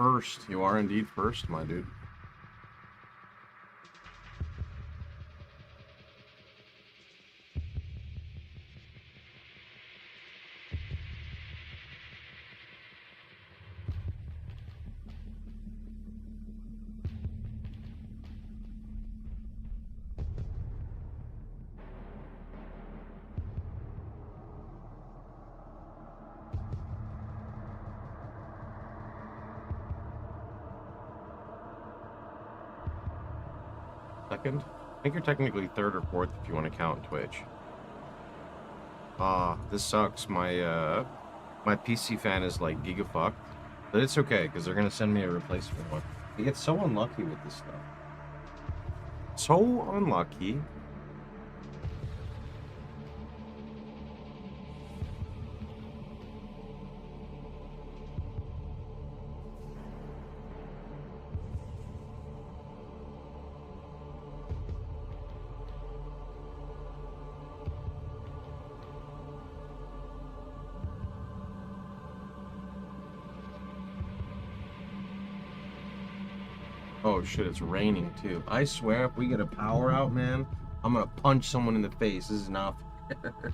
First. You are indeed first, my dude. Second? I think you're technically third or fourth if you want to count Twitch. This sucks. My PC fan is like gigafucked. But it's okay, because they're gonna send me a replacement one. I get so unlucky with this stuff. So unlucky. Oh shit, it's raining too. I swear if we get a power out, man, I'm gonna punch someone in the face. This is not fair.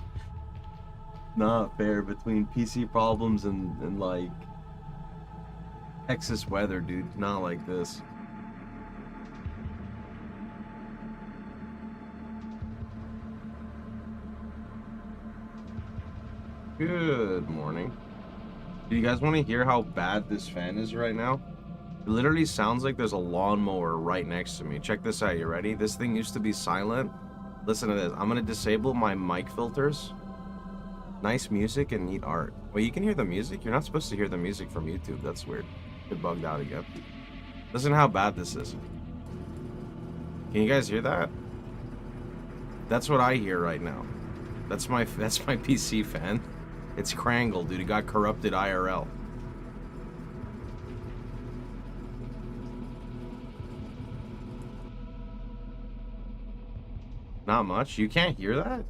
Not fair between PC problems and like Texas weather, dude. Not like this. Good morning. Do you guys want to hear how bad this fan is right now? It literally sounds like there's a lawnmower right next to me. Check this out. You ready? This thing used to be silent. Listen to this. I'm going to disable my mic filters. Nice music and neat art. Wait, you can hear the music? You're not supposed to hear the music from YouTube. That's weird. It bugged out again. Listen to how bad this is. Can you guys hear that? That's what I hear right now. That's my PC fan. It's Krangle, dude. It got corrupted IRL. Not much. You can't hear that?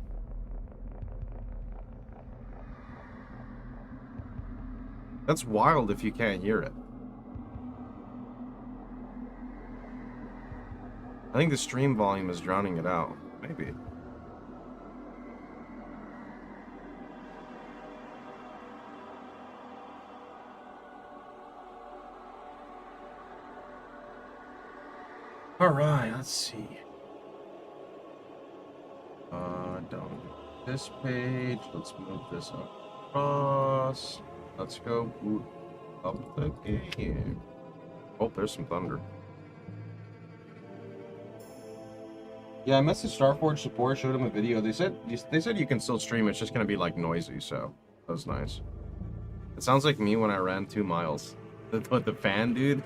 That's wild if you can't hear it. I think the stream volume is drowning it out. Maybe. All right, let's see. Down this page. Let's move this across. Let's go boot up the game. Oh, there's some thunder. Yeah, I messaged Starforge support, showed them a video. They said you can still stream. It's just gonna be like noisy. So that was nice. It sounds like me when I ran 2 miles. The fan, dude.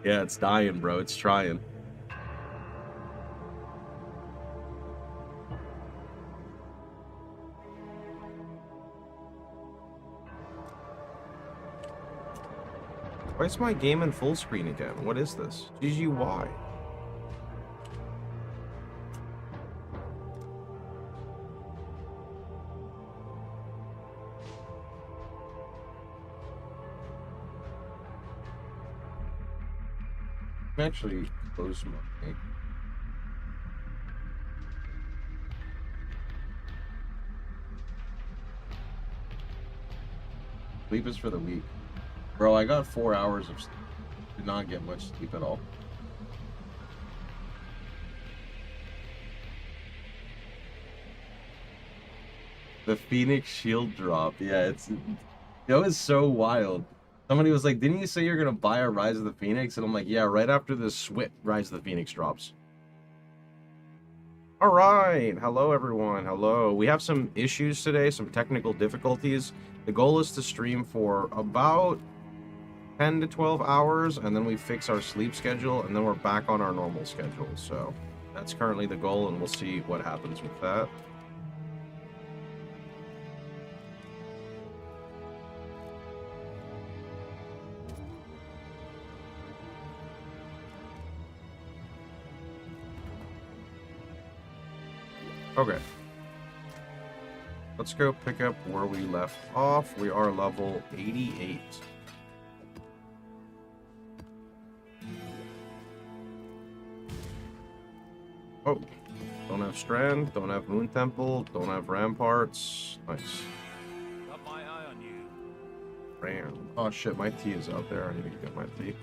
Yeah, it's dying, bro. It's trying. Why is my game in full screen again? What is this? GGY. I'm actually close my... Sleep is for the weak. Bro, I got 4 hours of sleep. Did not get much sleep at all. The Phoenix shield drop. Yeah, that was so wild. Somebody was like, didn't you say you're gonna buy a Rise of the Phoenix? And I'm like, yeah, right after the SWIT Rise of the Phoenix drops. All right, hello everyone, hello. We have some issues today, some technical difficulties. The goal is to stream for about 10 to 12 hours, and then we fix our sleep schedule, and then we're back on our normal schedule. So that's currently the goal, and we'll see what happens with that. Okay. Let's go pick up where we left off. We are level 88. Oh, don't have Strand, don't have Moon Temple, don't have Ramparts. Nice. Got my eye on you. Ram. Oh shit, my tea is out there. I need to get my tea.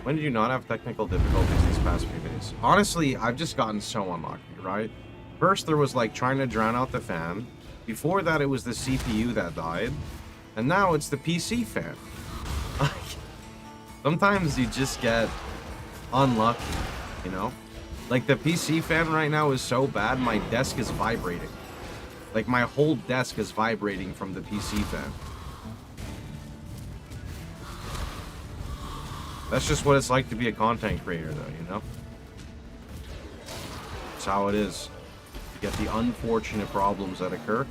When did you not have technical difficulties these past few days? Honestly, I've just gotten so unlucky, right? First, there was like trying to drown out the fan. Before that, it was the CPU that died. And now it's the PC fan. Sometimes you just get unlucky, you know? Like the PC fan right now is so bad, my desk is vibrating. Like my whole desk is vibrating from the PC fan. That's just what it's like to be a content creator, though, you know? It's how it is. You get the unfortunate problems that occur.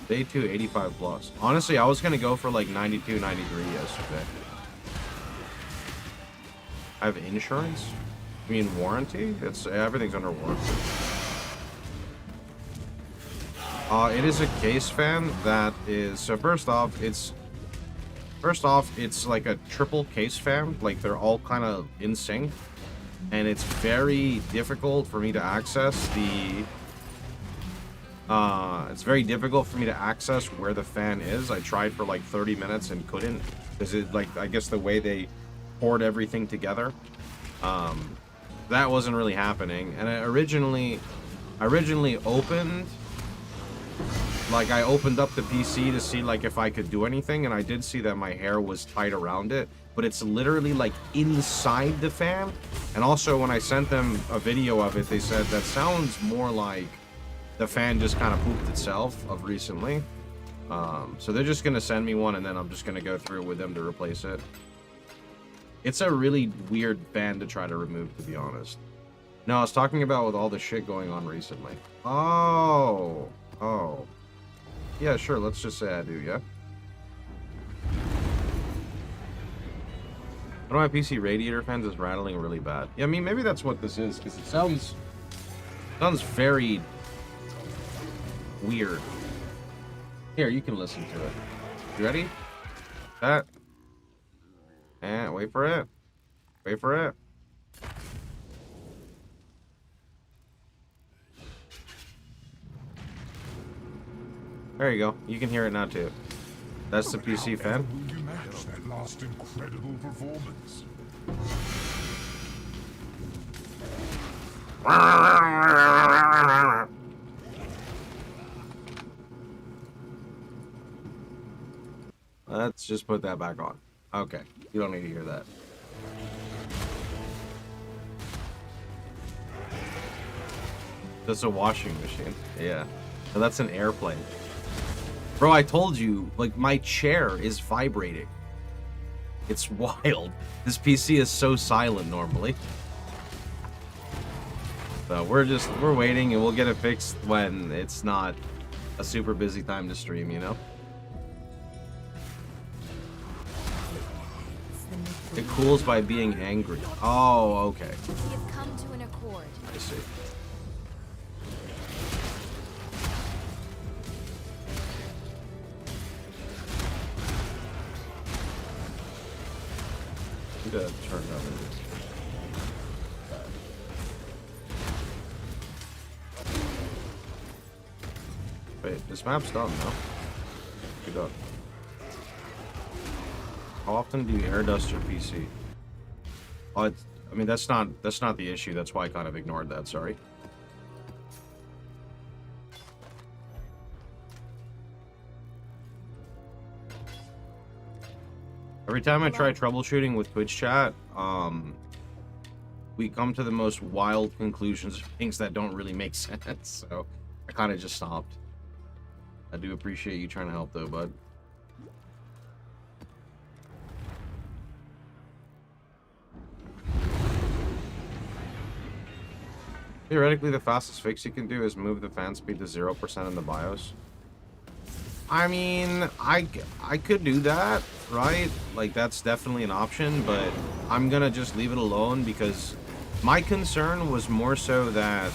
Day 2, 85 plus. Honestly, I was going to go for like 92, 93 yesterday. I have insurance? You mean warranty? Everything's under warranty. It is a case fan that is... So first off, it's like a triple case fan. Like, they're all kind of in sync. And it's very difficult for me to access the... it's very difficult for me to access where the fan is. I tried for like 30 minutes and couldn't. Because it, like, I guess the way they poured everything together, that wasn't really happening. And I originally opened... Like, I opened up the PC to see, like, if I could do anything, and I did see that my hair was tight around it, but it's literally, like, inside the fan. And also, when I sent them a video of it, they said, that sounds more like the fan just kind of pooped itself of recently. So they're just going to send me one, and then I'm just going to go through with them to replace it. It's a really weird fan to try to remove, to be honest. No, I was talking about with all the shit going on recently. Oh. Yeah, sure, let's just say I do, yeah? One of my PC radiator fans is rattling really bad. Yeah, I mean, maybe that's what this is, because it sounds very weird. Here, you can listen to it. You ready? That. And wait for it. Wait for it. There you go. You can hear it now too. That's the PC fan. Will you match that last incredible performance? Let's just put that back on. Okay. You don't need to hear that. That's a washing machine. Yeah. And that's an airplane. Bro, I told you, like, my chair is vibrating. It's wild. This PC is so silent normally. So we're waiting, and we'll get it fixed when it's not a super busy time to stream, you know? It cools by being angry. Oh, okay. We have come to an accord. I see. To turn over. Wait, this map's done now. Good up. How often do you air dust your PC? Oh, I mean, that's not the issue. That's why I kind of ignored that. Sorry. Every time I try troubleshooting with Twitch chat, we come to the most wild conclusions of things that don't really make sense. So I kind of just stopped. I do appreciate you trying to help though, bud. Theoretically, the fastest fix you can do is move the fan speed to 0% in the BIOS. I mean, I could do that, right? Like, that's definitely an option, but I'm gonna just leave it alone because my concern was more so that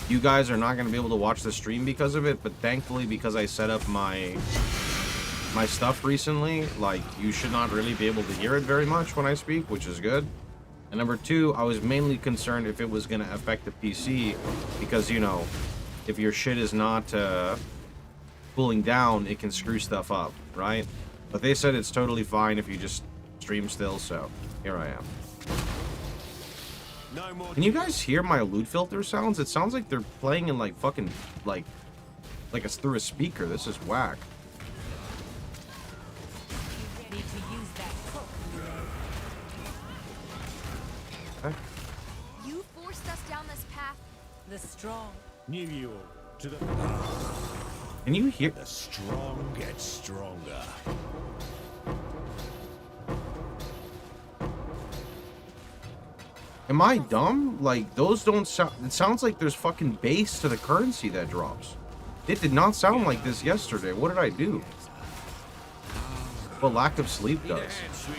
you guys are not gonna be able to watch the stream because of it, but thankfully, because I set up my my stuff recently, like, you should not really be able to hear it very much when I speak, which is good. And number two, I was mainly concerned if it was going to affect the PC, because, you know, if your shit is not cooling down, it can screw stuff up, right? But they said it's totally fine if you just stream still, so here I am. No more. Can you guys hear my loot filter sounds? It sounds like they're playing in, like, fucking, like it's through a speaker. This is whack. Ready to use that hook. Okay. You forced us down this path. The strong. New York to the. Can you hear? The strong get stronger. Am I dumb? Like, those don't sound... It sounds like there's fucking base to the currency that drops. It did not sound like this yesterday. What did I do? What lack of sleep does.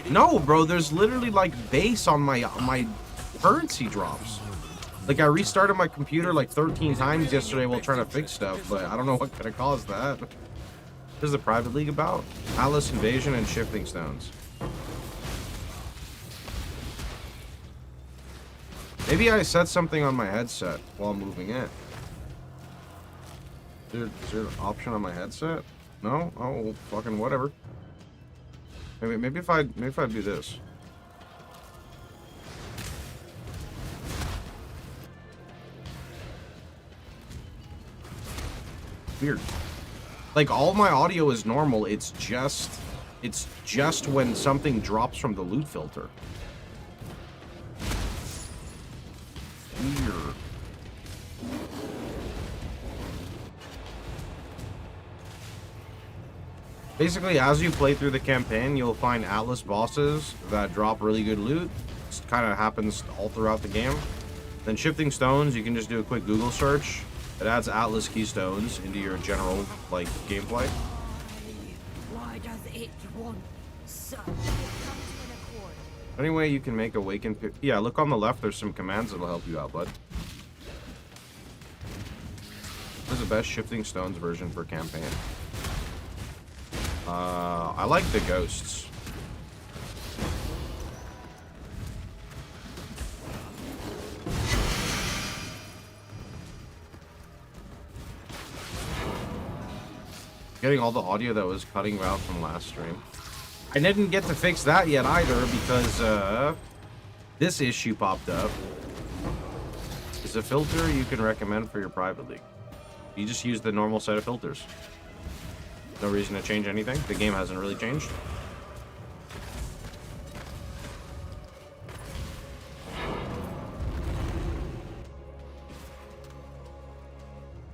No, bro, there's literally, like, base on my currency drops. Like, I restarted my computer, like, 13 times yesterday while trying to fix stuff, but I don't know what could have caused that. What is the private league about? Atlas Invasion and Shifting Stones. Maybe I said something on my headset while moving in. Is there an option on my headset? No? Oh, well, fucking whatever. Maybe if I do this. Weird. Like, all my audio is normal. It's just when something drops from the loot filter. Weird. Basically, as you play through the campaign, you'll find Atlas bosses that drop really good loot. It kind of happens all throughout the game. Then Shifting Stones, you can just do a quick Google search. It adds Atlas Keystones into your general, like, gameplay. Why does it want so? Come to an accord. Anyway, you can make Awaken... Yeah, look on the left. There's some commands that'll help you out, bud. This is the best Shifting Stones version for campaign. I like the ghosts. Getting all the audio that was cutting out from last stream. I didn't get to fix that yet either because this issue popped up. Is a filter you can recommend for your private league. You just use the normal set of filters. No reason to change anything. The game hasn't really changed.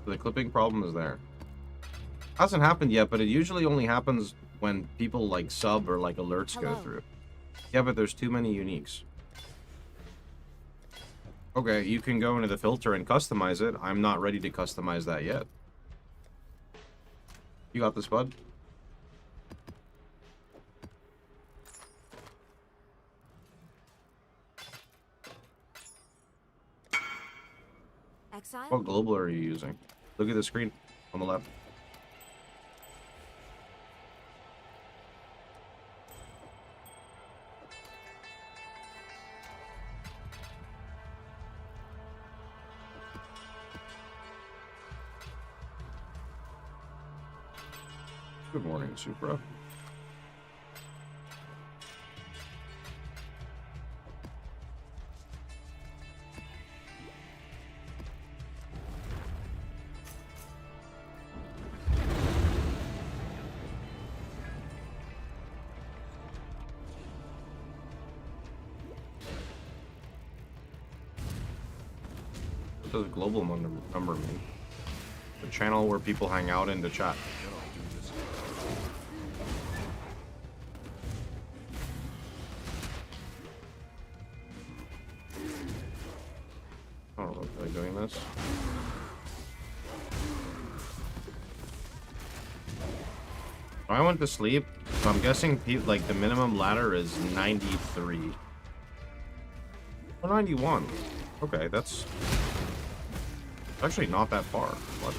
The clipping problem is there. Hasn't happened yet, but it usually only happens when people like sub or like alerts go through. Yeah, but there's too many uniques. Okay, you can go into the filter and customize it. I'm not ready to customize that yet. You got this, bud? Exile? What global are you using? Look at the screen on the left. Good morning, Supra. What does global number mean? The channel where people hang out in the chat. I don't know if they're doing this. I went to sleep, so I'm guessing like the minimum ladder is 93. Or 91. Okay, that's actually not that far. What?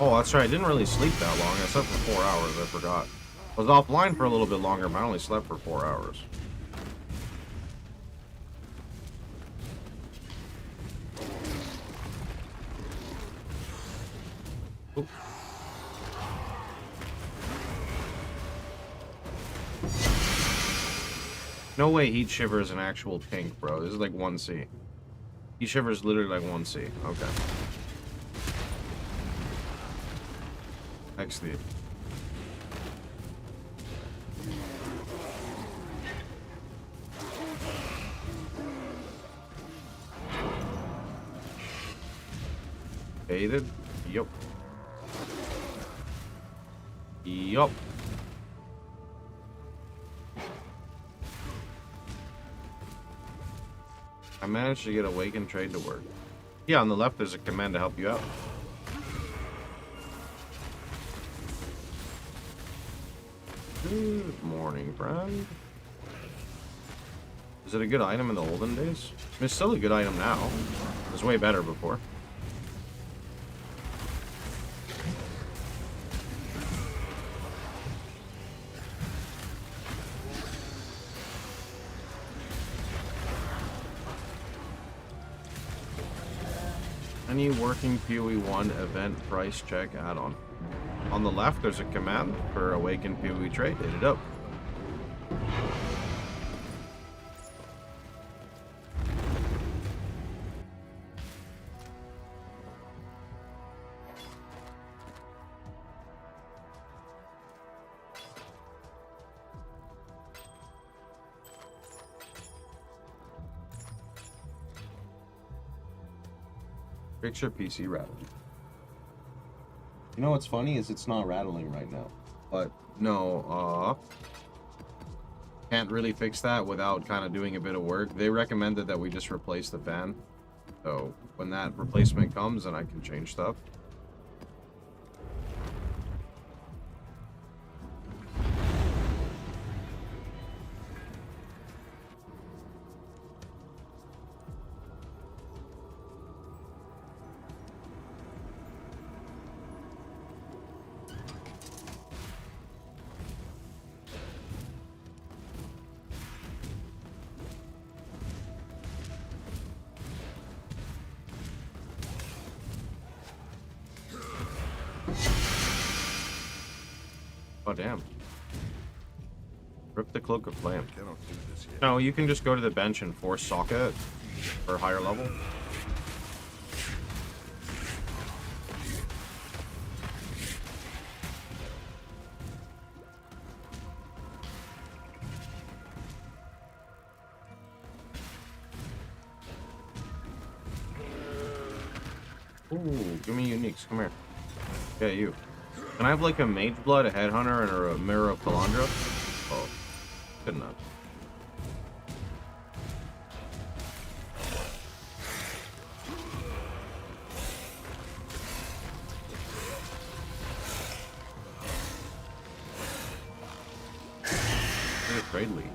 Oh, that's right. I didn't really sleep that long. I slept for 4 hours. I forgot. I was offline for a little bit longer, but I only slept for 4 hours. Oop. No way Heat Shiver is an actual pink, bro. This is like 1C. Heat Shiver is literally like 1C. Okay. XD. Baited? Yup. Yup. I managed to get Awaken Trade to work. Yeah, on the left there's a command to help you out. Good morning, friend. Is it a good item in the olden days? I mean, it's still a good item now. It was way better before. Any working PoE 1 event price check add-on. On the left, there's a command for Awaken PoE trade. Hit it up. Picture PC rattling. You know what's funny is it's not rattling right now. But no, can't really fix that without kind of doing a bit of work. They recommended that we just replace the fan. So when that replacement comes, then I can change stuff. Oh, damn. Rip the Cloak of Flame. No, you can just go to the bench and force socket for a higher level. Ooh, give me uniques. Come here. Yeah, you. Can I have like a Mage Blood, a Headhunter, and a Mirror of Calandra? Oh, good enough. Trade league.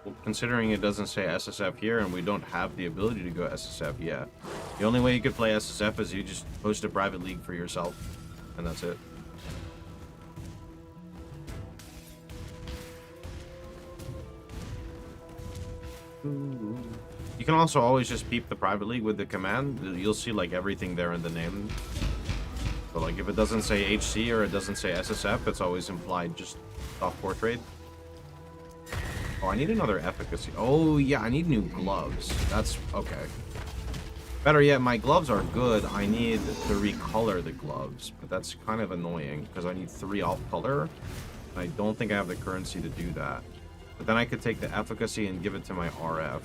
Well, considering it doesn't say SSF here and we don't have the ability to go SSF yet, the only way you could play SSF is you just host a private league for yourself. And that's it. Ooh. You can also always just peep the private league with the command. You'll see like everything there in the name. So like if it doesn't say HC or it doesn't say SSF, it's always implied just softcore trade. Oh, I need another efficacy. Oh yeah, I need new gloves. That's okay. Better yet, my gloves are good. I need to recolor the gloves, but that's kind of annoying because I need 3 off color. I don't think I have the currency to do that. But then I could take the efficacy and give it to my RF.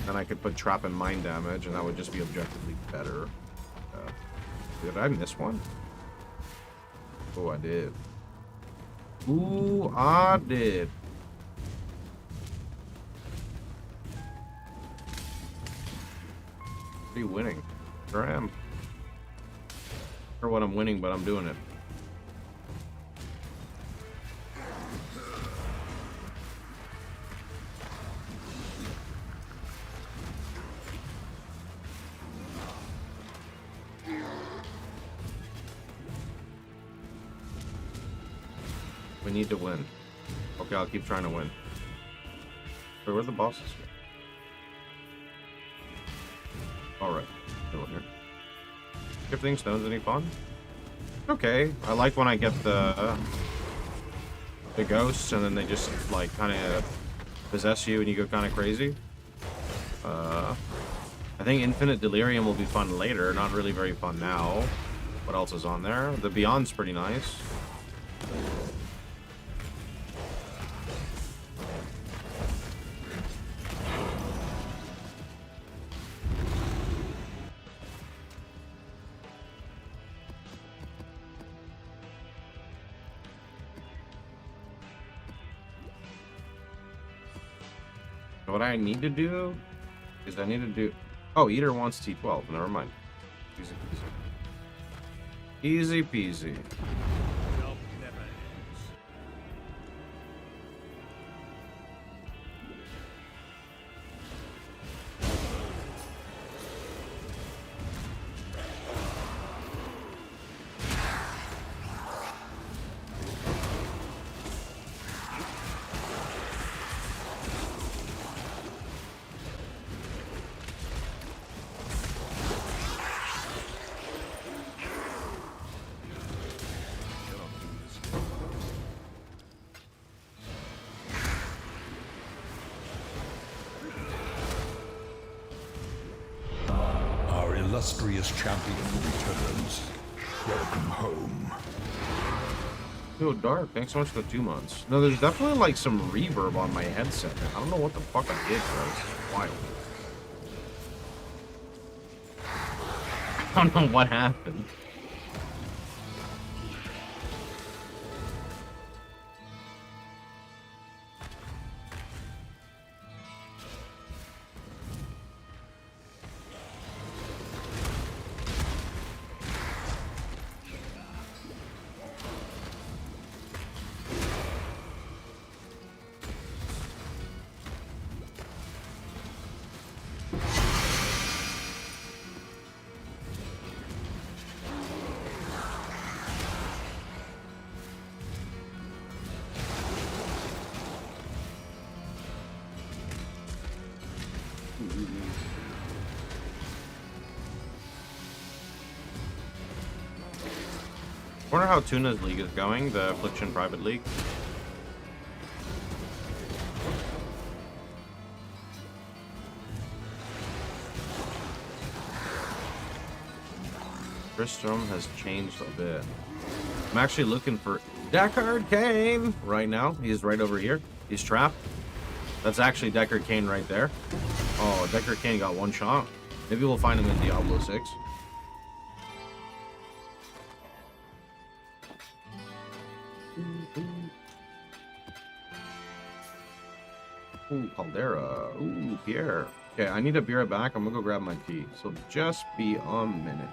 Then I could put trap and mind damage, and that would just be objectively better. Did I miss one? Oh, I did. Ooh, I did. Be winning. Sure am. For what I'm winning, but I'm doing it. We need to win. Okay, I'll keep trying to win. Wait, where's the bosses? Alright, still here. Shifting stones, any fun? Okay, I like when I get the ghosts and then they just like kind of possess you and you go kind of crazy. I think Infinite Delirium will be fun later, not really very fun now. What else is on there? The Beyond's pretty nice. What I need to do is I need to do... Oh, Eater wants T12. Never mind. Easy peasy. Easy peasy. Job never ends. Our illustrious champion returns. Welcome home. Yo, Dark, thanks so much for the 2 months. No, there's definitely like some reverb on my headset. I don't know what the fuck I did, bro. It's wild. I don't know what happened. I wonder how Tuna's league is going, the Affliction private league. Tristram has changed a bit. I'm actually looking for Deckard Cain right now. He's right over here. He's trapped. That's actually Deckard Cain right there. Oh, Deckard Cain got one shot. Maybe we'll find him in Diablo 6. Ooh, Caldera. Ooh, Pierre. Okay, I need to be right back. I'm gonna go grab my tea. So just be a minute.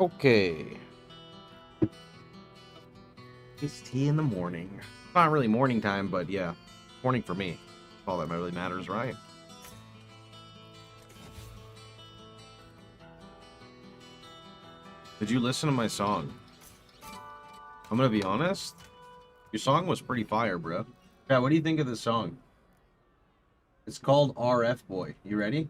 Okay. It's tea in the morning. Not really morning time, but yeah. Morning for me. All that really matters, right? Did you listen to my song? I'm gonna be honest. Your song was pretty fire, bro. Yeah, what do you think of this song? It's called RF Boy. You ready?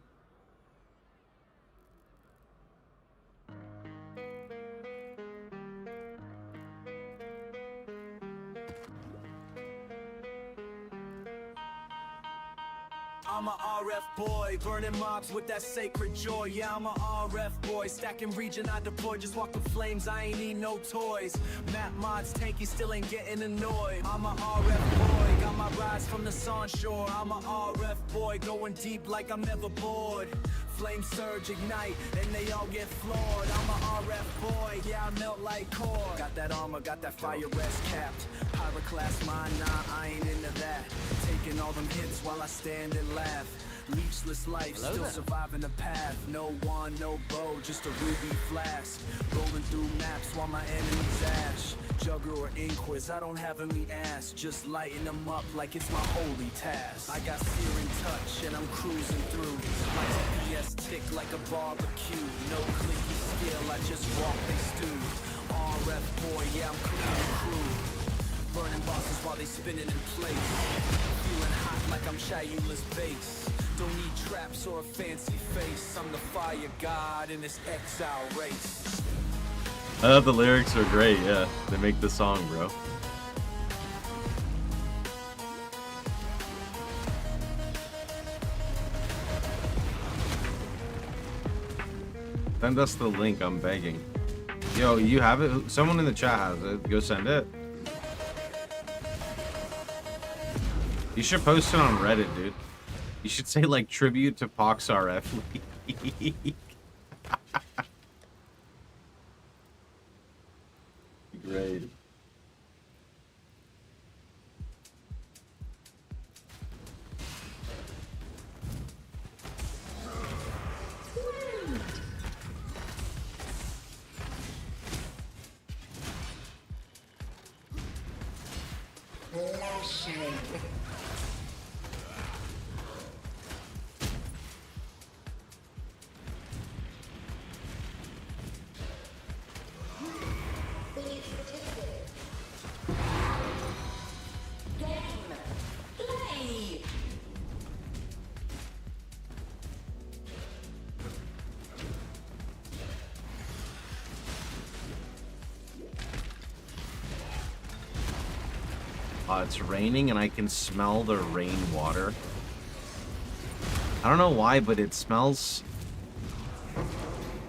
I'm a RF boy, burning mobs with that sacred joy. Yeah, I'm a RF boy, stacking region I deploy. Just walk the flames, I ain't need no toys. Map mods, tanky, still ain't getting annoyed. I'm a RF boy, got my rise from the sun shore. I'm a RF boy, going deep like I'm never bored. Flame surge, ignite, and they all get floored. I'm a RF boy, yeah, I melt like core. Got that armor, got that fire rest capped. Pyroclast mine, nah, I ain't into that. Taking all them hits while I stand and laugh. Leechless life, still surviving the path. No wand, no bow, just a ruby flask. Rolling through maps while my enemies ash. Jugger or Inquis, I don't have any ass. Just lighting them up like it's my holy task. I got searing touch and I'm cruising through. My TPS tick like a barbecue. No clicky skill, I just walk they stew. RF boy, yeah, I'm cooking the crew. Burning bosses while they spinning in place. Feeling hot like I'm Shayula's base. Don't need traps or a fancy face. I'm the fire god in this exile race. I thought the lyrics are great, yeah. They make the song, bro. Send us the link, I'm begging. Yo, you have it? Someone in the chat has it. Go send it. You should post it on Reddit, dude. You should say, like, tribute to PoxRF League. Great. It's raining and I can smell the rainwater. I don't know why, but it smells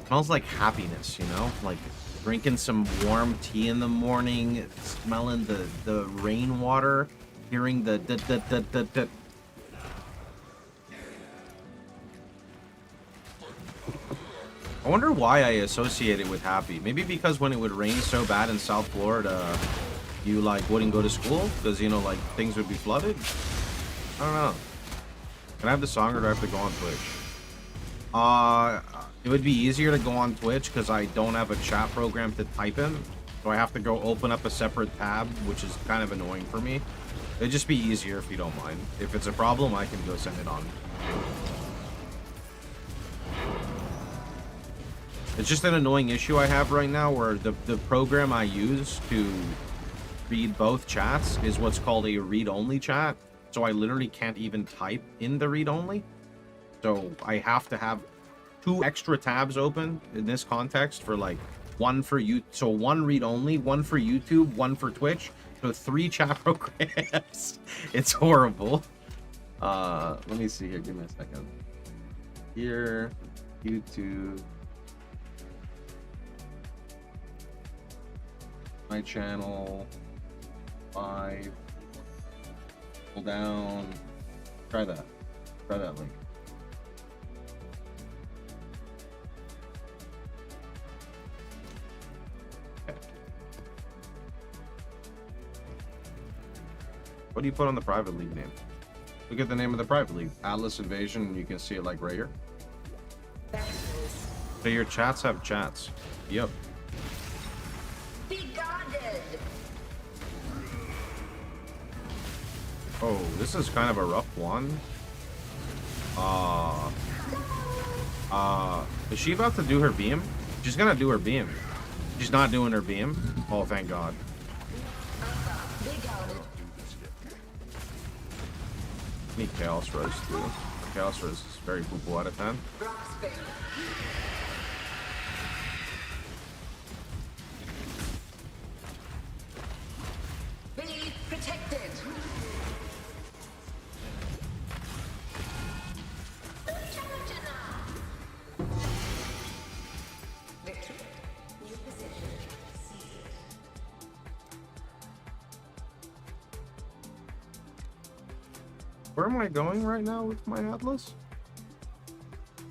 like happiness, you know? Like drinking some warm tea in the morning, smelling the rainwater, hearing the I wonder why I associate it with happy. Maybe because when it would rain so bad in South Florida, you like wouldn't go to school because, you know, like things would be flooded. I don't know. Can I have the song or do I have to go on Twitch? It would be easier to go on Twitch because I don't have a chat program to type in, so I have to go open up a separate tab, which is kind of annoying for me. It'd just be easier if you don't mind. If it's a problem, I can go send it on. It's just an annoying issue I have right now where the program I use to read both chats is what's called a read-only chat. So I literally can't even type in the read-only. So I have to have 2 extra tabs open in this context for like one for you. So 1 read-only, 1 for YouTube, 1 for Twitch. So 3 chat programs. It's horrible. Let me see here. Give me a second. Here, YouTube. My channel. 5. Pull down. Try that. Try that link. Okay. What do you put on the private league name? Look at the name of the private league. Atlas Invasion, and you can see it like right here. So your chats have chats. Yep. Oh, this is kind of a rough one. Is she about to do her beam? She's gonna do her beam. She's not doing her beam. Oh, thank God. I need Chaos Rose too. Chaos Rose is very poo-poo out of 10. Be protected. Where am I going right now with my Atlas?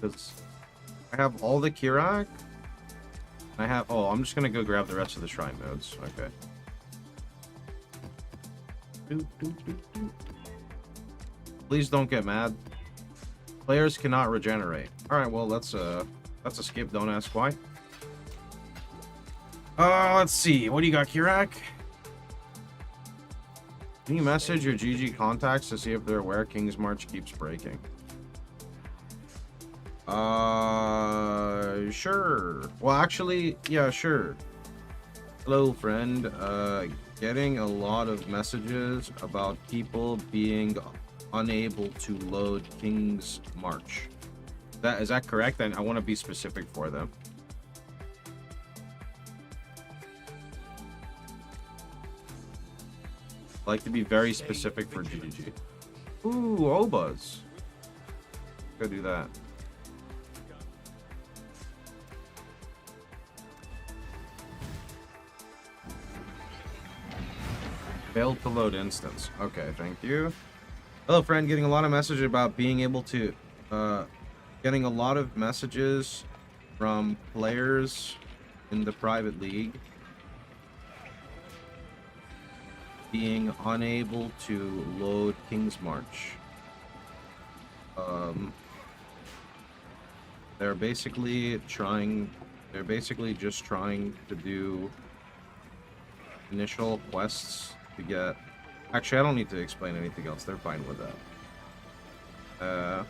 Because I have all the Kirak. I have... Oh, I'm just gonna go grab the rest of the shrine nodes. Okay. Please don't get mad. Players cannot regenerate. Alright, well, that's a skip. Don't ask why. Let's see. What do you got, Kirak? Can you message your GG contacts to see if they're aware King's March keeps breaking? Sure. Well, actually, yeah, sure. Hello, friend. Getting a lot of messages about people being unable to load King's March. Is that correct? And I want to be specific for them. I like to be very specific for GG. Ooh, Obas. Go do that. Failed to load instance. Okay, thank you. Hello, friend. Getting a lot of messages about being able to... getting a lot of messages from players in the private league being unable to load King's March. They're basically just trying to do initial quests to get... Actually, I don't need to explain anything else. They're fine with that. A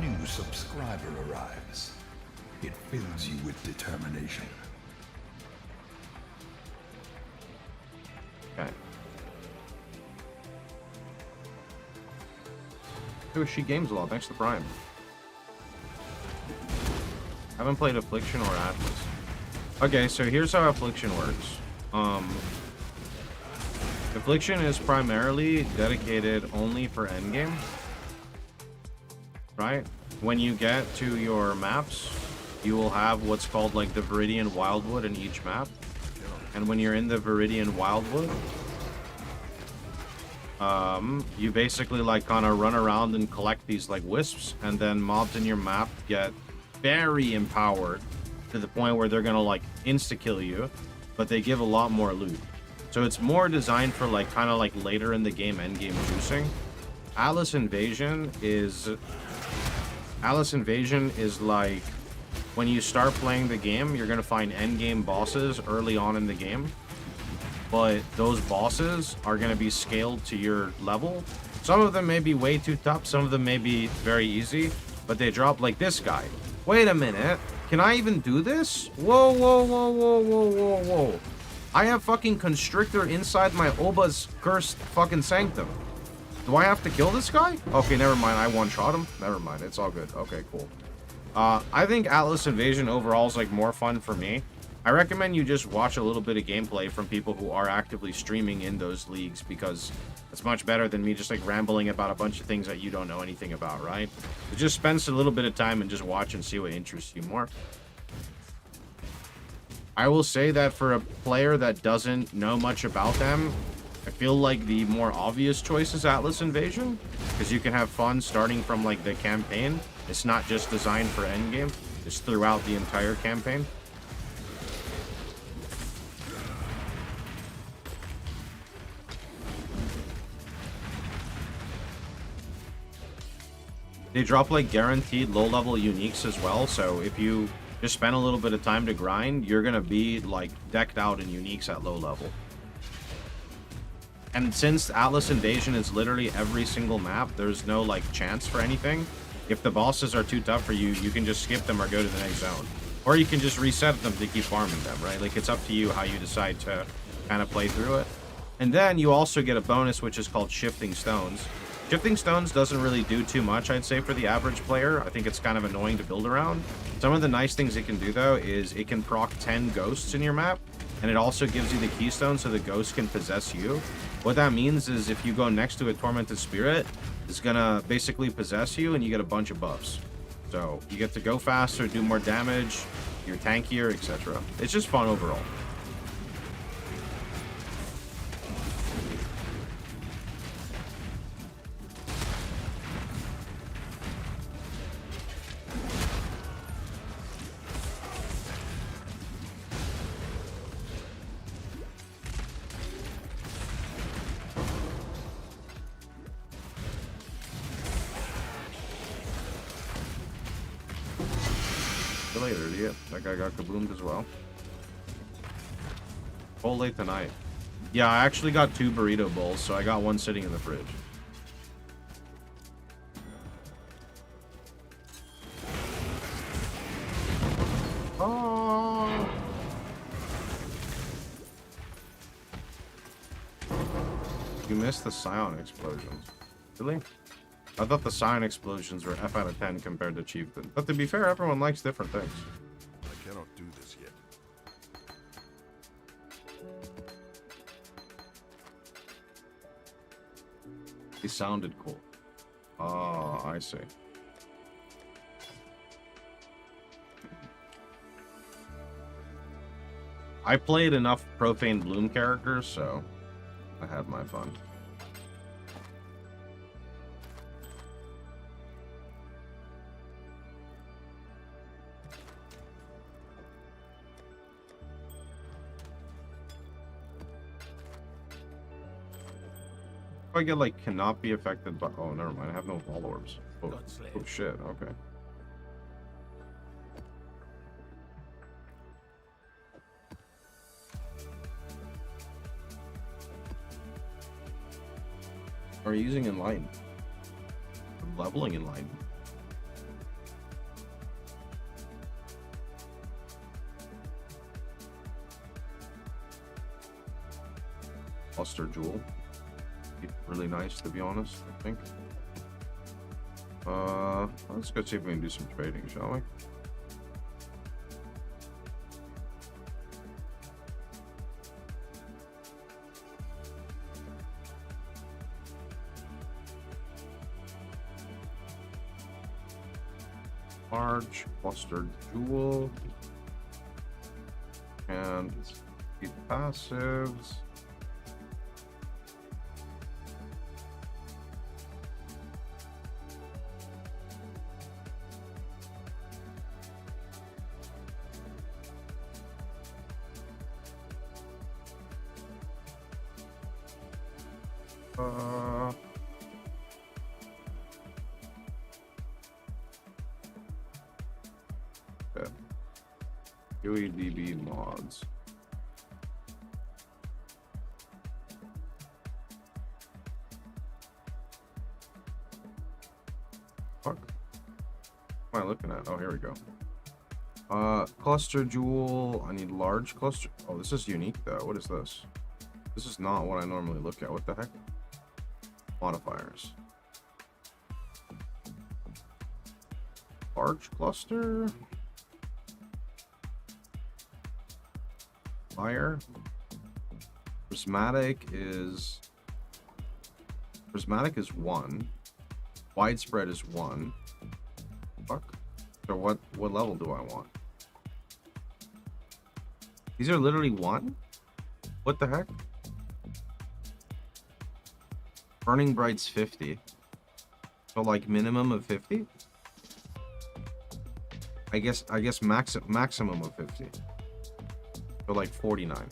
new subscriber arrives. It fills you with determination. Okay. She games a lot. Thanks to Prime. I haven't played Affliction or Atlas. Okay, so here's how Affliction works. Affliction is primarily dedicated only for endgame. Right? When you get to your maps, you will have what's called like the Viridian Wildwood in each map. And when you're in the Viridian Wildwood, you basically like kind of run around and collect these like wisps, and then mobs in your map get very empowered to the point where they're gonna like insta-kill you, but they give a lot more loot. So it's more designed for like kind of like later in the game endgame juicing. Atlas Invasion is like when you start playing the game, you're gonna find endgame bosses early on in the game. But those bosses are going to be scaled to your level. Some of them may be way too tough. Some of them may be very easy. But they drop like this guy. Wait a minute. Can I even do this? Whoa, whoa, whoa, whoa, whoa, whoa, whoa. I have fucking Constrictor inside my Oba's cursed fucking sanctum. Do I have to kill this guy? Okay, never mind. I one-shot him. Never mind. It's all good. Okay, cool. I think Atlas Invasion overall is like more fun for me. I recommend you just watch a little bit of gameplay from people who are actively streaming in those leagues, because it's much better than me just like rambling about a bunch of things that you don't know anything about, right? So just spend a little bit of time and just watch and see what interests you more. I will say that for a player that doesn't know much about them, I feel like the more obvious choice is Atlas Invasion, because you can have fun starting from like the campaign. It's not just designed for endgame, it's throughout the entire campaign. They drop like guaranteed low-level uniques as well, so if you just spend a little bit of time to grind, you're gonna be like decked out in uniques at low level. And since Atlas Invasion is literally every single map, there's no like chance for anything. If the bosses are too tough for you, you can just skip them or go to the next zone. Or you can just reset them to keep farming them, right? Like it's up to you how you decide to kind of play through it. And then you also get a bonus which is called Shifting Stones. Shifting Stones doesn't really do too much, I'd say, for the average player. I think it's kind of annoying to build around. Some of the nice things it can do, though, is it can proc 10 ghosts in your map, and it also gives you the keystone so the ghosts can possess you. What that means is if you go next to a Tormented Spirit, it's gonna basically possess you, and you get a bunch of buffs. So you get to go faster, do more damage, you're tankier, etc. It's just fun overall. See you later, idiot. That guy got kaboomed as well. Full late tonight. Yeah, I actually got 2 burrito bowls, so I got one sitting in the fridge. Oh. You missed the Scion explosions. Really? I thought the Scion explosions were F out of 10 compared to Chieftain. But to be fair, everyone likes different things. I cannot do this yet. He sounded cool. Oh, I see. I played enough Profane Bloom characters, so I had my fun. I get like cannot be affected by, oh never mind, I have no wall orbs. Oh, oh shit, okay. Are you using Enlighten? I'm leveling Enlighten. Cluster Jewel. Really nice, to be honest, I think. Let's go see if we can do some trading, shall we? Large clustered jewel and the passives. Okay. UEDB mods. Fuck. What am I looking at? Oh, here we go. Cluster jewel. I need large cluster. Oh, this is unique though. What is this? This is not what I normally look at. What the heck? Modifiers. Large cluster. Fire. Prismatic is 1. Widespread is 1. Fuck. So what level do I want? These are literally 1? What the heck? Burning Bright's 50. So like minimum of 50? I guess maximum of 50. So like 49.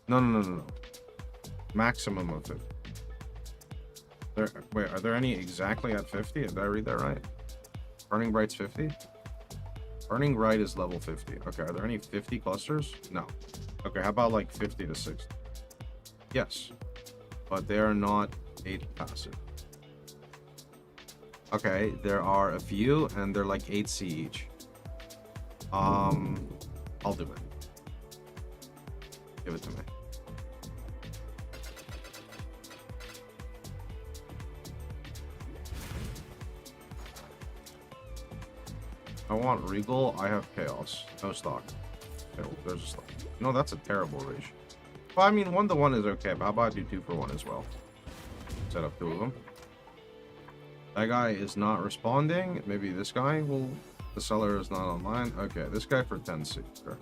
No. Maximum of 50. Wait, are there any exactly at 50? Did I read that right? Burning Bright's 50? Burning Bright is level 50. Okay, are there any 50 clusters? No. Okay, how about like 50 to 60? Yes. But they are not 8 passive. Okay, there are a few and they're like 8C each. I'll do it. Give it to me. I want Regal, I have Chaos. No stock. Okay, well, there's a stock. No, that's a terrible ratio. Well, I mean, 1-to-1 is okay, but how about I do 2-for-1 as well? Set up 2 of them. That guy is not responding. Maybe this guy will... The seller is not online. Okay, this guy for 10C. Sure.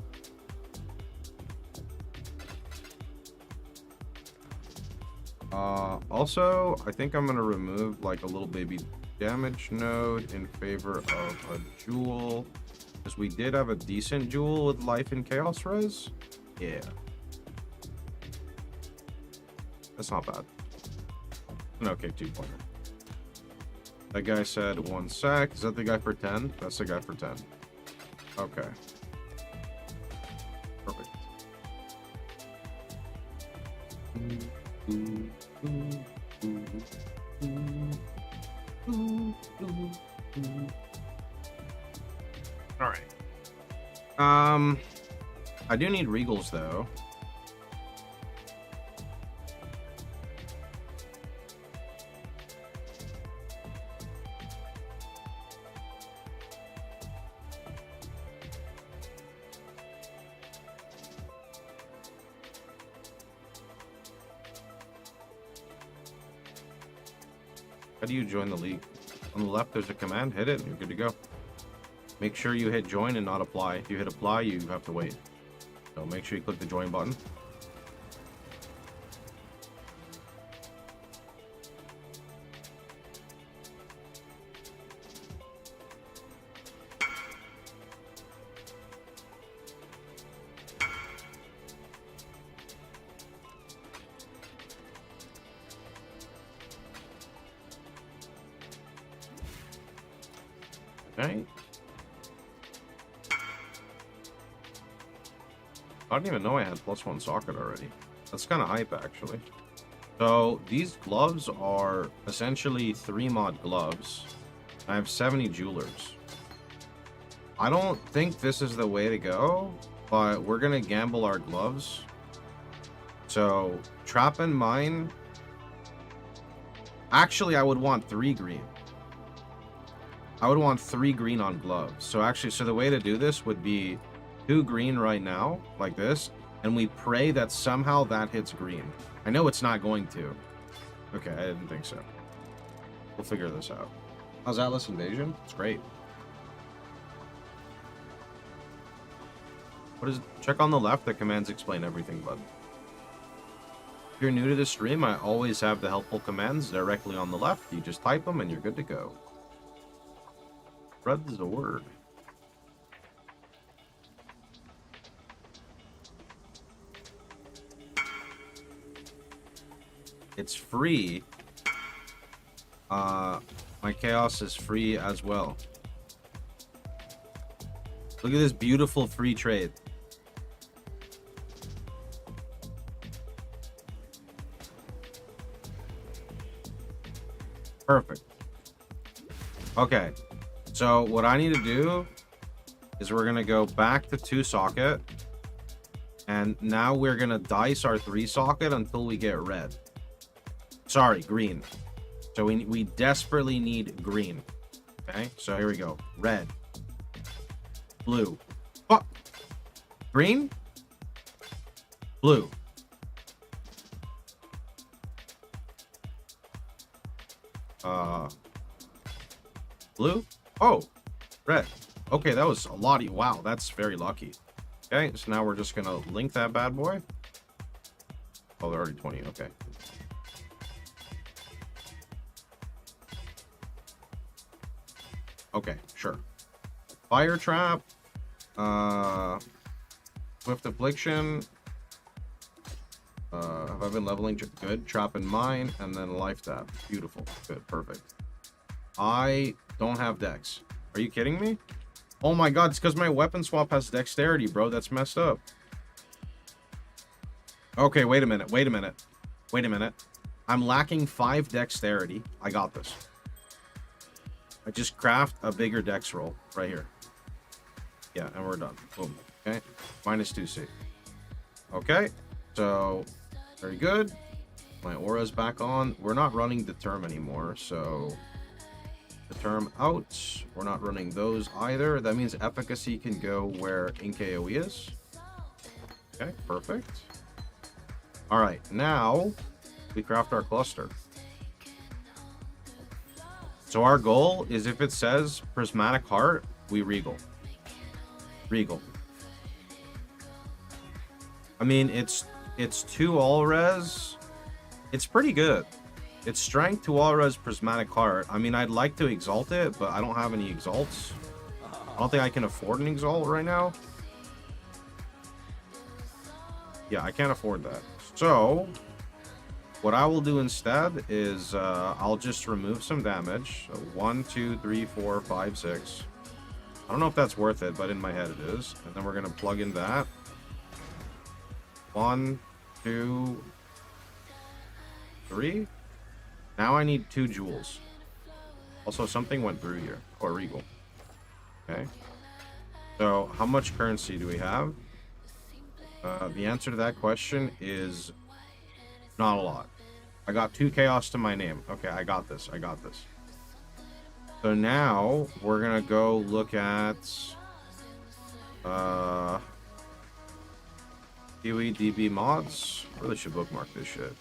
Also, I think I'm gonna remove like a little baby damage node in favor of a jewel, because we did have a decent jewel with life and chaos res. Yeah, that's not bad. An okay 2-pointer. That guy said 1 sec. Is that the guy for 10? That's the guy for 10. Okay. Perfect. All right. I do need regals though. How do you join the league? On the left, there's a command. Hit it, and you're good to go. Make sure you hit join and not apply. If you hit apply, you have to wait. So make sure you click the join button. Okay. I didn't even know I had +1 socket already. That's kind of hype, actually. So these gloves are essentially 3-mod gloves. I have 70 jewelers. I don't think this is the way to go, but we're gonna gamble our gloves. So trap and mine. Actually, I would want 3 green. I would want 3 green on gloves. So actually, so the way to do this would be 2 green right now, like this, and we pray that somehow that hits green. I know it's not going to. Okay, I didn't think so. We'll figure this out. How's Atlas Invasion? It's great. What is? Check on the left. The commands explain everything, bud. If you're new to the stream, I always have the helpful commands directly on the left. You just type them and you're good to go. Spread the word. It's free. My chaos is free as well. Look at this beautiful free trade. Perfect. Okay. So what I need to do is we're going to go back to 2 socket. And now we're going to dice our 3 socket until we get red. Sorry, green. So we desperately need green. Okay, so here we go. Red. Blue. Oh! Green. Blue. Blue. Oh, red. Okay, that was a lot of... Wow, that's very lucky. Okay, so now we're just gonna link that bad boy. Oh, they're already 20. Okay. Okay, sure. Fire trap. Swift affliction. Have I been leveling? Good. Trap and mine, and then life tap. Beautiful. Good. Perfect. I don't have dex. Are you kidding me? Oh my god, it's because my weapon swap has dexterity, bro. That's messed up. Okay, wait a minute. Wait a minute. Wait a minute. I'm lacking 5 dexterity. I got this. I just craft a bigger dex roll right here. Yeah, and we're done. Boom. Okay. -2C. Okay. So, very good. My aura's back on. We're not running the term anymore, so... The term out. We're not running those either. That means efficacy can go where ink AoE is. Okay, perfect. Alright, now we craft our cluster. So our goal is if it says prismatic heart, we regal. Regal. I mean, it's 2 all res. It's pretty good. It's strength to all res prismatic heart. I mean, I'd like to exalt it, but I don't have any exalts. I don't think I can afford an exalt right now. Yeah, I can't afford that. So what I will do instead is I'll just remove some damage. So 1, 2, 3, 4, 5, 6. I don't know if that's worth it, but in my head it is. And then we're gonna plug in that. 1, 2, 3. Now I need 2 jewels. Also, something went through here. Or Regal. Okay. So, how much currency do we have? The answer to that question is not a lot. I got 2 chaos to my name. Okay, I got this. I got this. So now we're gonna go look at QEDB mods. Really should bookmark this shit.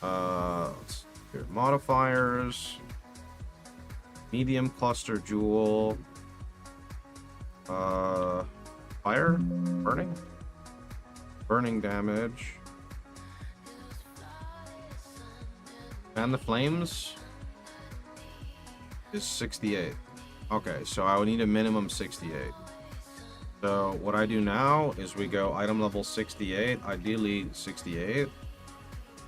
Let's here, modifiers, medium cluster jewel, fire, burning damage, and the flames is 68. Okay, so I would need a minimum 68. So what I do now is we go item level 68, ideally 68.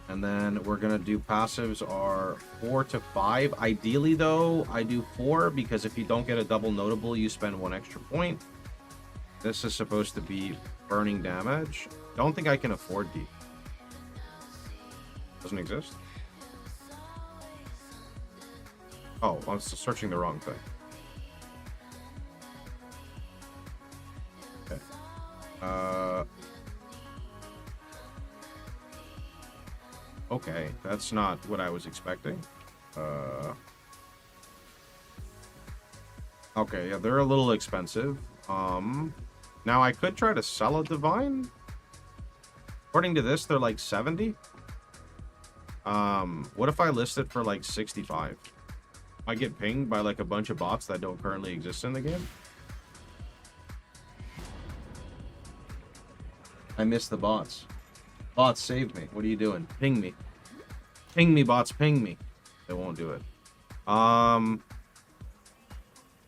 And then we're gonna do passives are 4 to 5. Ideally though, I do 4 because if you don't get a double notable, you spend 1 extra point. This is supposed to be burning damage. Don't think I can afford D. Doesn't exist. Oh, I was searching the wrong thing. Okay. Okay, that's not what I was expecting. Okay, yeah, they're a little expensive. Now I could try to sell a divine. According to this, they're like 70. What if I list it for like 65? I get pinged by like a bunch of bots that don't currently exist in the game. I miss the bots. Bots, save me. What are you doing? Ping me. Ping me, bots, ping me. They won't do it.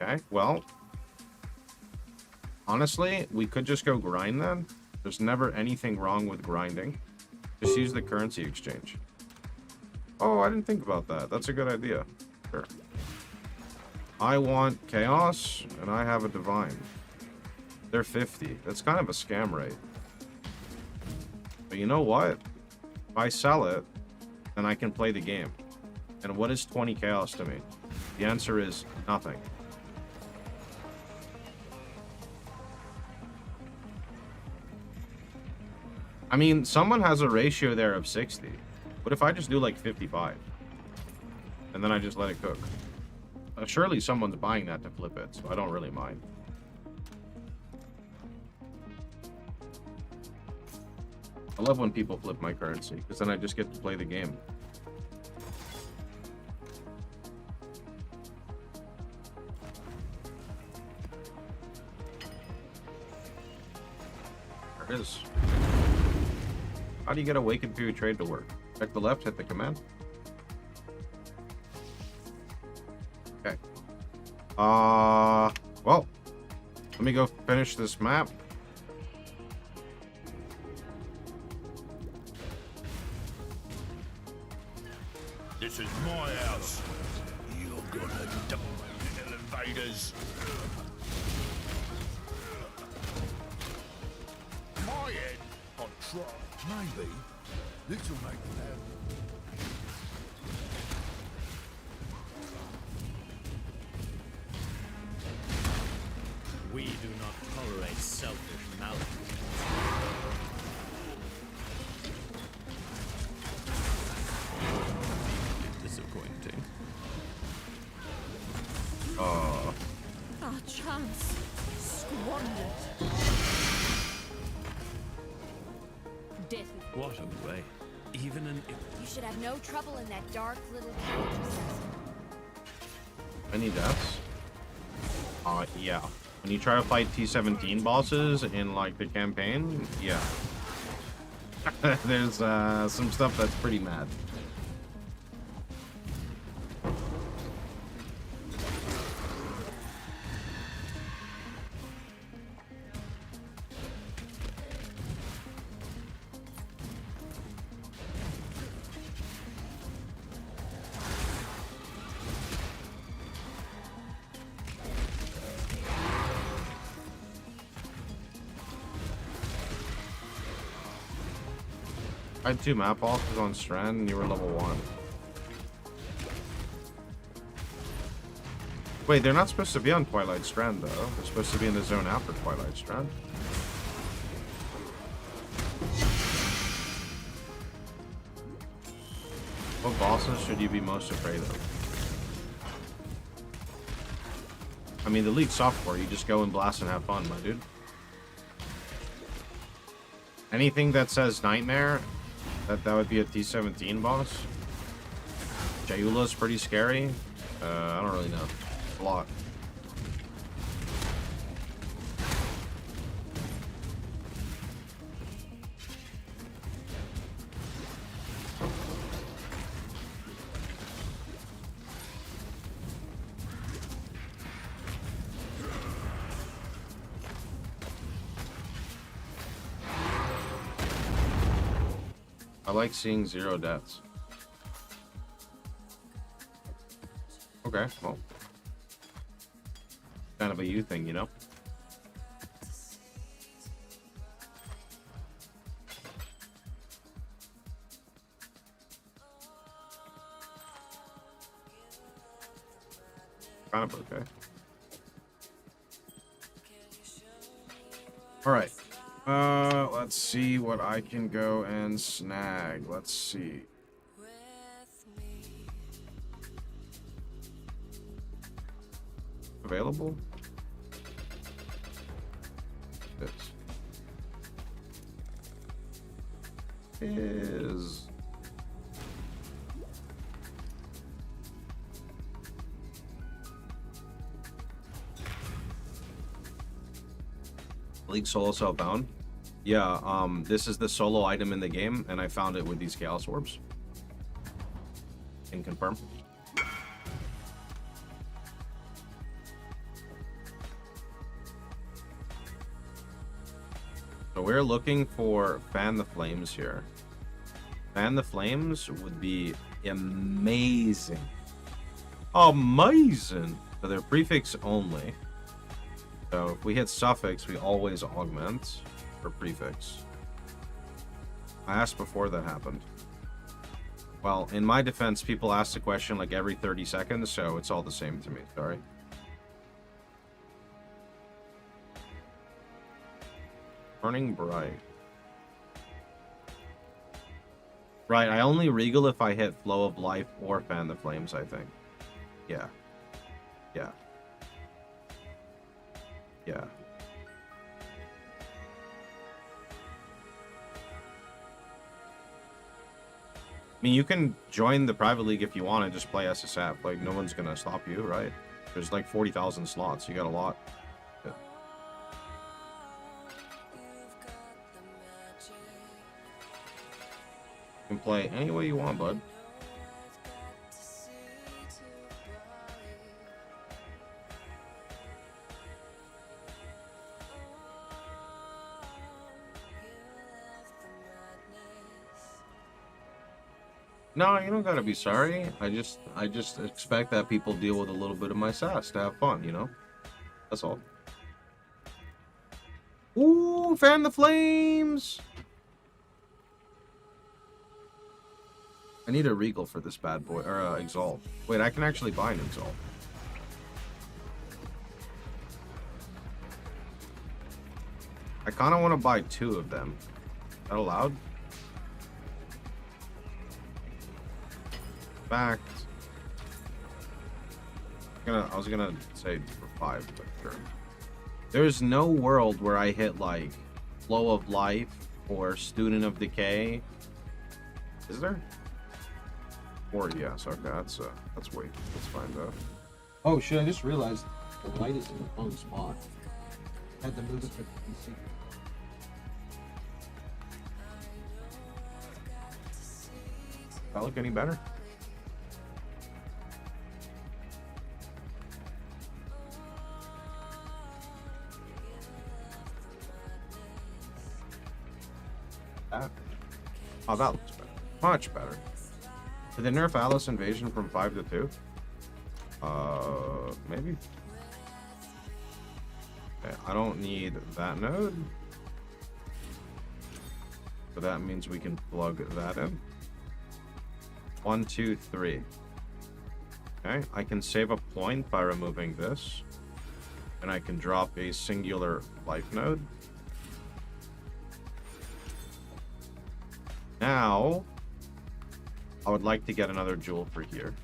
Okay, well. Honestly, we could just go grind then. There's never anything wrong with grinding. Just use the currency exchange. Oh, I didn't think about that. That's a good idea. Sure. I want chaos, and I have a divine. They're 50. That's kind of a scam rate. But you know what? If I sell it, then I can play the game. And what is 20 chaos to me? The answer is nothing. I mean, someone has a ratio there of 60. What if I just do like 55? And then I just let it cook. Surely someone's buying that to flip it, so I don't really mind. I love when people flip my currency, because then I just get to play the game. There it is. How do you get awakened through your trade to work? Check the left, hit the command. Okay. Well, let me go finish this map. This is my house. You're gonna die, invaders. My head on try. Maybe. This'll make it happen. We do not tolerate selfish malice. Disappointing. Our chance squandered. Death. What a way. Even an... You should have no trouble in that dark little cage. Any deaths? Yeah. When you try to fight T17 bosses in, like, the campaign, yeah. There's, some stuff that's pretty mad. I had 2 map bosses on Strand and you were level 1. Wait, they're not supposed to be on Twilight Strand though. They're supposed to be in the zone after Twilight Strand. What bosses should you be most afraid of? I mean, the League software, you just go and blast and have fun, my dude. Anything that says Nightmare, that would be a T17 boss. Jayula's pretty scary. I don't really know. A lot. I like seeing 0 deaths. Okay, well. Kind of a you thing, you know? Kind of okay. Alright. Let's see what I can go and snag. Let's see. Available? This is League solo self-bound. Yeah, this is the solo item in the game, and I found it with these Chaos Orbs. Can confirm. So we're looking for Fan the Flames here. Fan the Flames would be amazing. Amazing! So they're prefix only. So if we hit suffix, we always augment for prefix. I asked before that happened. Well, in my defense, people ask the question like every 30 seconds, so it's all the same to me. Sorry. Burning Bright. Right, I only regal if I hit Flow of Life or Fan the Flames, I think. Yeah. Yeah. Yeah. I mean, you can join the private league if you want and just play SSF. Like, no one's gonna stop you, right? There's like 40,000 slots. You got a lot. Yeah. You can play any way you want, bud. No, you don't gotta be sorry. I just expect that people deal with a little bit of my sass to have fun, you know? That's all. Ooh, Fan the Flames! I need a regal for this bad boy, or exalt. Wait, I can actually buy an exalt. I kind of want to buy 2 of them. Is that allowed? Fact. I was gonna say for 5, but sure. There's no world where I hit like Flow of Life or Student of Decay. Is there? Or yes, okay, that's wait. That's fine though. Oh shit! I just realized the light is in the wrong spot. I had to move it to the PC. That look any better? Oh, that looks better. Much better. Did they nerf Alice Invasion from 5 to 2? Maybe. Okay, I don't need that node. So that means we can plug that in. 1, 2, 3. Okay, I can save a point by removing this. And I can drop a singular life node. Now, I would like to get another jewel for here.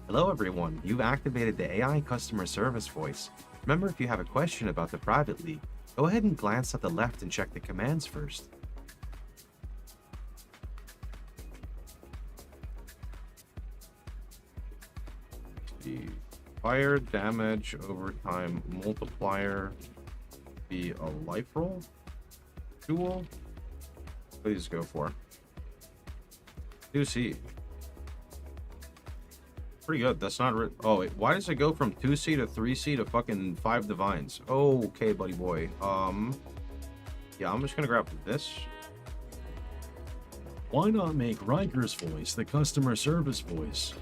Hello everyone, you've activated the AI customer service voice. Remember, if you have a question about the PrivLeague, go ahead and glance at the left and check the commands first. The fire damage overtime multiplier be a life roll jewel. Please go for 2C. Pretty good. That's not oh wait, why does it go from 2C to 3C to fucking 5 divines? Okay, buddy boy. Yeah, I'm just gonna grab this. Why not make Riker's voice the customer service voice?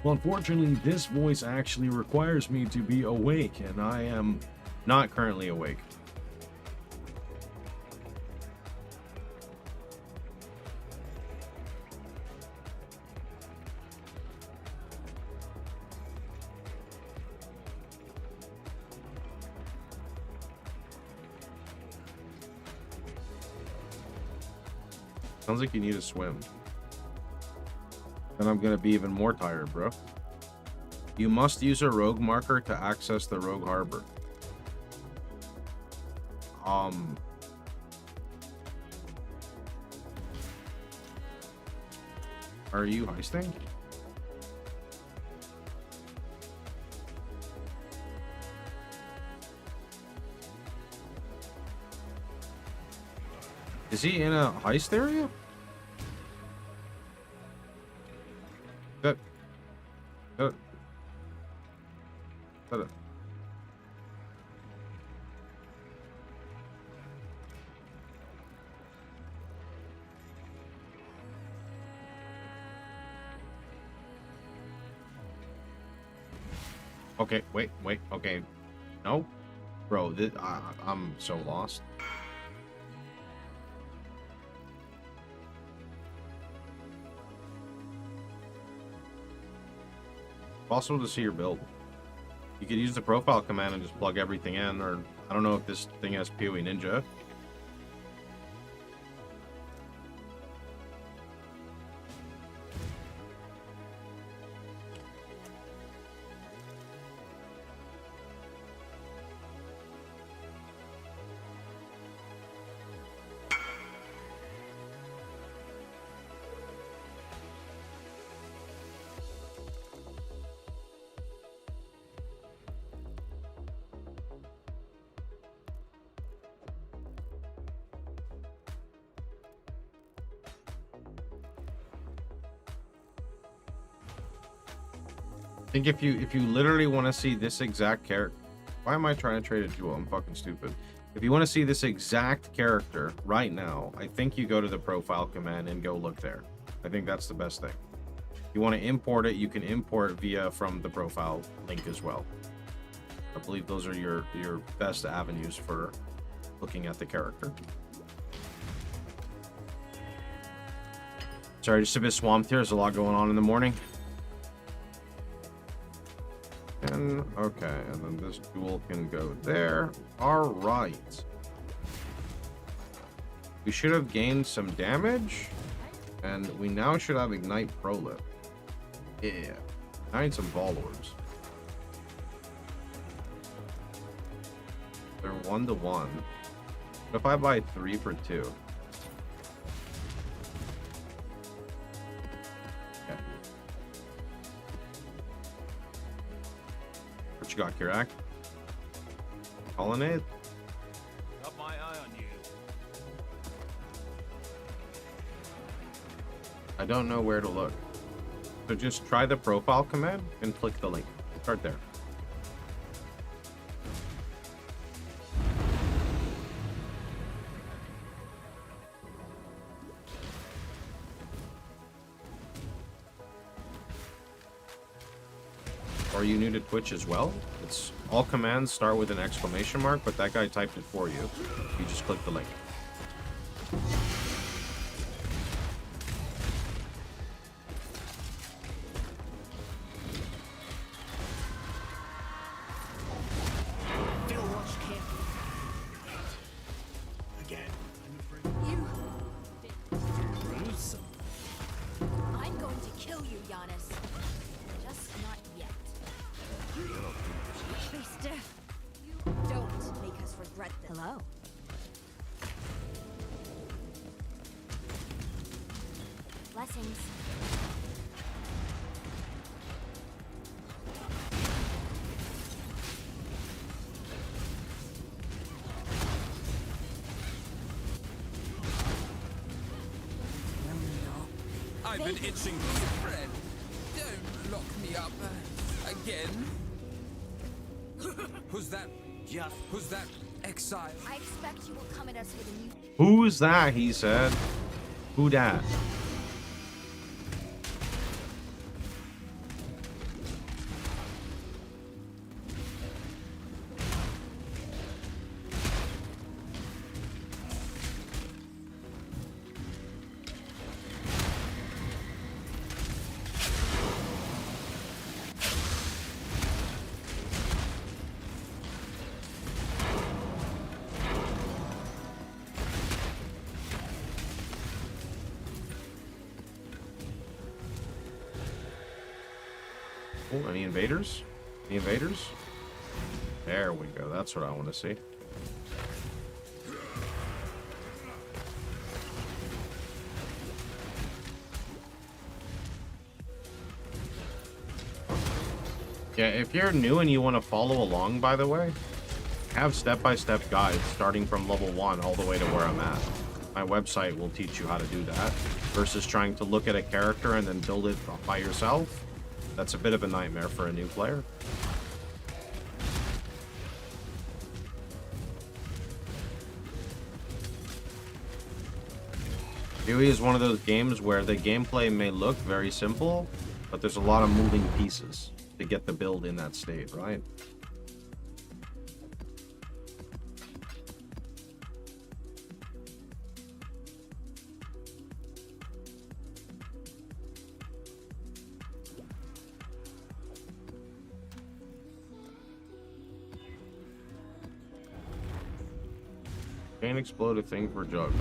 Well, unfortunately, this voice actually requires me to be awake, and I am Not currently awake. Sounds like you need to swim. Then I'm gonna be even more tired, bro. You must use a rogue marker to access the rogue harbor. Are you heisting? Is he in a heist area? Good. Good. Good. Okay, wait, okay. No? Bro, I'm so lost. Possible to see your build. You could use the profile command and just plug everything in, or I don't know if this thing has PoE Ninja. I think if you literally want to see this exact character, why am I trying to trade a jewel? I'm fucking stupid. If you want to see this exact character right now, I think you go to the profile command and go look there. I think that's the best thing. If you want to import it, you can import via from the profile link as well. I believe those are your best avenues for looking at the character. Sorry, just a bit swamped here. There's a lot going on in the morning. And okay, and then this jewel can go there. All right. We should have gained some damage, and we now should have Ignite Prolip. Yeah, I need some Ball Orbs. They're 1-to-1. What if I buy 3 for 2? What you got, Kirak? Colonnade? Got my eye on you. I don't know where to look. So just try the profile command and click the link. Start there. Are you new to Twitch as well? It's all commands start with an exclamation mark, but that guy typed it for you. You just click the link. Feel watch carefully. Again. You. Gruesome. I'm going to kill you, Giannis. Just not yet. Be stiff. You don't make us regret this. Hello. Blessings. I've been itching to be a friend. Don't lock me up again. Who's that? Who's that? Exile. I expect you will come at us with a new. Who's that? He said. Who dat? Oh, any invaders? Any invaders? There we go. That's what I want to see. Yeah, if you're new and you want to follow along, by the way, I have step-by-step guides starting from level 1 all the way to where I'm at. My website will teach you how to do that versus trying to look at a character and then build it by yourself. That's a bit of a nightmare for a new player. PoE is one of those games where the gameplay may look very simple, but there's a lot of moving pieces to get the build in that state, right? Can't explode a thing for Jug.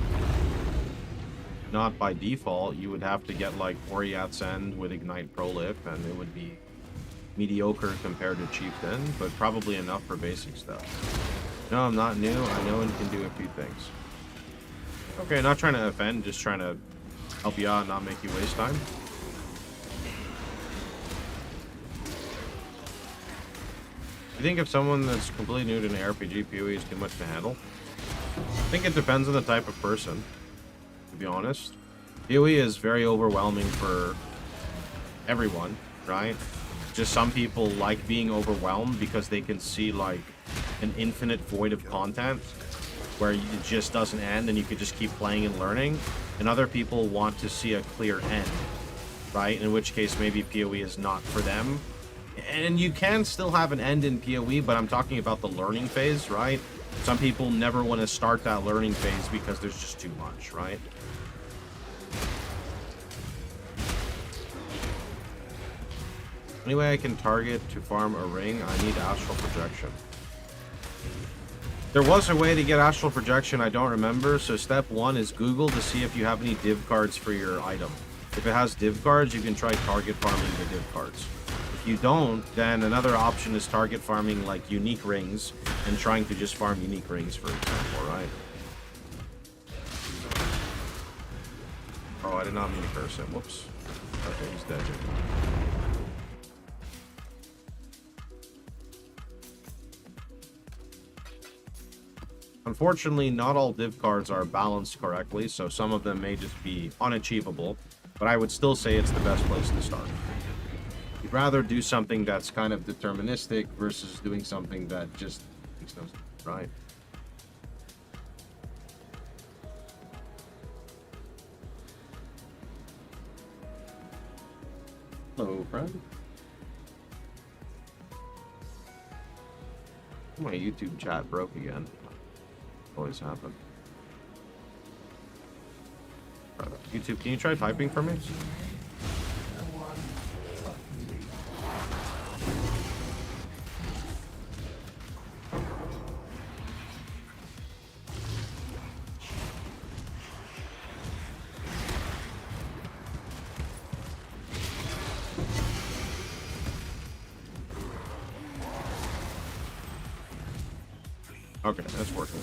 Not by default. You would have to get like Oriat's End with Ignite Prolip, and it would be mediocre compared to Chieftain, but probably enough for basic stuff. No, I'm not new. I know and can do a few things. Okay, not trying to offend, just trying to help you out and not make you waste time. You think if someone that's completely new to an RPG, PoE is too much to handle? I think it depends on the type of person, to be honest. PoE is very overwhelming for everyone, right? Just some people like being overwhelmed because they can see like an infinite void of content where it just doesn't end and you can just keep playing and learning. And other people want to see a clear end, right? In which case maybe PoE is not for them. And you can still have an end in PoE, but I'm talking about the learning phase, right? Some people never want to start that learning phase because there's just too much, right? Anyway, I can target to farm a ring. I need astral projection. There was a way to get astral projection, I don't remember. So step 1 is Google to see if you have any div cards for your item. If it has div cards, you can try target farming the div cards. If you don't, then another option is target farming like unique rings and trying to just farm unique rings, for example, right? Oh, I did not mean to curse him. Whoops. Okay, he's dead. Unfortunately, not all div cards are balanced correctly, so some of them may just be unachievable, but I would still say it's the best place to start. You'd rather do something that's kind of deterministic versus doing something that just makes no sense, right? Hello, friend. My YouTube chat broke again. Always happen. try that. YouTube, can you try typing for me? Okay, that's working.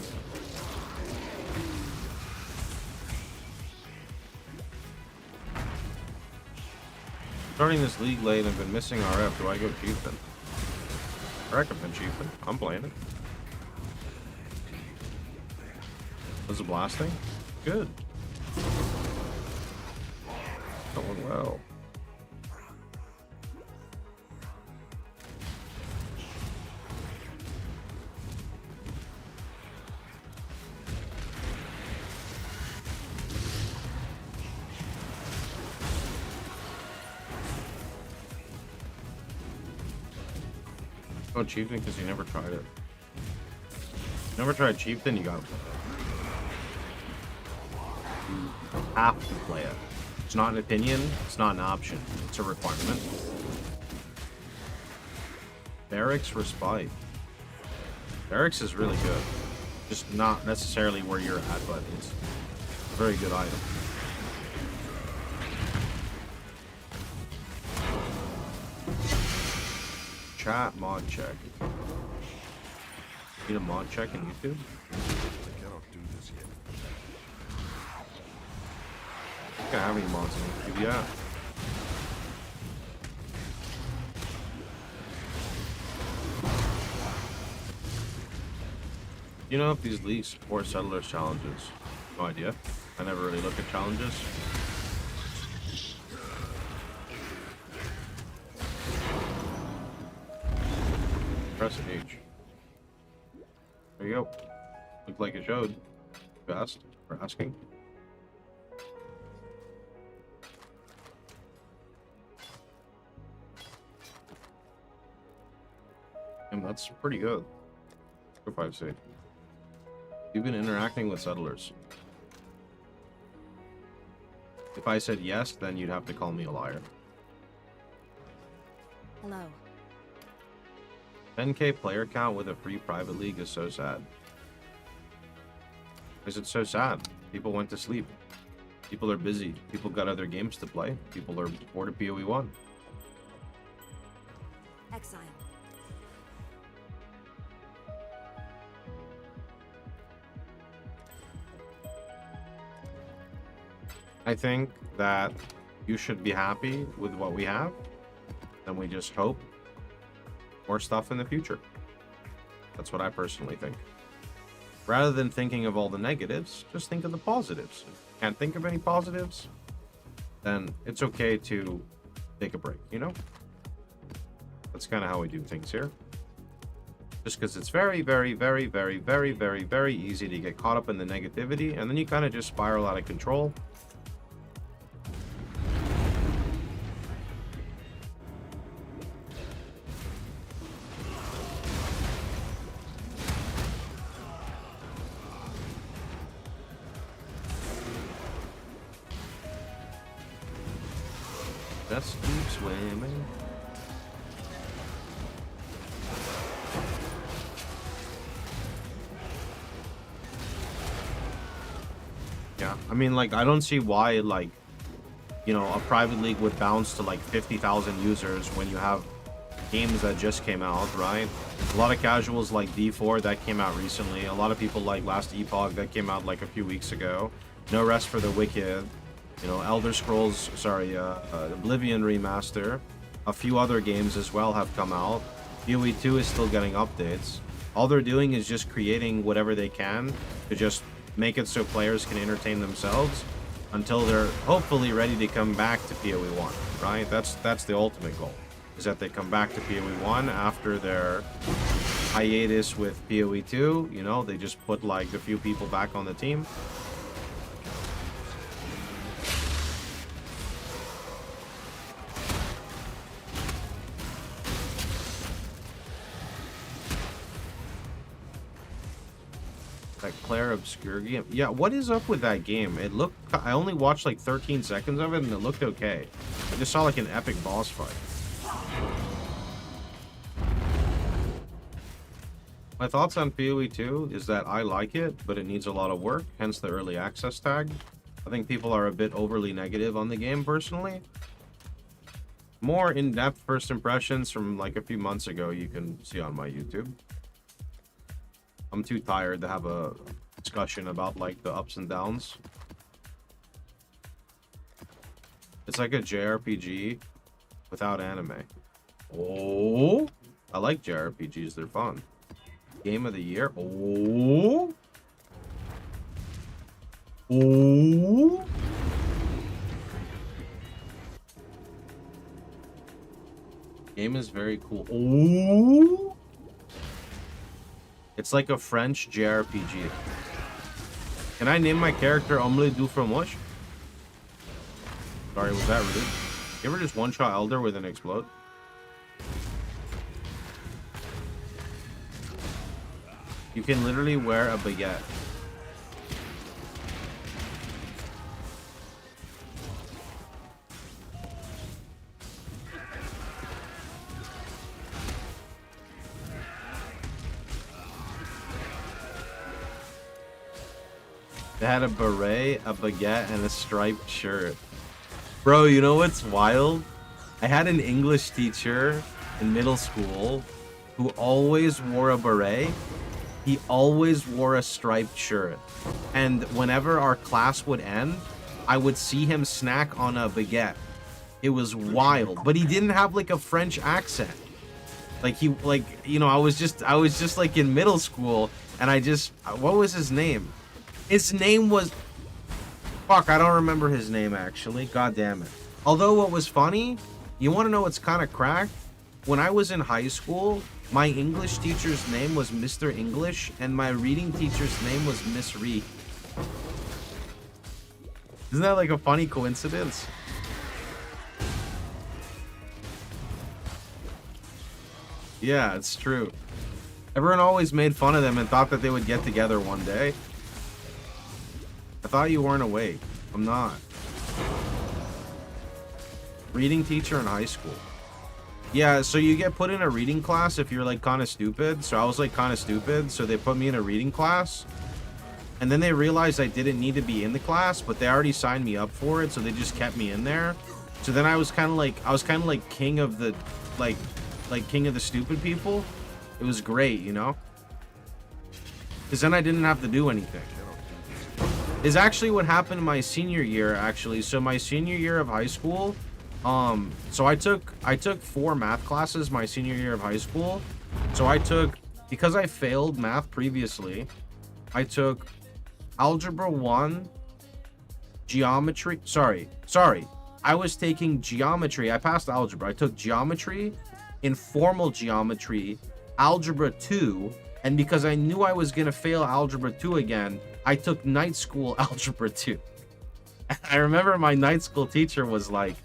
Starting this league late, I've been missing RF. Do I go Chieftain? I recommend Chieftain. I'm playing it. Was it blasting? Good. Going well. Oh, Chieftain, because you never tried it. Never tried Chieftain, you gotta play it. You have to play it. It's not an opinion, it's not an option. It's a requirement. Barracks Respite. Barracks is really good. Just not necessarily where you're at, but it's a very good item. Chat mod check. Need a mod check in YouTube? I cannot do this yet. I don't have any mods in YouTube yet. You know if these leagues support settlers challenges? No idea. I never really look at challenges. Press H. There you go. Looked like it showed. Fast for asking. And that's pretty good. For 5C. You've been interacting with settlers. If I said yes, then you'd have to call me a liar. Hello. 10k player count with a free private league is so sad. Because it's so sad. People went to sleep. People are busy. People got other games to play. People are bored of PoE 1. Exile. I think that you should be happy with what we have. And we just hope more stuff in the future. That's what I personally think. Rather than thinking of all the negatives, just think of the positives. If you can't think of any positives, then it's okay to take a break, you know? That's kind of how we do things here. Just because it's very, very, very, very, very, very, very easy to get caught up in the negativity, and then you kind of just spiral out of control. Just keep swimming. Yeah, I mean, like, I don't see why, like, you know, a private league would bounce to like 50,000 users when you have games that just came out, right? A lot of casuals like D4 that came out recently. A lot of people like Last Epoch that came out like a few weeks ago. No Rest for the Wicked. You know, Elder Scrolls, sorry, Oblivion Remaster. A few other games as well have come out. PoE 2 is still getting updates. All they're doing is just creating whatever they can to just make it so players can entertain themselves until they're hopefully ready to come back to PoE 1, right? That's the ultimate goal, is that they come back to PoE 1 after their hiatus with PoE 2. You know, they just put like a few people back on the team. Like, Claire obscure game. Yeah, what is up with that game? It looked... I only watched like 13 seconds of it and it looked okay. I just saw like an epic boss fight. My thoughts on PoE 2 is that I like it, but it needs a lot of work, hence the early access tag. I think people are a bit overly negative on the game personally. More in-depth first impressions from like a few months ago you can see on my YouTube. I'm too tired to have a discussion about like the ups and downs. It's like a JRPG without anime. Oh, I like JRPGs, they're fun. Game of the year. Oh. Oh. Game is very cool. Oh. It's like a French JRPG. Can I name my character Omelette du Fromage? Sorry, was that rude? You ever just one-shot Elder with an explode? You can literally wear a baguette. They had a beret, a baguette, and a striped shirt. Bro, you know what's wild? I had an English teacher in middle school who always wore a beret. He always wore a striped shirt. And whenever our class would end, I would see him snack on a baguette. It was wild. But he didn't have like a French accent. Like he, like, you know, I was just like in middle school and what was his name? His name was, fuck, I don't remember his name actually. God damn it. Although what was funny, you want to know what's kind of cracked? When I was in high school, my English teacher's name was Mr. English, and my reading teacher's name was Miss Reed. Isn't that like a funny coincidence? Yeah, it's true. Everyone always made fun of them and thought that they would get together one day. I thought you weren't awake. I'm not. Reading teacher in high school. Yeah, so you get put in a reading class if you're like kind of stupid. So I was like kind of stupid, so they put me in a reading class. And then they realized I didn't need to be in the class, but they already signed me up for it, so they just kept me in there. So then I was kind of like king of the like king of the stupid people. It was great, you know? Because then I didn't have to do anything. Is actually what happened in my senior year, actually. So my senior year of high school, so I took 4 math classes my senior year of high school. So because I failed math previously, I took algebra 1, geometry, sorry. I was taking geometry. I passed algebra. I took geometry, informal geometry, algebra 2, and because I knew I was going to fail algebra 2 again, I took night school algebra 2. I remember my night school teacher was like,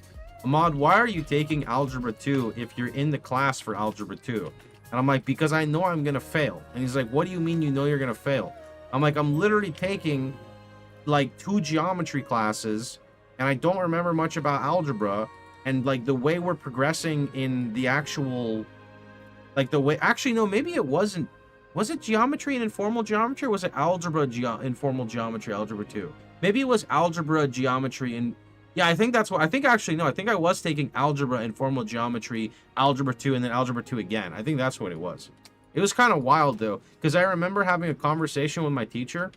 Ahmad, why are you taking algebra 2 if you're in the class for algebra 2? And I'm like, because I know I'm going to fail. And he's like, what do you mean you know you're going to fail? I'm like, I'm literally taking like 2 geometry classes and I don't remember much about algebra. And like the way we're progressing in the actual, like the way, actually, no, maybe it wasn't. Was it geometry and informal geometry, or was it algebra, informal geometry, algebra 2? Maybe it was algebra, geometry, and... Yeah, I think that's what... I think actually, no, I think I was taking algebra, informal geometry, algebra 2, and then algebra 2 again. I think that's what it was. It was kind of wild, though, because I remember having a conversation with my teacher,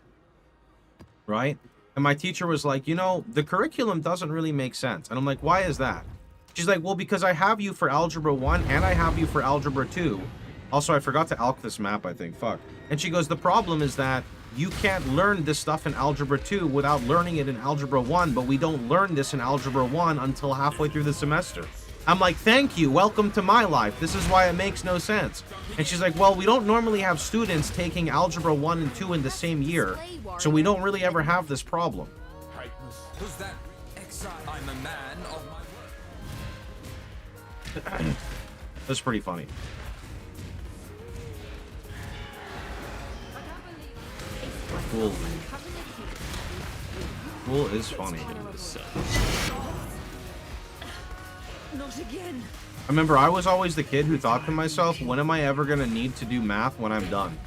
right? And my teacher was like, you know, the curriculum doesn't really make sense. And I'm like, why is that? She's like, well, because I have you for algebra 1, and I have you for algebra 2. Also, I forgot to alch this map, I think. Fuck. And she goes, the problem is that you can't learn this stuff in Algebra 2 without learning it in Algebra 1, but we don't learn this in Algebra 1 until halfway through the semester. I'm like, thank you. Welcome to my life. This is why it makes no sense. And she's like, well, we don't normally have students taking Algebra 1 and 2 in the same year, so we don't really ever have this problem. Who's that? Exile. I'm a man of my word. That's pretty funny. Cool. Cool is funny. Not again. I remember I was always the kid who thought to myself, when am I ever going to need to do math when I'm done?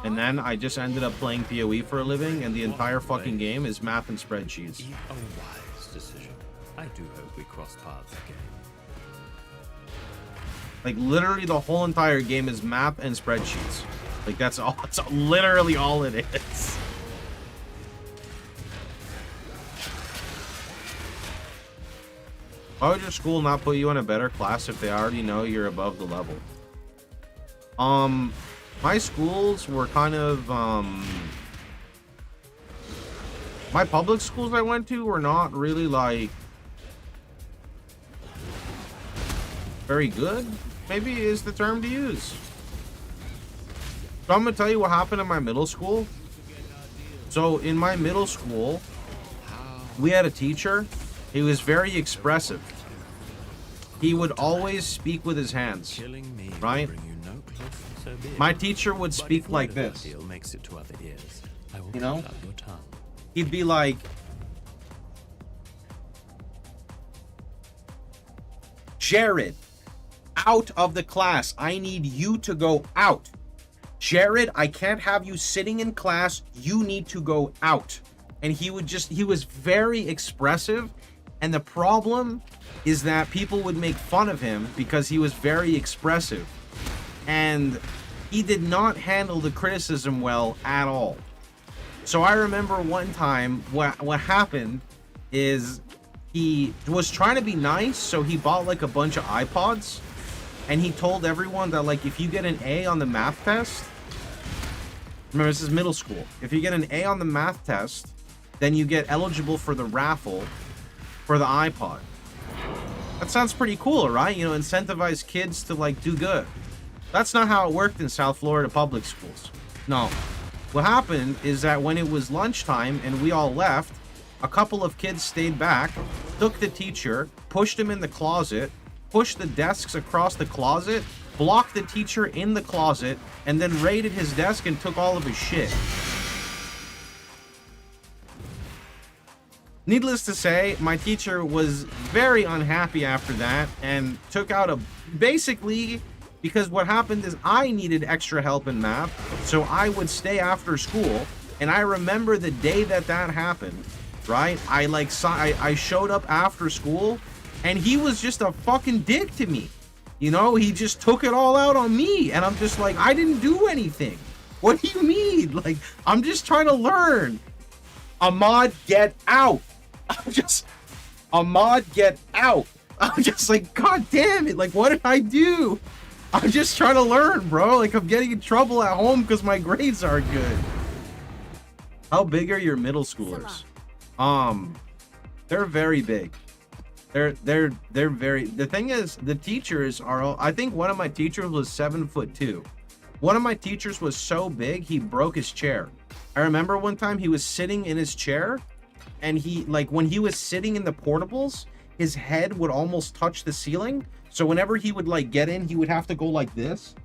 And then I just ended up playing PoE for a living, and the entire fucking game is math and spreadsheets. A wise decision. I do hope we cross paths again. Like, literally the whole entire game is math and spreadsheets. Like, that's all. That's literally all it is. Why would your school not put you in a better class if they already know you're above the level? My schools were kind of, my public schools I went to were not really, like, very good, maybe is the term to use. So I'm gonna tell you what happened in my middle school. So in my middle school, we had a teacher. He was very expressive. He would always speak with his hands, right? My teacher would speak like this. You know? He'd be like, Jared, out of the class. I need you to go out. Jared, I can't have you sitting in class. You need to go out. And he was very expressive. And the problem is that people would make fun of him because he was very expressive. And he did not handle the criticism well at all. So I remember one time what happened is he was trying to be nice, so he bought like a bunch of iPods, and he told everyone that, like, if you get an A on the math test, remember this is middle school, if you get an A on the math test, then you get eligible for the raffle for the iPod. That sounds pretty cool, right? You know, incentivize kids to, like, do good. That's not how it worked in South Florida public schools. No. What happened is that when it was lunchtime and we all left, a couple of kids stayed back, took the teacher, pushed him in the closet, pushed the desks across the closet, blocked the teacher in the closet, and then raided his desk and took all of his shit. Needless to say, my teacher was very unhappy after that and took out basically, because what happened is I needed extra help in math, so I would stay after school. And I remember the day that happened, right? I showed up after school, and he was just a fucking dick to me. You know, he just took it all out on me, and I'm just like, I didn't do anything. What do you mean? Like, I'm just trying to learn. Ahmad, get out. Ahmad, get out. I'm just like, God damn it. Like, what did I do? I'm just trying to learn, bro. Like, I'm getting in trouble at home because my grades aren't good. How big are your middle schoolers? They're very big. They're very, the thing is, the teachers are all, I think one of my teachers was 7'2". One of my teachers was so big, he broke his chair. I remember one time he was sitting in his chair, and he, like, when he was sitting in the portables, his head would almost touch the ceiling. So whenever he would, like, get in, he would have to go like this.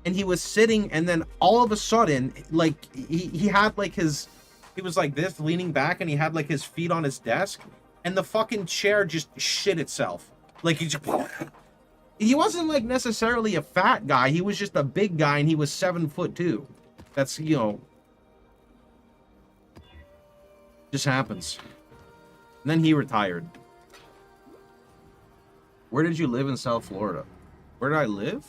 And he was sitting, and then all of a sudden, like, he had, like, he was like this, leaning back, and he had, like, his feet on his desk, and the fucking chair just shit itself. Like, he wasn't, like, necessarily a fat guy. He was just a big guy, and he was 7'2". That's, you know, just happens. And then he retired. Where did you live in South Florida? Where did I live?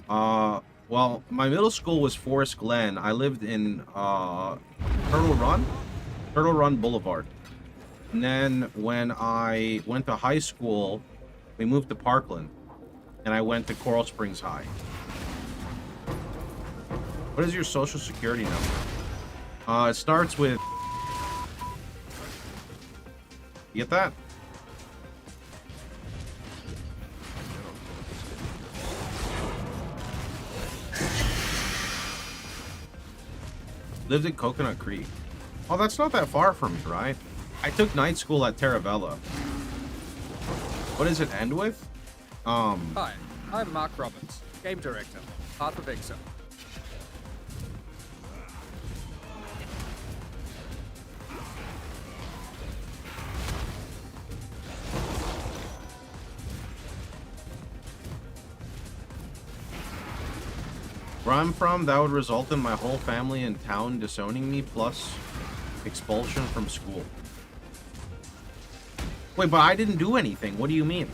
Well, my middle school was Forest Glen. I lived in Turtle Run Boulevard. And then when I went to high school, we moved to Parkland, and I went to Coral Springs High. What is your social security number? It starts with... You get that? Lived in Coconut Creek. Oh, that's not that far from me, right? I took night school at Taravella. What does it end with? Hi, I'm Mark Roberts, game director, part of Icicle. Where I'm from, that would result in my whole family and town disowning me, plus expulsion from school. Wait, but I didn't do anything. What do you mean?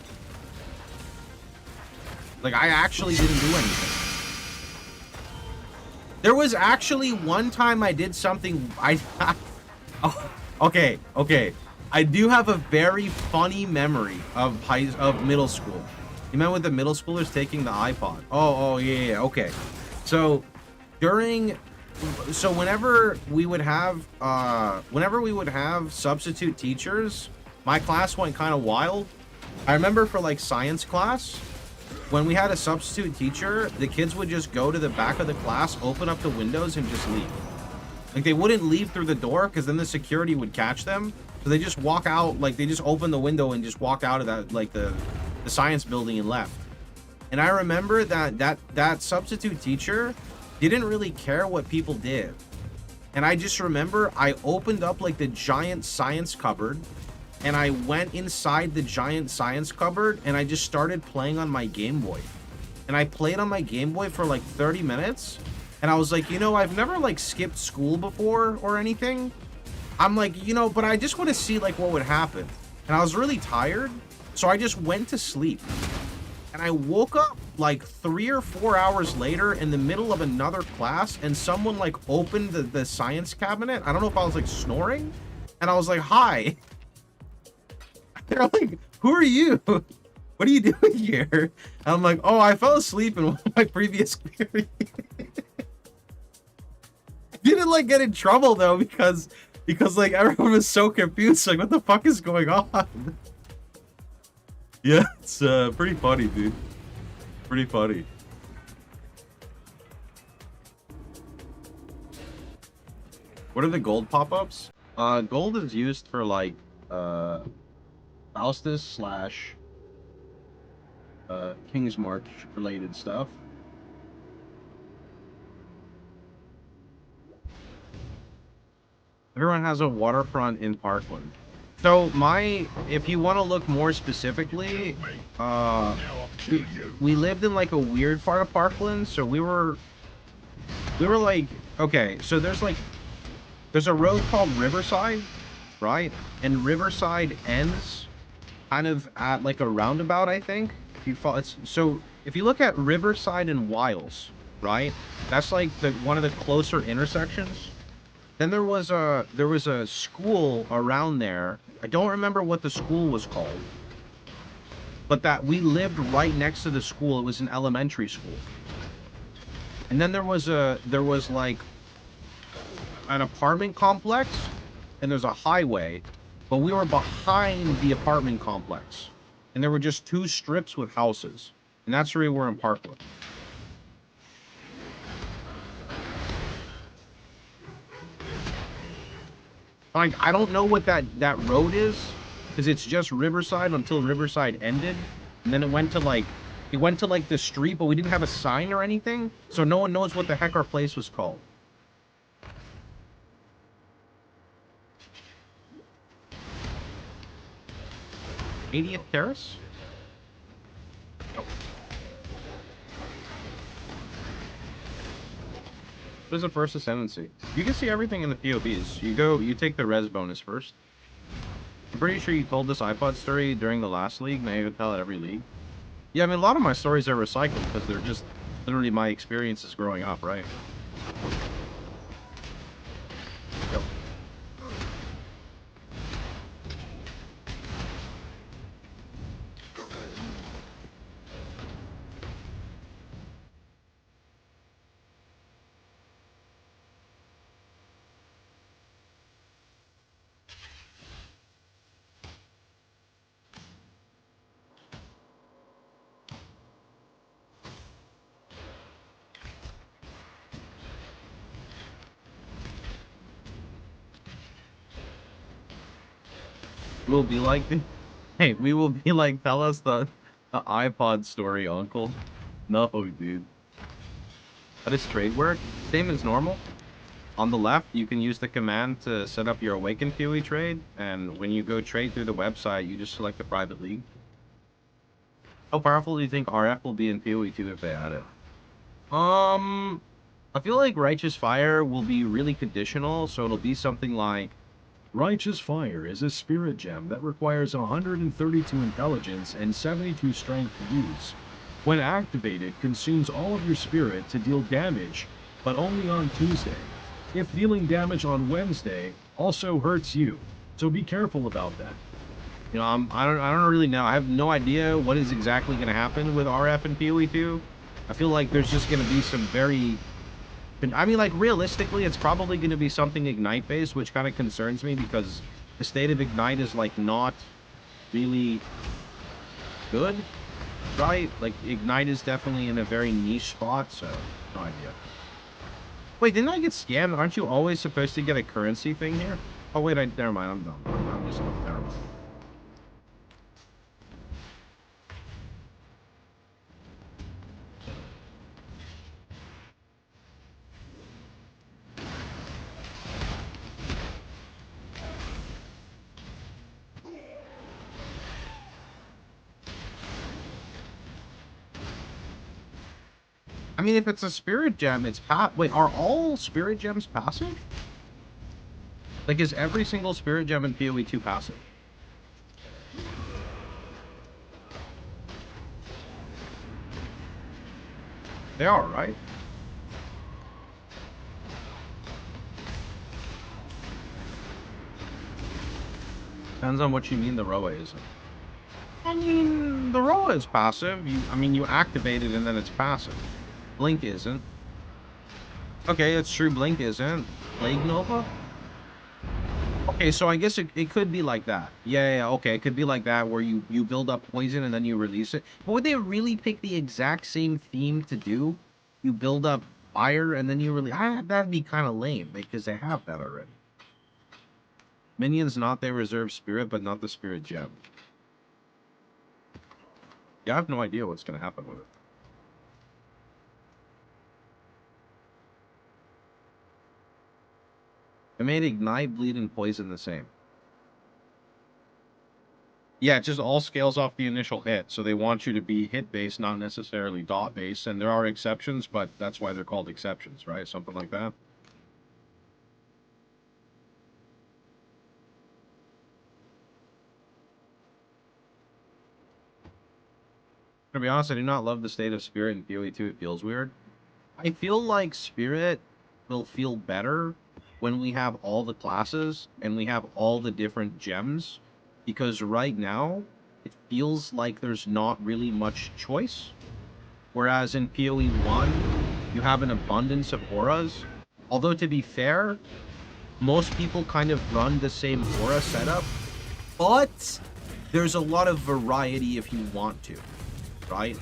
Like, I actually didn't do anything. There was actually one time I did something. Oh, okay. I do have a very funny memory of middle school. You meant with the middle schoolers taking the iPod? Oh, yeah, okay. So whenever we would have substitute teachers, my class went kind of wild. I remember for like science class, when we had a substitute teacher, the kids would just go to the back of the class, open up the windows, and just leave. Like, they wouldn't leave through the door because then the security would catch them. So they just walk out, like, they just open the window and just walked out of that, like, the science building and left. And I remember that substitute teacher didn't really care what people did. And I just remember I opened up, like, the giant science cupboard, and I went inside the giant science cupboard, and I just started playing on my Game Boy. And I played on my Game Boy for, like, 30 minutes. And I was like, you know, I've never, like, skipped school before or anything. I'm like, you know, but I just want to see, like, what would happen. And I was really tired, so I just went to sleep. And I woke up, like, 3 or 4 hours later in the middle of another class, and someone, like, opened the science cabinet. I don't know if I was, like, snoring. And I was like, hi. They're like, who are you? What are you doing here? And I'm like, oh, I fell asleep in one of my previous periods. Didn't like get in trouble though because like everyone was so confused, like what the fuck is going on? Yeah, it's pretty funny, dude. Pretty funny. What are the gold pop-ups? Gold is used for like Faustus / King's March related stuff. Everyone has a waterfront in Parkland. So if you want to look more specifically, we lived in like a weird part of Parkland. So we were like, okay, so there's a road called Riverside, right? And Riverside ends kind of at like a roundabout, I think. So if you look at Riverside and Wiles, right? That's like one of the closer intersections. Then there was a school around there. I don't remember what the school was called, but that we lived right next to the school. It was an elementary school. And then there was like an apartment complex, and there's a highway, but we were behind the apartment complex, and there were just 2 strips with houses, and that's where we were in Parkland. Like, I don't know what that road is, because it's just Riverside until Riverside ended, and then it went to like the street, but we didn't have a sign or anything, so no one knows what the heck our place was called. '80th Terrace? Nope. What is a first ascendancy? You can see everything in the POBs. You take the res bonus first. I'm pretty sure you told this iPod story during the last league, and I even tell it every league. Yeah, I mean, a lot of my stories are recycled because they're just literally my experiences growing up, right? Yo. We'll be like, hey, we will be like, tell us the iPod story, uncle. No, dude. How does trade work? Same as normal. On the left, you can use the command to set up your Awaken PoE trade, and when you go trade through the website, you just select the private league. How powerful do you think RF will be in PoE 2 if they add it? I feel like Righteous Fire will be really conditional, so it'll be something like Righteous Fire is a spirit gem that requires 132 intelligence and 72 strength to use. When activated, consumes all of your spirit to deal damage, but only on Tuesday. If dealing damage on Wednesday, also hurts you, so be careful about that. You know, I don't really know. I have no idea what is exactly going to happen with RF and PoE 2. I feel like there's just going to be some very... I mean, like, realistically, it's probably going to be something Ignite-based, which kind of concerns me because the state of Ignite is, like, not really good, right? Like, Ignite is definitely in a very niche spot, so no idea. Wait, didn't I get scammed? Aren't you always supposed to get a currency thing here? Oh, wait, never mind. I'm dumb. I'm just dumb. Never mind. I mean, if it's a spirit gem, it's wait, are all spirit gems passive? Like, is every single spirit gem in PoE 2 passive? They are, right? Depends on what you mean the Roa isn't. I mean, the Roa is passive. You activate it and then it's passive. Blink isn't. Okay, it's true, Blink isn't. Plague Nova? Okay, so I guess it could be like that. Yeah, okay, it could be like that where you build up poison and then you release it. But would they really pick the exact same theme to do? You build up fire and then you release... that'd be kind of lame because they have that already. Minions not their reserve spirit, but not the spirit gem. Yeah, I have no idea what's going to happen with it. It made Ignite, Bleed, and Poison the same. Yeah, it just all scales off the initial hit, so they want you to be hit-based, not necessarily dot-based, and there are exceptions, but that's why they're called exceptions, right? Something like that. To be honest, I do not love the state of Spirit in PoE 2. It feels weird. I feel like Spirit will feel better when we have all the classes and we have all the different gems, because right now it feels like there's not really much choice, whereas in PoE 1 you have an abundance of auras. Although, to be fair, most people kind of run the same aura setup, but there's a lot of variety if you want to, right?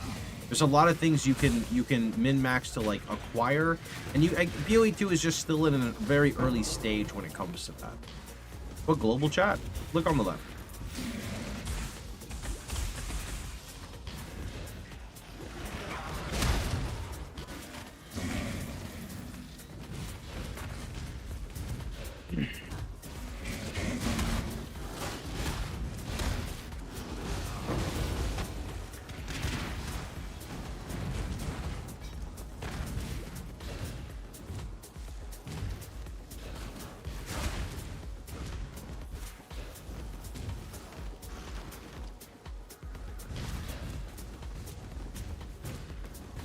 There's a lot of things you can min-max to, like, acquire, and PoE 2 is just still in a very early stage when it comes to that. What global chat? Look on the left.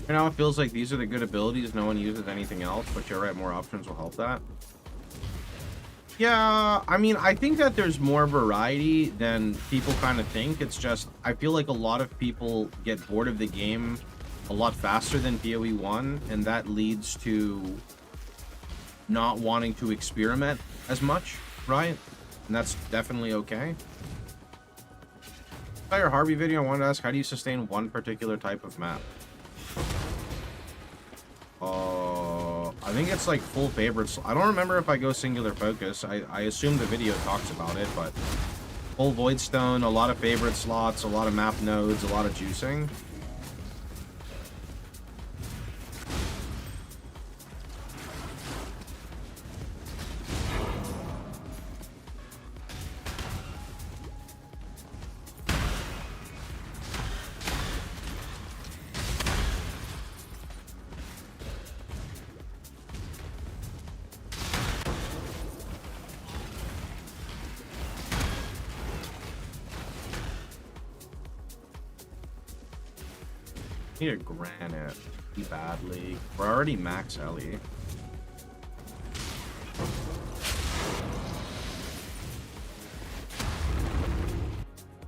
Right now it feels like these are the good abilities, no one uses anything else, but you're right, more options will help that. Yeah, I mean, I think that there's more variety than people kind of think. It's just, I feel like a lot of people get bored of the game a lot faster than PoE 1, and that leads to not wanting to experiment as much, right? And that's definitely okay. By your Harvey video, I wanted to ask, how do you sustain one particular type of map? I think it's like full favorites. I don't remember if I go singular focus. I assume the video talks about it, but full Voidstone, a lot of favorite slots, a lot of map nodes, a lot of juicing. Need a granite badly. We're already max Ellie.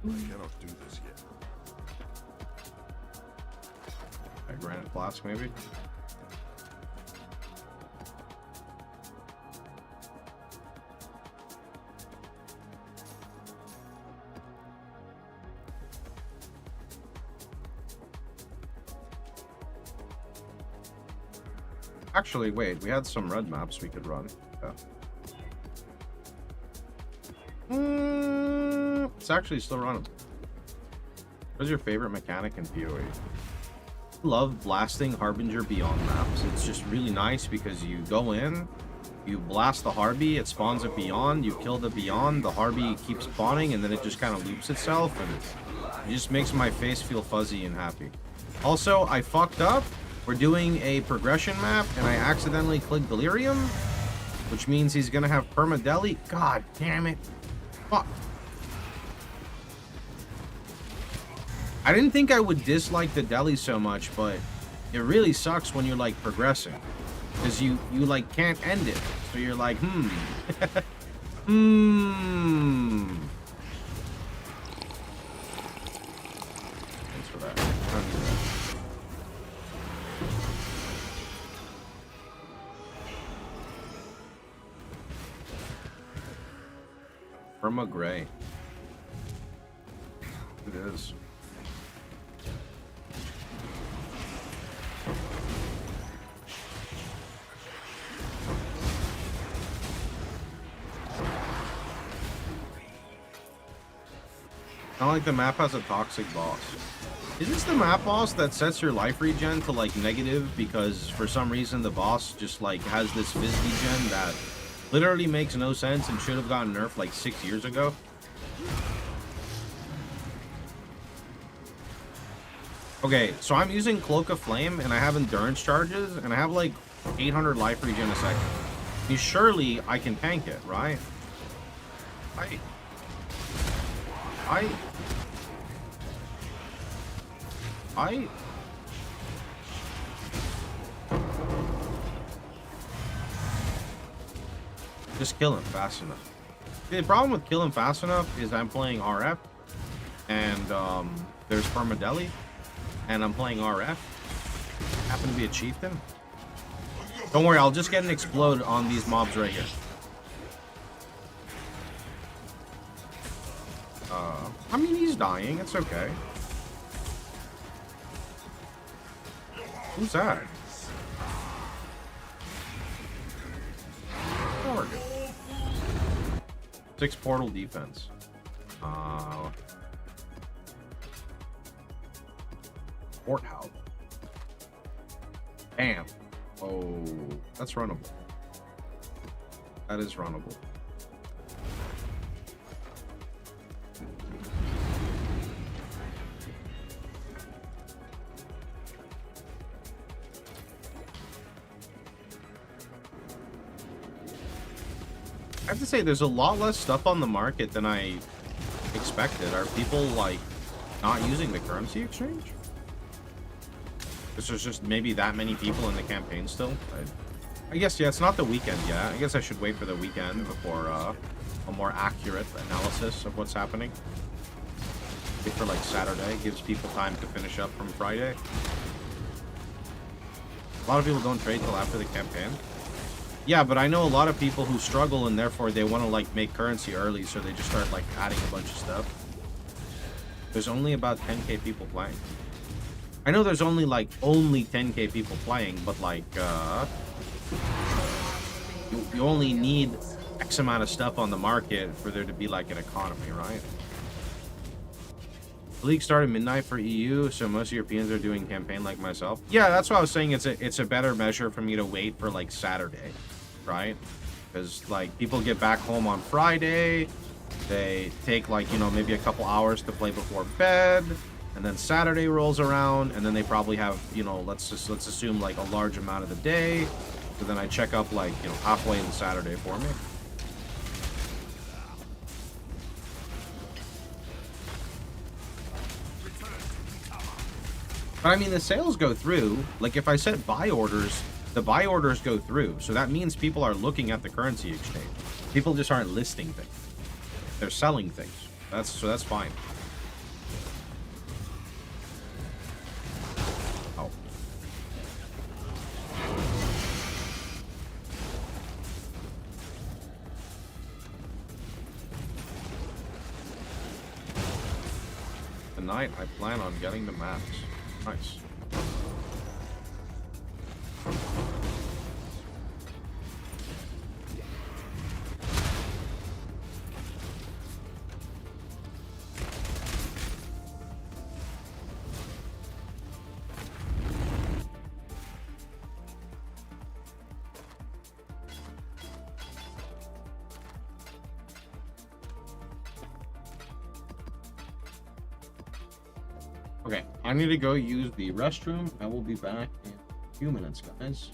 I cannot do this yet. A granite flask, maybe? Actually, wait, we had some red maps we could run. Yeah. It's actually still running. What's your favorite mechanic in PoE? Love blasting Harbinger Beyond maps. It's just really nice because you go in, you blast the Harby, it spawns a Beyond, you kill the Beyond, the Harby keeps spawning, and then it just kind of loops itself, and it just makes my face feel fuzzy and happy. Also, I fucked up. We're doing a progression map, and I accidentally clicked Delirium, which means he's gonna have perma-deli. God damn it. Fuck. I didn't think I would dislike the deli so much, but it really sucks when you're, like, progressing. Because you like, can't end it. So you're like, Thanks for that. I don't need that. Perma gray. It is. Not like the map has a toxic boss. Is this the map boss that sets your life regen to like negative because for some reason the boss just like has this fizz regen that literally makes no sense and should have gotten nerfed like 6 years ago? Okay, so I'm using Cloak of Flame and I have endurance charges and I have like 800 life regen a second. I mean, surely I can tank it, right? Just kill him fast enough. The problem with kill him fast enough is I'm playing RF and there's perma-deli and I'm playing RF. Happen to be a chieftain. Don't worry, I'll just get an explode on these mobs right here. I mean, he's dying. It's okay. Who's that? Oregon. 6 portal defense. Fort House. Bam. Oh, that's runnable. That is runnable. I have to say, there's a lot less stuff on the market than I expected. Are people, like, not using the currency exchange? Because there's just maybe that many people in the campaign still. I guess, yeah, it's not the weekend yet. I guess I should wait for the weekend before a more accurate analysis of what's happening. Wait for, like, Saturday. Gives people time to finish up from Friday. A lot of people don't trade till after the campaign. Yeah, but I know a lot of people who struggle and therefore they want to like make currency early, so they just start like adding a bunch of stuff. There's only about 10k people playing. I know there's only 10k people playing, but like you only need X amount of stuff on the market for there to be like an economy, right? The league started midnight for EU, so most Europeans are doing campaign like myself. Yeah, that's what I was saying. It's a better measure for me to wait for like Saturday, right? Because like people get back home on Friday, they take like, you know, maybe a couple hours to play before bed, and then Saturday rolls around, and then they probably have, you know, let's assume like a large amount of the day. So then I check up like, you know, halfway in Saturday for me. But I mean, the sales go through. Like, if I set buy orders, the buy orders go through. So that means people are looking at the currency exchange. People just aren't listing things. They're selling things. So that's fine. Oh. Tonight, I plan on getting the max. Nice. Okay, I need to go use the restroom. I will be back in a few minutes, guys.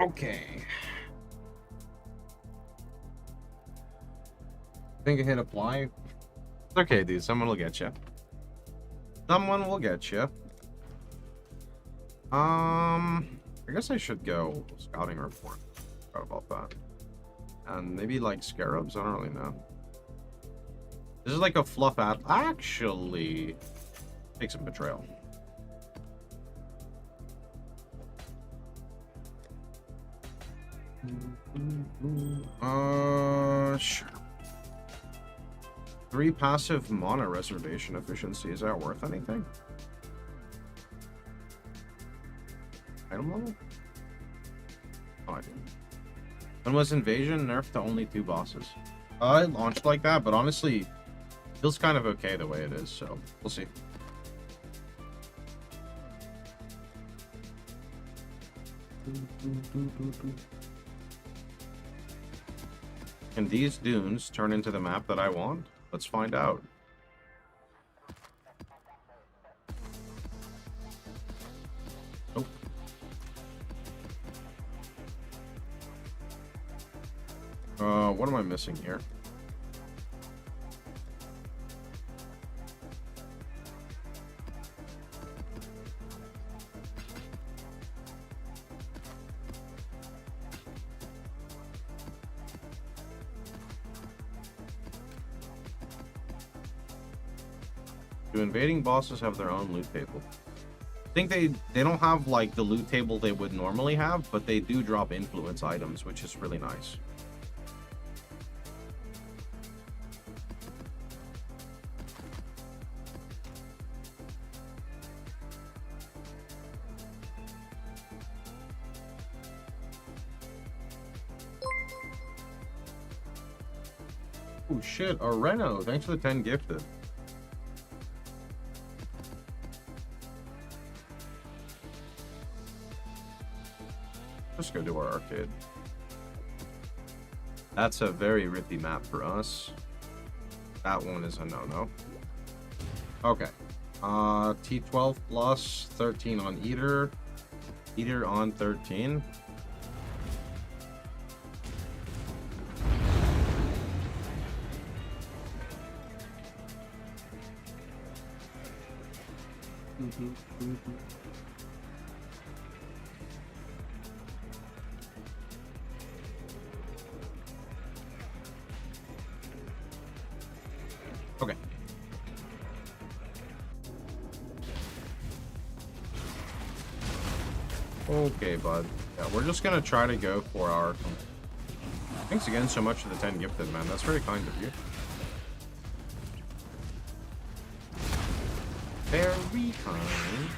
Okay. Think I hit apply. It's okay, dude. Someone will get you. Someone will get you. I guess I should go scouting report. Forgot about that. And maybe like scarabs. I don't really know. This is like a fluff ad. Actually, take some betrayal. Sure. 3 passive mana reservation efficiency. Is that worth anything? Item level? Oh, I didn't. When was Invasion nerfed to only 2 bosses? It launched like that, but honestly, feels kind of okay the way it is, so we'll see. Can these dunes turn into the map that I want? Let's find out. Nope. What am I missing here? Do invading bosses have their own loot table? I think they don't have like the loot table they would normally have, but they do drop influence items, which is really nice. Oh shit, a Reno, thanks for the 10 gifted. Let's go do our arcade. That's a very rippy map for us. That one is a no-no. Okay. T12 plus 13 on Eater. Eater on 13. Okay. Okay, bud. Yeah, we're just gonna try to go for our... Thanks again so much for the 10 gifted, man. That's very kind of you. Very kind.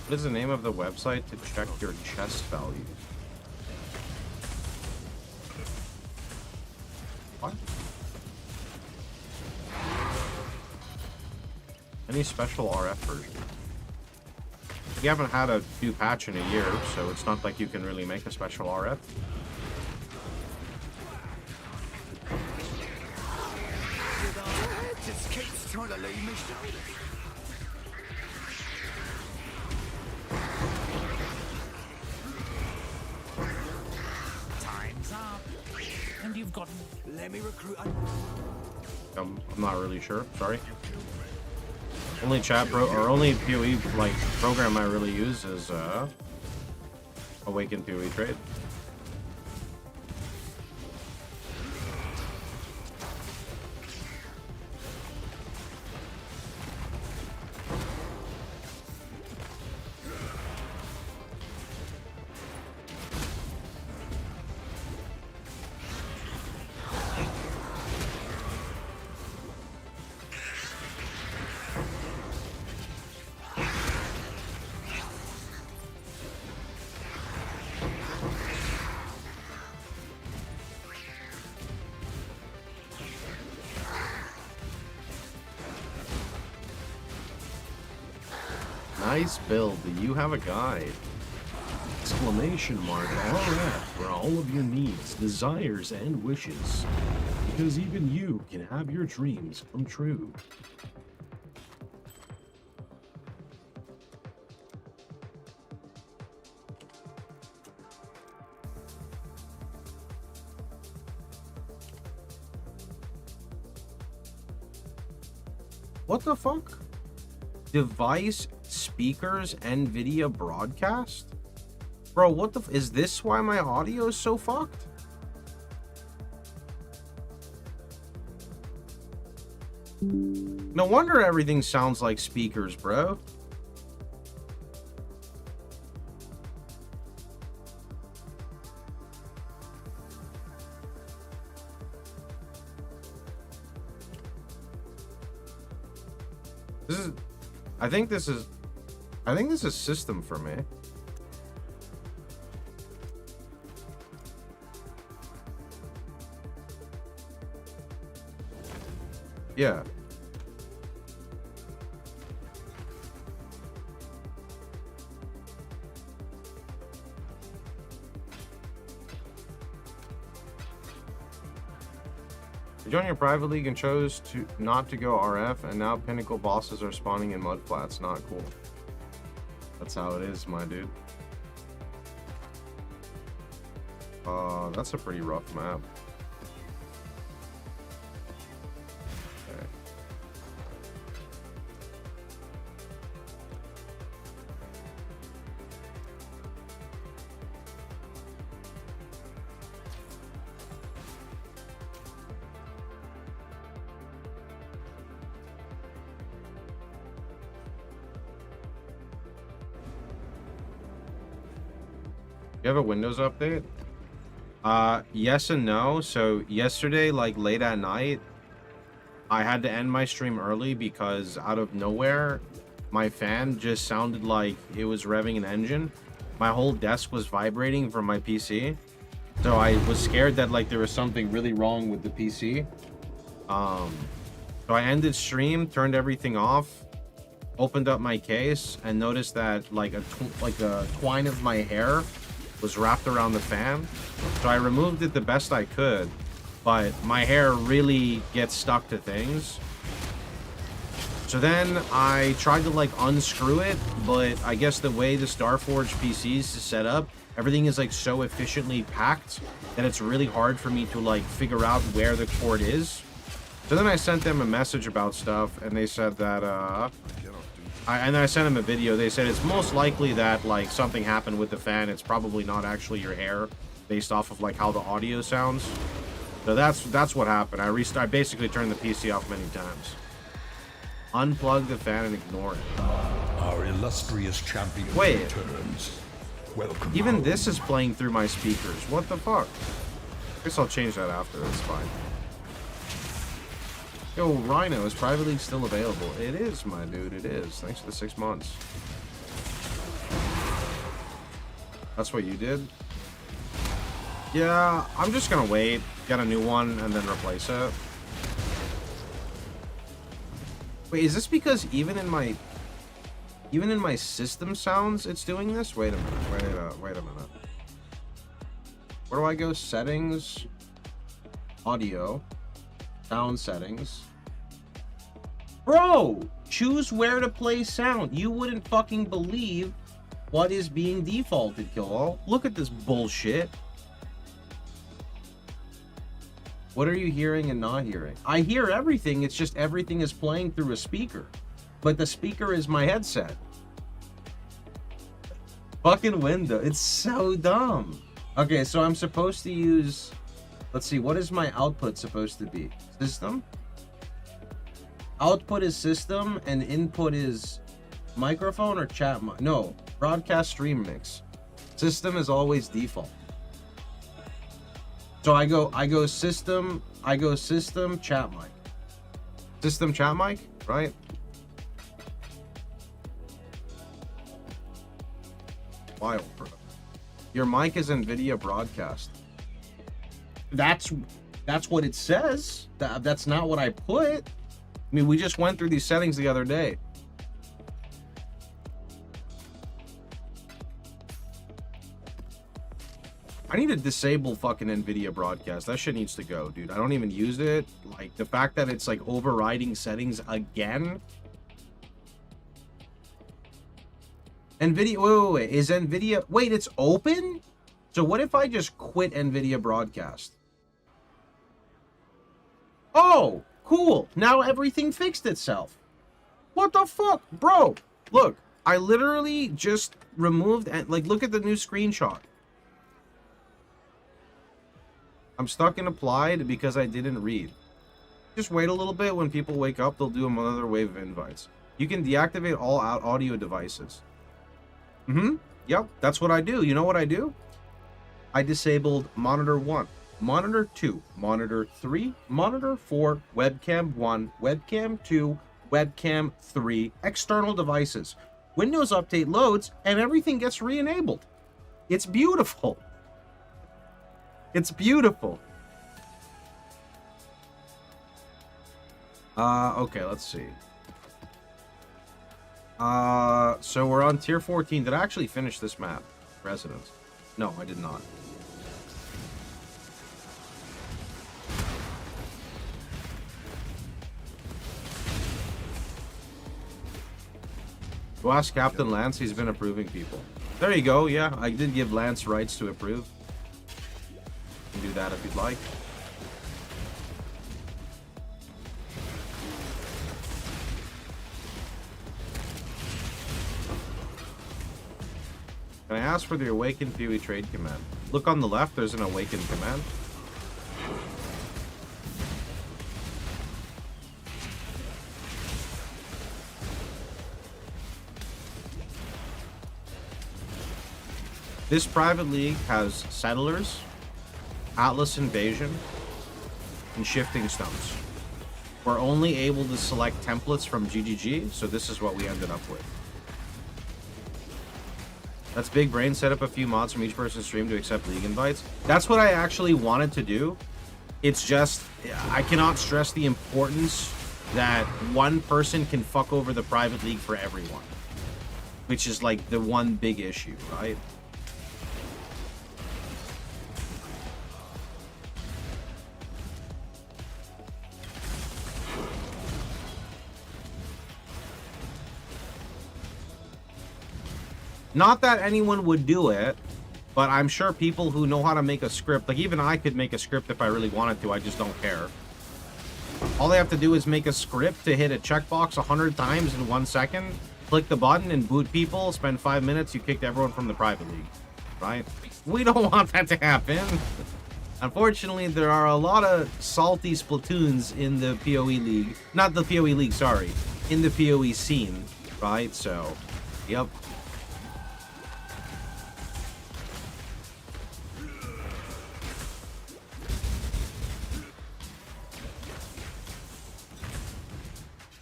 What is the name of the website to check your chest value? What? Any special RF version? You haven't had a new patch in a year, so it's not like you can really make a special RF. Just keeps trying to leave me. Time's up. And you've got... Let me recruit... I'm not really sure. Sorry. Only only PoE like program I really use is Awaken PoE Trade. Nice build. Do you have a guide? Exclamation mark RF for all of your needs, desires, and wishes. Because even you can have your dreams come true. What the fuck? Device, speakers, NVIDIA broadcast? Bro, what the is this why my audio is so fucked? No wonder everything sounds like speakers, bro. I think this is system for me. Yeah. You joined your private league and chose to not to go RF, and now pinnacle bosses are spawning in mud flats. Not cool. That's how it is, my dude. That's a pretty rough map. Okay. You have a Windows update? Yes and no. So yesterday, like late at night, I had to end my stream early because out of nowhere, my fan just sounded like it was revving an engine. My whole desk was vibrating from my PC. So I was scared that like there was something really wrong with the PC. So I ended stream, turned everything off, opened up my case, and noticed that like a twine of my hair was wrapped around the fan. So I removed it the best I could, but my hair really gets stuck to things. So then I tried to like unscrew it, but I guess the way the Starforge PCs is set up, everything is like so efficiently packed that it's really hard for me to like figure out where the cord is. So then I sent them a message about stuff, and they said that and then I sent them a video. They said it's most likely that like something happened with the fan. It's probably not actually your hair, based off of like how the audio sounds. So that's what happened. I basically turned the PC off many times. Unplug the fan and ignore it. Our illustrious champion Wait. returns. Welcome. Even home. this is playing through my speakers. What the fuck? Guess I'll change that after. That's fine. Yo, Rhino, is Private League still available? It is, my dude. It is. Thanks for the 6 months. That's what you did? Yeah, I'm just gonna wait, get a new one, and then replace it. Wait, is this because even in my system sounds it's doing this? Wait a minute. Wait a minute. Where do I go? Settings, audio, sound settings. Bro, choose where to play sound. You wouldn't fucking believe what is being defaulted, Kill. Look at this bullshit. What are you hearing and not hearing? I hear everything. It's just everything is playing through a speaker. But the speaker is my headset. Fucking window. It's so dumb. Okay, so I'm supposed to use... Let's see, what is my output supposed to be? System? Output is system, and input is microphone or chat mic? No, broadcast stream mix. System is always default. So I go system, chat mic. System, chat mic, right? Wild, bro. Your mic is NVIDIA broadcast. That's what it says. That's not what I put. I mean, we just went through these settings the other day. I need to disable fucking NVIDIA broadcast. That shit needs to go, dude. I don't even use it. Like, the fact that it's, like, overriding settings again. NVIDIA, wait. Is NVIDIA... Wait, it's open? So what if I just quit NVIDIA broadcast? Oh, cool. Now everything fixed itself. What the fuck? Bro, look. I literally just removed... and like, look at the new screenshot. I'm stuck in applied because I didn't read. Just wait a little bit. When people wake up, they'll do another wave of invites. You can deactivate all audio devices. Yep, that's what I do. You know what I do? I disabled monitor 1, monitor 2, monitor 3, monitor 4, webcam 1, webcam 2, webcam 3, external devices. Windows Update loads and everything gets re-enabled. It's beautiful. It's beautiful. Okay, let's see. So we're on tier 14. Did I actually finish this map? Residence. No, I did not. Go ask Captain Lance, he's been approving people. There you go, yeah, I did give Lance rights to approve. You can do that if you'd like. Can I ask for the Awakened Fury trade command? Look on the left, there's an Awakened command. This private league has Settlers, Atlas Invasion, and Shifting Stones. We're only able to select templates from GGG, so this is what we ended up with. That's big brain. Set up a few mods from each person's stream to accept league invites. That's what I actually wanted to do. It's just, I cannot stress the importance that one person can fuck over the private league for everyone. Which is like the one big issue, right? Not that anyone would do it, but I'm sure people who know how to make a script, like even I could make a script if I really wanted to, I just don't care. All they have to do is make a script to hit a checkbox 100 times in 1 second, click the button and boot people, spend 5 minutes, you kicked everyone from the private league, right? We don't want that to happen. Unfortunately, there are a lot of salty Splatoons in the PoE league. Not the PoE league, sorry. In the PoE scene, right? So, yep.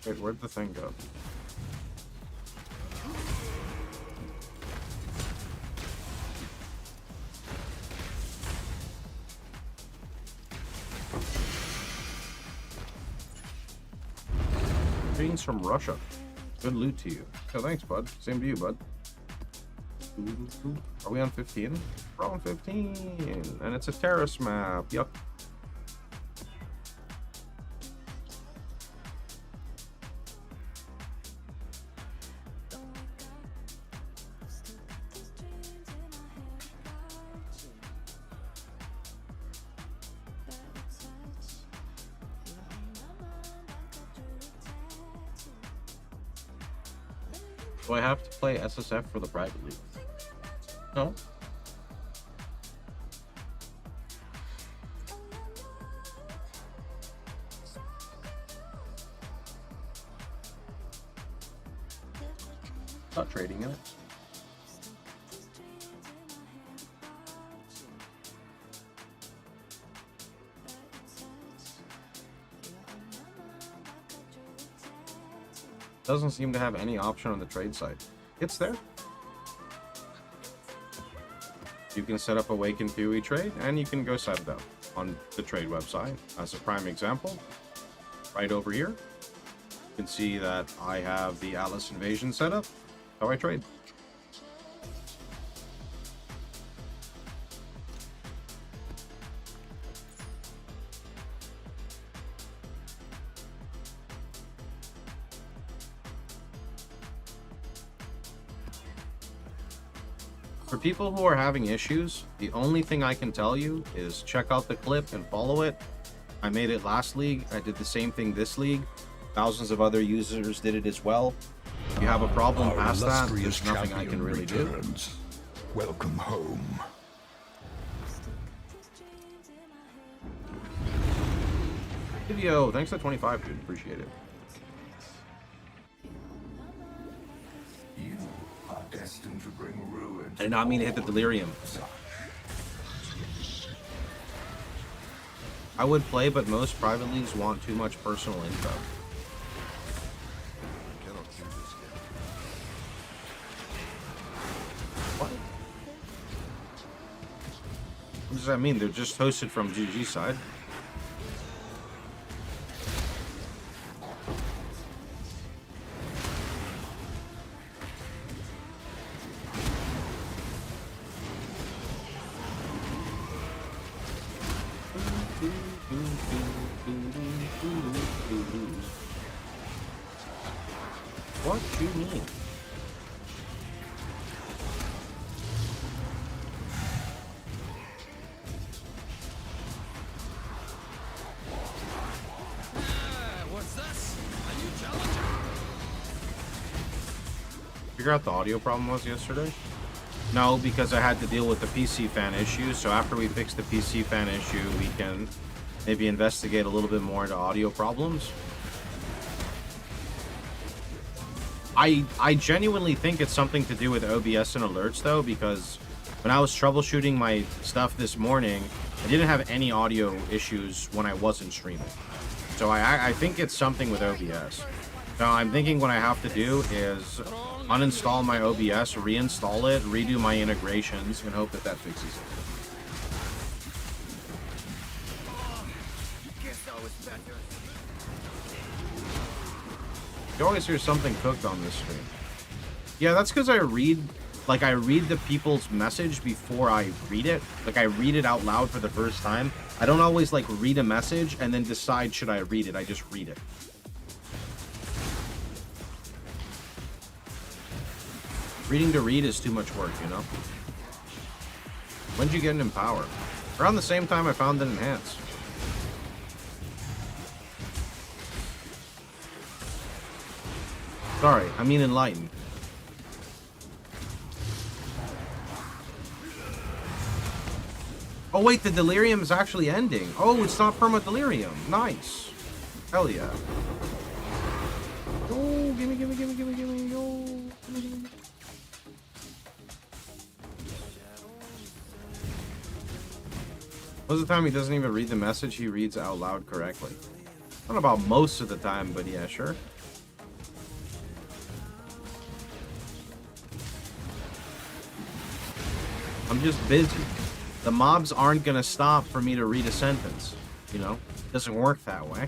Wait, where'd the thing go? Greetings from Russia. Good loot to you. Oh, thanks, bud. Same to you, bud. Are we on 15? We're on 15. And it's a terrace map. Yup. Do I have to play SSF for the private league? No. Not trading in it. Doesn't seem to have any option on the trade site. It's there. You can set up Awakened PoE trade, and you can go set it up on the trade website. As a prime example, right over here, you can see that I have the Atlas Invasion set up. How I trade. For people who are having issues, the only thing I can tell you is check out the clip and follow it. I made it last league. I did the same thing this league. Thousands of other users did it as well. If you have a problem past that, there's nothing I can really do. Welcome home. Video, thanks to 25, dude. Appreciate it. You are destined to bring ruin. I did not mean to hit the delirium. I would play, but most private leagues want too much personal info. What? What does that mean? They're just hosted from GG side. What do you mean? What's this? A new challenger? Figure out the audio problem was yesterday? No, because I had to deal with the PC fan issue, so after we fix the PC fan issue, we can maybe investigate a little bit more into audio problems. I genuinely think it's something to do with OBS and alerts, though, because when I was troubleshooting my stuff this morning, I didn't have any audio issues when I wasn't streaming. So I think it's something with OBS. Now, I'm thinking what I have to do is uninstall my OBS, reinstall it, redo my integrations, and hope that that fixes it. You always hear something cooked on this stream. Yeah, that's because I read the people's message before I read it. Like, I read it out loud for the first time. I don't always, like, read a message and then decide should I read it. I just read it. Reading to read is too much work, you know? When did you get an Empower? Around the same time I found an Enhance. Sorry, I mean Enlighten. Oh wait, the delirium is actually ending. Oh, it's not perma delirium. Nice. Hell yeah. Oh, gimme. Oh, gimme. Most of the time he doesn't even read the message, he reads out loud correctly. I don't know about most of the time, but yeah, sure. I'm just busy. The mobs aren't gonna stop for me to read a sentence. You know? It doesn't work that way.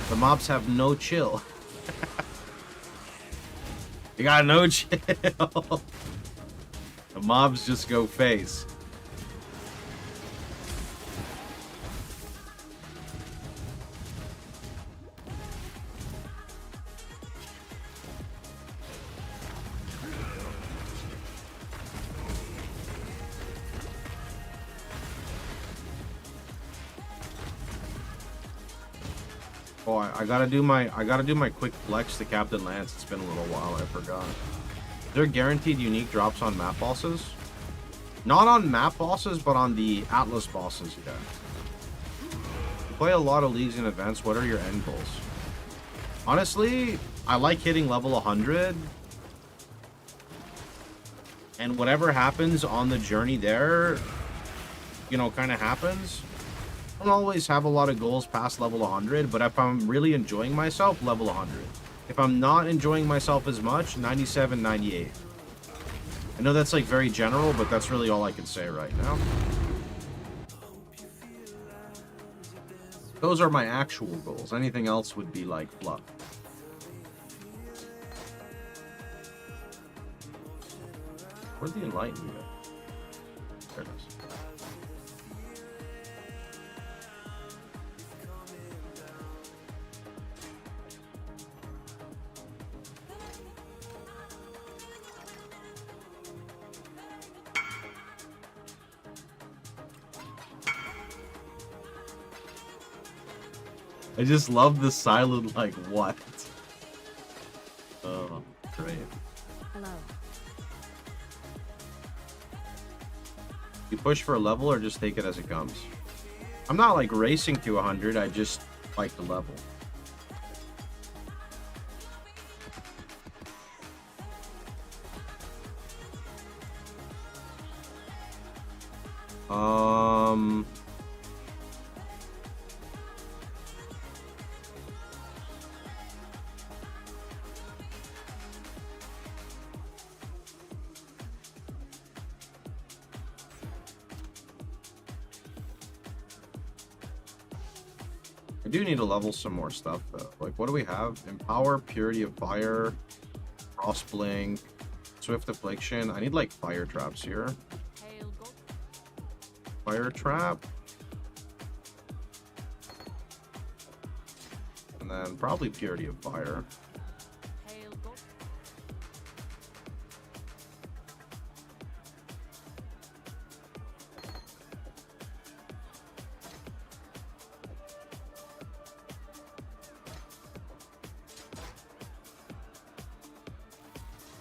The mobs have no chill. You got no chill. The mobs just go face. Oh, I gotta do my quick flex to Captain Lance. It's been a little while, I forgot. Is there guaranteed unique drops on map bosses? Not on map bosses, but on the Atlas bosses, yeah. You play a lot of leagues in advance. What are your end goals? Honestly, I like hitting level 100. And whatever happens on the journey there, you know, kind of happens. I don't always have a lot of goals past level 100, but if I'm really enjoying myself, level 100. If I'm not enjoying myself as much, 97, 98. I know that's like very general, but that's really all I can say right now. Those are my actual goals. Anything else would be like fluff. Where'd the enlightenment go? There it is. I just love the silent, like, what? Oh, great. Hello. You push for a level or just take it as it comes? I'm not, like, racing to 100. I just like the level. I do need to level some more stuff though. Like, what do we have? Empower, Purity of Fire, Frost Blink, Swift Affliction. I need like fire traps here. Fire trap. And then probably Purity of Fire.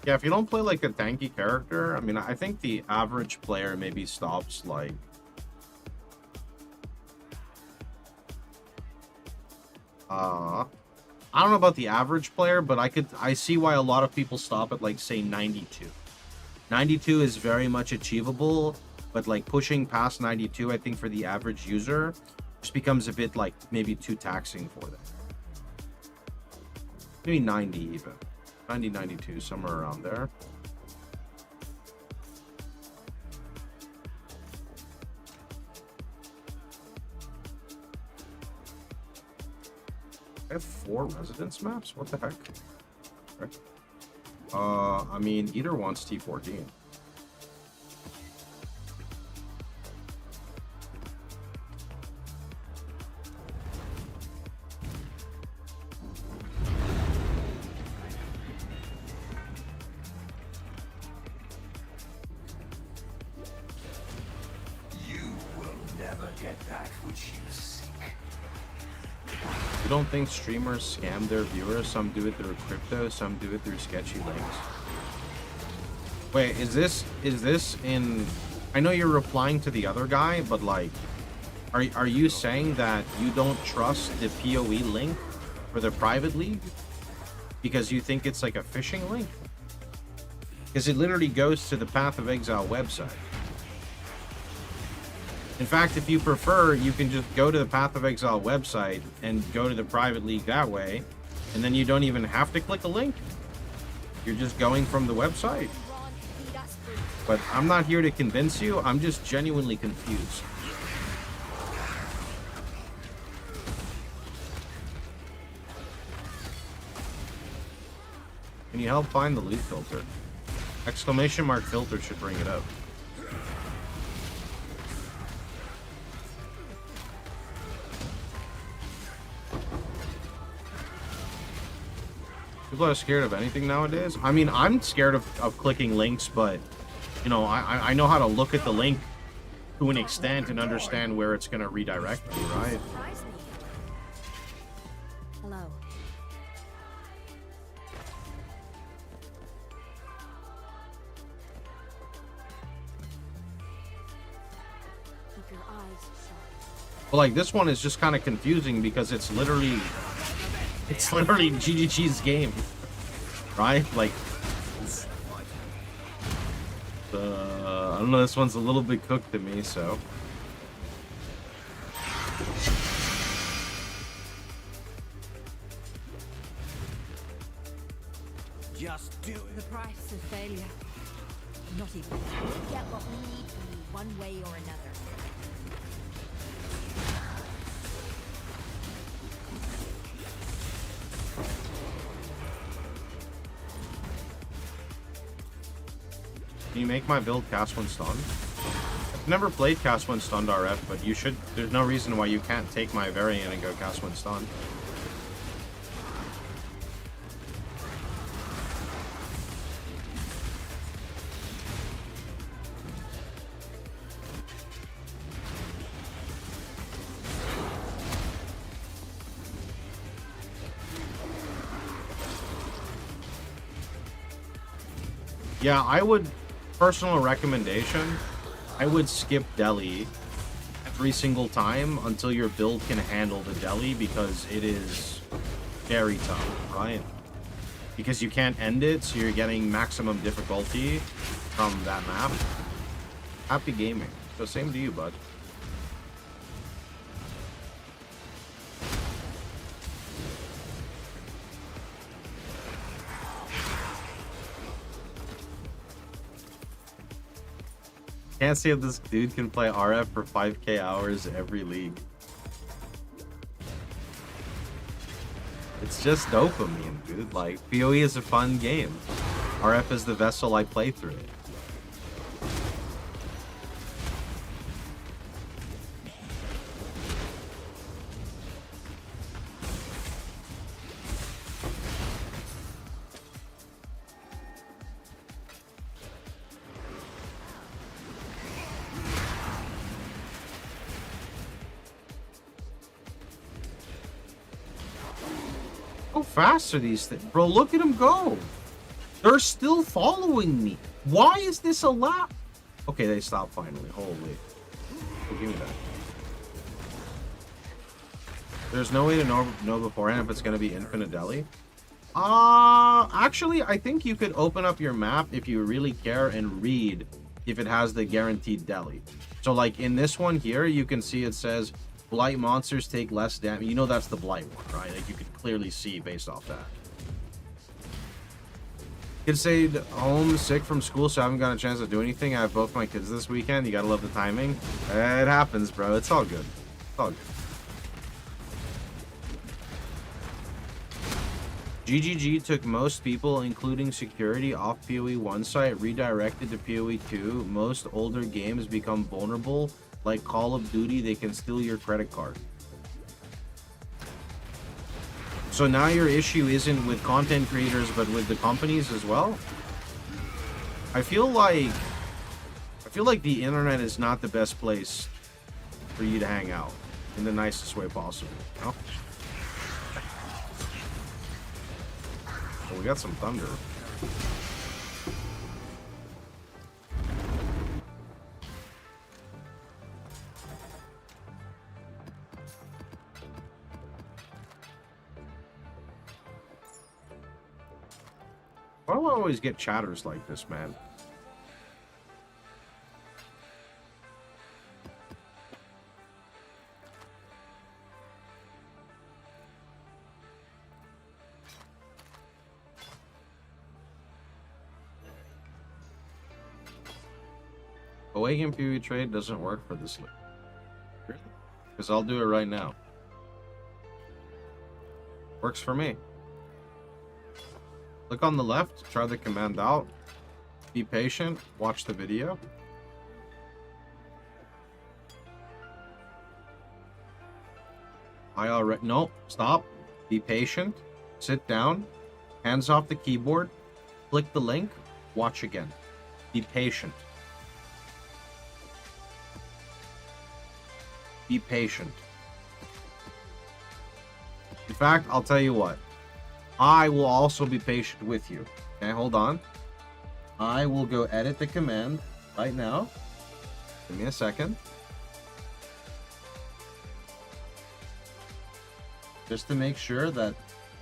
Yeah, if you don't play like a tanky character, I mean, I think the average player maybe stops like... I don't know about the average player, but I see why a lot of people stop at like, say, 92. 92 is very much achievable, but like pushing past 92, I think for the average user, just becomes a bit like maybe too taxing for them. Maybe 90 even. 90, 92, somewhere around there. I have 4 residence maps? What the heck? Okay. I mean, either one's T14. You don't think streamers scam their viewers? Some do it through crypto, some do it through sketchy links. Wait, is this in... I know you're replying to the other guy, but like, are you saying that you don't trust the PoE link for the private league? Because you think it's like a phishing link? Because it literally goes to the Path of Exile website. In fact, if you prefer, you can just go to the Path of Exile website and go to the private league that way, and then you don't even have to click a link. You're just going from the website. But I'm not here to convince you, I'm just genuinely confused. Can you help find the loot filter? Exclamation mark filter should bring it up. People are scared of anything nowadays. I mean, I'm scared of clicking links, but, you know, I know how to look at the link to an extent and understand where it's going to redirect me, right? Hello. Keep your eyes shut. Well, like, this one is just kind of confusing because it's literally GGG's game, right? Like, I don't know, this one's a little bit cooked to me, so. Just do it. The price of failure. Not even. We get what we need from you one way or another. Can you make my build cast when stunned? I've never played cast when stunned RF, but you should. There's no reason why you can't take my variant and go cast when stunned. Yeah, I would, personal recommendation, I would skip deli every single time until your build can handle the deli, because it is very tough, right? Because you can't end it, so you're getting maximum difficulty from that map. Happy gaming. So same to you, bud. Can't see if this dude can play RF for 5k hours every league. It's just dopamine, dude. Like, PoE is a fun game. RF is the vessel I play through it. How fast are these things? Bro, look at them go. They're still following me. Why is this allowed? Okay, they stopped finally. Holy. Oh, give me that. There's no way to know beforehand if it's going to be infinite deli. Actually, I think you could open up your map if you really care and read if it has the guaranteed deli. So, like, in this one here, you can see it says blight monsters take less damage. You know that's the blight one, right? Like, you could clearly see based off that. Kids stayed home sick from school, so I haven't got a chance to do anything. I have both my kids this weekend. You gotta love the timing. It happens, bro. It's all good. It's all good. GGG took most people, including security, off PoE 1 site, redirected to PoE 2. Most older games become vulnerable. Like Call of Duty, they can steal your credit card. So now your issue isn't with content creators, but with the companies as well? I feel like the internet is not the best place for you to hang out in the nicest way possible, you know? Well, we got some thunder. Why do I always get chatters like this, man? Awaken PoE trade doesn't work for this league. Really? Because I'll do it right now. Works for me. Click on the left, try the command out. Be patient, watch the video. No, stop. Be patient. Sit down. Hands off the keyboard. Click the link. Watch again. Be patient. Be patient. In fact, I'll tell you what. I will also be patient with you. Okay, hold on. I will go edit the command right now. Give me a second. Just to make sure that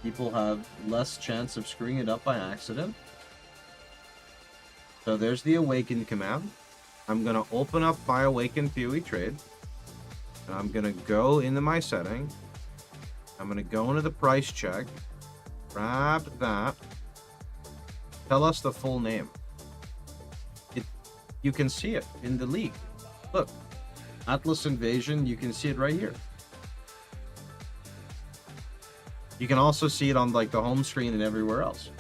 people have less chance of screwing it up by accident. So there's the awaken command. I'm going to open up my awaken PoE trade. And I'm going to go into my setting. I'm going to go into the price check. Grab that. Tell us the full name. You can see it in the league. Look. Atlas Invasion, you can see it right here. You can also see it on like the home screen and everywhere else.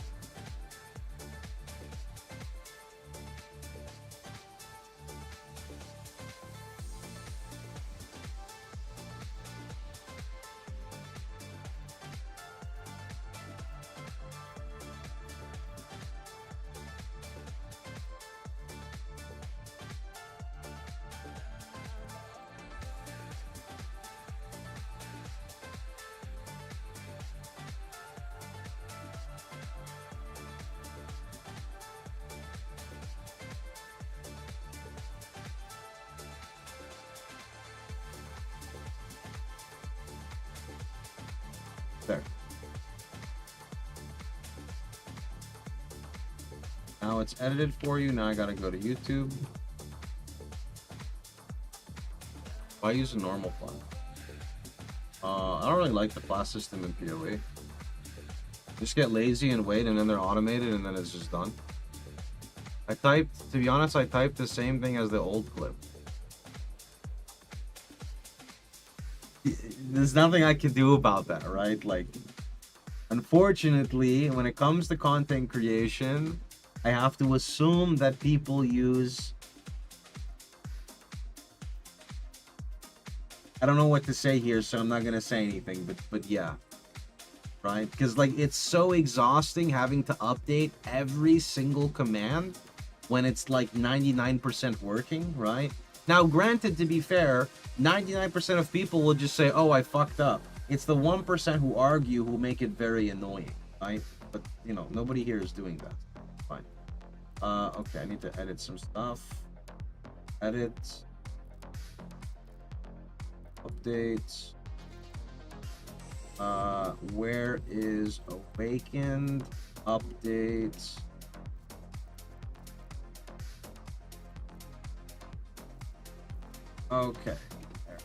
There. Now it's edited for you. Now I gotta go to YouTube. I use a normal font. I don't really like the class system in PoE. Just get lazy and wait, and then they're automated, and then it's just done. To be honest, I typed the same thing as the old clip. There's nothing I can do about that, right? Like, unfortunately, when it comes to content creation, I have to assume that people use... I don't know what to say here, so I'm not gonna say anything, but yeah. Right? Because, like, it's so exhausting having to update every single command when it's, like, 99% working, right? Now, granted, to be fair, 99% of people will just say, oh, I fucked up. It's the 1% who argue who make it very annoying, right? But, you know, nobody here is doing that. Fine. Okay, I need to edit some stuff. Edit. Updates. Where is Awakened? Updates. Okay. There.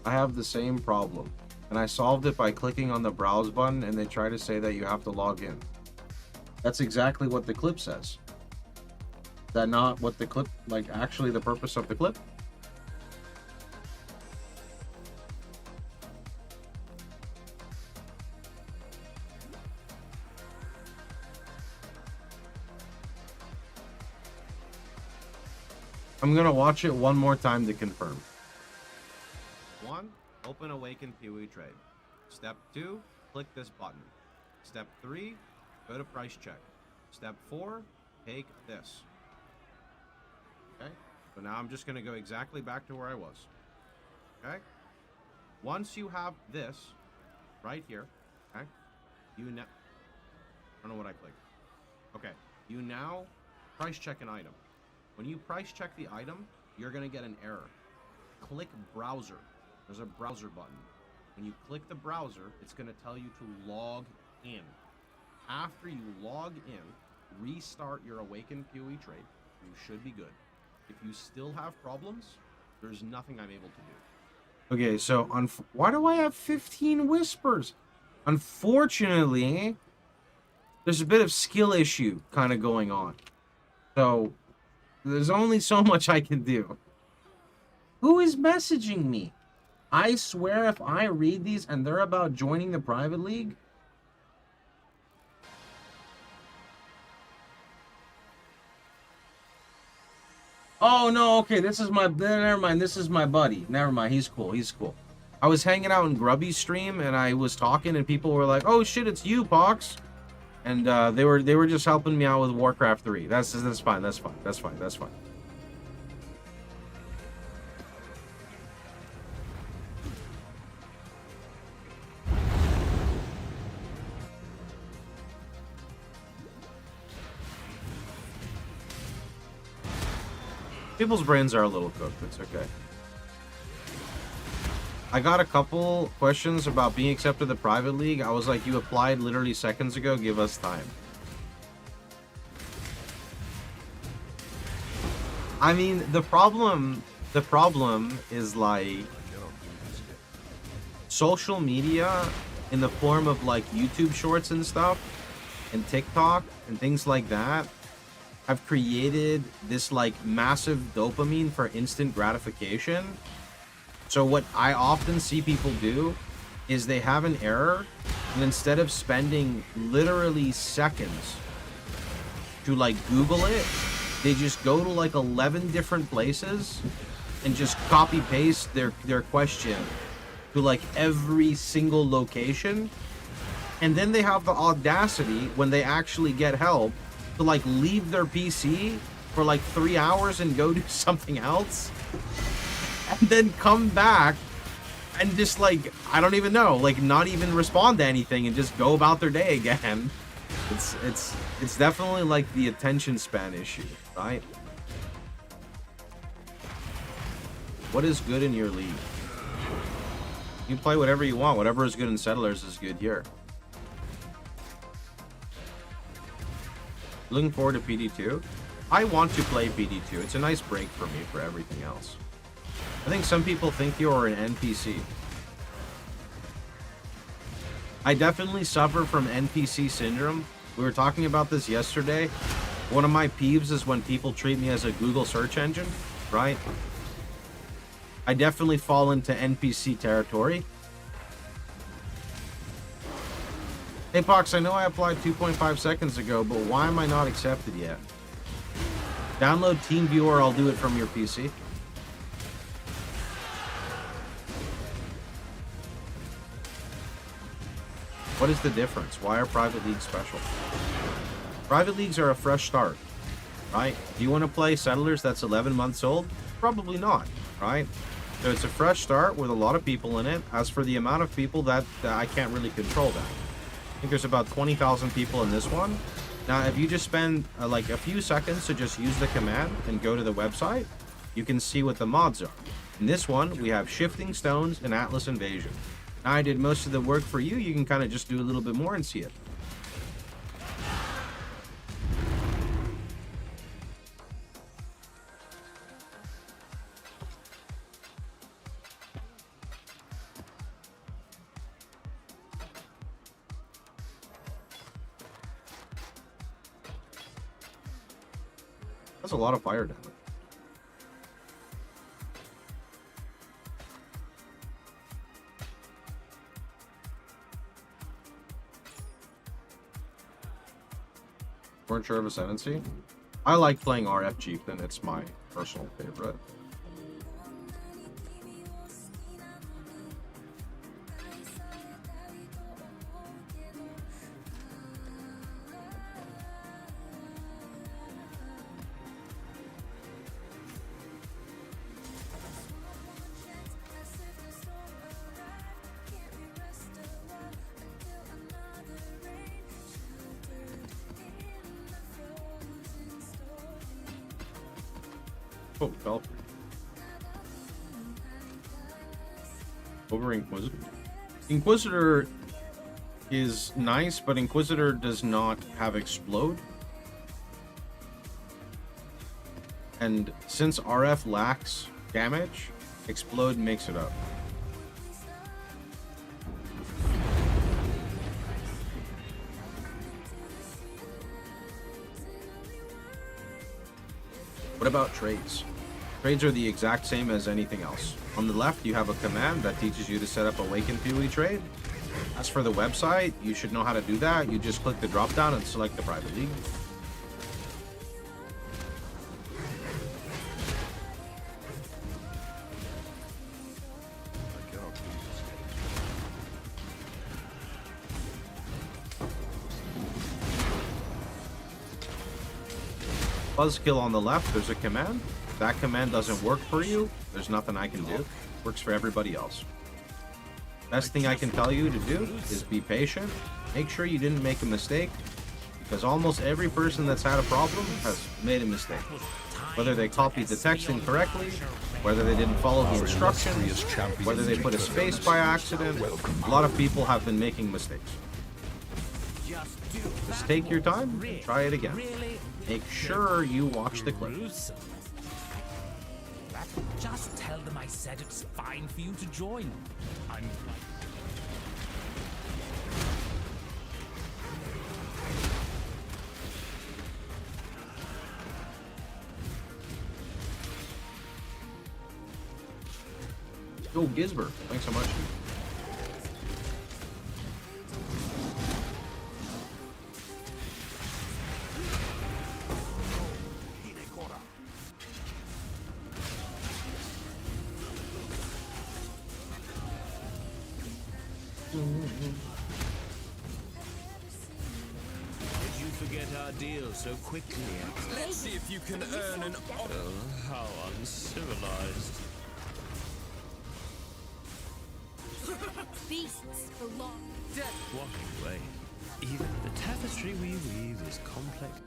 I have the same problem, and I solved it by clicking on the browse button, and they try to say that you have to log in. That's exactly what the clip says. Is that not what the clip, like, actually the purpose of the clip? I'm gonna watch it one more time to confirm. 1. Open Awaken PoE trade. Step 2. Click this button. Step 3. Go to price check. Step 4. Take this. Okay? So now I'm just gonna go exactly back to where I was. Okay? Once you have this right here, okay? I don't know what I clicked. Okay. You now price check an item. When you price check the item, you're going to get an error. Click browser. There's a browser button. When you click the browser, it's going to tell you to log in. After you log in, restart your Awaken PoE trade. You should be good. If you still have problems, there's nothing I'm able to do. Okay, so why do I have 15 whispers? Unfortunately, there's a bit of skill issue kind of going on. So... there's only so much I can do. Who is messaging me? I swear if I read these and they're about joining the private league. Oh, no, okay, this is my... never mind, this is my buddy. Never mind, he's cool, he's cool. I was hanging out in Grubby's stream and I was talking and people were like, oh shit, it's you, Pox. And they were just helping me out with Warcraft 3. That's fine. That's fine. That's fine. That's fine. People's brains are a little cooked. It's okay. I got a couple questions about being accepted to the private league. I was like, you applied literally seconds ago. Give us time. I mean, the problem is like social media in the form of like YouTube shorts and stuff and TikTok and things like that have created this like massive dopamine for instant gratification. So what I often see people do is they have an error, and instead of spending literally seconds to like Google it, they just go to like 11 different places and just copy paste their question to like every single location. And then they have the audacity when they actually get help to like leave their PC for like 3 hours and go do something else. And then come back and just like, I don't even know, like not even respond to anything and just go about their day again. It's definitely like the attention span issue, right? What is good in your league? You play whatever you want. Whatever is good in Settlers is good here. Looking forward to PD2. I want to play PD2. It's a nice break for me for everything else. I think some people think you're an NPC. I definitely suffer from NPC syndrome. We were talking about this yesterday. One of my peeves is when people treat me as a Google search engine, right? I definitely fall into NPC territory. Hey Pox, I know I applied 2.5 seconds ago, but why am I not accepted yet? Download TeamViewer, I'll do it from your PC. What is the difference? Why are private leagues special? Private leagues are a fresh start, right? Do you want to play Settlers that's 11 months old? Probably not, right? So it's a fresh start with a lot of people in it. As for the amount of people that I can't really control that. I think there's about 20,000 people in this one. Now, if you just spend like a few seconds to just use the command and go to the website, you can see what the mods are. In this one, we have Shifting Stones and Atlas Invasion. Now, I did most of the work for you. You can kind of just do a little bit more and see it. That's a lot of fire damage. Weren't sure of Ascendancy? I like playing RF Chieftain. It's my personal favorite. Oh, Belfry. Over Inquisitor. Inquisitor is nice, but Inquisitor does not have Explode. And since RF lacks damage, Explode makes it up. What about trades? Trades are the exact same as anything else. On the left, you have a command that teaches you to set up a Awaken PoE trade. As for the website, you should know how to do that. You just click the drop down and select the private league. Buzzkill on the left, there's a command. If that command doesn't work for you, there's nothing I can do. Works for everybody else. Best thing I can tell you to do is be patient. Make sure you didn't make a mistake, because almost every person that's had a problem has made a mistake. Whether they copied the text incorrectly, whether they didn't follow the instructions, whether they put a space by accident, a lot of people have been making mistakes. Just take your time and try it again. Make sure you watch the clip. Just tell them I said it's fine for you to join. Yo, Gisbert, thanks so much. Deal so quickly. Let's see if you can earn an Oh, how uncivilized. Beasts belong. Walking away. Even the tapestry we weave is complex.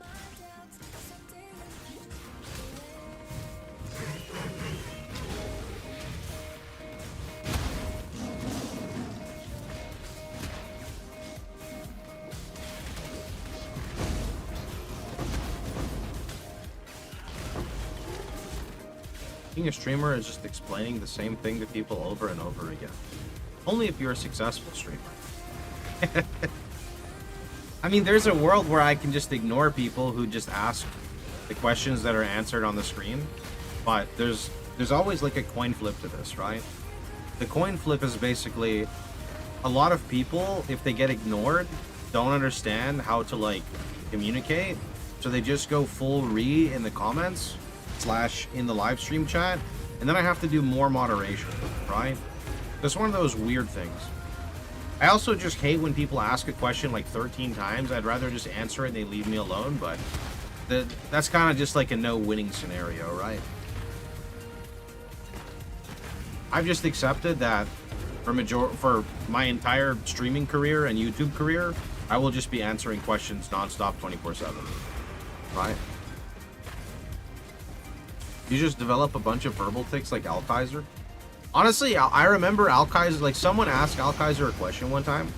Being a streamer is just explaining the same thing to people over and over again. Only if you're a successful streamer. I mean, there's a world where I can just ignore people who just ask the questions that are answered on the screen, but there's always like a coin flip to this, right? The coin flip is basically a lot of people, if they get ignored, don't understand how to like communicate, so they just go full re in the comments / in the live stream chat, and then I have to do more moderation, right? That's one of those weird things. I also just hate when people ask a question like 13 times. I'd rather just answer it and they leave me alone, but that's kind of just like a no-winning scenario, right? I've just accepted that for my entire streaming career and YouTube career, I will just be answering questions nonstop 24/7, right? You just develop a bunch of verbal tics like Alkaiser. Honestly, I remember Alkaiser, like someone asked Alkaiser a question one time.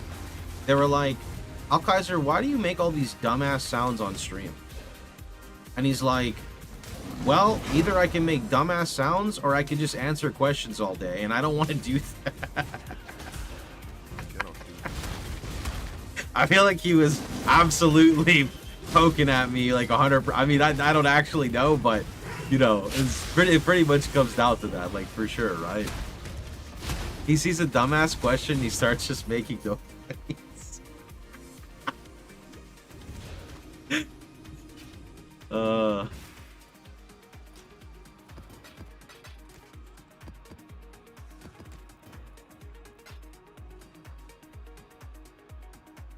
They were like, Alkaiser, why do you make all these dumbass sounds on stream? And he's like, well, either I can make dumbass sounds or I can just answer questions all day, and I don't want to do that. I feel like he was absolutely poking at me like 100%. I mean, I don't actually know, but you know, it pretty much comes down to that, like, for sure, right? He sees a dumbass question, he starts just making noise.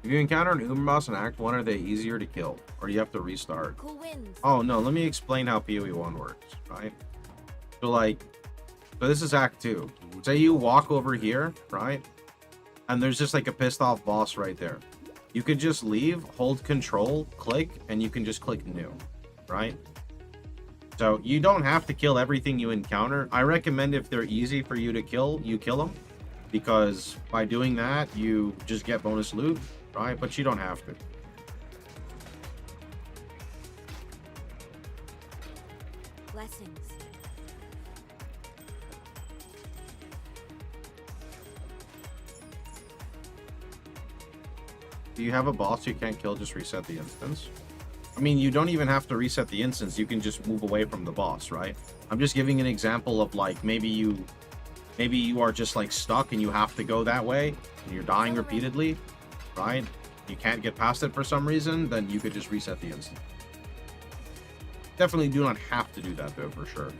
If you encounter an Uber boss in Act 1, are they easier to kill? Or do you have to restart? Cool wins. Oh, no, let me explain how PoE 1 works, right? So, like, so this is Act 2. Say you walk over here, right? And there's just, like, a pissed off boss right there. You could just leave, hold control, click, and you can just click new, right? So, you don't have to kill everything you encounter. I recommend if they're easy for you to kill, you kill them. Because by doing that, you just get bonus loot, right? But you don't have to. Blessings. Do you have a boss you can't kill, just reset the instance? I mean, you don't even have to reset the instance. You can just move away from the boss, right? I'm just giving an example of like, maybe you are just like stuck and you have to go that way and you're dying repeatedly, right? You can't get past it for some reason, then you could just reset the instance. Definitely do not have to do that though, for sure.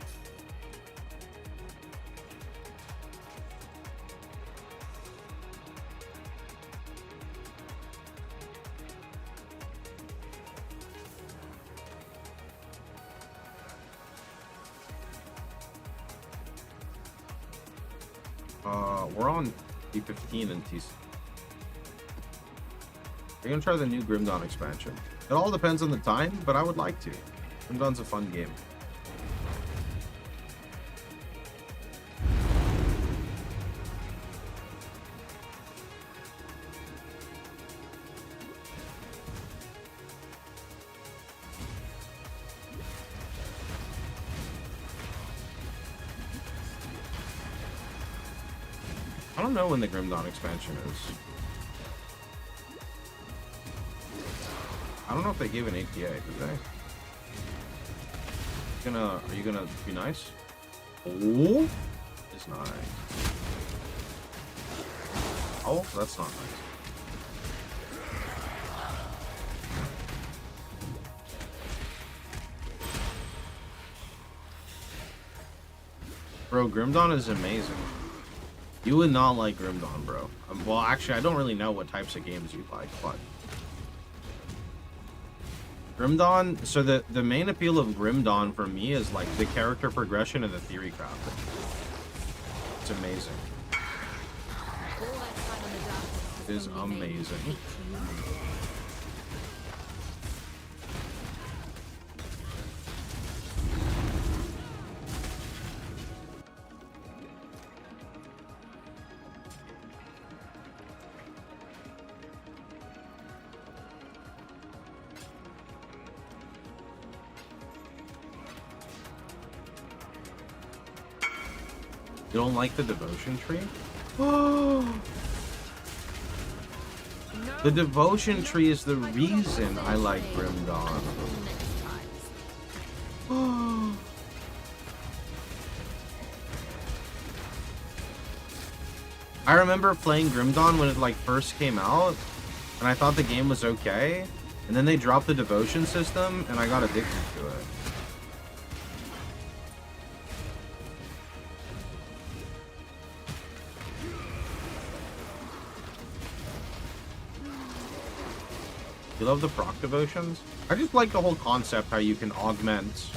We're on D15 and TC. We're gonna try the new Grim Dawn expansion. It all depends on the time, but I would like to. Grim Dawn's a fun game. I don't know when the Grim Dawn expansion is. I don't know if they gave an APA, did they? Are you gonna be nice? Oh, it's nice. Oh, that's not nice. Bro, Grim Dawn is amazing. You would not like Grim Dawn, bro. Well, actually, I don't really know what types of games you like, but Grim Dawn, so the main appeal of Grim Dawn for me is like the character progression and the theory crafting. It's amazing. It is amazing. You don't like the devotion tree? The devotion tree is the reason I like Grim Dawn. I remember playing Grim Dawn when it like first came out, and I thought the game was okay, and then they dropped the devotion system, and I got addicted to it. You love the proc devotions? I just like the whole concept, how you can augment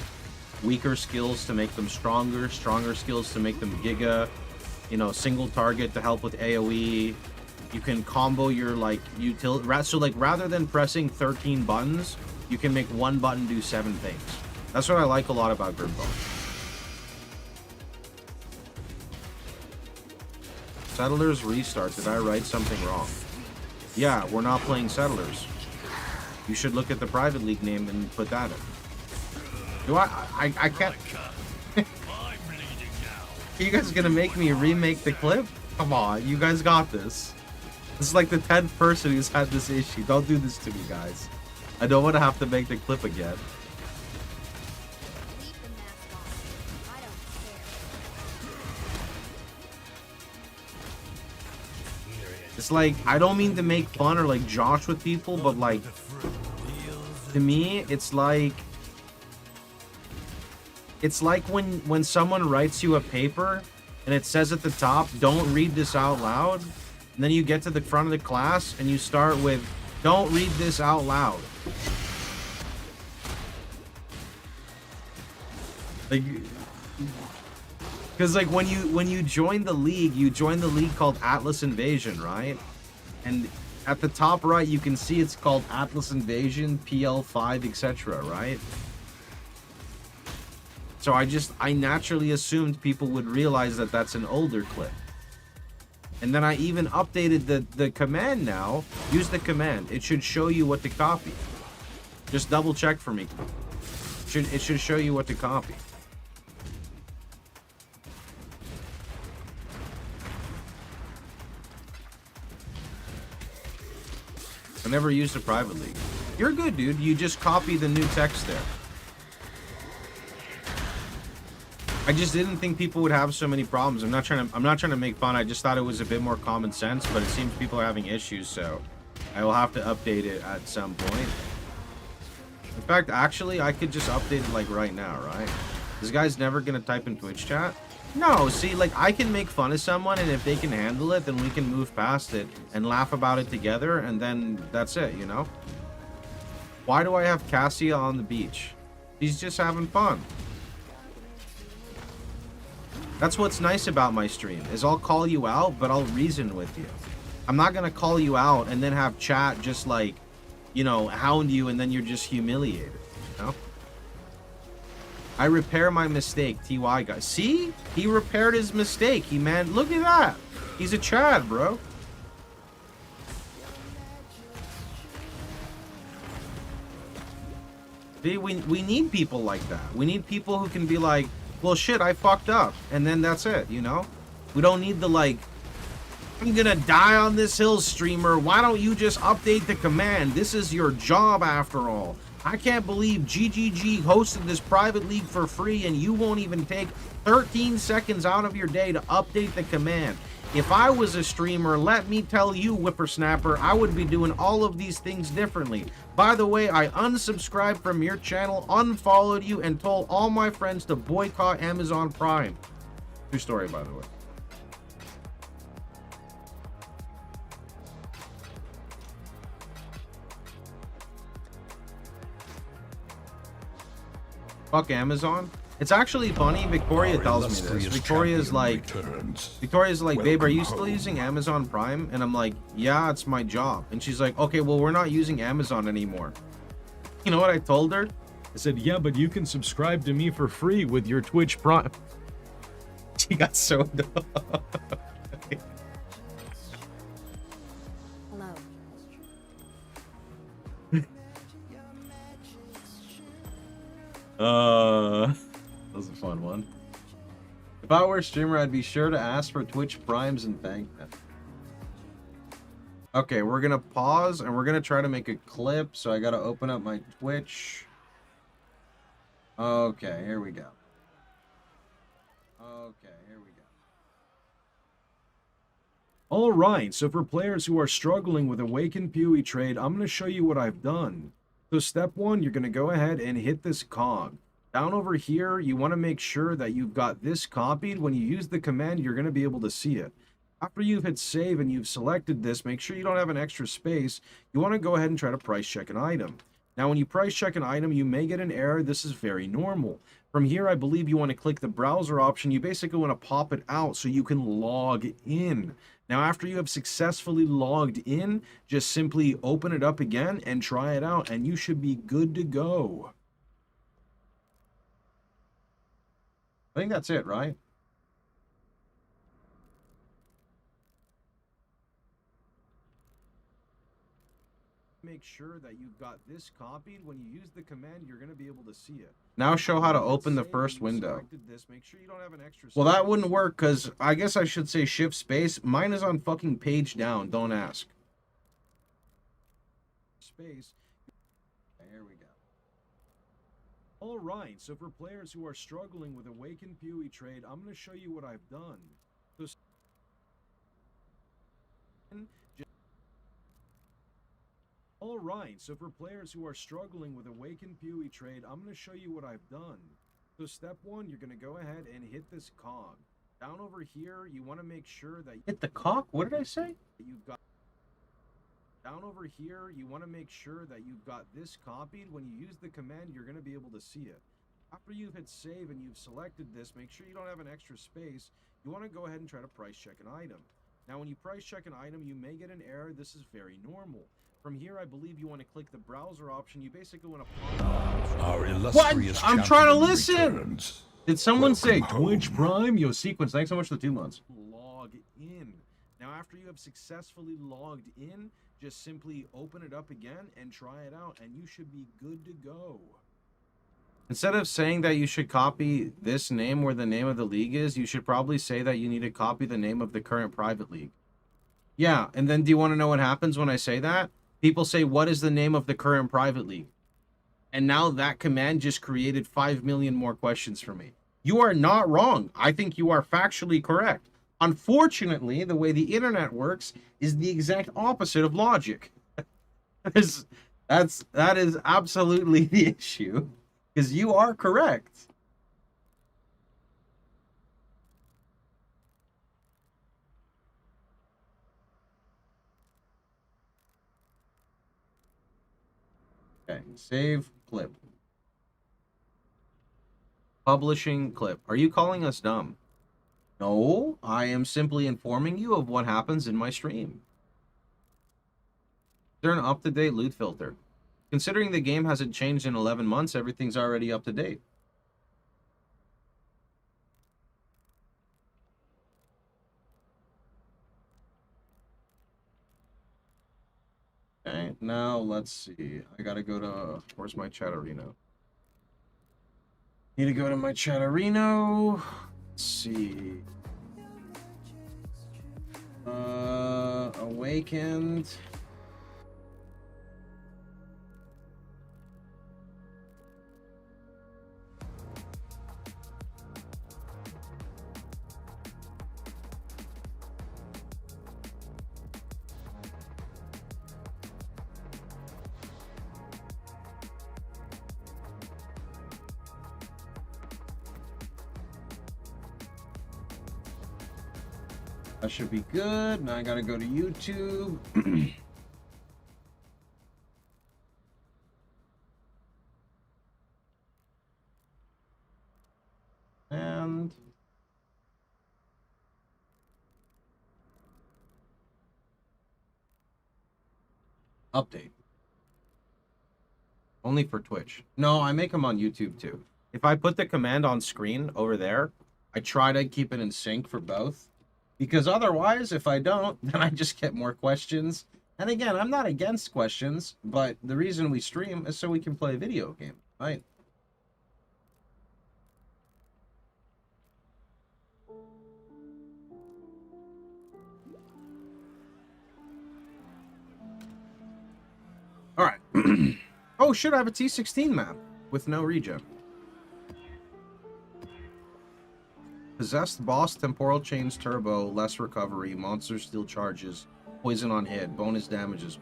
weaker skills to make them stronger, stronger skills to make them giga, you know, single target to help with AoE. You can combo your like utility, so like rather than pressing 13 buttons, you can make one button do 7 things. That's what I like a lot about Grim Dawn. Settlers restart. Did I write something wrong? Yeah, we're not playing Settlers. You should look at the private league name and put that in. Do I can't. You guys gonna make me remake the clip? Come on, you guys got this. This is like the 10th person who's had this issue. Don't do this to me, guys. I don't want to have to make the clip again. It's like, I don't mean to make fun or like josh with people, but like, to me, it's like when someone writes you a paper and it says at the top, don't read this out loud. And then you get to the front of the class and you start with, don't read this out loud. Like, because like when you join the league called Atlas Invasion, right? And at the top right, you can see it's called Atlas Invasion, PL5, etc., right? So I naturally assumed people would realize that that's an older clip. And then I even updated the command now. Use the command. It should show you what to copy. Just double check for me. It should show you what to copy. I never used a private league. You're good, dude. You just copy the new text there. I just didn't think people would have so many problems. I'm not trying to make fun. I just thought it was a bit more common sense, but it seems people are having issues, so I will have to update it at some point. In fact, actually, I could just update it like right now, right? This guy's never gonna type in Twitch chat. No, see, like I can make fun of someone, and if they can handle it, then we can move past it and laugh about it together, and then that's it, you know? Why do I have Cassia on the beach? She's just having fun. That's what's nice about my stream, is I'll call you out, but I'll reason with you. I'm not gonna call you out and then have chat just like, you know, hound you and then you're just humiliated, you know? I repair my mistake, TY guys. See? He repaired his mistake. Look at that. He's a Chad, bro. See, we need people like that. We need people who can be like, well, shit, I fucked up. And then that's it, you know? We don't need the, like, I'm gonna die on this hill, streamer. Why don't you just update the command? This is your job, after all. I can't believe GGG hosted this private league for free and you won't even take 13 seconds out of your day to update the command. If I was a streamer, let me tell you, whippersnapper, I would be doing all of these things differently. By the way, I unsubscribed from your channel, unfollowed you, and told all my friends to boycott Amazon Prime. True story, by the way. Fuck Amazon. It's actually funny. Victoria tells me this. Victoria's like, babe, are you still using Amazon Prime? And I'm like, yeah, it's my job. And she's like, okay, well, we're not using Amazon anymore. You know what I told her? I said, yeah, but you can subscribe to me for free with your Twitch Prime. She got so dumb. That was a fun one. If I were a streamer, I'd be sure to ask for Twitch Primes and thank them. Okay, we're gonna pause and we're gonna try to make a clip. So I gotta open up my Twitch. Okay, here we go. Okay, here we go. All right, so for players who are struggling with Awakened PoE trade, I'm going to show you what I've done. So step one, you're going to go ahead and hit this cog. Down over here, you want to make sure that you've got this copied. When you use the command, you're going to be able to see it. After you've hit save and you've selected this, make sure you don't have an extra space. You want to go ahead and try to price check an item. Now, when you price check an item, you may get an error. This is very normal. From here, I believe you want to click the browser option. You basically want to pop it out so you can log in. Now, after you have successfully logged in, just simply open it up again and try it out, and you should be good to go. I think that's it, right? Make sure that you've got this copied. When you use the command, you're going to be able to see it. Now show how to open the first window. Well, that wouldn't work because I guess I should say shift space. Mine is on fucking page down. Don't ask. Space. There we go. All right, so for players who are struggling with Awakened PoE trade, I'm going to show you what I've done. So all right, so for players who are struggling with Awakened PoE trade, I'm going to show you what I've done. So step one, you're going to go ahead and hit this cog. Down over here, you want to make sure that... Hit the cock? What did I say? You've got... Down over here, you want to make sure that you've got this copied. When you use the command, you're going to be able to see it. After you've hit save and you've selected this, make sure you don't have an extra space. You want to go ahead and try to price check an item. Now, when you price check an item, you may get an error. This is very normal. From here, I believe you want to click the browser option. You basically want to... Our illustrious I'm trying to champion listen! returns. Did someone say Welcome home. Twitch Prime? Yo, Sequence, thanks so much for the 2 months. Log in. Now, after you have successfully logged in, just simply open it up again and try it out, and you should be good to go. Instead of saying that you should copy this name where the name of the league is, you should probably say that you need to copy the name of the current private league. Yeah, and then do you want to know what happens when I say that? People say, what is the name of the current private league? And now that command just created 5 million more questions for me. You are not wrong. I think you are factually correct. Unfortunately, the way the internet works is the exact opposite of logic. That is absolutely the issue. Because you are correct. Okay, save clip. Publishing clip. Are you calling us dumb? No, I am simply informing you of what happens in my stream. Is there an up-to-date loot filter? Considering the game hasn't changed in 11 months, everything's already up to date. Okay, now let's see. I gotta go to... Where's my Chatterino? Need to go to my Chatterino. Let's see. Awakened. That should be good. Now I gotta go to YouTube. And update. Only for Twitch. No, I make them on YouTube too. If I put the command on screen over there, I try to keep it in sync for both. Because otherwise, if I don't, then I just get more questions. And again, I'm not against questions, but the reason we stream is so we can play a video game, right? Alright. Oh shit, I have a T16 map with no regen. Possessed boss, temporal chains, turbo, less recovery, monster steel charges, poison on hit, bonus damages.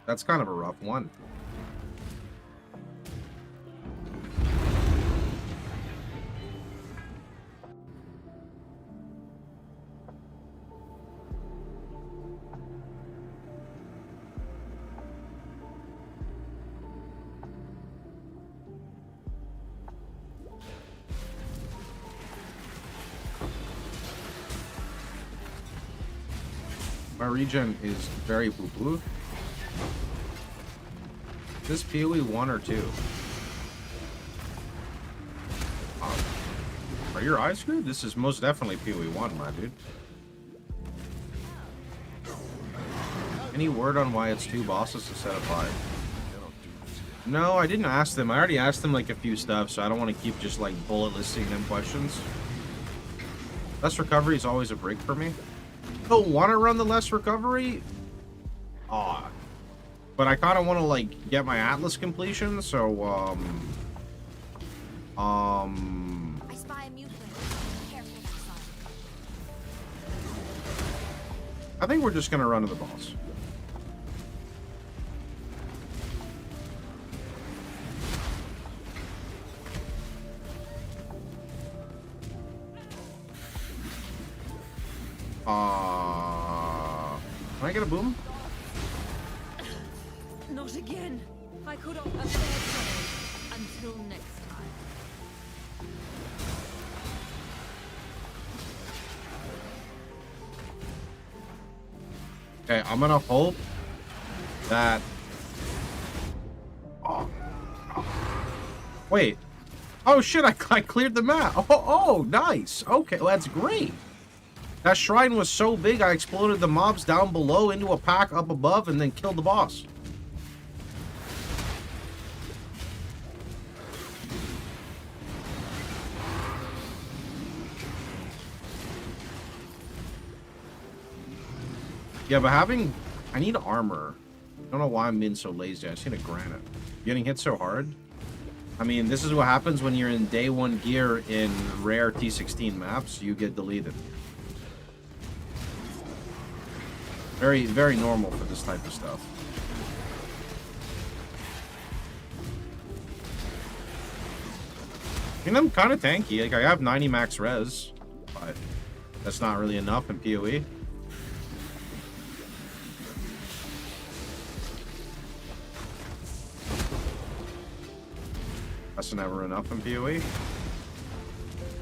That's kind of a rough one. My regen is very boo-boo. Is this PoE 1 or 2? Are your eyes screwed? This is most definitely PoE 1, my dude. Any word on why it's 2 bosses instead of 5? No, I didn't ask them. I already asked them like a few stuff, so I don't want to keep just like bullet listing them questions. Less recovery is always a break for me. Don't want to run the less recovery? Aw. But I kind of want to, like, get my Atlas completion, so, I spy a mutant. Careful next time. I think we're just going to run to the boss. Can I get a boom? Not again. I could have a fair trade. Until next time. Okay, I'm gonna hope that... Oh. Wait. Oh shit, I cleared the map. Oh, nice. Okay, well, that's great. That shrine was so big, I exploded the mobs down below into a pack up above and then killed the boss. Yeah, but having... I need armor. I don't know why I'm being so lazy. I just need a granite. Getting hit so hard. I mean, this is what happens when you're in day 1 gear in rare T16 maps. You get deleted. Very, very normal for this type of stuff. I mean, I'm kind of tanky. Like, I have 90 max res, but that's not really enough in PoE. That's never enough in PoE.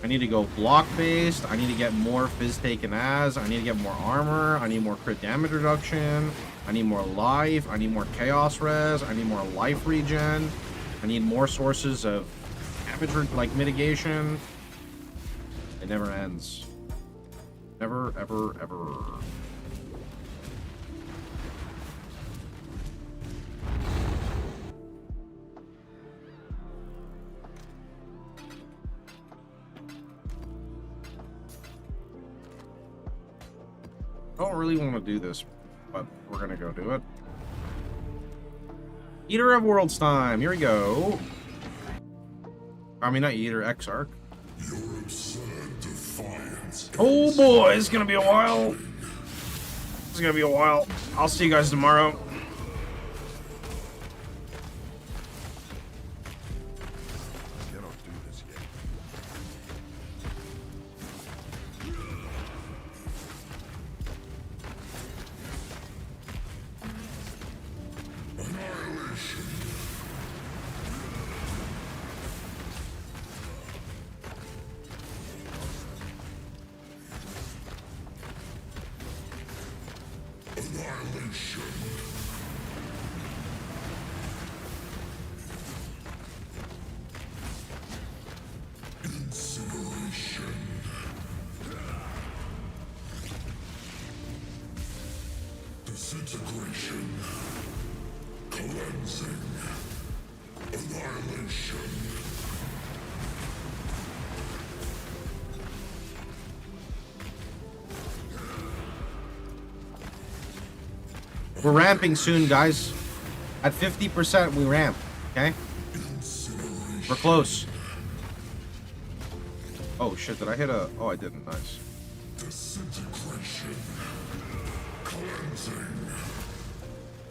I need to go block-based. I need to get more Fizz taken as. I need to get more armor. I need more crit damage reduction. I need more life. I need more chaos res. I need more life regen. I need more sources of damage, like, mitigation. It never ends. Never, ever, ever. I don't really want to do this, but we're gonna go do it. Eater of Worlds time. Here we go. I mean, not Eater, Exarch. Your absurd defiance. Oh boy, it's gonna be a while. It's gonna be a while. I'll see you guys tomorrow. Cannot do this yet. Annihilation. Annihilation. Incineration. Disintegration. Cleansing. Annihilation. We're ramping soon, guys. At 50%, we ramp. Okay? We're close. Oh, shit. Did I hit a... Oh, I didn't. Nice. Disintegration. Cleansing.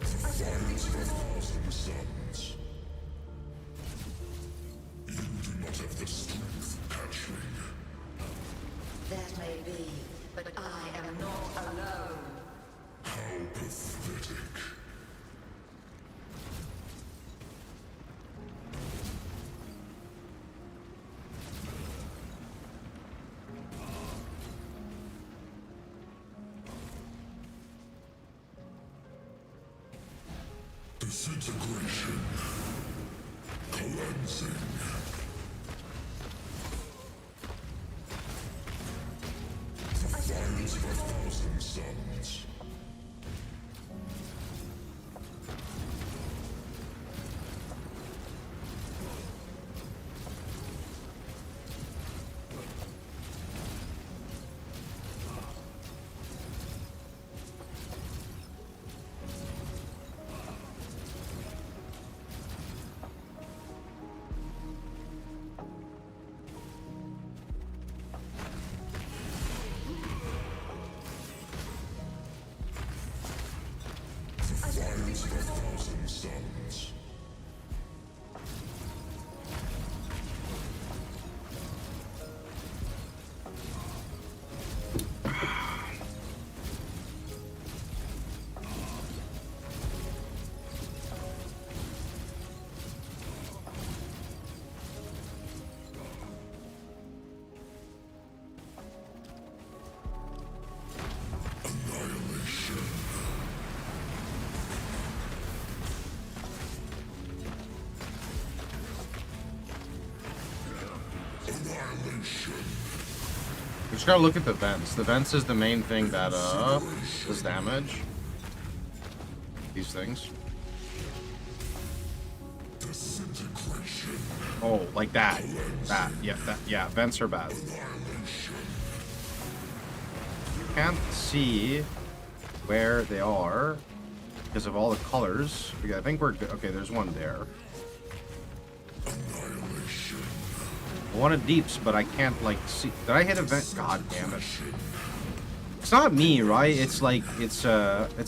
Violence of 1,000 suns. You do not have the strength, hatchling. That may be, but I am not alone. How pathetic. Disintegration. Cleansing. The violence of 1,000 suns. Violence of 1,000 suns. Annihilation. Annihilation. We just gotta look at the vents. The vents is the main thing that, does damage. These things. Disintegration. Oh, like that. Yeah, vents are bad. Annihilation. Can't see where they are because of all the colors. Okay, I think we're good. Okay, there's one there. Annihilation. I wanted deeps, but I can't, like, see. Did I hit a vent? God damn it. It's not me, right? It's like, it's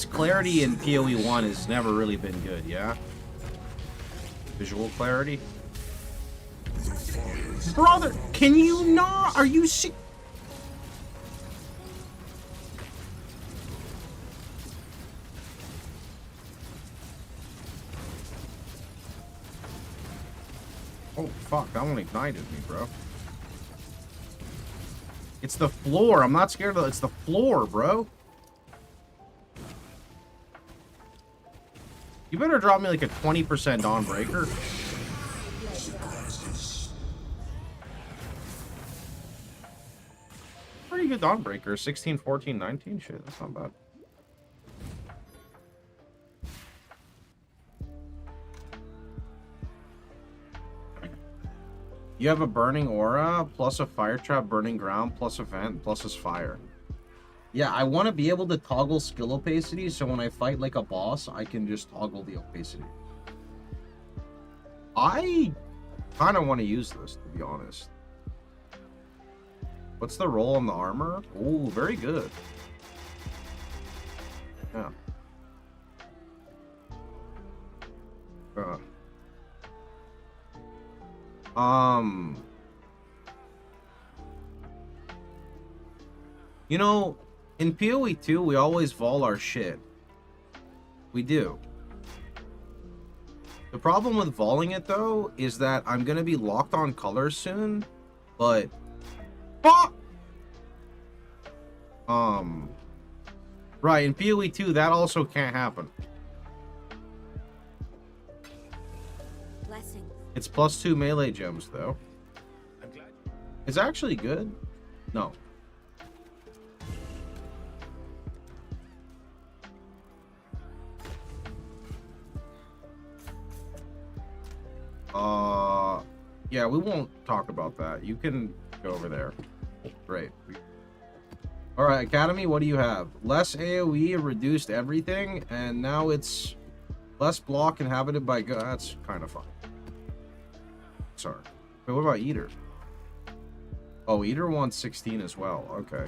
clarity in PoE 1 has never really been good, yeah? Visual clarity. Brother, can you not? Are you sick? Oh, fuck. That one ignited me, bro. It's the floor. I'm not scared of it. It's the floor, bro. You better drop me like a 20% Dawnbreaker. Pretty good Dawnbreaker. 16, 14, 19. Shit, that's not bad. You have a burning aura, plus a fire trap, burning ground, plus a vent, plus his fire. Yeah, I want to be able to toggle skill opacity, so when I fight like a boss, I can just toggle the opacity. I kind of want to use this, to be honest. What's the roll on the armor? Oh, very good. Yeah. You know, in PoE 2, we always vol our shit. We do. The problem with voling it, though, is that I'm gonna be locked on colors soon, but... Right, in PoE 2, that also can't happen. Blessings. It's +2 melee gems, though. It's actually good. No. Yeah, we won't talk about that. You can go over there. Great. All right, Academy, what do you have? Less AoE, reduced everything, and now it's less block inhabited by that's kind of fun. Sorry. Wait, what about Eater? Oh, Eater wants 16 as well. Okay.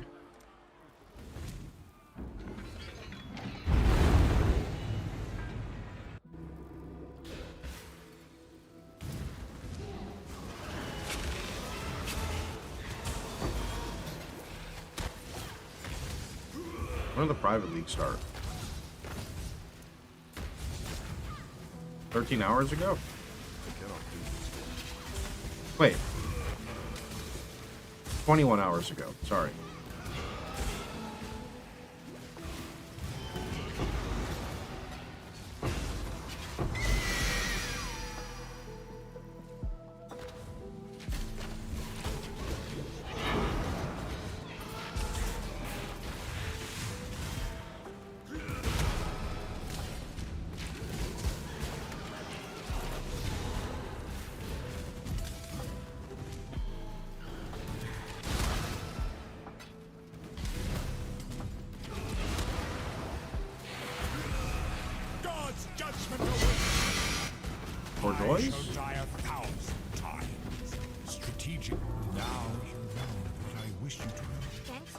When did the private league start? 13 hours ago? Wait. 21 hours ago. Sorry. For joys? Strategic. Now you know what I wish you to know. Thanks.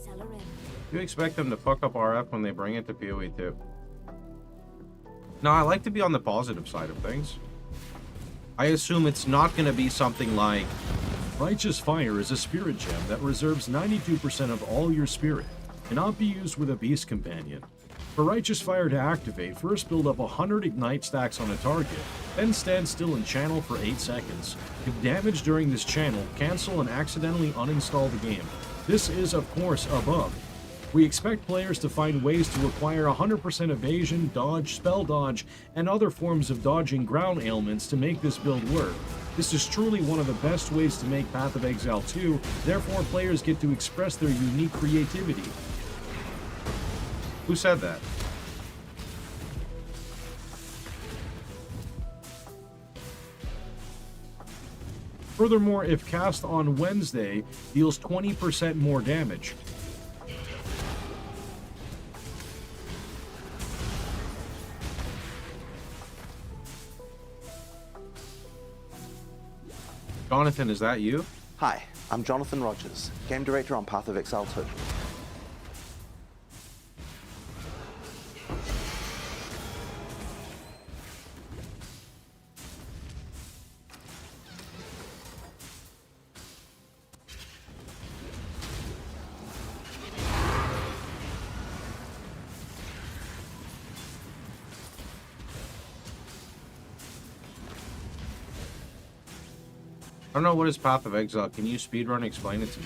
Seller in. You expect them to fuck up RF when they bring it to PoE too? No, I like to be on the positive side of things. I assume it's not going to be something like... Righteous Fire is a spirit gem that reserves 92% of all your spirit, cannot be used with a beast companion. For Righteous Fire to activate, first build up 100 ignite stacks on a target, then stand still and channel for 8 seconds. If damaged during this channel, cancel and accidentally uninstall the game. This is, of course, above. We expect players to find ways to acquire 100% evasion, dodge, spell dodge, and other forms of dodging ground ailments to make this build work. This is truly one of the best ways to make Path of Exile 2, therefore players get to express their unique creativity. Who said that? Furthermore, if cast on Wednesday, deals 20% more damage. Jonathan, is that you? Hi, I'm Jonathan Rogers, Game Director on Path of Exile 2. I don't know what is Path of Exile. Can you speedrun explain it to me?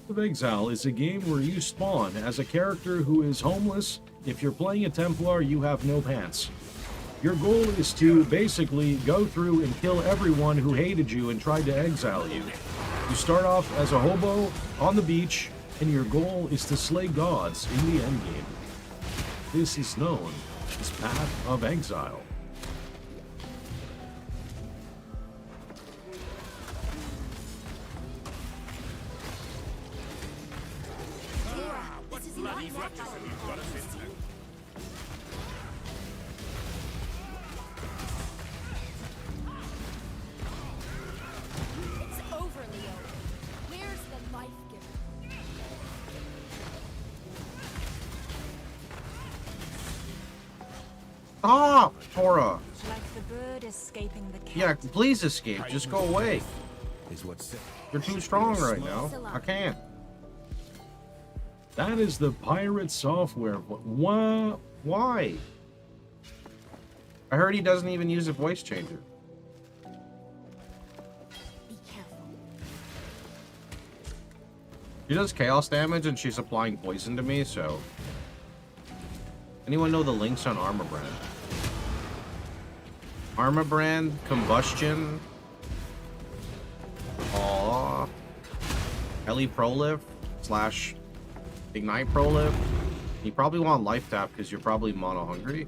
Path of Exile is a game where you spawn as a character who is homeless. If you're playing a Templar, you have no pants. Your goal is to basically go through and kill everyone who hated you and tried to exile you. You start off as a hobo on the beach, and your goal is to slay gods in the endgame. This is known as Path of Exile. Ah, Tora. Like the bird escaping the cat. Yeah, please escape. Just go away. Is what said. You're too strong right now. I can't. That is the pirate software. Why? Why? I heard he doesn't even use a voice changer. Be careful. She does chaos damage and she's applying poison to me, so... Anyone know the links on Armor Brand? Armor Brand, Combustion... Aww... Ellie Prolift / Ignite Prolift. You probably want life tap because you're probably mono hungry.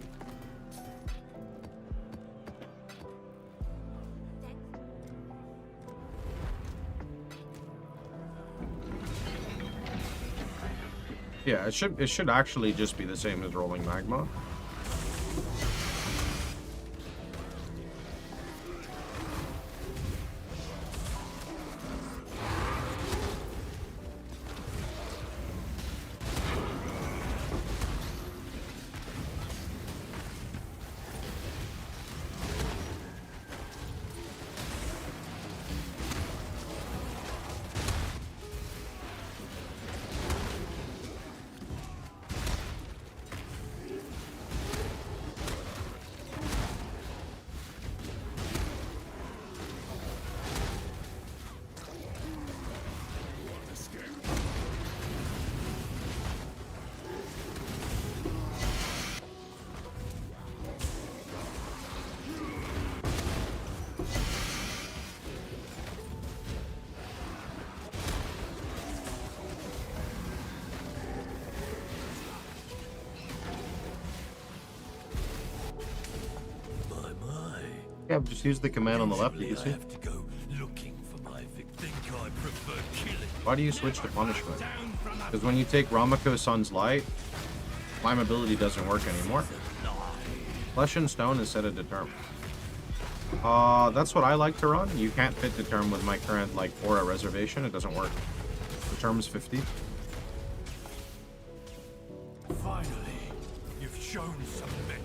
Yeah, it should actually just be the same as rolling magma. Yeah, just use the command on the left, you can see. Why do you switch to punishment? Because when you take Ramako Sun's Light, climbability doesn't work anymore. Flesh and Stone instead of Determ. That's what I like to run. You can't fit Determ with my current, like, Aura reservation. It doesn't work. Determ's 50. Finally, you've shown some mettle.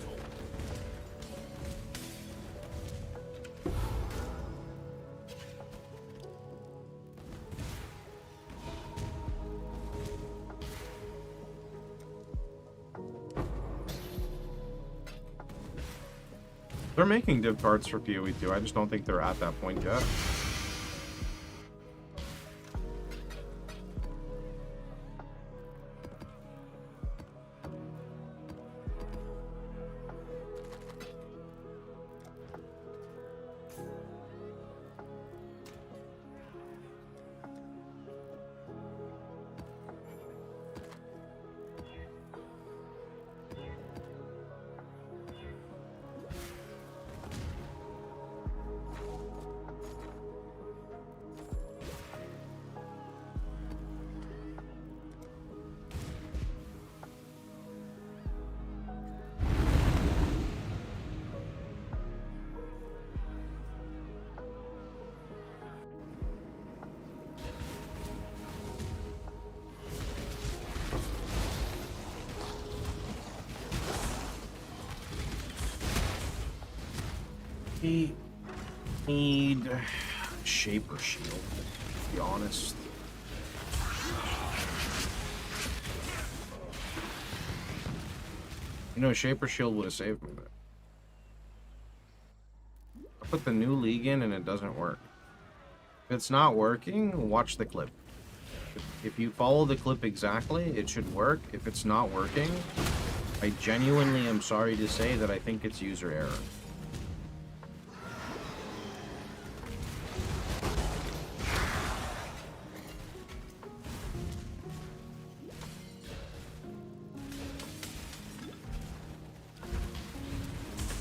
They're making div cards for PoE too. I just don't think they're at that point yet. We need Shaper Shield, to be honest. You know, Shaper Shield would have saved me, but I put the new league in and it doesn't work. If it's not working, watch the clip. If you follow the clip exactly, it should work. If it's not working, I genuinely am sorry to say that I think it's user error.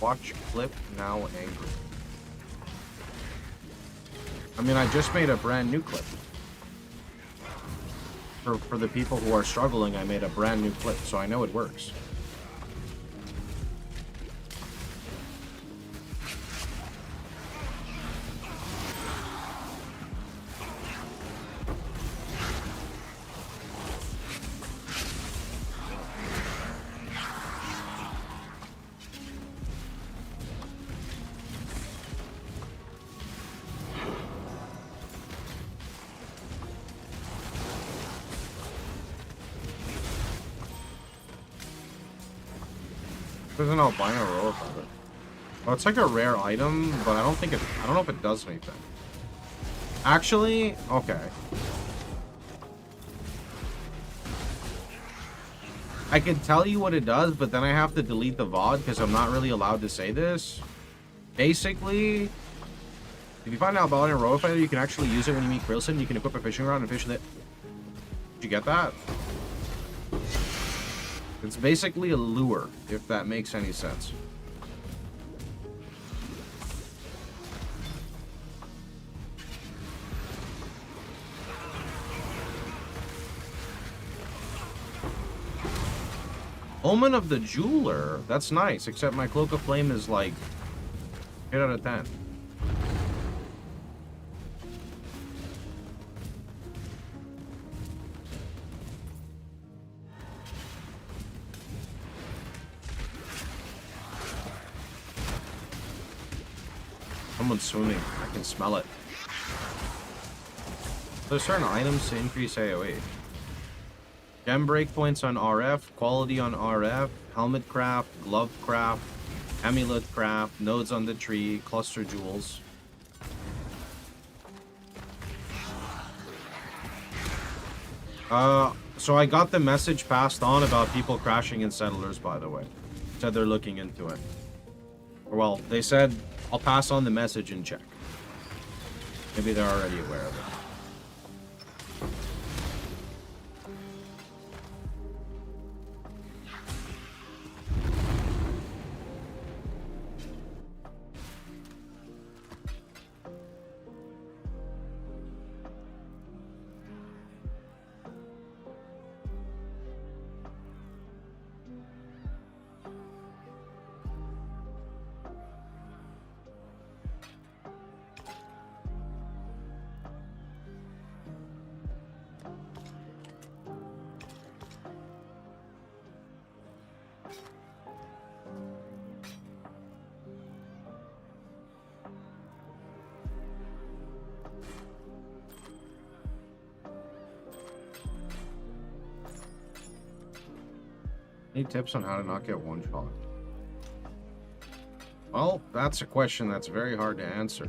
Watch clip now angry. I mean, I just made a brand new clip. For the people who are struggling, I made a brand new clip, so I know it works. There's an albino roll of it. Oh, it's like a rare item, but I don't know if it does anything. Actually, okay. I can tell you what it does, but then I have to delete the VOD because I'm not really allowed to say this. Basically, if you find out about an Royal Fighter, you can actually use it when you meet Krilson. You can equip a fishing rod and fish with it. Did you get that? It's basically a lure, if that makes any sense. Omen of the Jeweler. That's nice, except my Cloak of Flame is like 8 out of 10. Someone's swimming. I can smell it. There's certain items to increase AoE. Gem breakpoints on RF, quality on RF, helmet craft, glove craft, amulet craft, nodes on the tree, cluster jewels. So I got the message passed on about people crashing in Settlers, by the way. Said they're looking into it. Well, they said I'll pass on the message and check. Maybe they're already aware of it. Any tips on how to not get one shot? Well, that's a question that's very hard to answer.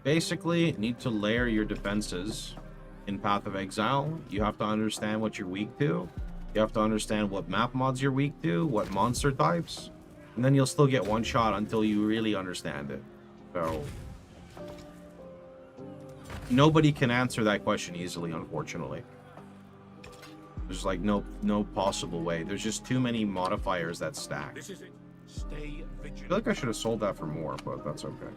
Basically, need to layer your defenses in Path of Exile. You have to understand what you're weak to. You have to understand what map mods you're weak to, what monster types, and then you'll still get one shot until you really understand it. So nobody can answer that question easily, unfortunately. There's like no possible way. There's just too many modifiers that stack. This is it. Stay vigilant. I feel like I should have sold that for more, but that's okay.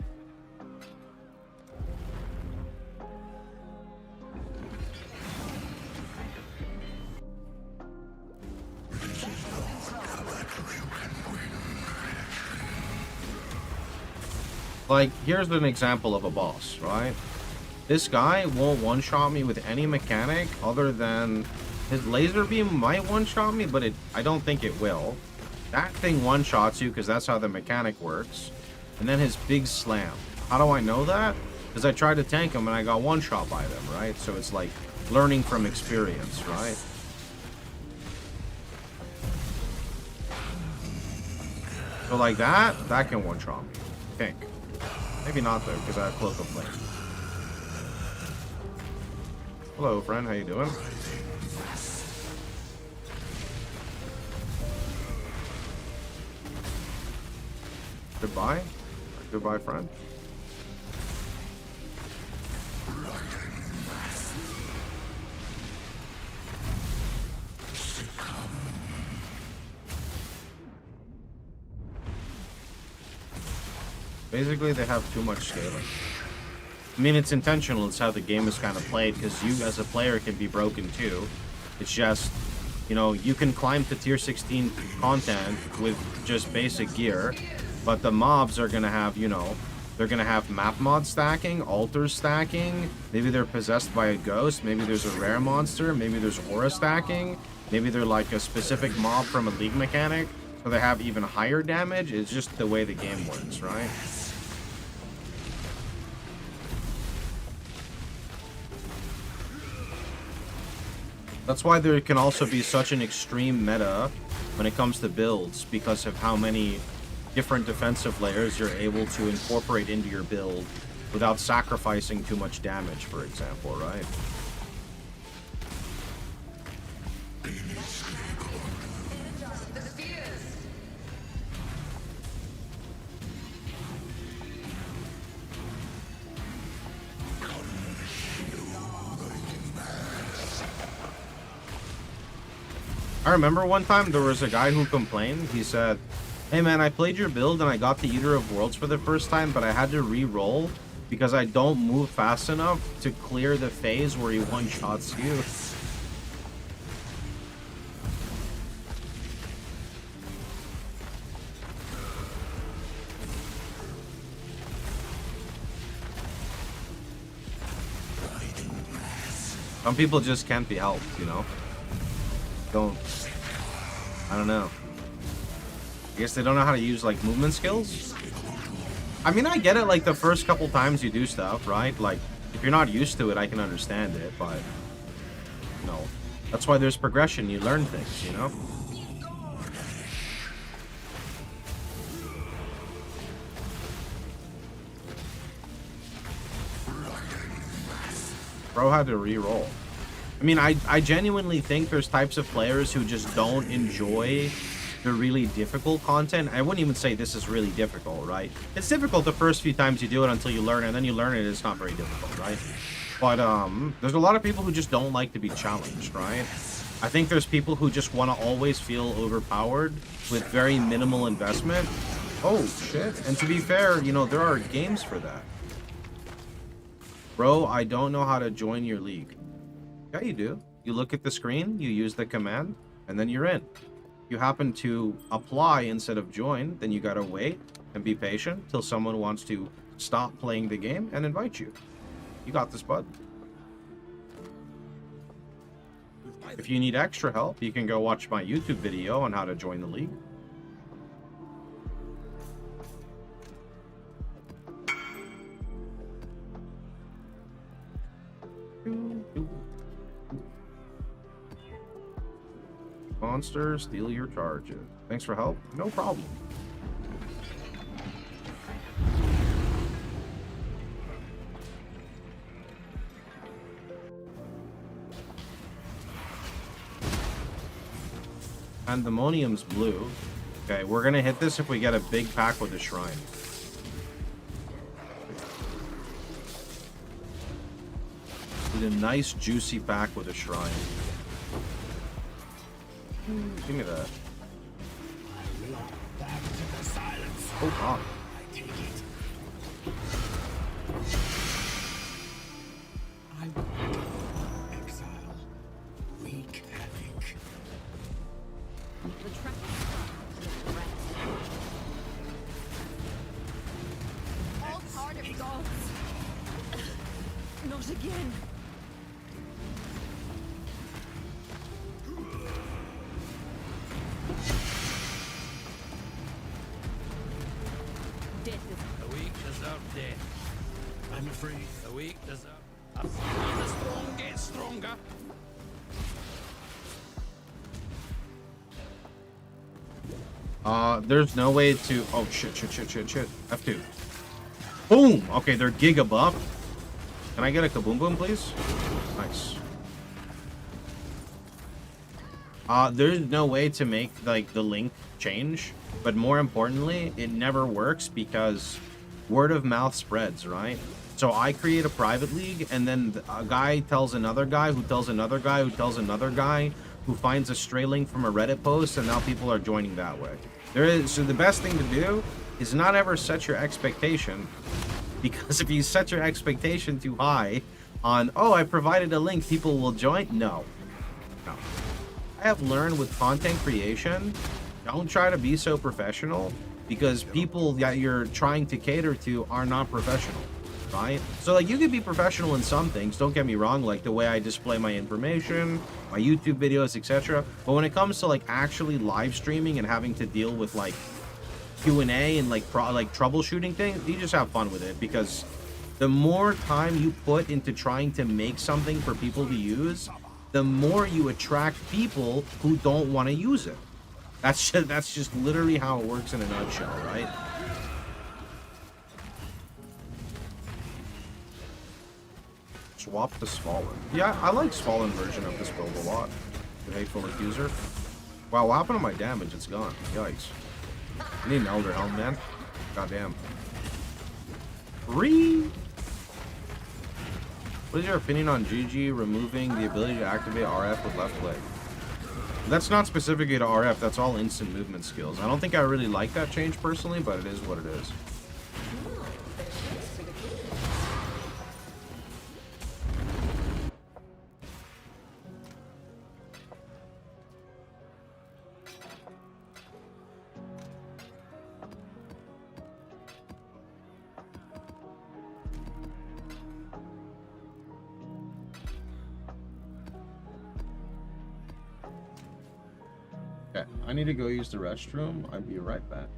Like, here's an example of a boss, right? This guy won't one-shot me with any mechanic other than his laser beam might one-shot me, but I don't think it will. That thing one-shots you because that's how the mechanic works. And then his big slam. How do I know that? Because I tried to tank him and I got one-shot by them, right? So it's like learning from experience, right? So like that can one-shot me. I think. Maybe not though, because I have Cloak of Flame. Hello, friend. How you doing? Goodbye. Goodbye, friend. Basically, they have too much scaling. I mean, it's intentional. It's how the game is kind of played, because you as a player can be broken too. It's just, you know, you can climb to tier 16 content with just basic gear, but the mobs are going to have, you know, they're going to have map mod stacking, altar stacking, maybe they're possessed by a ghost, maybe there's a rare monster, maybe there's aura stacking, maybe they're like a specific mob from a league mechanic, so they have even higher damage. It's just the way the game works, right? That's why there can also be such an extreme meta when it comes to builds, because of how many different defensive layers you're able to incorporate into your build without sacrificing too much damage, for example, right? I remember one time there was a guy who complained. He said, hey man, I played your build and I got the Eater of Worlds for the first time, but I had to re-roll because I don't move fast enough to clear the phase where he one-shots you. Some people just can't be helped, you know? I don't know. I guess they don't know how to use, like, movement skills? I mean, I get it, like, the first couple times you do stuff, right? Like, if you're not used to it, I can understand it, but... No. That's why there's progression. You learn things, you know? Bro had to re-roll. I mean, I genuinely think there's types of players who just don't enjoy the really difficult content. I wouldn't even say this is really difficult, right? It's difficult the first few times you do it until you learn it, and then you learn it, it's not very difficult, right? But there's a lot of people who just don't like to be challenged, right? I think there's people who just want to always feel overpowered with very minimal investment. Oh, shit. And to be fair, you know, there are games for that. Bro, I don't know how to join your league. Yeah, you do. You look at the screen, you use the command, and then you're in. You happen to apply instead of join, then you gotta wait and be patient till someone wants to stop playing the game and invite you. You got this, bud. If you need extra help, you can go watch my YouTube video on how to join the league. Monster, steal your charges. Thanks for help. No problem. Pandemonium's blue. Okay, we're gonna hit this if we get a big pack with a shrine. Need a nice juicy pack with a shrine. Give me that. Oh god. Exile. Wreak havoc. All part of gods. Not again. The weak deserve death. I'm afraid the weak deserve. The strong get stronger. There's no way to... Oh, shit. F2. Boom! Okay, they're giga buff. Can I get a kaboom boom, please? Nice. There's no way to make, like, the link change. But more importantly, it never works because word of mouth spreads, right? So I create a private league, and then a guy tells another guy, who tells another guy, who tells another guy, who finds a stray link from a Reddit post, and now people are joining that way. So the best thing to do is not ever set your expectation, because if you set your expectation too high on, oh, I provided a link, people will join. No. I have learned with content creation, don't try to be so professional, because people that you're trying to cater to are not professional, right? So, like, you can be professional in some things, don't get me wrong, like the way I display my information, my YouTube videos, etc. But when it comes to, like, actually live streaming and having to deal with, like, Q&A and, like, troubleshooting things, you just have fun with it, because the more time you put into trying to make something for people to use, the more you attract people who don't want to use it. That's just literally how it works in a nutshell, right? Swap the Swollen. Yeah, I like Swollen version of this build a lot. The Hateful Accuser. Wow, what happened to my damage? It's gone. Yikes. I need an Elder Helm, man. Goddamn. What is your opinion on GG removing the ability to activate RF with left click? That's not specifically to RF, that's all instant movement skills. I don't think I really like that change personally, but it is what it is. Okay, I need to go use the restroom. I'll be right back.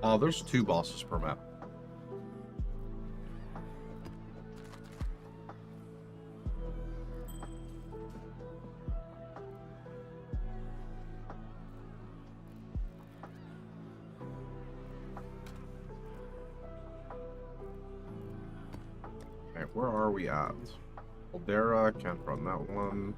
Oh, there's 2 bosses per map. Okay, where are we at? Caldera, can't run that one.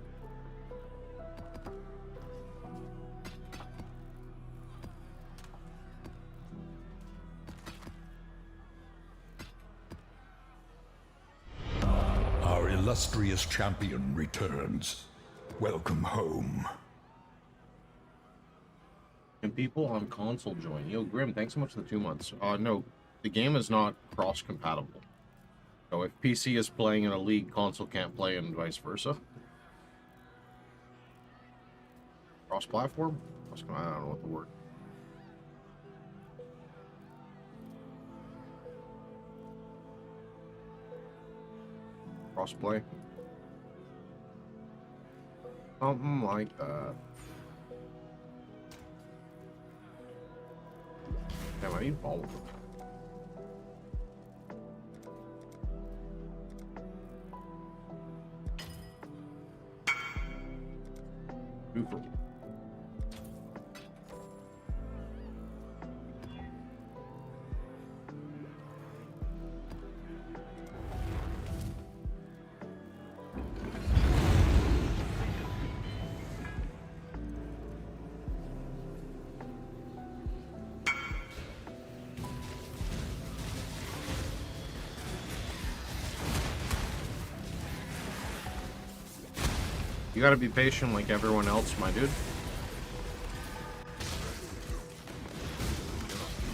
Our illustrious champion returns. Welcome home. Can people on console join? Yo, Grim, thanks so much for the 2 months. No, the game is not cross-compatible. So if PC is playing in a league, console can't play and vice versa. Cross-platform? I don't know what the word. Cross-play? Something like that. Damn, I need all of them. Super. You gotta be patient like everyone else, my dude. If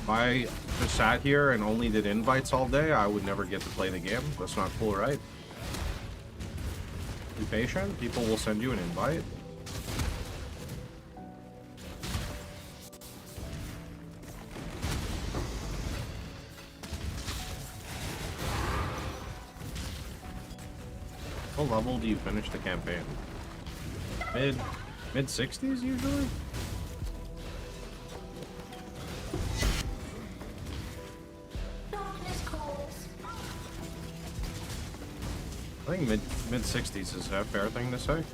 I just sat here and only did invites all day, I would never get to play the game. That's not cool, right? Be patient. People will send you an invite. What level do you finish the campaign? Mid 60s usually? I think mid 60s is a fair thing to say.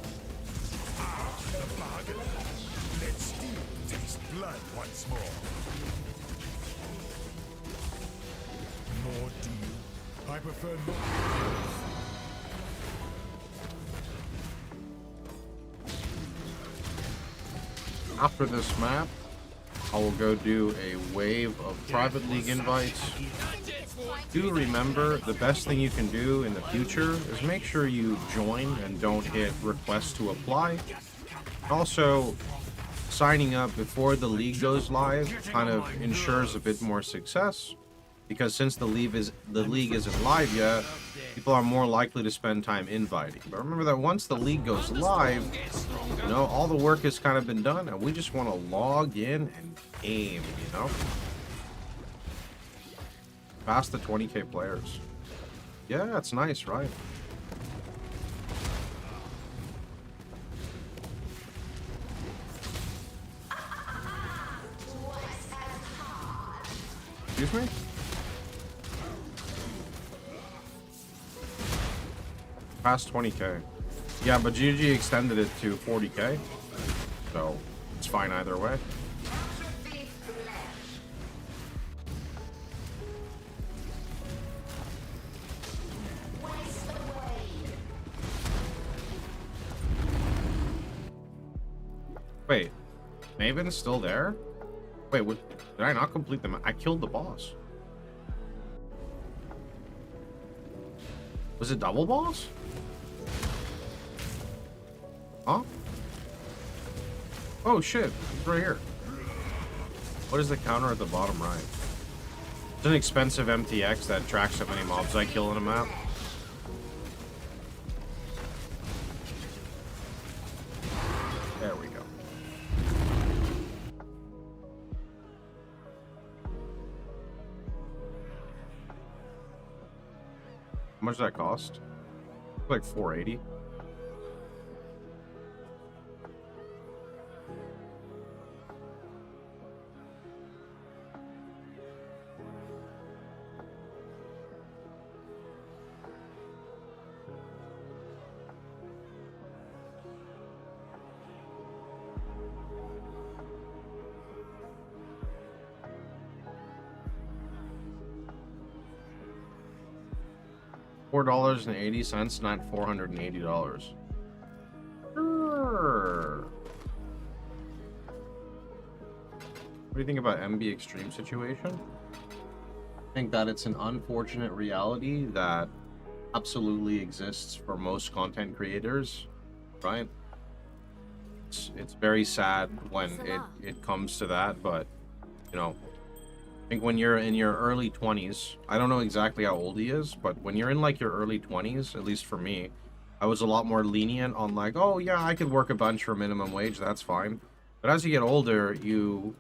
Let's still taste blood once more. More do you? I prefer not. After this map, I will go do a wave of private league invites. Do remember, the best thing you can do in the future is make sure you join and don't hit request to apply. Also, signing up before the league goes live kind of ensures a bit more success, because since the league isn't live yet, people are more likely to spend time inviting. But remember that once the league goes live, you know, all the work has kind of been done, and we just want to log in and game, you know? Past the 20k players. Yeah, it's nice, right? Excuse me? Past 20k. Yeah, but GG extended it to 40k. So, it's fine either way. Wait, Maven's still there? Wait, what? Did I not complete them? I killed the boss. Was it double boss? Huh? Oh shit, it's right here. What is the counter at the bottom right? It's an expensive MTX that tracks how many mobs I kill in a map. There we go. How much does that cost? Like 480. $44.80, not $480. Sure. What do you think about MB Extreme situation? I think that it's an unfortunate reality that absolutely exists for most content creators, right? It's very sad when it comes to that, but you know, I think when you're in your early 20s, I don't know exactly how old he is, but when you're in like your early 20s, at least for me, I was a lot more lenient on like, oh yeah, I could work a bunch for minimum wage, that's fine. But as you get older, you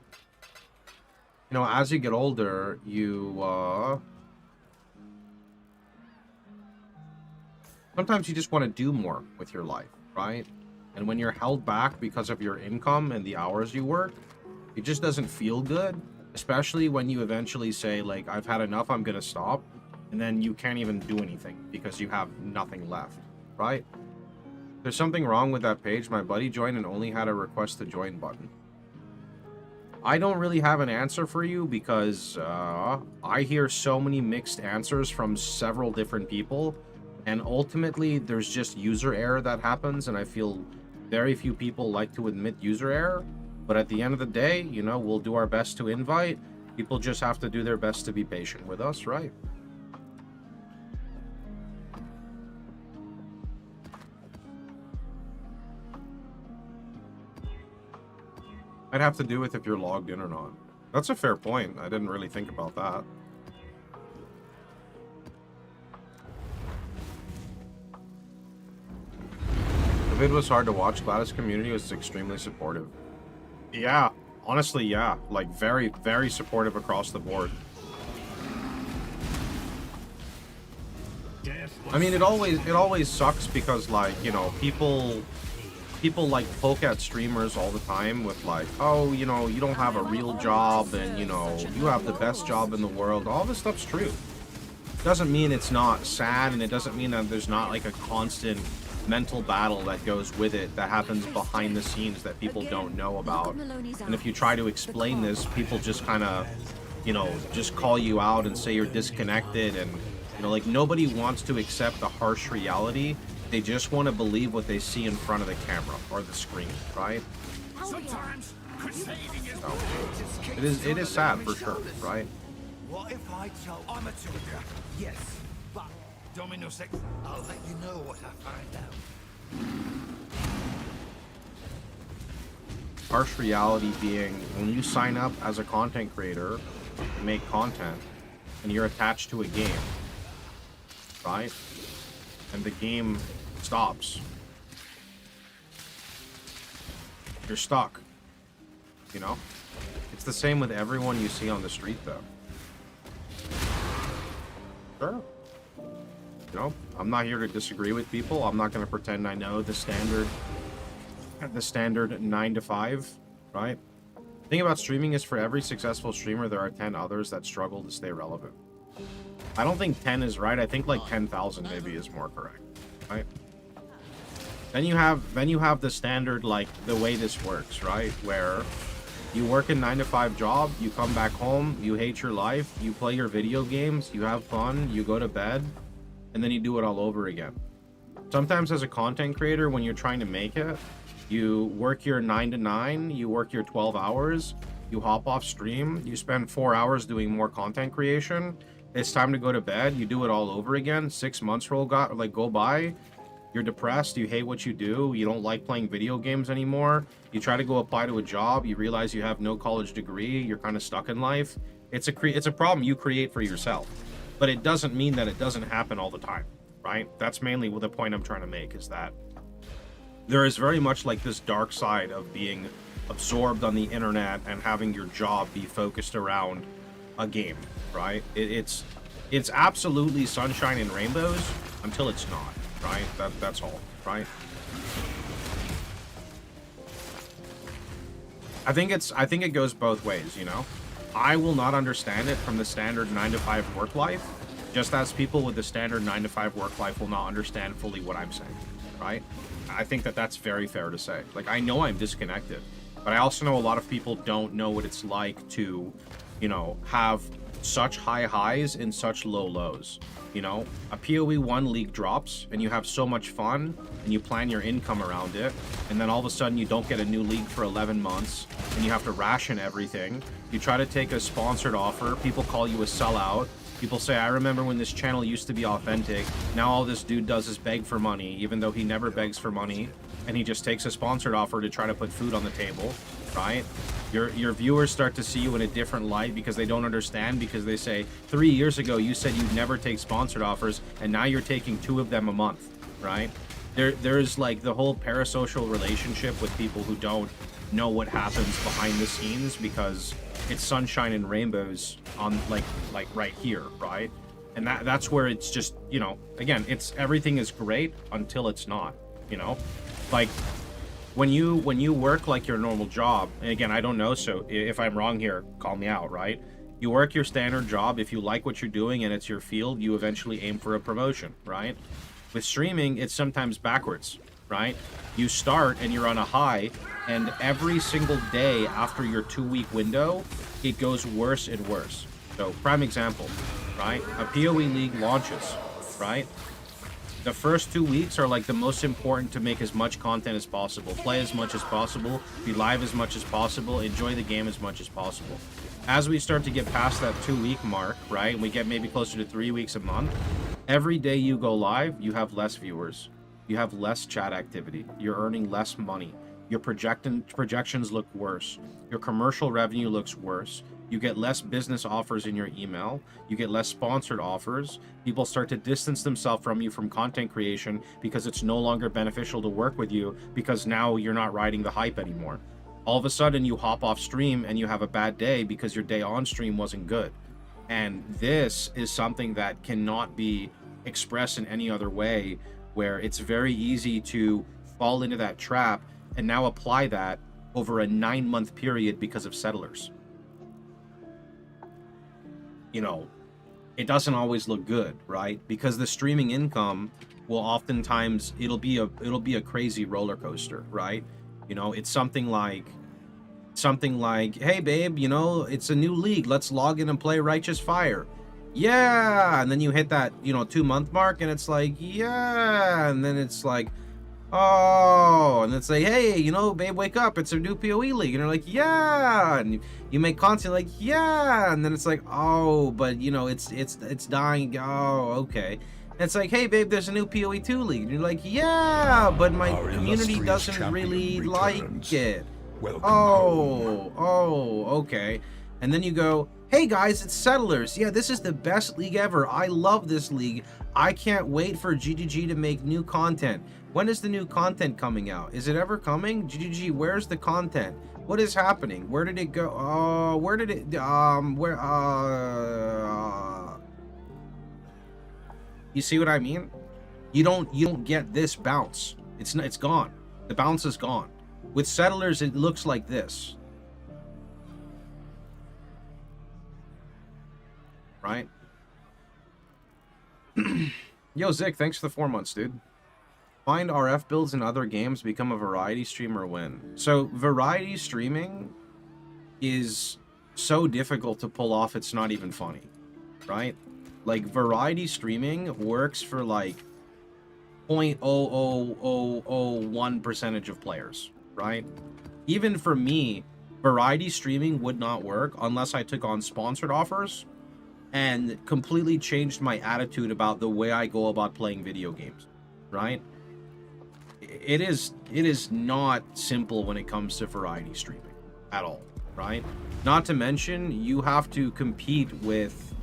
sometimes you just want to do more with your life, right? And when you're held back because of your income and the hours you work, it just doesn't feel good, especially when you eventually say, like, I've had enough, I'm gonna stop, and then you can't even do anything because you have nothing left, right? There's something wrong with that page. My buddy joined and only had a request to join button. I don't really have an answer for you because I hear so many mixed answers from several different people, and ultimately there's just user error that happens, and I feel very few people like to admit user error. But at the end of the day, you know, we'll do our best to invite. People just have to do their best to be patient with us, right? I'd have to do with if you're logged in or not. That's a fair point. I didn't really think about that. The vid was hard to watch. Gladys community was extremely supportive. Yeah, honestly, yeah. Like, very, very supportive across the board. I mean, it always sucks because, like, you know, people like poke at streamers all the time with like, oh, you know, you don't have a real job and, you know, you have the best job in the world. All this stuff's true. Doesn't mean it's not sad, and it doesn't mean that there's not like a constant mental battle that goes with it that happens behind the scenes that people don't know about. And if you try to explain this, people just kind of, you know, just call you out and say you're disconnected, and, you know, like, nobody wants to accept the harsh reality. They just want to believe what they see in front of the camera or the screen, right? Sometimes crusading is So, it is sad for sure, right? What if I tell I'm a talker? Yes, but Dominus X, I'll let you know what I find out. Harsh reality being when you sign up as a content creator to make content and you're attached to a game, right? And the game stops. You're stuck. You know? It's the same with everyone you see on the street, though. Sure. You know, I'm not here to disagree with people. I'm not going to pretend I know the standard 9 to 5, right? The thing about streaming is for every successful streamer, there are 10 others that struggle to stay relevant. I don't think 10 is right. I think like 10,000 maybe is more correct, right? Then you have the standard, like, the way this works, right? Where you work a 9 to 5 job, you come back home, you hate your life, you play your video games, you have fun, you go to bed, and then you do it all over again. Sometimes as a content creator, when you're trying to make it, you work your 9 to 9, you work your 12 hours, you hop off stream, you spend 4 hours doing more content creation, it's time to go to bed, you do it all over again, 6 months go by, you're depressed, you hate what you do, you don't like playing video games anymore, you try to go apply to a job, you realize you have no college degree, you're kind of stuck in life. It's a problem you create for yourself. But it doesn't mean that it doesn't happen all the time, right? That's mainly the point I'm trying to make, is that there is very much like this dark side of being absorbed on the internet and having your job be focused around a game, right? It's absolutely sunshine and rainbows until it's not, right? That's all, right? I think it goes both ways, you know? I will not understand it from the standard 9 to 5 work life, just as people with the standard 9 to 5 work life will not understand fully what I'm saying, right? I think that's very fair to say. Like, I know I'm disconnected, but I also know a lot of people don't know what it's like to, you know, have such high highs and such low lows. You know, a PoE 1 league drops and you have so much fun and you plan your income around it, and then all of a sudden you don't get a new league for 11 months and you have to ration everything. You try to take a sponsored offer, people call you a sellout. People say, I remember when this channel used to be authentic. Now all this dude does is beg for money, even though he never begs for money, and he just takes a sponsored offer to try to put food on the table, right? Your viewers start to see you in a different light because they don't understand, because they say, 3 years ago you said you'd never take sponsored offers, and now you're taking 2 of them a month, right? There's like the whole parasocial relationship with people who don't know what happens behind the scenes, because it's sunshine and rainbows on like right here, right? And that's where it's just, you know, again, it's everything is great until it's not, you know? Like when you work like your normal job, and again, I don't know, so if I'm wrong here, call me out, right? You work your standard job, if you like what you're doing and it's your field, you eventually aim for a promotion, right? With streaming, it's sometimes backwards, right? You start and you're on a high, and every single day after your 2-week window, it goes worse and worse. So, prime example, right? A PoE league launches, right? The first 2 weeks are like the most important to make as much content as possible, play as much as possible, be live as much as possible, enjoy the game as much as possible. As we start to get past that 2-week mark, right, and we get maybe closer to 3 weeks a month, every day you go live, you have less viewers. You have less chat activity. You're earning less money. Your projections look worse. Your commercial revenue looks worse. You get less business offers in your email. You get less sponsored offers. People start to distance themselves from you from content creation because it's no longer beneficial to work with you, because now you're not riding the hype anymore. All of a sudden you hop off stream and you have a bad day because your day on stream wasn't good. And this is something that cannot be expressed in any other way, where it's very easy to fall into that trap and now apply that over a 9-month period because of settlers. You know, it doesn't always look good, right? Because the streaming income will oftentimes, it'll be a crazy roller coaster, right? You know, it's something like, hey babe, you know, it's a new league, let's log in and play Righteous Fire. Yeah, and then you hit that, you know, 2-month mark and it's like, yeah, and then it's like, oh, and it's like, hey, you know, babe, wake up, it's a new PoE league, and you're like, yeah, and you make content like, yeah, and then it's like, oh, but you know, it's dying. Oh, okay. And it's like, hey babe, there's a new PoE 2 league, and you're like, yeah, but my community doesn't really like it. Oh, okay. And then you go, hey guys, it's Settlers. Yeah, this is the best league ever. I love this league. I can't wait for GGG to make new content. When is the new content coming out? Is it ever coming? GGG, where's the content? What is happening? Where did it go? Oh, where did it, you see what I mean? You don't get this bounce. It's gone. The bounce is gone. With Settlers, it looks like this. Right? Yo, Zick, thanks for the 4 months, dude. Find RF builds in other games, become a variety streamer, win. So, variety streaming is so difficult to pull off, it's not even funny. Right? Like, variety streaming works for, like, 0.00001% of players. Right? Even for me, variety streaming would not work unless I took on sponsored offers and completely changed my attitude about the way I go about playing video games, right? It is not simple when it comes to variety streaming at all, right? Not to mention, you have to compete with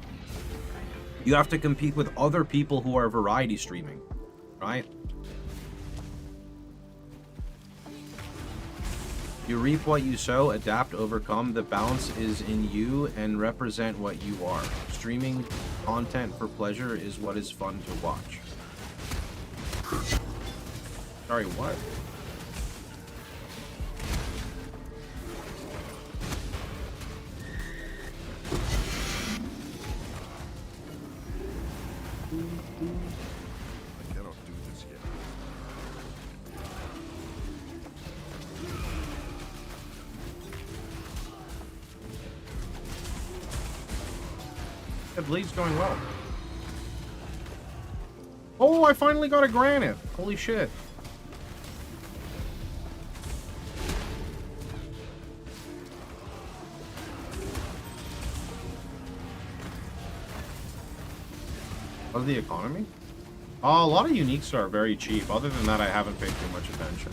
other people who are variety streaming, right? You reap what you sow, adapt, overcome. The balance is in you and represent what you are. Streaming content for pleasure is what is fun to watch. Sorry, what? I cannot do this yet. That bleed's going well. Oh, I finally got a granite. Holy shit. How's the economy? A lot of uniques are very cheap. Other than that, I haven't paid too much attention.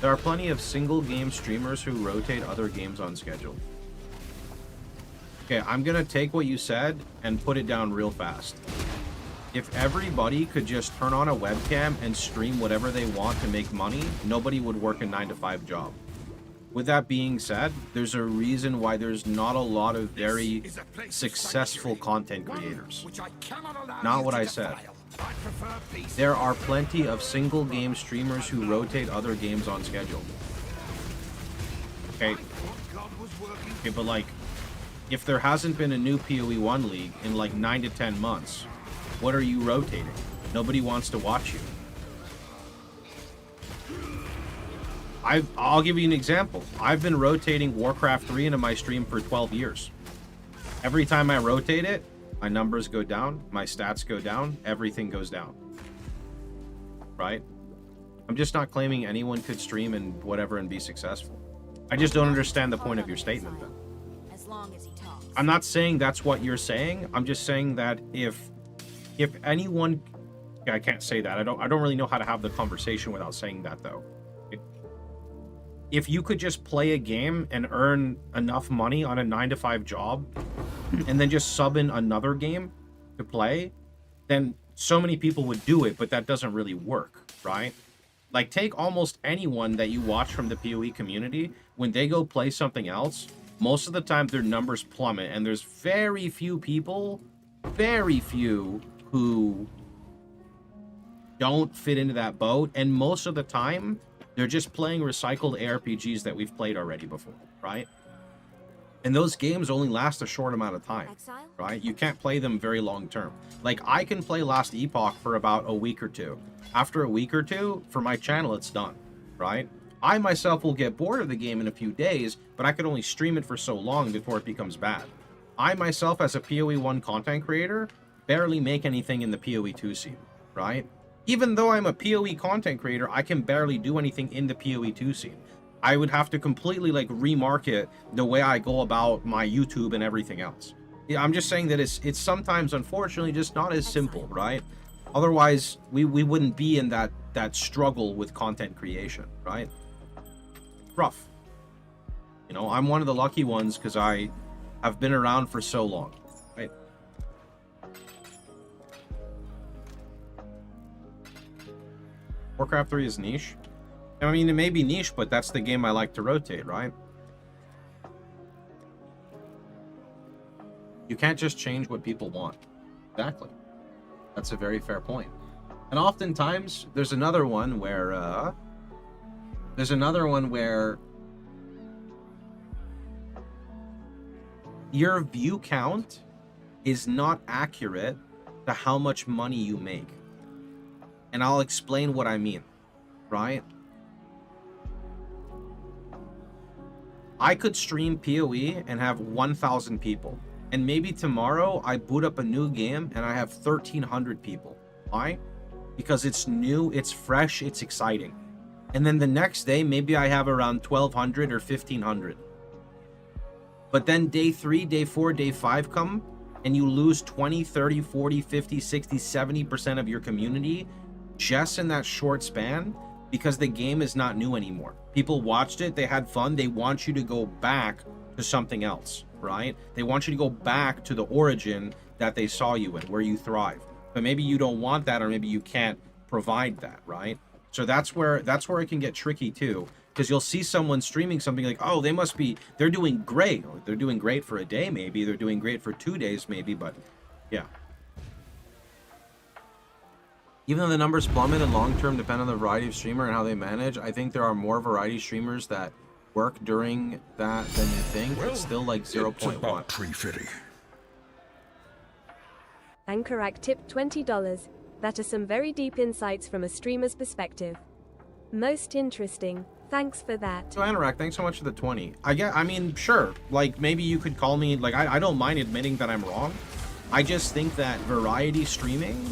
There are plenty of single game streamers who rotate other games on schedule. Okay, I'm gonna take what you said and put it down real fast. If everybody could just turn on a webcam and stream whatever they want to make money, nobody would work a 9-to-5 job. With that being said, there's a reason why there's not a lot of very successful content creators. Not what I said. There are plenty of single game streamers who rotate other games on schedule. Okay. Okay, but like, if there hasn't been a new PoE 1 league in like 9 to 10 months, what are you rotating? Nobody wants to watch you. I'll give you an example. I've been rotating Warcraft 3 into my stream for 12 years. Every time I rotate it, my numbers go down, my stats go down, everything goes down. Right? I'm just not claiming anyone could stream and whatever and be successful. I just don't understand the point of your statement then. As long as he talks. I'm not saying that's what you're saying. I'm just saying that if anyone, yeah, I can't say that. I don't really know how to have the conversation without saying that though. If you could just play a game and earn enough money on a 9-to-5 job and then just sub in another game to play, then so many people would do it, but that doesn't really work, right? Like, take almost anyone that you watch from the PoE community. When they go play something else, most of the time their numbers plummet, and there's very few people, very few, who don't fit into that boat, and most of the time they're just playing recycled ARPGs that we've played already before, right? And those games only last a short amount of time, right? You can't play them very long term. Like, I can play Last Epoch for about a week or two. After a week or two, for my channel, it's done, right? I myself will get bored of the game in a few days, but I can only stream it for so long before it becomes bad. I myself, as a PoE 1 content creator, barely make anything in the PoE 2 scene, right? Even though I'm a PoE content creator, I can barely do anything in the PoE 2 scene. I would have to completely like remarket the way I go about my YouTube and everything else. Yeah, I'm just saying that it's sometimes, unfortunately, just not as simple, right? Otherwise, we wouldn't be in that struggle with content creation, right? Rough. You know, I'm one of the lucky ones because I have been around for so long, right? Warcraft 3 is niche. I mean, it may be niche, but that's the game I like to rotate, right? You can't just change what people want. Exactly. That's a very fair point. And oftentimes, there's another one where your view count is not accurate to how much money you make. And I'll explain what I mean, right? I could stream PoE and have 1,000 people. And maybe tomorrow I boot up a new game and I have 1,300 people. Why? Because it's new, it's fresh, it's exciting. And then the next day, maybe I have around 1,200 or 1,500. But then day 3, day 4, day 5 come, and you lose 20, 30, 40, 50, 60, 70% of your community just in that short span because the game is not new anymore. People watched it, they had fun, they want you to go back to something else, right? They want you to go back to the origin that they saw you in, where you thrive. But maybe you don't want that, or maybe you can't provide that, right? So that's where it can get tricky too, because you'll see someone streaming something like, oh, they're doing great. Or they're doing great for a day, maybe. They're doing great for 2 days, maybe, but yeah. Even though the numbers plummet and long-term depend on the variety of streamer and how they manage, I think there are more variety streamers that work during that than you think. Well, it's still like 0.1. Tree fitting. Anchorak tipped $20. That are some very deep insights from a streamer's perspective. Most interesting. Thanks for that. So Anorak, thanks so much for the 20. I mean, sure. Like, maybe you could call me, like, I don't mind admitting that I'm wrong. I just think that variety streaming...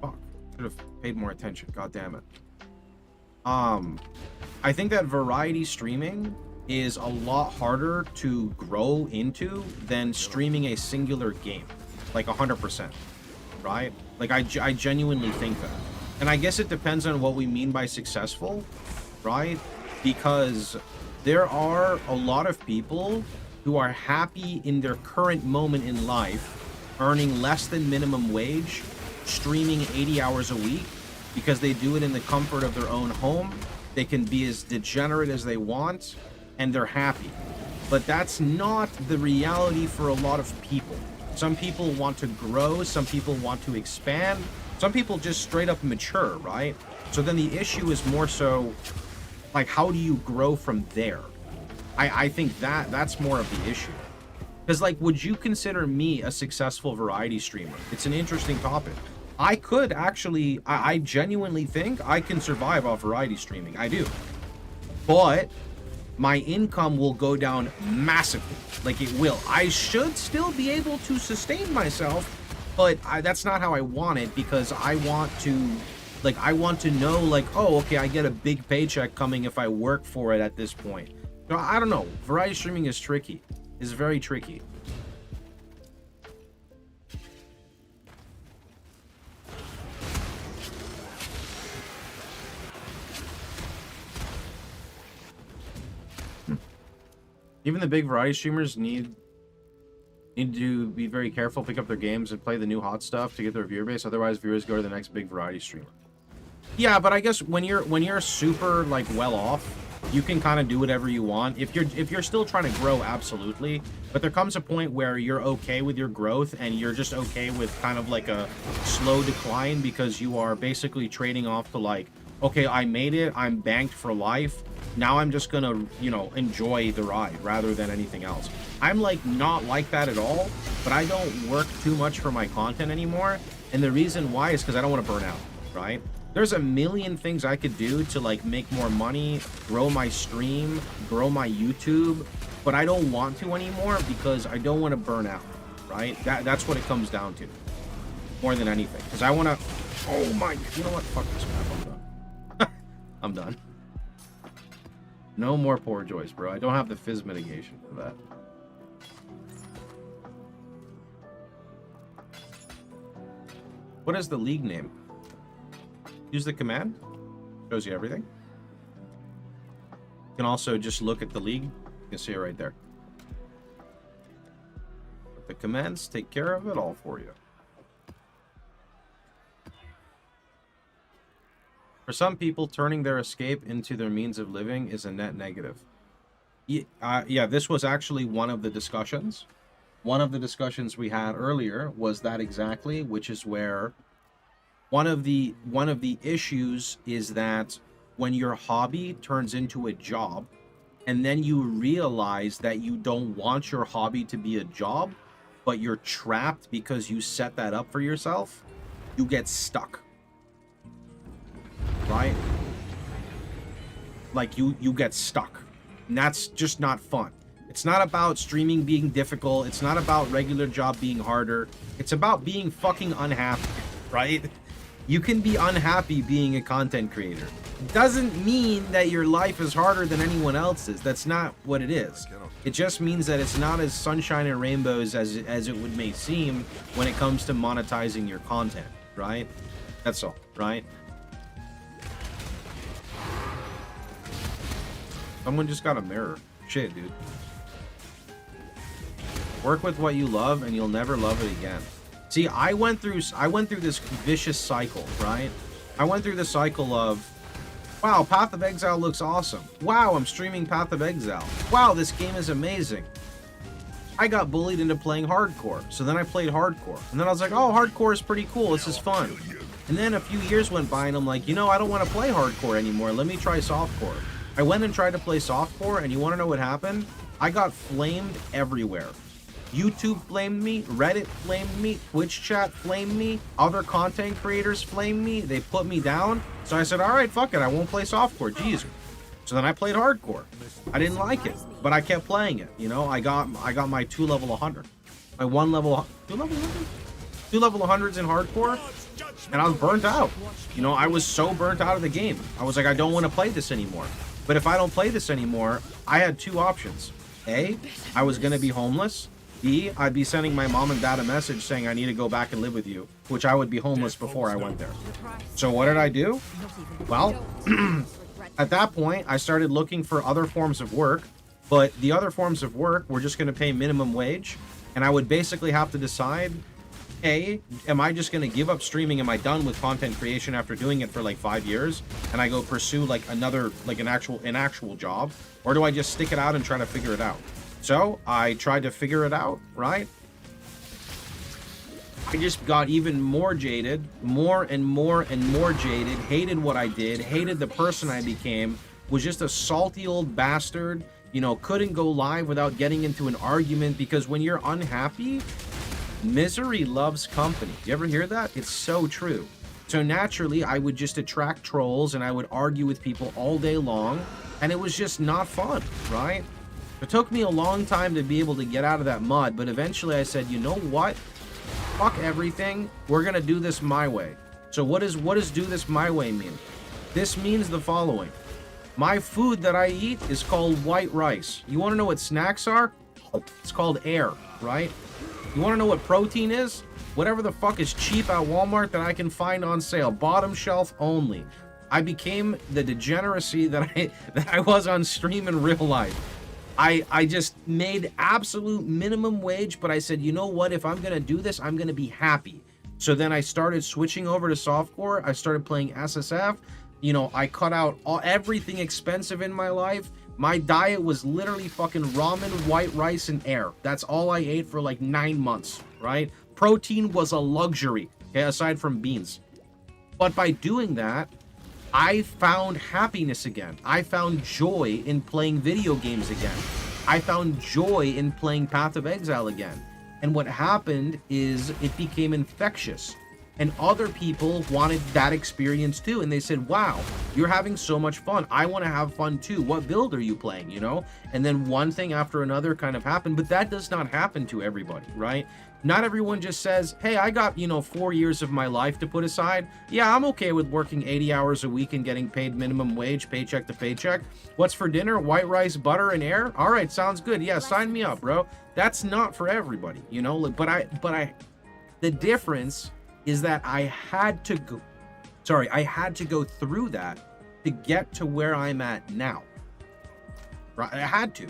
Fuck. Should have paid more attention. God damn it. I think that variety streaming is a lot harder to grow into than streaming a singular game. Like, 100%. Right? Like, I genuinely think that. And I guess it depends on what we mean by successful, right? Because there are a lot of people who are happy in their current moment in life, earning less than minimum wage, streaming 80 hours a week, because they do it in the comfort of their own home. They can be as degenerate as they want, and they're happy. But that's not the reality for a lot of people. Some people want to grow, some people want to expand, some people just straight up mature, right? So then the issue is more so, like, how do you grow from there? I think that's more of the issue. Because, like, would you consider me a successful variety streamer? It's an interesting topic. I could actually, I genuinely think I can survive off variety streaming. I do. But my income will go down massively. Like, it will. I should still be able to sustain myself, but that's not how I want it, because I want to, like, I want to know, like, oh, okay, I get a big paycheck coming if I work for it at this point. No, I don't know. Variety streaming is tricky. It's very tricky. Even the big variety streamers need to be very careful, pick up their games, and play the new hot stuff to get their viewer base. Otherwise, viewers go to the next big variety streamer. Yeah, but I guess when you're super, like, well off, you can kind of do whatever you want. If you're still trying to grow, absolutely. But there comes a point where you're okay with your growth, and you're just okay with kind of like a slow decline, because you are basically trading off to, like, okay, I made it, I'm banked for life. Now I'm just gonna, you know, enjoy the ride rather than anything else. I'm, like, not like that at all, but I don't work too much for my content anymore. And the reason why is because I don't want to burn out, right? There's a million things I could do to, like, make more money, grow my stream, grow my YouTube, but I don't want to anymore because I don't want to burn out, right? That's what it comes down to, more than anything. Because I want to... Oh my... You know what? Fuck this map. I'm done. I'm done. No more poor choice, bro. I don't have the fizz mitigation for that. What is the league name? Use the command. Shows you everything. You can also just look at the league. You can see it right there. But the commands take care of it all for you. For some people, turning their escape into their means of living is a net negative. Yeah, this was actually one of the discussions. One of the discussions we had earlier was that exactly, which is where one of the issues is that when your hobby turns into a job, and then you realize that you don't want your hobby to be a job, but you're trapped because you set that up for yourself, you get stuck. Right? Like, you get stuck. And that's just not fun. It's not about streaming being difficult. It's not about regular job being harder. It's about being fucking unhappy, right? You can be unhappy being a content creator. It doesn't mean that your life is harder than anyone else's. That's not what it is. It just means that it's not as sunshine and rainbows as it would may seem when it comes to monetizing your content, right? That's all, right? Someone just got a mirror. Shit, dude. Work with what you love and you'll never love it again. See, I went through this vicious cycle, right? I went through the cycle of, wow, Path of Exile looks awesome. Wow, I'm streaming Path of Exile. Wow, this game is amazing. I got bullied into playing hardcore. So then I played hardcore. And then I was like, oh, hardcore is pretty cool. This is fun. And then a few years went by and I'm like, you know, I don't want to play hardcore anymore. Let me try softcore. I went and tried to play softcore, and you want to know what happened? I got flamed everywhere. YouTube flamed me, Reddit flamed me, Twitch chat flamed me, other content creators flamed me, they put me down. So I said, all right, fuck it, I won't play softcore, jeez. So then I played hardcore. I didn't like it, but I kept playing it. You know, I got my 2 level 100. My 1 level, 2 level 100? 2 level 100s in hardcore, and I was burnt out. You know, I was so burnt out of the game. I was like, I don't want to play this anymore. But if I don't play this anymore, I had 2 options. A, I was going to be homeless. B, I'd be sending my mom and dad a message saying I need to go back and live with you, which I would be homeless before I went there. So what did I do? Well, at that point, I started looking for other forms of work, but the other forms of work were just going to pay minimum wage, and I would basically have to decide, A, am I just going to give up streaming? Am I done with content creation after doing it for like 5 years, and I go pursue like another, like an actual job, or do I just stick it out and try to figure it out? So I tried to figure it out, right? I just got even more jaded, more and more jaded, hated what I did, hated the person I became, was just a salty old bastard, you know, couldn't go live without getting into an argument, because when you're unhappy, misery loves company. You ever hear that? It's so true. So naturally, I would just attract trolls and I would argue with people all day long, and it was just not fun, right? It took me a long time to be able to get out of that mud, but eventually I said, you know what? Fuck everything. We're gonna do this my way. So what does do this my way mean? This means the following. My food that I eat is called white rice. You wanna know what snacks are? It's called air, right? You wanna know what protein is? Whatever the fuck is cheap at Walmart that I can find on sale. Bottom shelf only. I became the degeneracy that I was on stream in real life. I just made absolute minimum wage, but I said, you know what? If I'm going to do this, I'm going to be happy. So then I started switching over to softcore. I started playing SSF. You know, I cut out everything expensive in my life. My diet was literally fucking ramen, white rice, and air. That's all I ate for like 9 months, right? Protein was a luxury, okay, aside from beans. But by doing that, I found happiness again. I found joy in playing video games again. I found joy in playing Path of Exile again. And what happened is it became infectious. And other people wanted that experience too. And they said, wow, you're having so much fun. I want to have fun too. What build are you playing, you know? And then one thing after another kind of happened. But that does not happen to everybody, right? Not everyone just says, hey, I got, 4 years of my life to put aside. Yeah, I'm okay with working 80 hours a week and getting paid minimum wage, paycheck to paycheck. What's for dinner? White rice, butter, and air? All right, sounds good. Yeah, sign me up, bro. That's not for everybody, But the difference is that I had to go through that to get to where I'm at now. Right? I had to.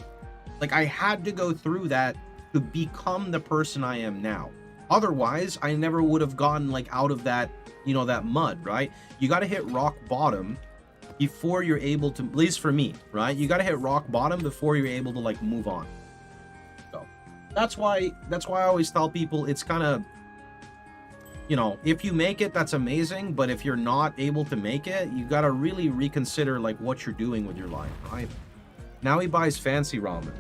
I had to go through that to become the person I am now. Otherwise, I never would have gotten out of that, that mud, right? You got to hit rock bottom before you're able to, at least for me, right? You got to hit rock bottom before you're able to move on. So that's why I always tell people it's kind of, if you make it, that's amazing. But if you're not able to make it, you got to really reconsider what you're doing with your life, right? Now he buys fancy ramen.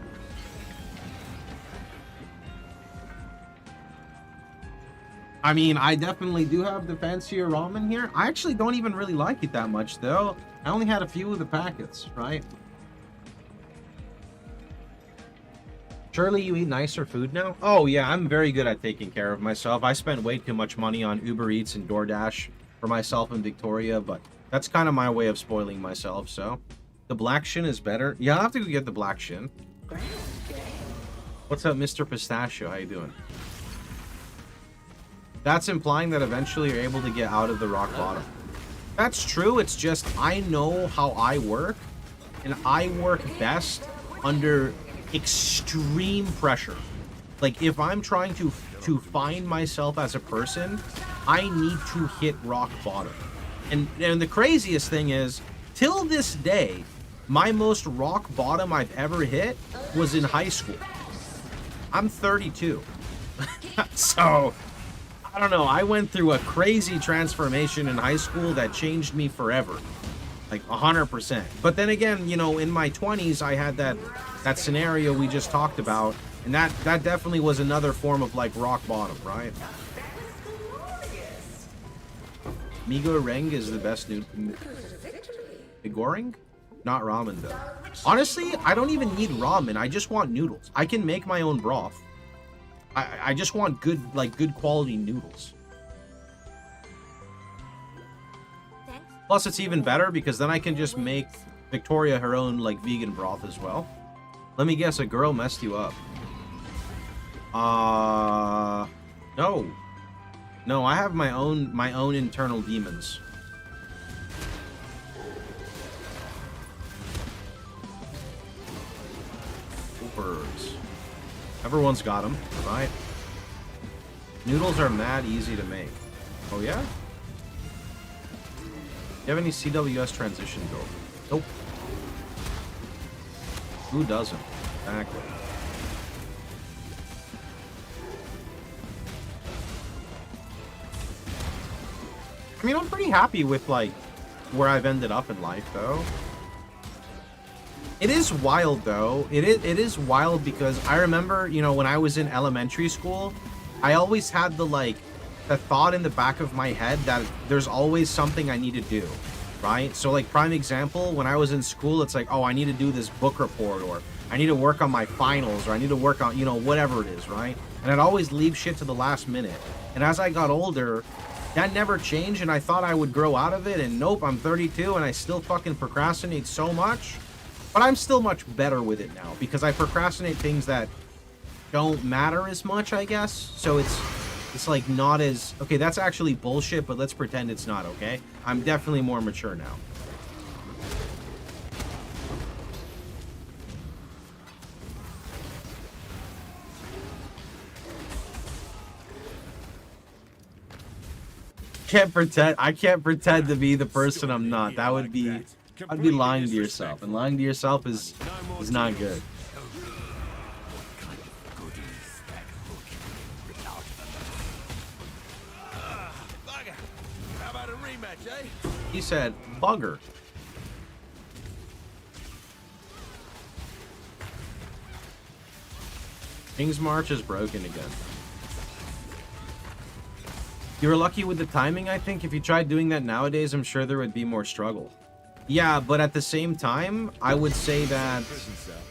I mean, I definitely do have the fancier ramen here. I actually don't even really like it that much, though. I only had a few of the packets, right? Surely you eat nicer food now? Oh, yeah, I'm very good at taking care of myself. I spend way too much money on Uber Eats and DoorDash for myself and Victoria, but that's kind of my way of spoiling myself, so. The black shin is better. Yeah, I'll have to go get the black shin. What's up, Mr. Pistachio? How you doing? That's implying that eventually you're able to get out of the rock bottom. That's true. It's just I know how I work, and I work best under extreme pressure. If I'm trying to find myself as a person, I need to hit rock bottom. And the craziest thing is, till this day, my most rock bottom I've ever hit was in high school. I'm 32. So I don't know, I went through a crazy transformation in high school that changed me forever. 100%. But then again, in my 20s, I had that scenario we just talked about, And that definitely was another form of like rock bottom, right? Migo Reng is the best new. Migoring? Not ramen though. Honestly, I don't even need ramen. I just want noodles. I can make my own broth. I just want good quality noodles. Plus, it's even better because then I can just make Victoria her own like vegan broth as well. Let me guess, a girl messed you up. No. No, I have my own internal demons. Birds. Everyone's got them, right? Noodles are mad easy to make. Oh yeah? Do you have any CWS transition build? Nope. Who doesn't? Exactly. I mean, I'm pretty happy with, like, where I've ended up in life, though. It is wild, though. It is wild because I remember, you know, when I was in elementary school, I always had the thought in the back of my head that there's always something I need to do, right? So, like, prime example, when I was in school, it's like, oh, I need to do this book report, or I need to work on my finals, or I need to work on, you know, whatever it is, right? And I'd always leave shit to the last minute. And as I got older, that never changed, and I thought I would grow out of it, and nope, I'm 32, and I still fucking procrastinate so much. But I'm still much better with it now, because I procrastinate things that don't matter as much, I guess. So it's like not as... Okay, that's actually bullshit, but let's pretend it's not, okay? I'm definitely more mature now. I can't pretend to be the person I'm not. That would be... I'd be lying to yourself, and lying to yourself is not good. How about a rematch, eh? He said, bugger. King's March is broken again. You were lucky with the timing, I think. If you tried doing that nowadays, I'm sure there would be more struggle. Yeah, but at the same time, I would say that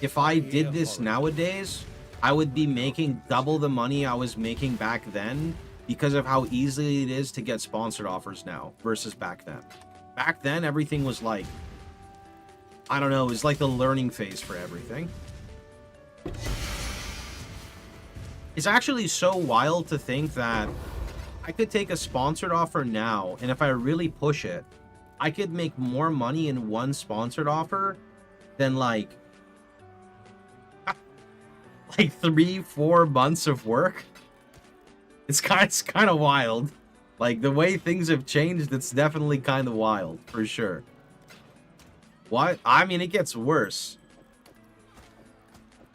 if I did this nowadays, I would be making double the money I was making back then because of how easy it is to get sponsored offers now versus back then. Back then, everything was like, I don't know, it was like the learning phase for everything. It's actually so wild to think that I could take a sponsored offer now, and if I really push it, I could make more money in one sponsored offer than like 3-4 months of work. It's kind of wild. Like, the way things have changed, it's definitely kind of wild, for sure. What? I mean, it gets worse.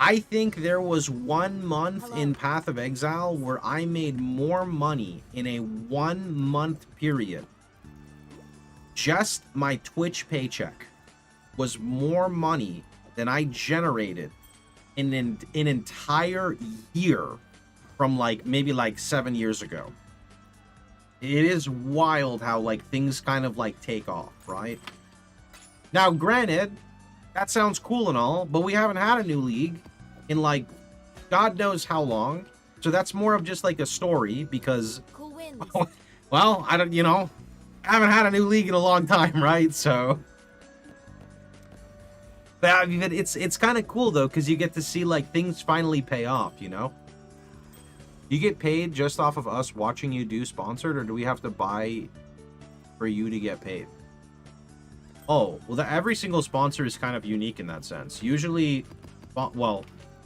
I think there was 1 month in Path of Exile where I made more money in a 1 month period. Just my Twitch paycheck was more money than I generated in an entire year from maybe 7 years ago. It is wild how things kind of take off, right? Now, granted, that sounds cool and all, but we haven't had a new league in God knows how long. So that's more of just a story because, well, I don't, I haven't had a new league in a long time, right? So, but I mean, it's kind of cool though, because you get to see things finally pay off. You get paid just off of us watching you do sponsored, or do we have to buy for you to get paid? Oh, well, every single sponsor is kind of unique in that sense. Usually, well,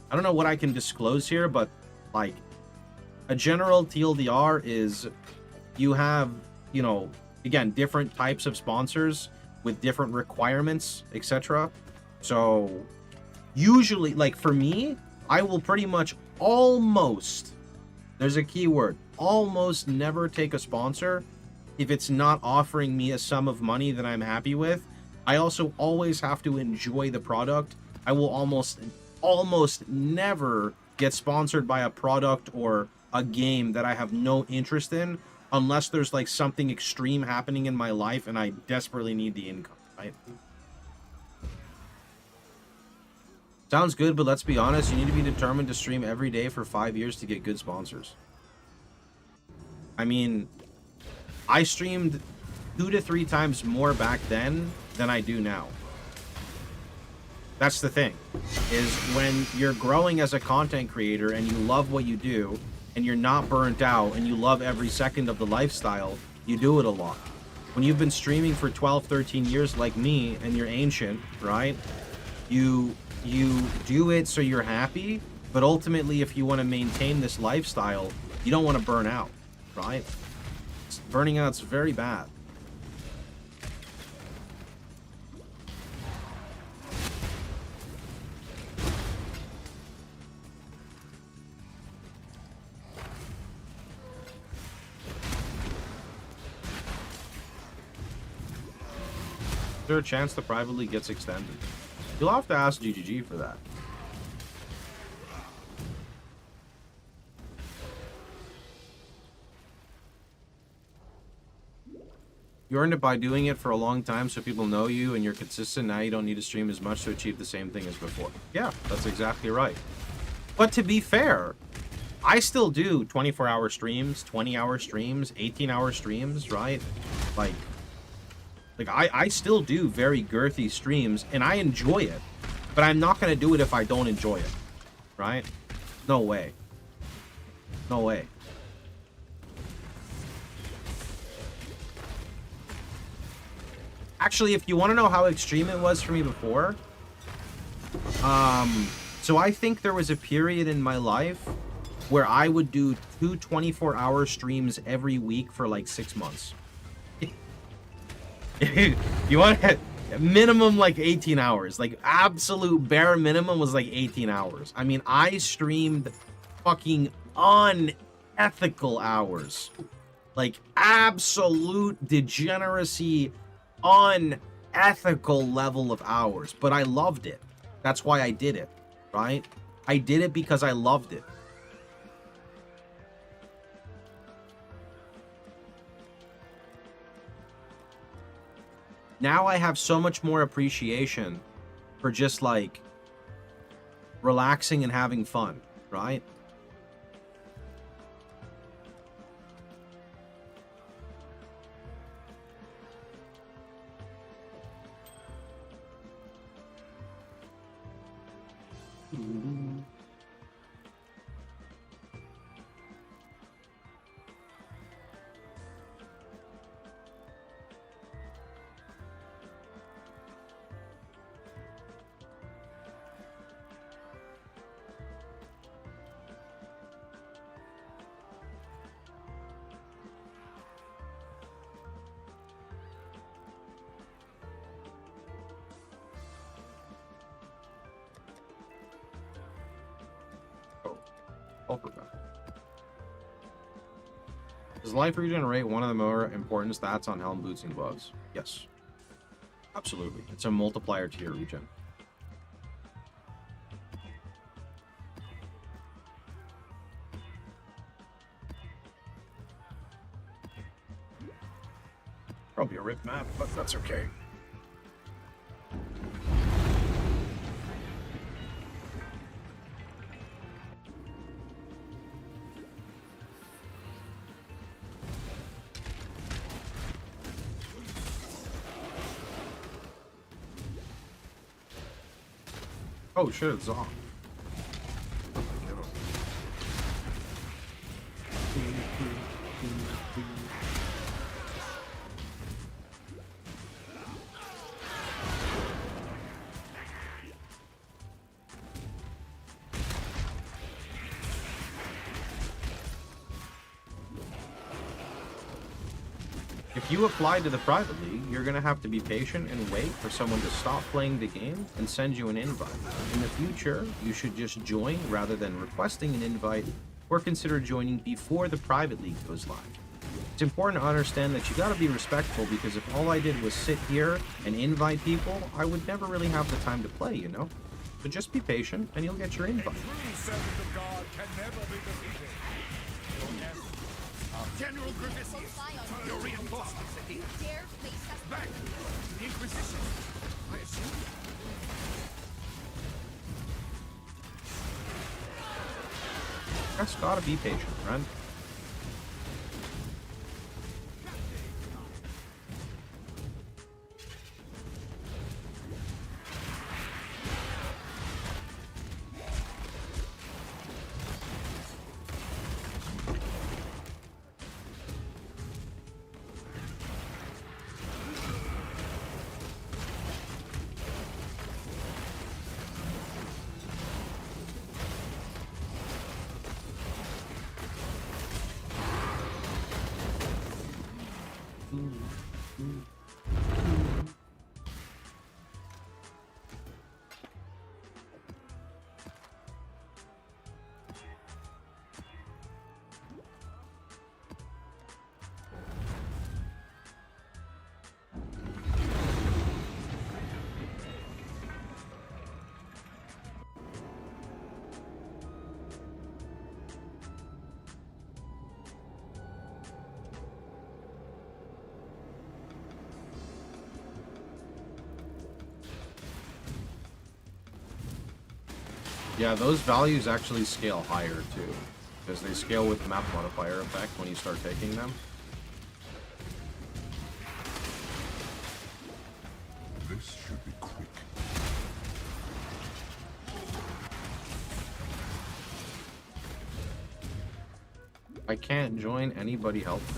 I don't know what I can disclose here, but a general TLDR is you have, again, different types of sponsors with different requirements, etc. So usually, for me, I will pretty much almost, there's a key word, almost never take a sponsor if it's not offering me a sum of money that I'm happy with. I also always have to enjoy the product. I will almost never get sponsored by a product or a game that I have no interest in unless there's like something extreme happening in my life and I desperately need the income, right? Sounds good, but let's be honest, you need to be determined to stream every day for 5 years to get good sponsors. I mean, I streamed 2 to 3 times more back then than I do now. That's the thing, is when you're growing as a content creator and you love what you do and you're not burnt out and you love every second of the lifestyle, you do it a lot. When you've been streaming for 12, 13 years like me and you're ancient, right? You do it so you're happy, but ultimately if you want to maintain this lifestyle, you don't want to burn out, right? Burning out's very bad. Is there a chance the private league gets extended? You'll have to ask GGG for that. You earned it by doing it for a long time so people know you and you're consistent. Now you don't need to stream as much to achieve the same thing as before. Yeah, that's exactly right. But to be fair, I still do 24-hour streams, 20-hour streams, 18-hour streams, right? Like I still do very girthy streams and I enjoy it, but I'm not going to do it if I don't enjoy it, right? No way. No way. Actually, if you want to know how extreme it was for me before, so I think there was a period in my life where I would do 2 24-hour streams every week for like 6 months. You want to minimum like 18 hours, like absolute bare minimum was like 18 hours. I mean, I streamed fucking unethical hours, like absolute degeneracy, unethical level of hours, but I loved it. That's why I did it, right? I did it because I loved it. Now I have so much more appreciation for just like relaxing and having fun, right? Does life regenerate one of the more important stats on helm, boots, and gloves? Yes. Absolutely. It's a multiplier to your regen. Probably a rip map, but that's okay. Oh shit, it's on. If you apply to the private league, you're going to have to be patient and wait for someone to stop playing the game and send you an invite. In the future, you should just join rather than requesting an invite, or consider joining before the private league goes live. It's important to understand that you got to be respectful, because if all I did was sit here and invite people, I would never really have the time to play, you know? So just be patient, and you'll get your invite. General Griffiths, your reinforcements are here. Back, the Inquisition. I assume. Just gotta be patient, friend. Yeah, those values actually scale higher too, because they scale with map modifier effect when you start taking them. This should be quick. I can't join. Anybody help me?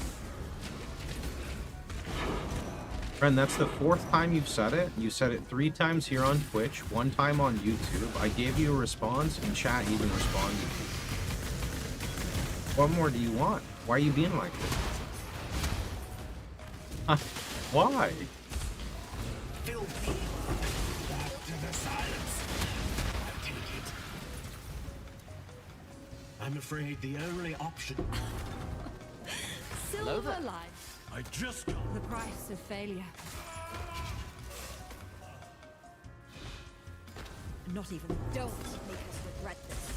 Friend, that's the 4th time you've said it. You said it 3 times here on Twitch, 1 time on YouTube. I gave you a response, and chat even responded. What more do you want? Why are you being like this? Why? I'm afraid the only option. Silver life. I just got The price of failure. Not even. Don't make us regret this.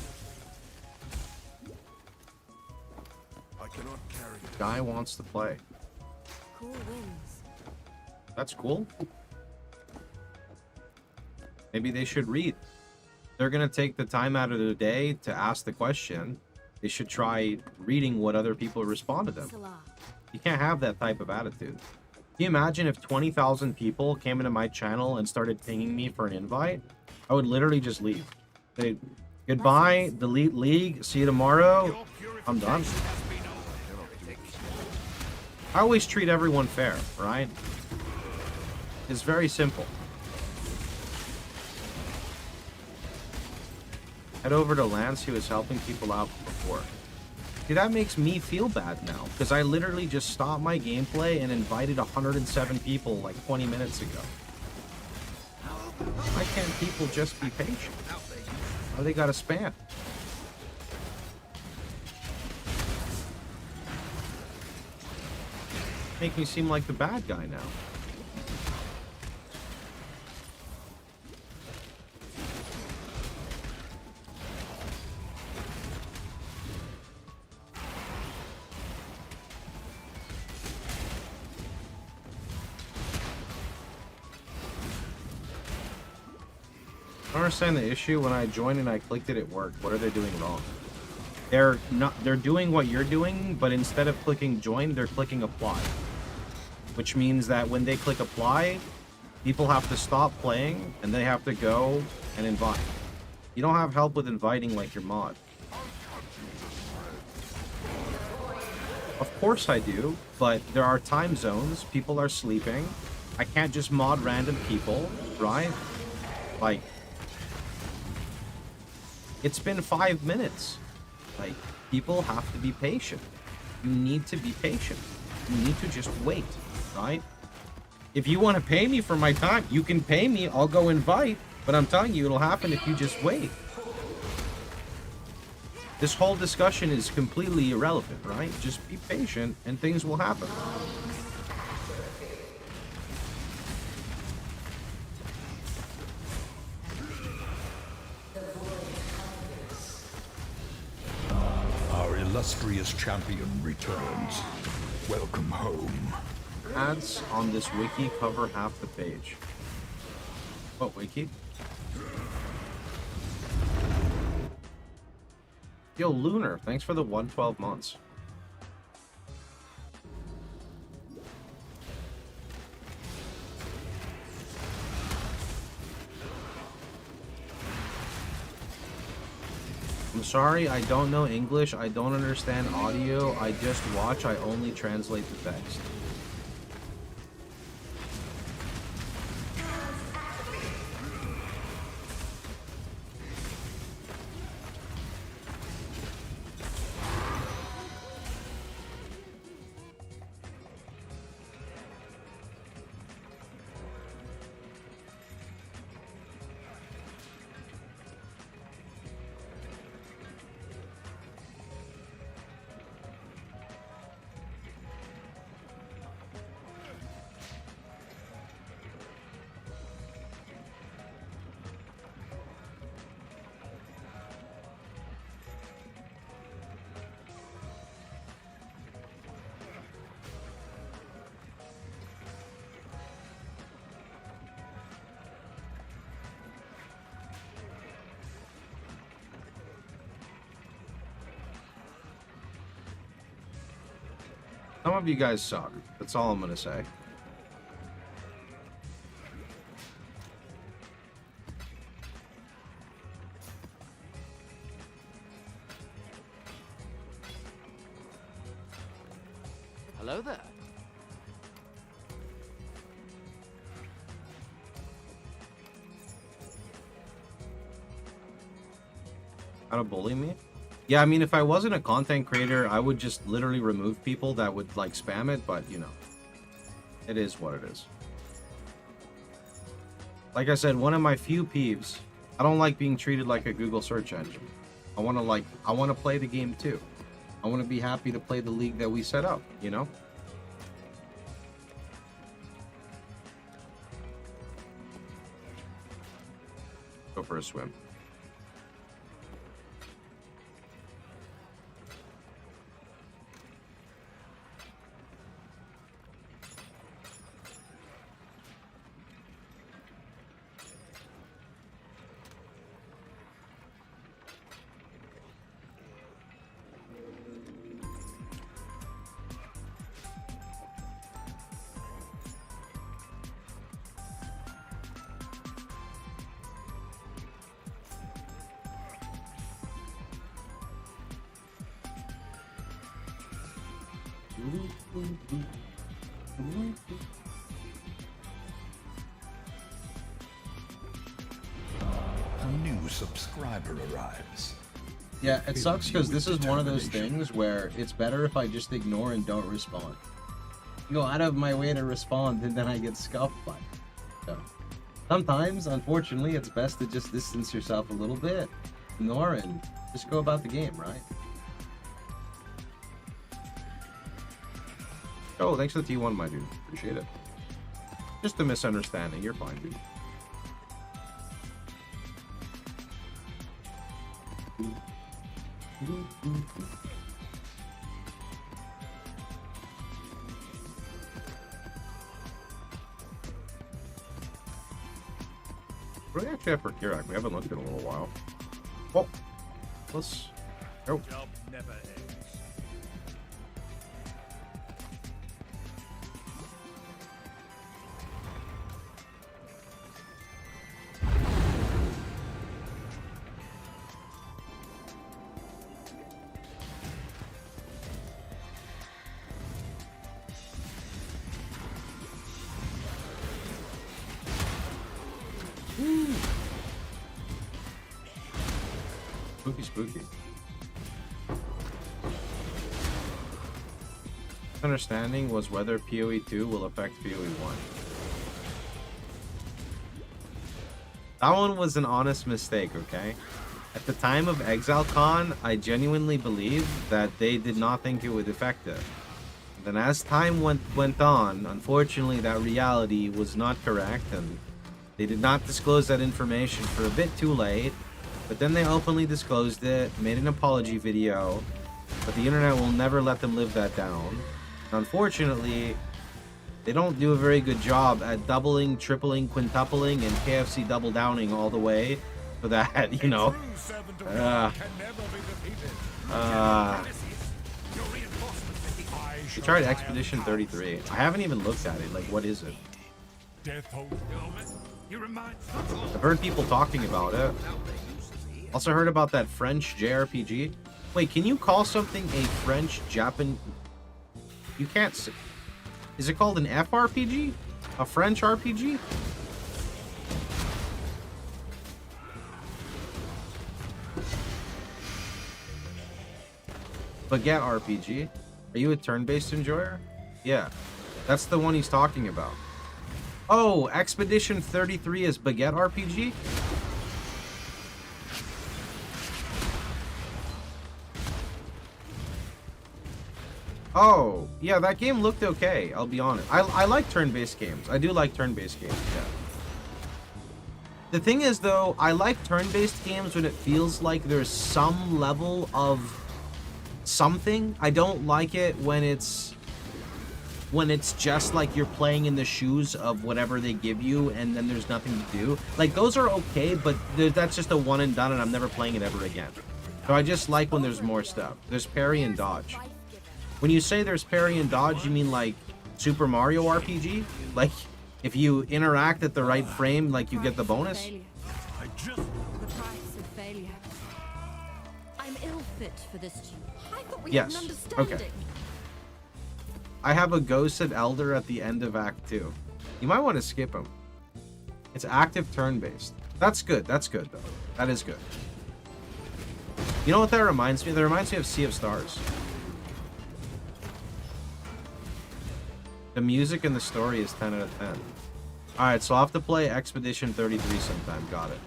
I cannot carry it. Guy wants to play. Cool wins. That's cool. Maybe they should read. They're gonna take the time out of their day to ask the question. They should try reading what other people respond to them. You can't have that type of attitude. Can you imagine if 20,000 people came into my channel and started pinging me for an invite? I would literally just leave. Say, goodbye, delete league, see you tomorrow. I'm done. I always treat everyone fair, right? It's very simple. Head over to Lance, who was helping people out before. See, that makes me feel bad now, because I literally just stopped my gameplay and invited 107 people like 20 minutes ago. Why can't people just be patient? Why they gotta spam? Make me seem like the bad guy now. I don't understand the issue. When I joined and I clicked it worked. What are they doing wrong? They're doing what you're doing, but instead of clicking join, they're clicking apply. Which means that when they click apply, people have to stop playing and they have to go and invite. You don't have help with inviting like your mod. Of course I do, but there are time zones, people are sleeping. I can't just mod random people, right? Like, it's been 5 minutes. Like, people have to be patient. You need to be patient. You need to just wait, right? If you want to pay me for my time, you can pay me. I'll go invite. But I'm telling you, it'll happen if you just wait. This whole discussion is completely irrelevant, right? Just be patient and things will happen. illustrious champion returns. Welcome home. Ads on this wiki cover half the page. What wiki? Yo, Lunar, thanks for the 112 months. I'm sorry, I don't know English, I don't understand audio, I just watch, I only translate the text. Some of you guys suck. That's all I'm gonna say. Hello there. How to bully me? Yeah, I mean, if I wasn't a content creator, I would just literally remove people that would, like, spam it, but, you know, it is what it is. Like I said, one of my few peeves, I don't like being treated like a Google search engine. I want to play the game, too. I want to be happy to play the league that we set up, you know? Go for a swim. A new subscriber arrives. Yeah, it sucks because this is one of those things where it's better if I just ignore and don't respond. I go out of my way to respond and then I get scuffed by it. So, sometimes, unfortunately, it's best to just distance yourself a little bit, ignore, and just go about the game, right? Oh, thanks for the T1, my dude. Appreciate it. Just a misunderstanding. You're fine, dude. What do we actually have for Kirak? We haven't looked in a little while. Well, let's go. Job never ends. Spooky, spooky. Understanding was whether PoE 2 will affect PoE 1. That one was an honest mistake, okay? At the time of ExileCon, I genuinely believed that they did not think it would affect it. Then as time went on, unfortunately that reality was not correct, and they did not disclose that information for a bit too late. But then they openly disclosed it, made an apology video, But the internet will never let them live that down. Unfortunately, they don't do a very good job at doubling, tripling, quintupling, and KFC double downing all the way for that, you know. We tried Expedition 33. I haven't even looked at it. Like, what is it? I've heard people talking about it. Also heard about that French JRPG. Wait, can you call something a French Japan? You can't say. Is it called an FRPG? A French RPG? Baguette RPG. Are you a turn-based enjoyer? Yeah. That's the one he's talking about. Oh, Expedition 33 is Baguette RPG? Oh, yeah, that game looked okay, I'll be honest. I like turn-based games. I do like turn-based games, yeah. The thing is, though, I like turn-based games when it feels like there's some level of something. I don't like it when it's just like you're playing in the shoes of whatever they give you and then there's nothing to do. Like, those are okay, but that's just a one and done and I'm never playing it ever again. So I just like when there's more stuff. There's parry and dodge. When you say there's parry and dodge, you mean like Super Mario RPG? Like, if you interact at the right frame, like you get the bonus? The price of failure. I'm ill fit for this too. I thought we had an understanding. Okay. I have a ghosted elder at the end of Act 2. You might want to skip him. It's active turn-based. That's good. That's good, though. That is good. You know what that reminds me? That reminds me of Sea of Stars. The music and the story is 10 out of 10. Alright, so I'll have to play Expedition 33 sometime. Got it.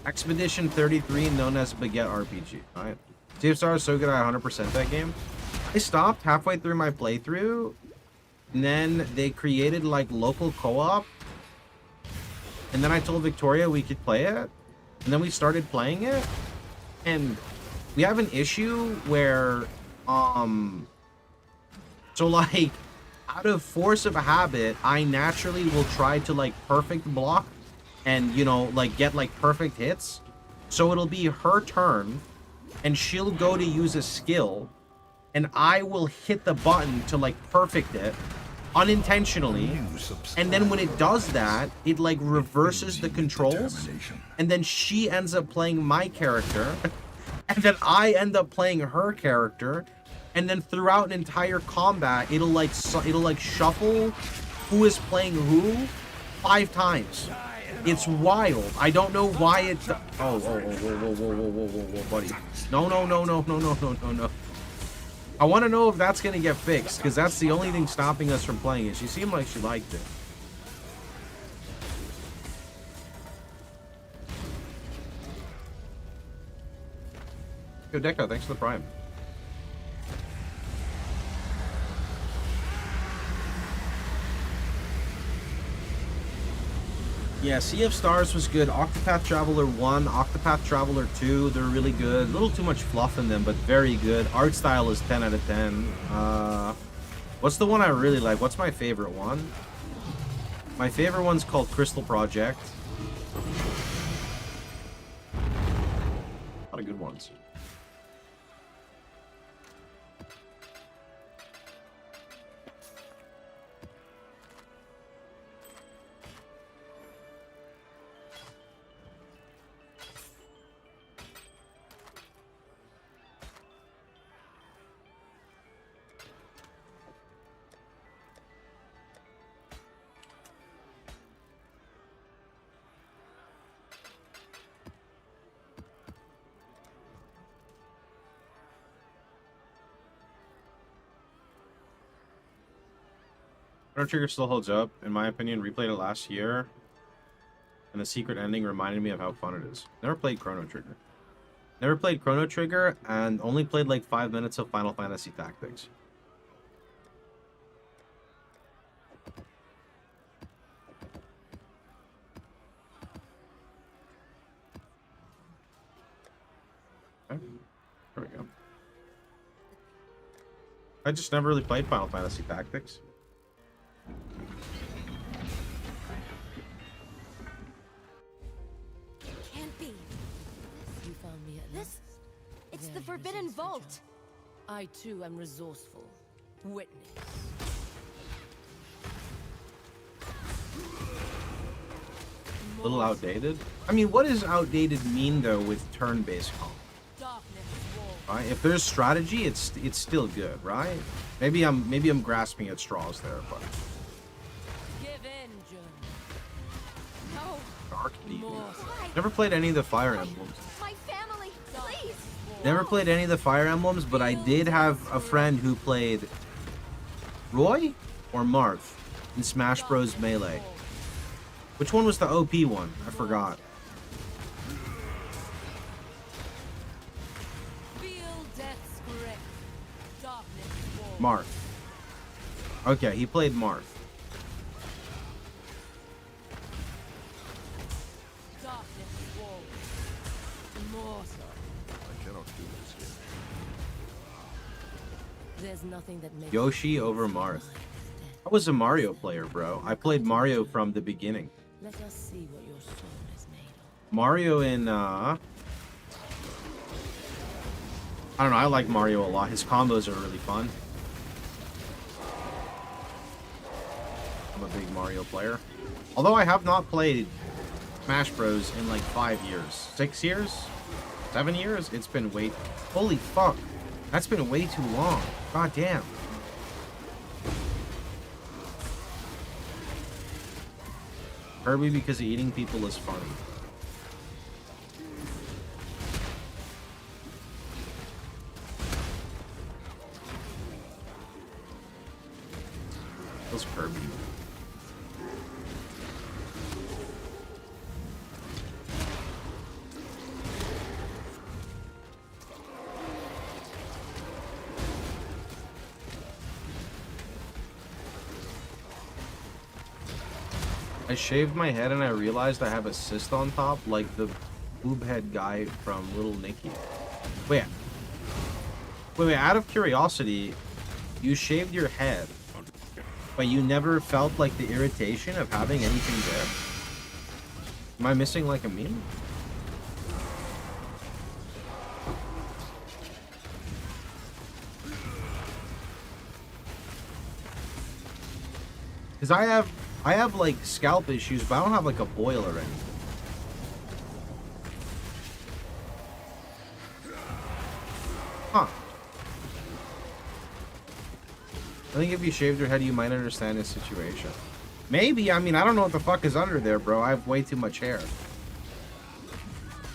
Expedition 33, known as Baguette RPG. Alright. Sea of Stars is so good I 100% that game. I stopped halfway through my playthrough, and then they created like local co-op, and then I told Victoria we could play it, and then we started playing it, and we have an issue where, so like, out of force of habit, I naturally will try to like perfect block, and you know, like get like perfect hits, so it'll be her turn, and she'll go to use a skill, and I will hit the button to like perfect it unintentionally, and then when it does that, it like reverses the controls, and then she ends up playing my character, and then I end up playing her character, and then throughout an entire combat, it'll like shuffle who is playing who 5 times. It's wild. I don't know why it. Whoa, buddy. No. I want to know if that's going to get fixed, because that's the only thing stopping us from playing it. She seemed like she liked it. Yo, Deco, thanks for the Prime. Yeah, Sea of Stars was good. Octopath Traveler 1, Octopath Traveler 2, they're really good. A little too much fluff in them, but very good. Art style is 10 out of 10. What's the one I really like? What's my favorite one? My favorite one's called Crystal Project. A lot of good ones. Chrono Trigger still holds up, in my opinion. Replayed it last year, and the secret ending reminded me of how fun it is. Never played Chrono Trigger. Never played Chrono Trigger, and only played like 5 minutes of Final Fantasy Tactics. Okay. There we go. I just never really played Final Fantasy Tactics. Can't be. You found me at This... It's the Forbidden Vault. I too am resourceful. Witness. A little outdated. I mean, what does outdated mean though with turn-based comp? Right? If there's strategy, it's still good, right? Maybe I'm grasping at straws there, but Give in, Jun. No. Dark Deep. Never played any of the Fire Emblems. My family, please. Never played any of the Fire Emblems, but I did have a friend who played Roy or Marth in Smash Bros. Melee. Which one was the OP one? I forgot. Marth. Okay, he played Marth. I cannot do this here. There's nothing that makes Yoshi over Marth. I was a Mario player, bro. I played Mario from the beginning. Let us see what your soul is made of. Mario in I don't know, I like Mario a lot. His combos are really fun. I'm a big Mario player. Although I have not played Smash Bros in like 5 years. 6 years? 7 years? It's been way... Holy fuck. That's been way too long. God damn. Kirby because eating people is funny. What's Kirby? I shaved my head and I realized I have a cyst on top, like the boob head guy from Little Nicky. Wait, out of curiosity, you shaved your head, but you never felt like the irritation of having anything there? Am I missing like a meme? Because I have like scalp issues, but I don't have like a boil or anything. Huh. I think if you shaved your head, you might understand his situation. Maybe. I mean, I don't know what the fuck is under there, bro. I have way too much hair.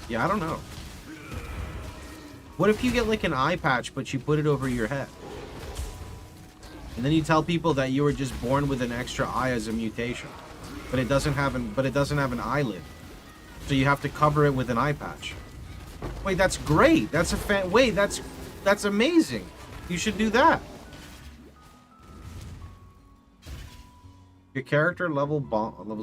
Yeah, I don't know. What if you get like an eye patch, but you put it over your head? And then you tell people that you were just born with an extra eye as a mutation, but it doesn't have an eyelid, so you have to cover it with an eye patch. Wait, that's great. That's a wait, that's amazing. You should do that. Your character levels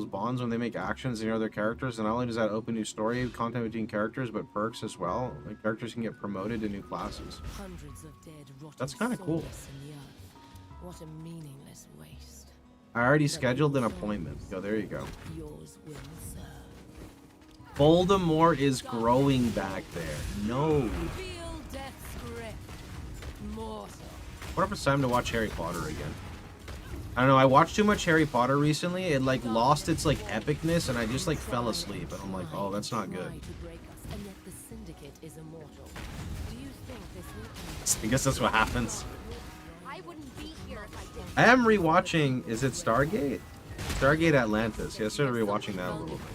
bonds when they make actions in your other characters, and not only does that open new story content between characters, but perks as well. Like characters can get promoted to new classes. Hundreds of dead, That's kind of cool. in the earth. What a meaningless waste. I already scheduled an appointment. Yo, there you go. Yours will serve. Voldemort is growing back there. No. Feel death's grip. Mortal. What if it's time to watch Harry Potter again? I don't know, I watched too much Harry Potter recently. It like lost its like epicness and I just like fell asleep and I'm like, oh, that's not good. I guess that's what happens. I wouldn't be here if I didn't. I am rewatching, is it Stargate? Stargate Atlantis. Yeah, I started rewatching that a little bit.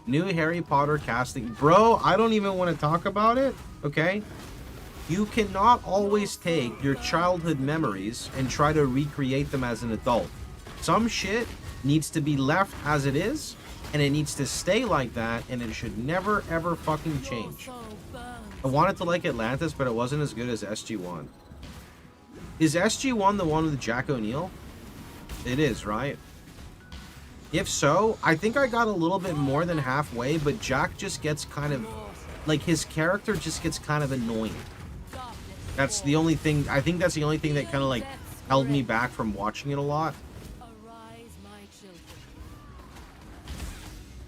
New Harry Potter casting. Bro, I don't even want to talk about it, okay? You cannot always take your childhood memories and try to recreate them as an adult. Some shit needs to be left as it is, and it needs to stay like that, and it should never ever fucking change. I wanted to like Atlantis, but it wasn't as good as SG-1. Is SG-1 the one with Jack O'Neill? It is, right? If so, I think I got a little bit more than halfway, but Jack just gets kind of, like his character just gets kind of annoying. That's the only thing. I think that's the only thing that kind of like held me back from watching it a lot.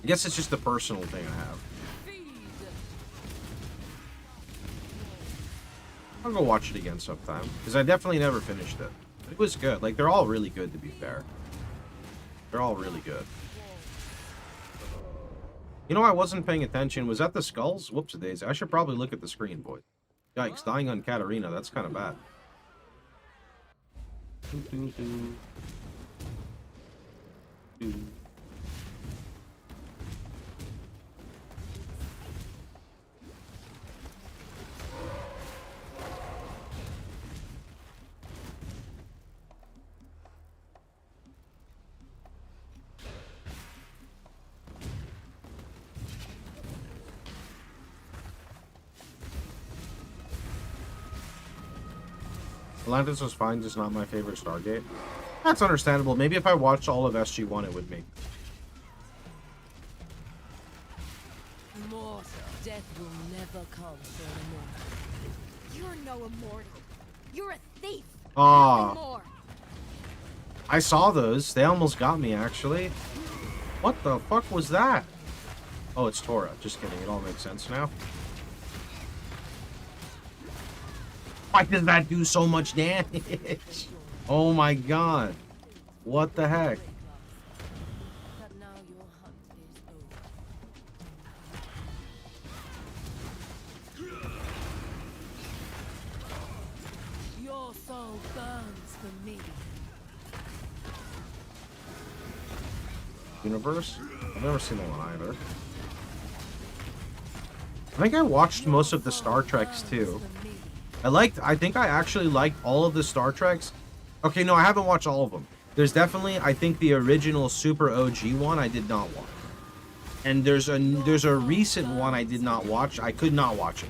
I guess it's just the personal thing I have. I'll go watch it again sometime, because I definitely never finished it. It was good. Like, they're all really good, to be fair. They're all really good. You know, I wasn't paying attention. Was that the skulls? Whoops-a-daisy. I should probably look at the screen, boy. Yikes, dying on Katarina. That's kind of bad. Atlantis was fine, just not my favorite Stargate. That's understandable. Maybe if I watched all of SG-1, it would make. Mortal. Death will never come for an immortal. You're no immortal. You're a thief. Ah. I saw those. They almost got me, actually. What the fuck was that? Oh, it's Tora. Just kidding. It all makes sense now. Why does that do so much damage? Oh my god. What the heck? Your soul burns for me. Universe? I've never seen that one either. I think I watched most of the Star Treks too. I think I actually liked all of the Star Treks. Okay, no, I haven't watched all of them. There's definitely, I think, the original Super OG one I did not watch. And there's a recent one I did not watch. I could not watch it.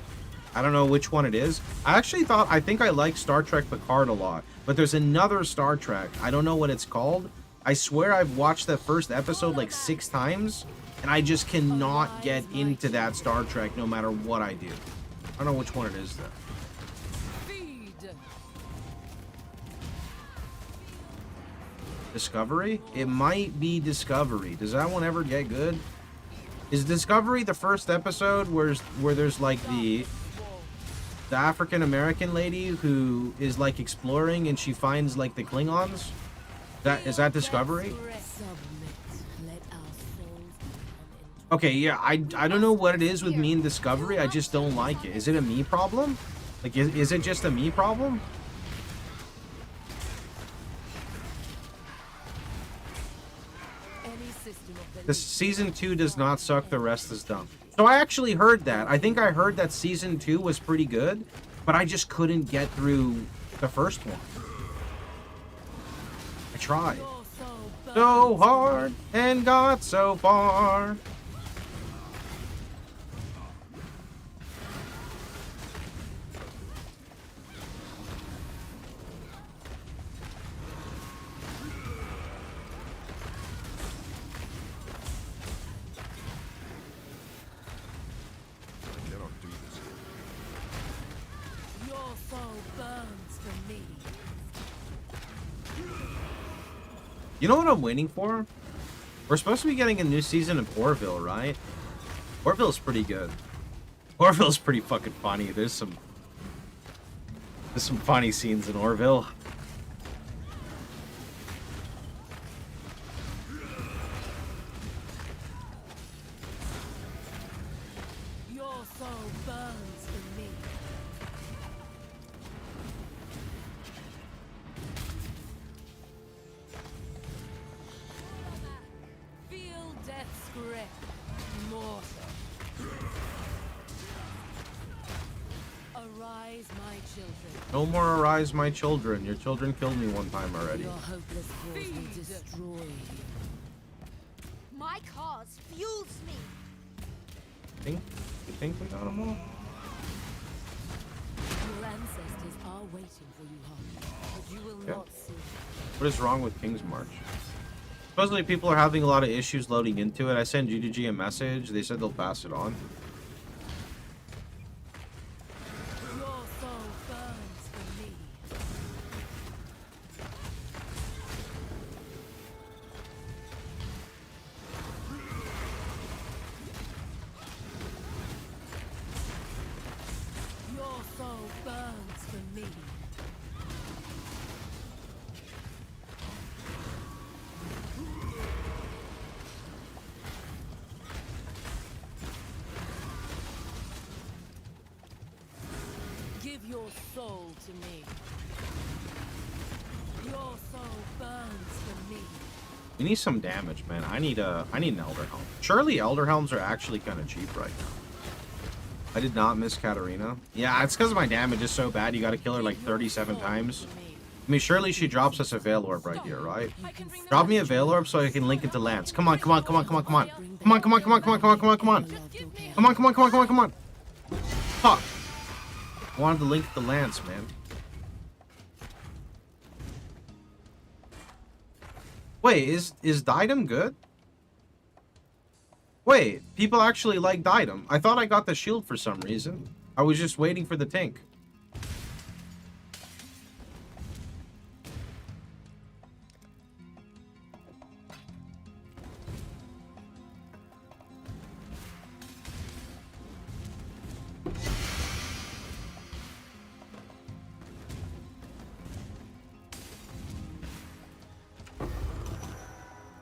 I don't know which one it is. I think I like Star Trek Picard a lot. But there's another Star Trek. I don't know what it's called. I swear I've watched that first episode like 6 times. And I just cannot get into that Star Trek no matter what I do. I don't know which one it is though. Discovery? It might be Discovery. Does that one ever get good? Is Discovery the first episode where there's like the African American lady who is like exploring and she finds like the Klingons? Is that Discovery? Okay, yeah, I don't know what it is with me and Discovery. I just don't like it. Is it a me problem? Like, is it just a me problem? The season 2 does not suck, the rest is dumb. So I actually heard that. I think I heard that season 2 was pretty good, but I just couldn't get through the first one. I tried. So hard and got so far. You know what I'm waiting for? We're supposed to be getting a new season of Orville, right? Orville's pretty good. Orville's pretty fucking funny. There's some funny scenes in Orville. Your soul burns for me. Feel death's grip, mortal. Arise, my children. No more arise, my children. Your children killed me one time already. Your hopeless cause will destroy you. My cause fuels me. You think we got them all? Your ancestors are waiting for you, Hawk, but you will not see. What is wrong with King's March? Supposedly people are having a lot of issues loading into it. I sent GDG a message. They said they'll pass it on. Your soul burns Give your soul to me. Your soul burns for me. We need some damage, man. I need an Elder Helm. Surely Elder Helms are actually kind of cheap right now. I did not miss Katarina. Yeah, it's because my damage is so bad. You got to kill her like 37 times. I mean, surely she drops us a Veil Orb right here, right? Drop me a Veil Orb so I can link it to Lance. Come on, come on, come on, come on, come on. Come on, come on, come on, come on, come on, come on, come on. Come on, come on, come on, come on, come on. Fuck. I wanted to link it to Lance, man. Wait, is Didem good? Wait, people actually like Didem. I thought I got the shield for some reason. I was just waiting for the tank.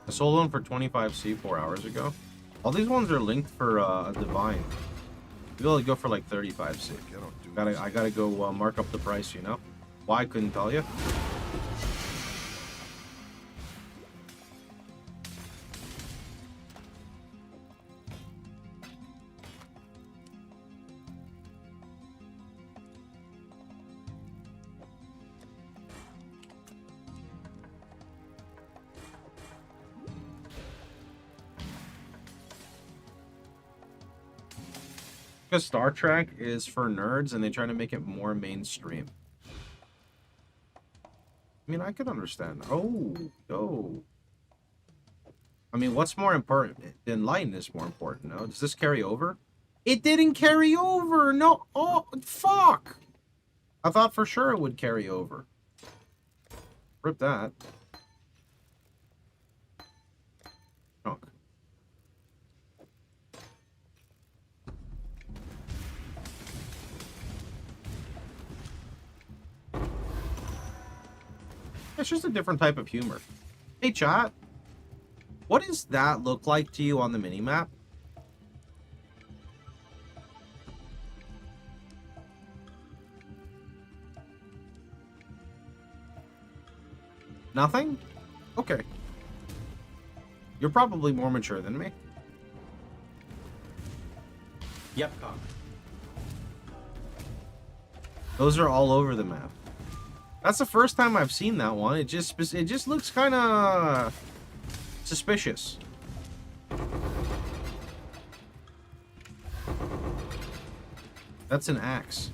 I sold one for 25C 4 hours ago. All these ones are linked for a divine. Maybe I'll go for like 35C. I gotta go mark up the price, you know? Why I couldn't tell you. Because Star Trek is for nerds and they try to make it more mainstream. I mean, I could understand. Oh. I mean, what's more important? Enlighten is more important, no? Does this carry over? It didn't carry over! No! Oh, fuck! I thought for sure it would carry over. Rip that. Chunk. It's just a different type of humor. Hey, chat. What does that look like to you on the minimap? Nothing? Okay. You're probably more mature than me. Yep, Cock. Those are all over the map. That's the first time I've seen that one. It just looks kind of suspicious. That's an axe.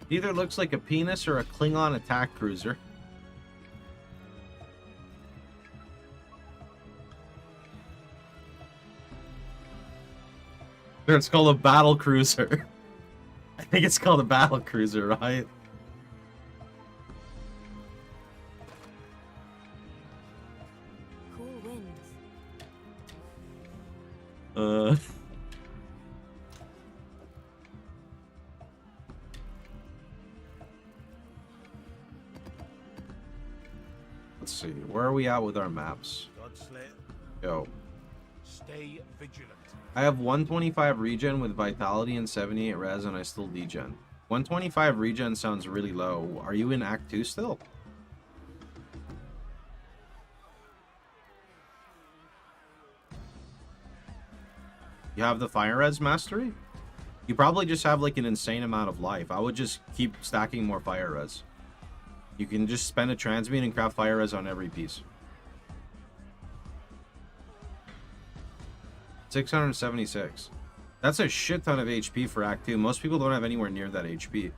Either looks like a penis or a Klingon attack cruiser. It's called a battle cruiser. I think it's called a battle cruiser, right? Cool winds. Let's see. Where are we at with our maps? Yo. Stay vigilant. I have 125 regen with vitality and 78 res, and I still degen. 125 regen sounds really low. Are you in Act 2 still? You have the fire res mastery? You probably just have like an insane amount of life. I would just keep stacking more fire res. You can just spend a transmute and craft fire res on every piece. 676. That's a shit ton of HP for Act 2. Most people don't have anywhere near that HP.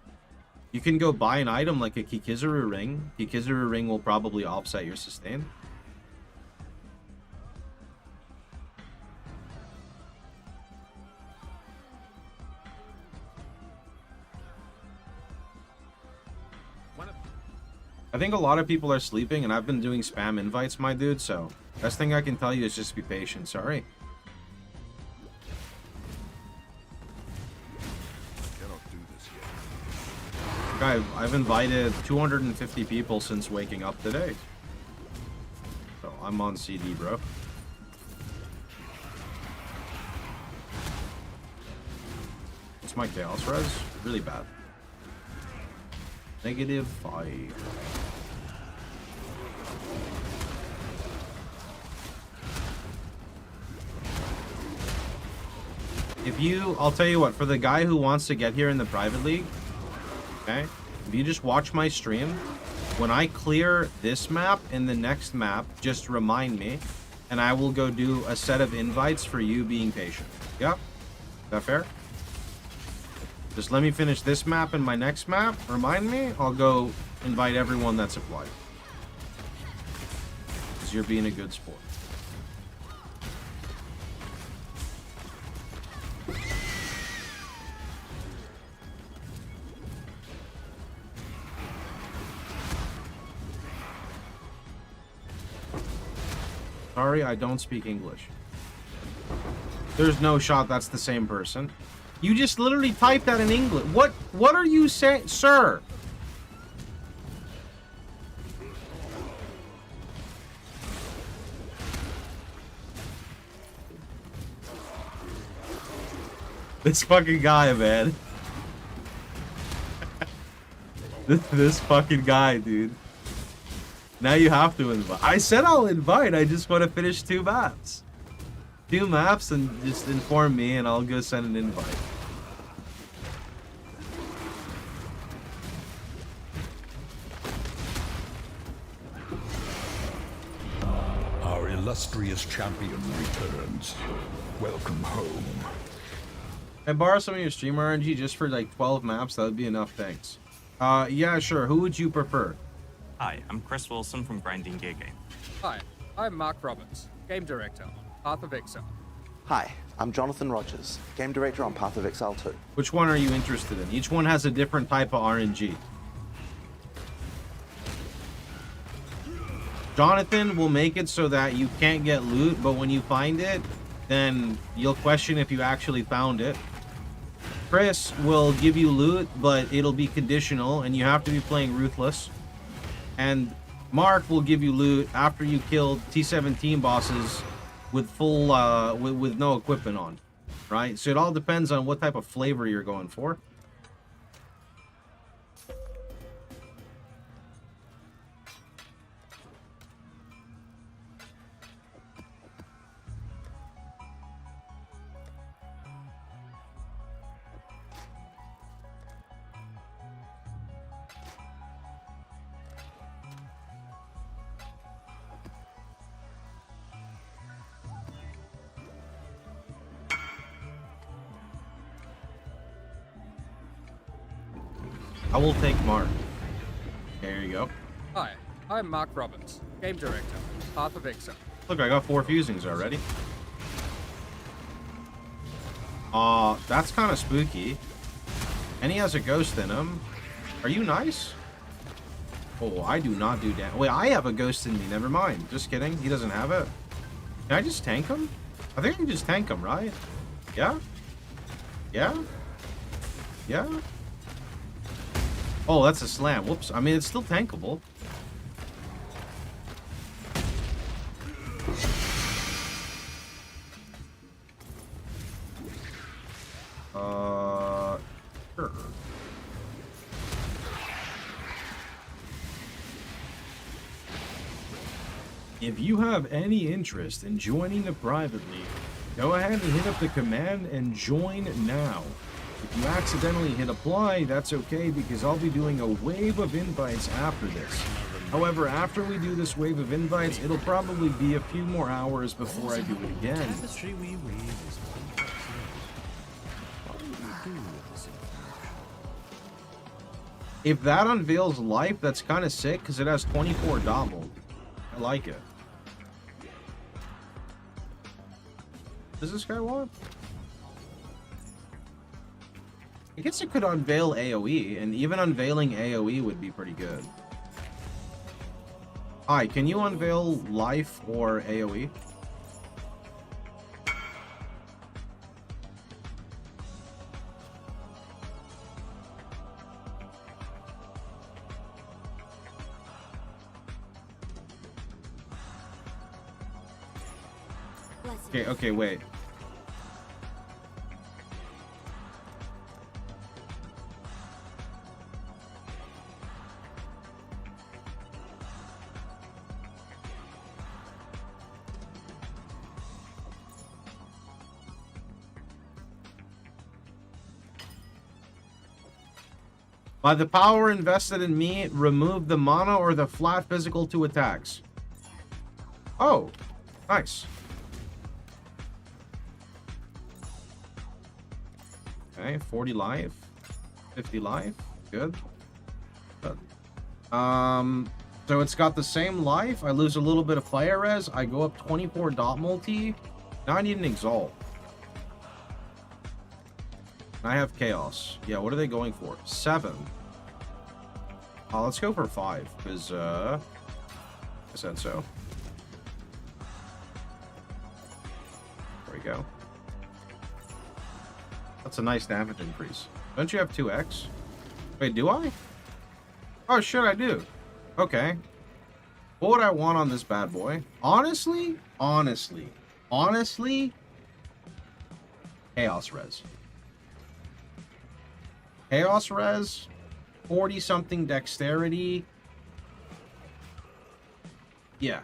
You can go buy an item like a Kikizaru ring. Kikizaru ring will probably offset your sustain. I think a lot of people are sleeping, and I've been doing spam invites, my dude, so Best thing I can tell you is just be patient. Sorry. Cannot do this yet. Guy, I've invited 250 people since waking up today. So I'm on CD, bro. What's my chaos res? Really bad. -5. If you, I'll tell you what, for the guy who wants to get here in the private league, okay, if you just watch my stream, when I clear this map and the next map, just remind me, and I will go do a set of invites for you being patient. Yeah? Is that fair? Just let me finish this map and my next map, remind me, I'll go invite everyone that's applied. Because you're being a good sport. Sorry, I don't speak English. There's no shot that's the same person. You just literally typed that in English. What are you saying, sir? This fucking guy, man. this fucking guy, dude. Now you have to invite. I said I'll invite. I just want to finish 2 maps. 2 maps and just inform me and I'll go send an invite. Our illustrious champion returns. Welcome home. I borrow some of your stream RNG just for like 12 maps. That would be enough, thanks. Yeah, sure. Who would you prefer? Hi, I'm Chris Wilson from Grinding Gay Game. Hi, I'm Mark Roberts, Game Director on Path of Exile. Hi, I'm Jonathan Rogers, Game Director on Path of Exile 2. Which one are you interested in? Each one has a different type of RNG. Jonathan will make it so that you can't get loot, but when you find it, then you'll question if you actually found it. Chris will give you loot, but it'll be conditional, and you have to be playing Ruthless. And Mark will give you loot after you kill T17 bosses with full, with no equipment on, right? So it all depends on what type of flavor you're going for. I will take Mark. There you go. Hi, I'm Mark Roberts, Game Director, Path of Exile. Look, I got 4 fusings already. That's kind of spooky. And he has a ghost in him. Are you nice? Oh, I do not do damage. Wait, I have a ghost in me. Never mind. Just kidding. He doesn't have it. Can I just tank him? I think I can just tank him, right? Yeah? Yeah? Yeah? Oh, that's a slam. Whoops. I mean, it's still tankable. Sure. If you have any interest in joining the private league, go ahead and hit up the command and join now. If you accidentally hit apply, that's okay because I'll be doing a wave of invites after this. However, after we do this wave of invites, it'll probably be a few more hours before I do it again. If that unveils life, that's kind of sick because it has 24 double. I like it. Does this guy want? I guess it could unveil AoE, and even unveiling AoE would be pretty good. Hi, can you unveil life or AoE? Okay, okay, wait. By the power invested in me, remove the mono or the flat physical 2 attacks. Oh, nice. Okay, 40 life, 50 life, good. Good. So it's got the same life. I lose a little bit of fire res. I go up 24 dot multi. Now I need an exalt. I have chaos. Yeah, what are they going for? 7. Let's go for 5, because, I said so. There we go. That's a nice damage increase. Don't you have 2x? Wait, do I? Oh, shit, I do. Okay. What would I want on this bad boy? Honestly? Chaos res. Chaos res, 40-something dexterity. Yeah.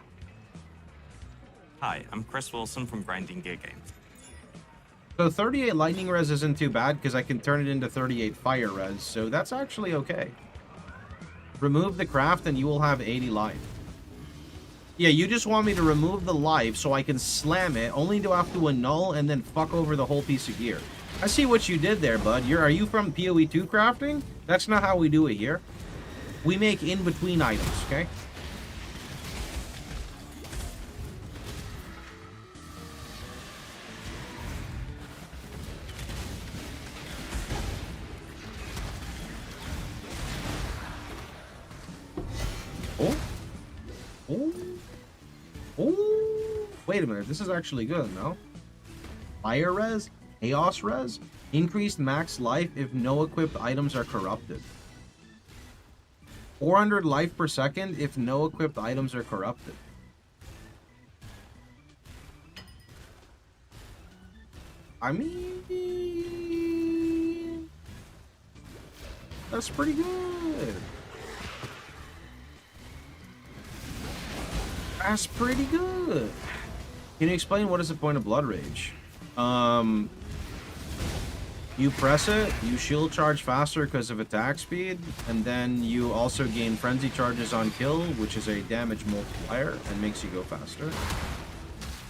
Hi, I'm Chris Wilson from Grinding Gear Games. So 38 lightning res isn't too bad because I can turn it into 38 fire res, so that's actually okay. Remove the craft and you will have 80 life. Yeah, you just want me to remove the life so I can slam it, only to have to annul and then fuck over the whole piece of gear. I see what you did there, bud. Are you from PoE 2 crafting? That's not how we do it here. We make in-between items, okay? Oh. Oh. Oh. Wait a minute. This is actually good, no? Fire res? Chaos res? Increased max life if no equipped items are corrupted. 400 life per second if no equipped items are corrupted. I mean... that's pretty good. That's pretty good. Can you explain what is the point of Blood Rage? You press it, you shield charge faster because of attack speed, and then you also gain frenzy charges on kill, which is a damage multiplier and makes you go faster.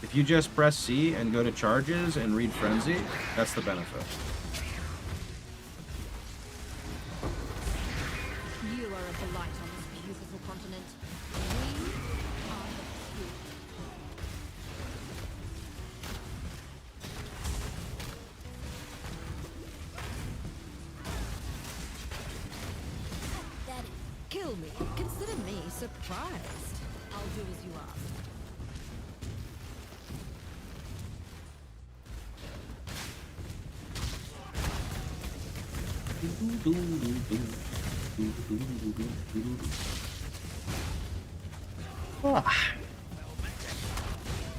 If you just press C and go to charges and read frenzy, that's the benefit. You are a delight on this beautiful continent. We are the few. Kill me. Consider me surprised. I'll do as you ask.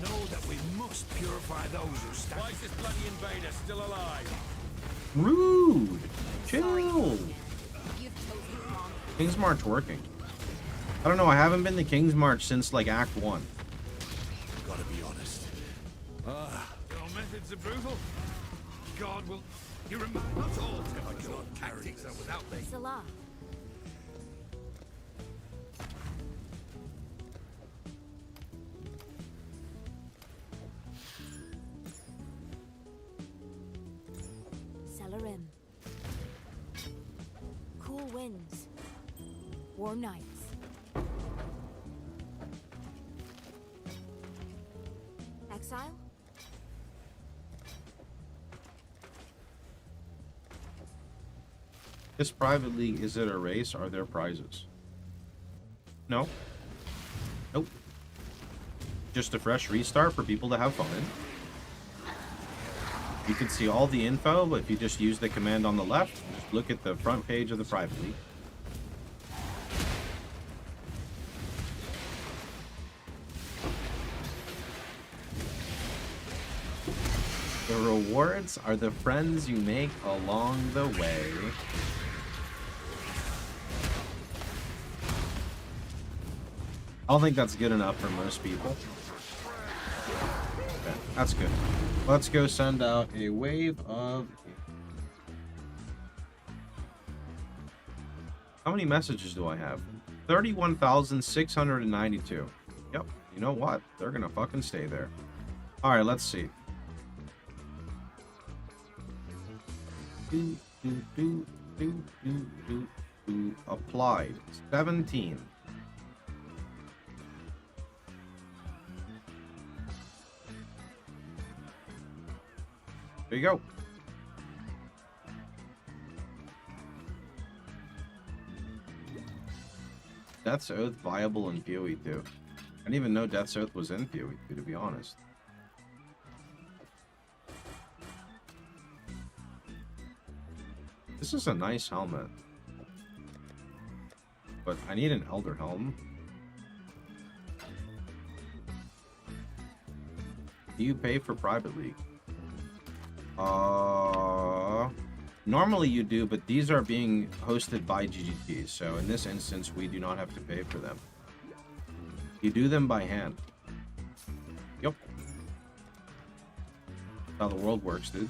Know that we must purify those who stand. Why is this bloody invader still alive? Rude. Chill. King's March working. I don't know, I haven't been to King's March since like Act 1. Gotta be honest. Your methods are brutal. God will... You remind not all tactics are without me. Salah. Celerim. Cool winds. Warm nights. Exile? This private league, is it a race? Are there prizes? No. Nope. Just a fresh restart for people to have fun in. You can see all the info, but if you just use the command on the left, just look at the front page of the PrivLeague. The rewards are the friends you make along the way. I don't think that's good enough for most people. Okay, that's good. Let's go send out a wave of... How many messages do I have? 31,692. Yep, you know what? They're gonna fucking stay there. Alright, let's see. Applied. 17. There you go. Death's Oath viable in PoE 2. I didn't even know Death's Oath was in PoE 2, to be honest. This is a nice helmet. But I need an Elder Helm. Do you pay for PrivLeague? Normally you do, but these are being hosted by GGT, so in this instance, we do not have to pay for them. You do them by hand. Yep. That's how the world works, dude.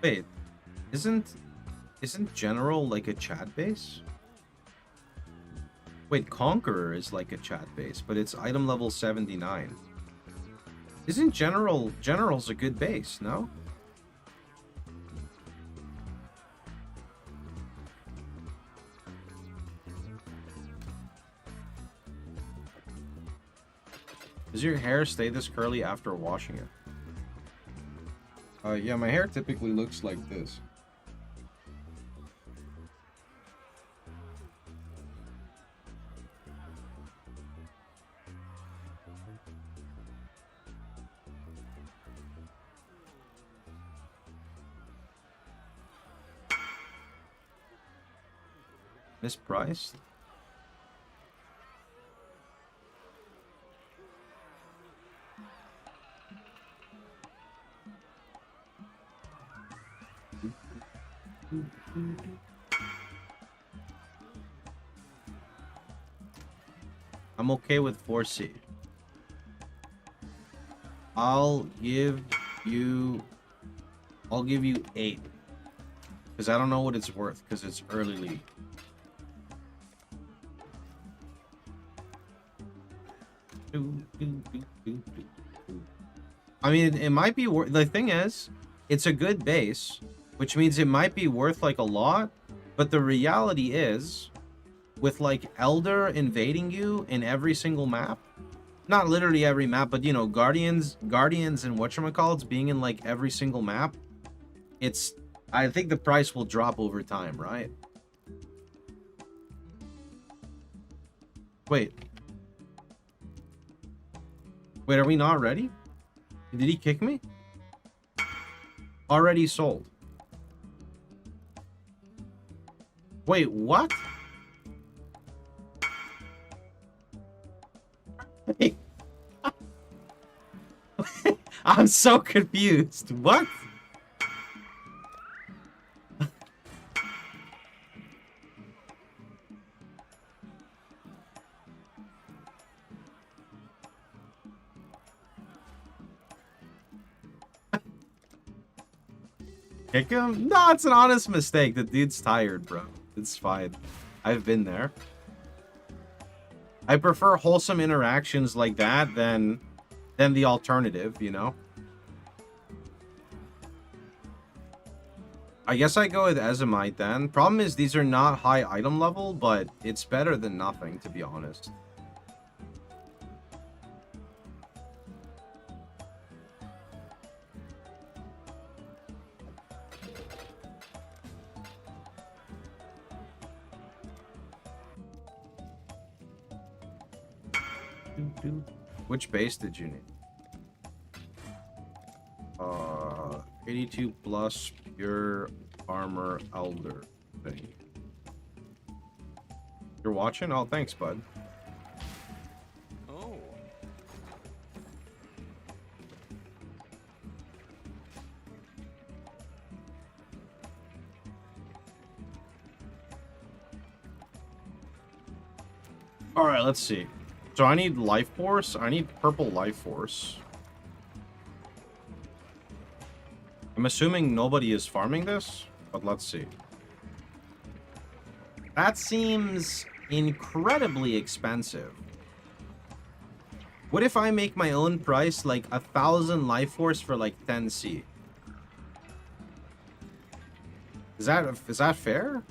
Wait, isn't General like a chat base? Wait, Conqueror is like a chat base, but it's item level 79. Isn't General's a good base, no? Does your hair stay this curly after washing it? Yeah, my hair typically looks like this. Mispriced? I'm okay with 4C. I'll give you 8. Because I don't know what it's worth, because it's early league. I mean, it might be worth... The thing is, it's a good base, which means it might be worth, like, a lot. But the reality is, with, like, Elder invading you in every single map... Not literally every map, but, you know, Guardians and whatchamacallits being in, like, every single map. It's... I think the price will drop over time, right? Wait. Wait, are we not ready? Did he kick me? Already sold. Wait, what? I'm so confused. What? Kick him? No, it's an honest mistake. The dude's tired, bro. It's fine. I've been there. I prefer wholesome interactions like that than the alternative, you know? I guess I go with Ezomite then. Problem is, these are not high item level, but it's better than nothing, to be honest. Which base did you need? 82 plus pure armor elder thing. You're watching? Oh, thanks, bud. Oh. All right, let's see. So I need life force. I need purple life force. I'm assuming nobody is farming this, but let's see. That seems incredibly expensive. What if I make my own price like 1,000 life force for like 10C? Is that fair?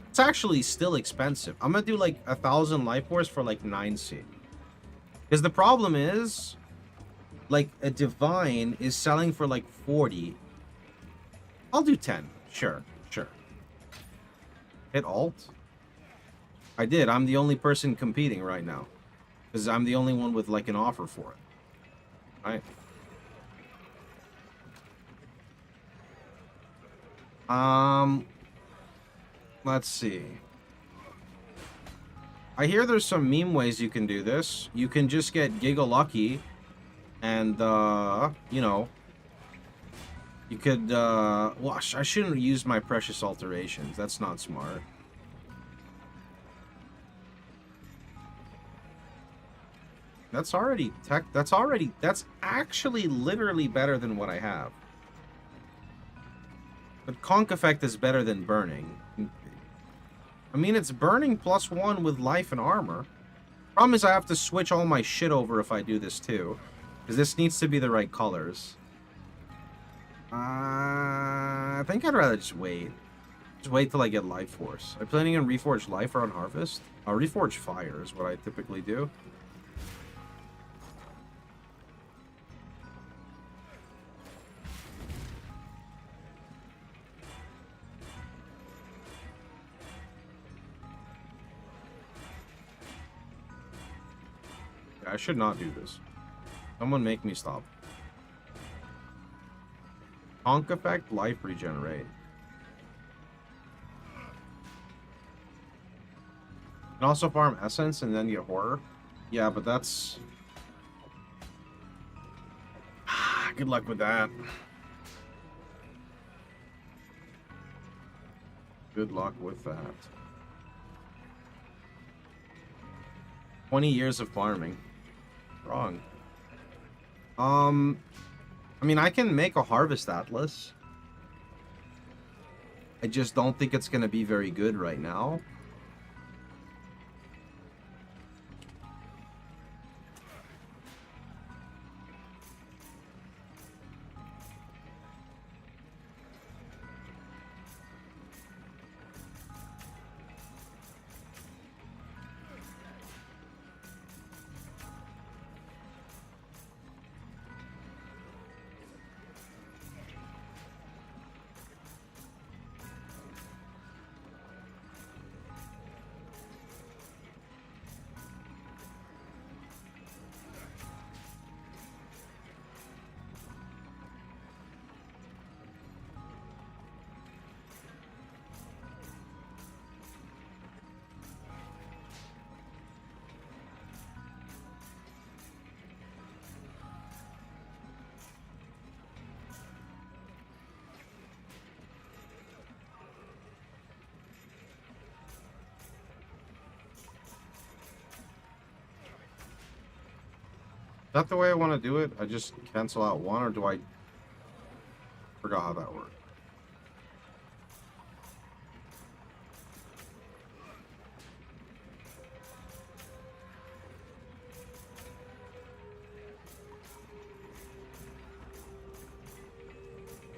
It's actually still expensive. I'm gonna do like 1,000 life force for like 9C. Because the problem is, like, a divine is selling for like 40. I'll do 10. Sure. Hit alt. I did. I'm the only person competing right now. Because I'm the only one with like an offer for it. Right. Let's see. I hear there's some meme ways you can do this. You can just get Giga Lucky and, you know, you could, well, I shouldn't use my precious alterations. That's not smart. That's actually literally better than what I have. But Conk Effect is better than Burning. I mean, it's Burning +1 with life and armor. Problem is I have to switch all my shit over if I do this too. Because this needs to be the right colors. I think I'd rather just wait. Just wait till I get life force. Are you planning on Reforged Life or on Harvest? Reforged Fire is what I typically do. I should not do this. Someone make me stop. Conk Effect, life regenerate. And also farm essence and then get horror. Yeah, but that's... good luck with that. Good luck with that. 20 years of farming. Wrong. I mean, I can make a Harvest Atlas. I just don't think it's gonna be very good right now. Is that the way I want to do it? I just cancel out one, or do I... Forgot forgot how that worked.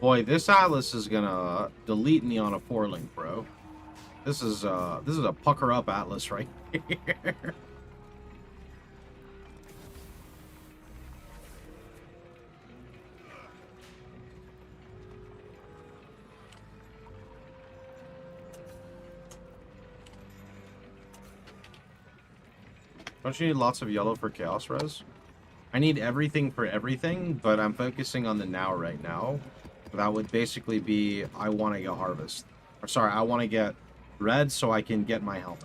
Boy, this Atlas is gonna delete me on a 4-link, bro. This is a pucker up Atlas right here. Don't you need lots of yellow for Chaos Res? I need everything for everything, but I'm focusing on the now right now. That would basically be, I want to get Harvest. Or sorry, I want to get red so I can get my helmet.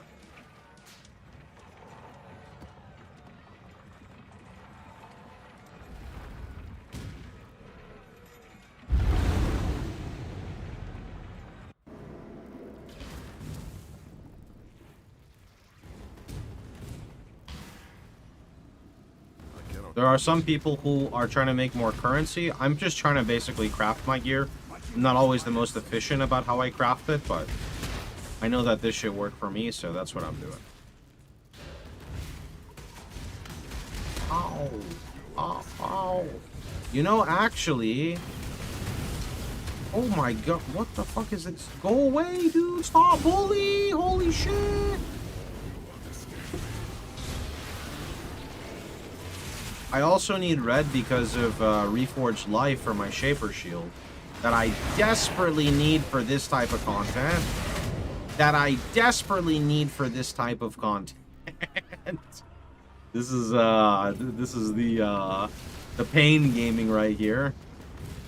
There are some people who are trying to make more currency. I'm just trying to basically craft my gear. I'm not always the most efficient about how I craft it, but I know that this should work for me, so that's what I'm doing. Ow. Ow. Ow. You know, actually... Oh my god, what the fuck is this? Go away, dude! Stop, bully! Holy shit! I also need red because of Reforged Life for my Shaper Shield that I desperately need for this type of content. This is the pain gaming right here.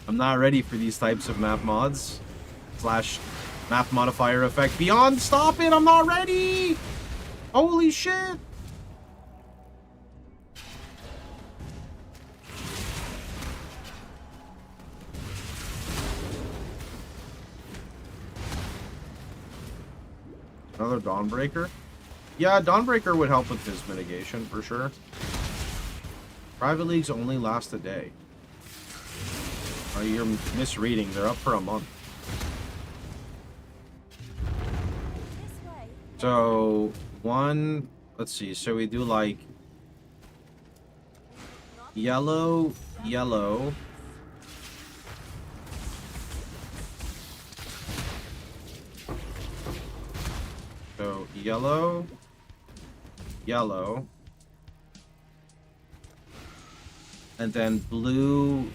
I'm not ready for these types of map mods / map modifier effect. Beyond, stop it! I'm not ready! Holy shit! Another Dawnbreaker? Yeah, Dawnbreaker would help with this mitigation, for sure. Private Leagues only last a day. Oh, you're misreading. They're up for a month. So, let's see. So we do like yellow, yellow. So yellow, yellow, and then blue.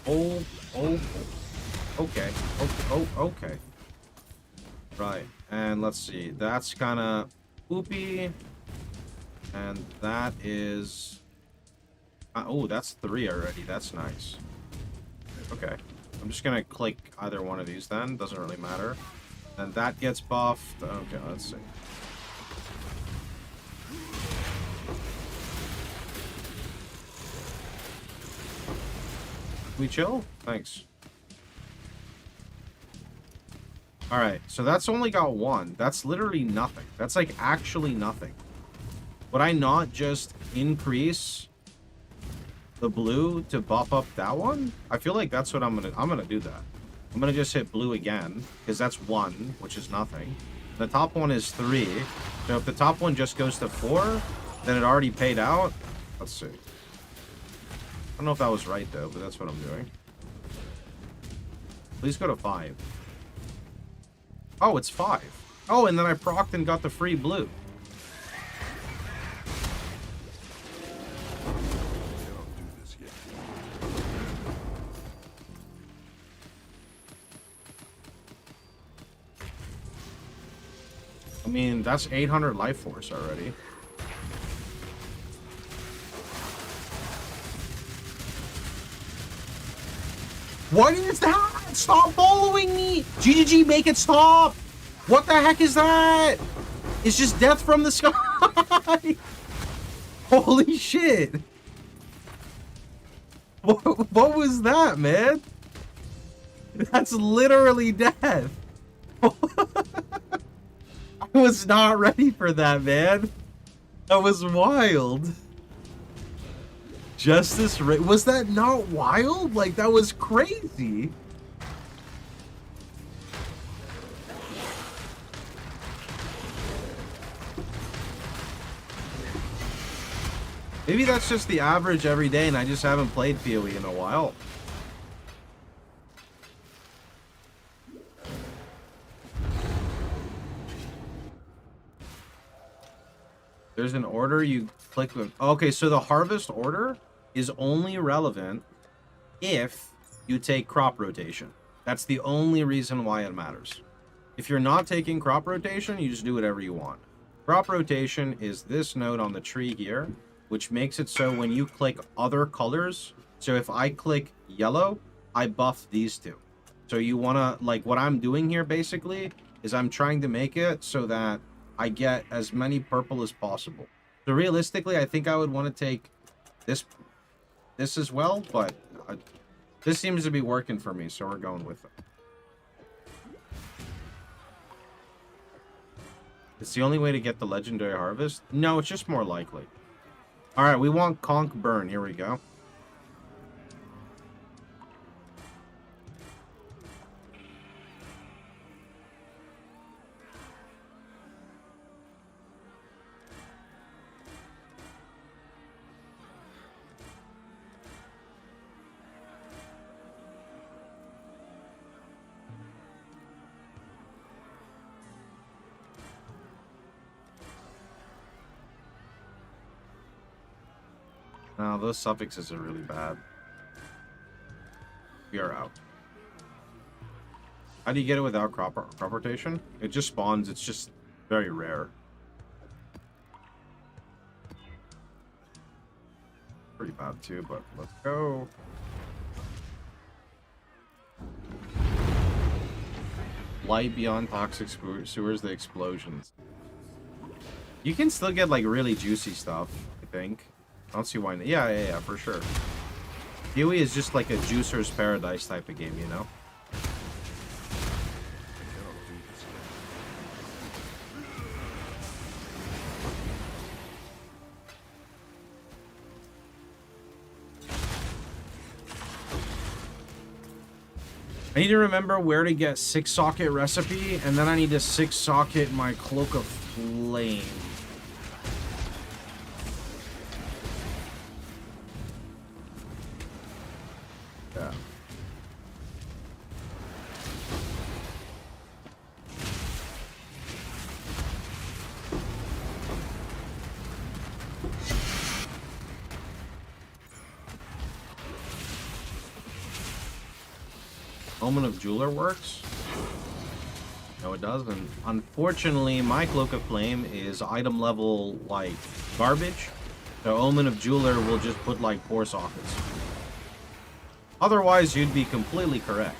Oh, okay. Okay. Right, and let's see. That's kind of poopy, and that is. Oh, that's 3 already. That's nice. Okay, I'm just gonna click either one of these then. Doesn't really matter. And that gets buffed. Okay, let's see. We chill? Thanks. Alright, so that's only got 1. That's literally nothing. That's like actually nothing. Would I not just increase the blue to buff up that one? I feel like that's what I'm gonna do that. I'm gonna just hit blue again, because that's 1, which is nothing. The top one is 3, so if the top one just goes to 4, then it already paid out. Let's see. I don't know if that was right, though, but that's what I'm doing. Please go to 5. Oh, it's 5. Oh, and then I procced and got the free blue. I mean, that's 800 life force already. What is that? Stop following me! GGG, make it stop! What the heck is that? It's just death from the sky! Holy shit! What was that, man? That's literally death! I was not ready for that, man. That was wild. Justice Ray. Was that not wild? Like, that was crazy. Maybe that's just the average every day, and I just haven't played PoE in a while. There's an order you click with. Okay, so the harvest order is only relevant if you take crop rotation. That's the only reason why it matters. If you're not taking crop rotation, you just do whatever you want. Crop rotation is this node on the tree here, which makes it so when you click other colors, so if I click yellow, I buff these two. So you want to, like, what I'm doing here basically is I'm trying to make it so that I get as many purple as possible. So realistically, I think I would want to take this as well, but this seems to be working for me, so we're going with it. It's the only way to get the legendary harvest? No, it's just more likely. All right, we want Conk Burn. Here we go. No, those suffixes are really bad. We are out. How do you get it without crop rotation? It just spawns. It's just very rare. Pretty bad too, but let's go. Light beyond toxic sewers, the explosions. You can still get like really juicy stuff, I think. I don't see why not. Yeah, for sure. PoE is just like a juicer's paradise type of game, you know? I need to remember where to get 6-socket recipe, and then I need to 6-socket my Cloak of Flame. Yeah. Omen of Jeweler works? No, it doesn't. Unfortunately, my Cloak of Flame is item level, like, garbage. So Omen of Jeweler will just put, like, 4 sockets. Otherwise, you'd be completely correct.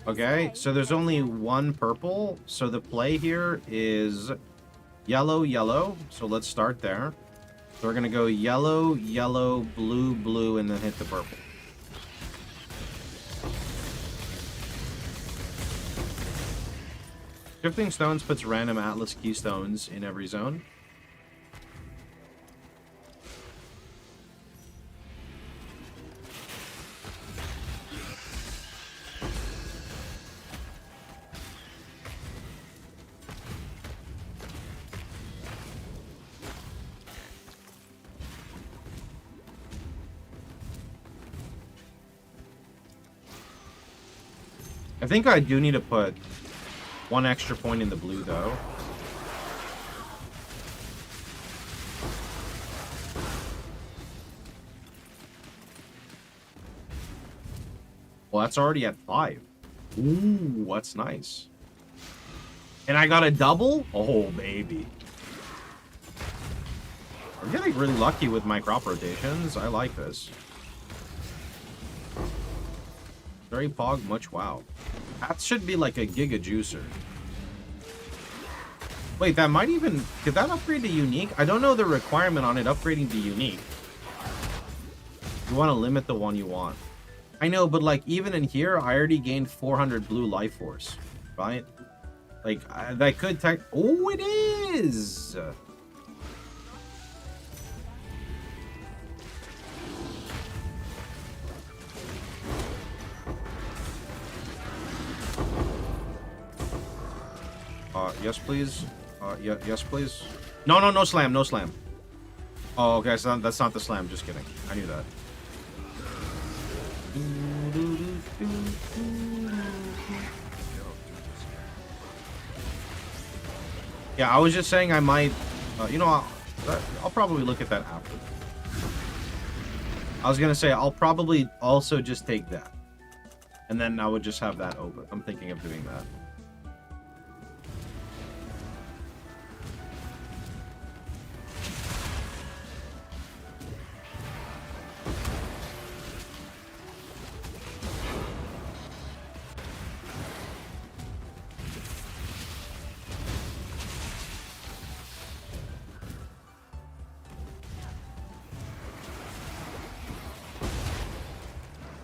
Okay, so there's only one purple. So the play here is yellow, yellow. So let's start there. So we're going to go yellow, yellow, blue, blue, and then hit the purple. Shifting Stones puts random Atlas Keystones in every zone. I think I do need to put 1 extra point in the blue, though. Well, that's already at 5. Ooh, that's nice. And I got a double? Oh, baby. I'm getting really lucky with my crop rotations. I like this. Very pog, much wow. That should be like a Giga Juicer. Wait, that might even... Could that upgrade to Unique? I don't know the requirement on it upgrading to Unique. You want to limit the one you want. I know, but like even in here, I already gained 400 blue life force. right? Like, that could tech... Oh, it is! Yes, please. Yes, please. No, no, no slam, no slam. Oh, okay, so that's not the slam. Just kidding. I knew that. Yeah, I was just saying I might... you know, I'll probably look at that after. I was going to say, I'll probably also just take that. And then I would just have that open. I'm thinking of doing that.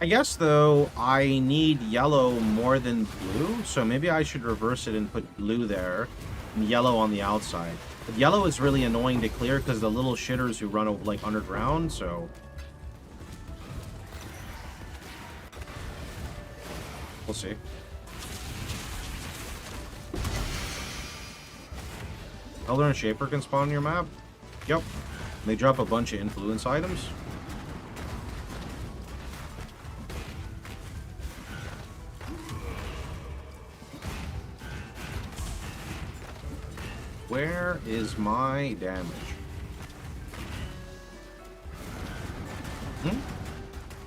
I guess, though, I need yellow more than blue, so maybe I should reverse it and put blue there and yellow on the outside. But yellow is really annoying to clear because the little shitters who run, like, underground, so... We'll see. Elder and Shaper can spawn on your map? Yep. They drop a bunch of influence items. Where is my damage?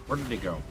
Where did it go?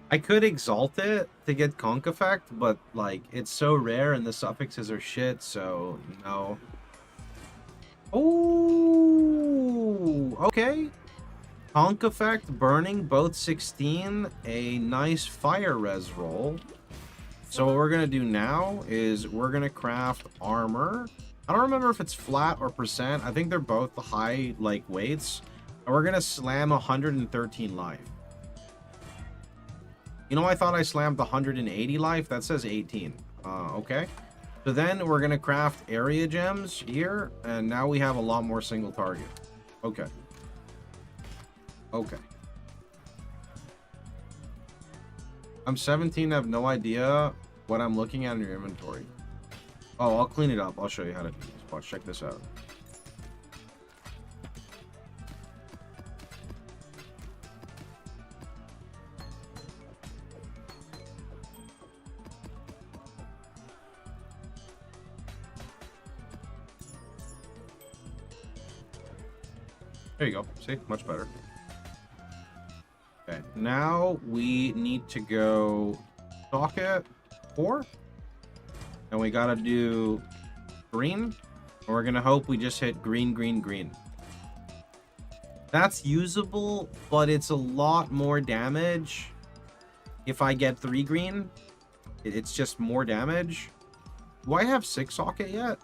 I could exalt it to get conk effect, but like it's so rare and the suffixes are shit, so no. Oh, okay. Conk effect, burning, both 16, a nice fire res roll. So what we're gonna do now is we're gonna craft armor. I don't remember if it's flat or percent. I think they're both the high like weights. And we're gonna slam 113 life. You know, I thought I slammed 180 life. That says 18. Okay. So then we're going to craft area gems here. And now we have a lot more single target. Okay. Okay. I'm 17. I have no idea what I'm looking at in your inventory. Oh, I'll clean it up. I'll show you how to do this. Watch, check this out. There you go. See? Much better. Okay. Now we need to go socket 4. And we gotta do green. And we're gonna hope we just hit green, green, green. That's usable, but it's a lot more damage. If I get 3 green, it's just more damage. Do I have 6 socket yet?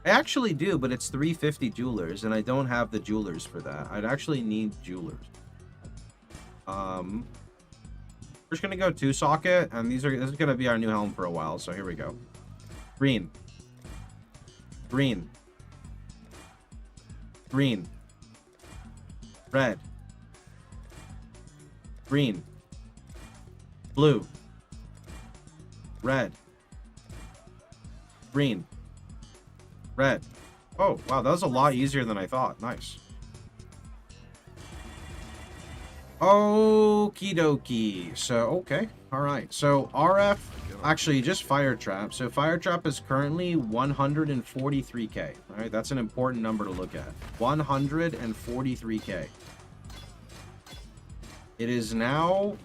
I actually do, but it's 350 jewelers, and I don't have the jewelers for that. I'd actually need jewelers. We're just gonna go 2 socket, and this is gonna be our new helm for a while. So here we go. Green, green, green, red, green, blue, red, green. Red. Oh, wow, that was a lot easier than I thought. Nice. Okie dokie. So, okay. All right. So, RF Actually, just fire trap. So fire trap is currently 143k. All right, that's an important number to look at. 143k. It is now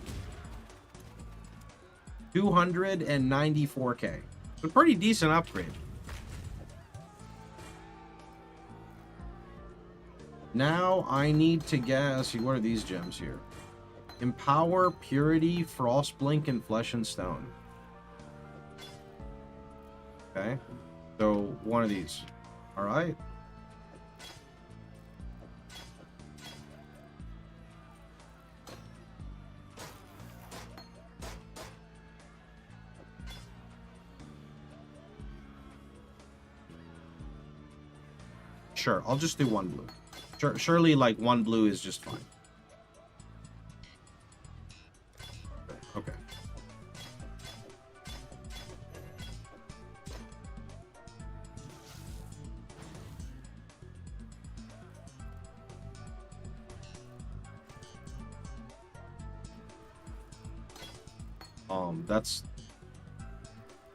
294k. It's a pretty decent upgrade. Now I need to get, let's see, what are these gems here? Empower, Purity, Frost Blink, and Flesh and Stone. Okay, so one of these. All right. Sure, I'll just do one blue. Surely, like, one blue is just fine. Okay.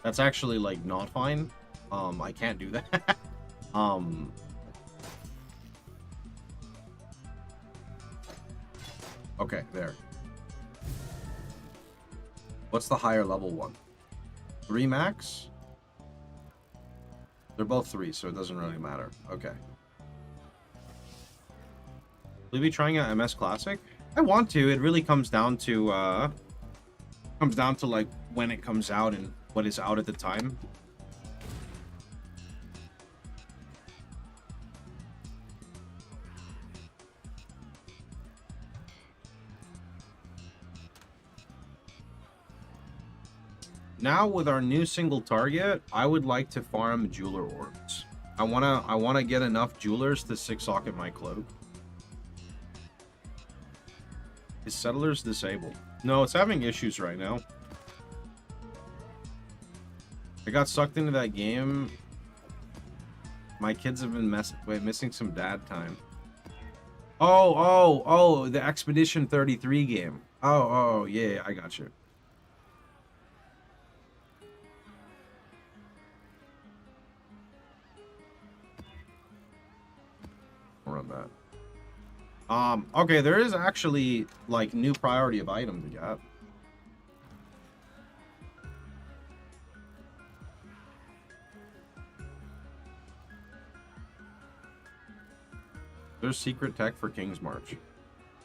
That's actually, like, not fine. I can't do that. Okay, there. What's the higher level one? 3 max? They're both 3, so it doesn't really matter. Okay. Will you be trying out MS Classic? I want to. It really comes down to like when it comes out and what is out at the time. Now with our new single target, I would like to farm jeweler orbs. I wanna get enough jewelers to 6-socket my cloak. Is settlers disabled? No, it's having issues right now. I got sucked into that game. My kids have been missing some dad time. Oh, the Expedition 33 game. Oh, yeah, I got you. Run that. Okay, there is actually like new priority of item to get. There's secret tech for King's March.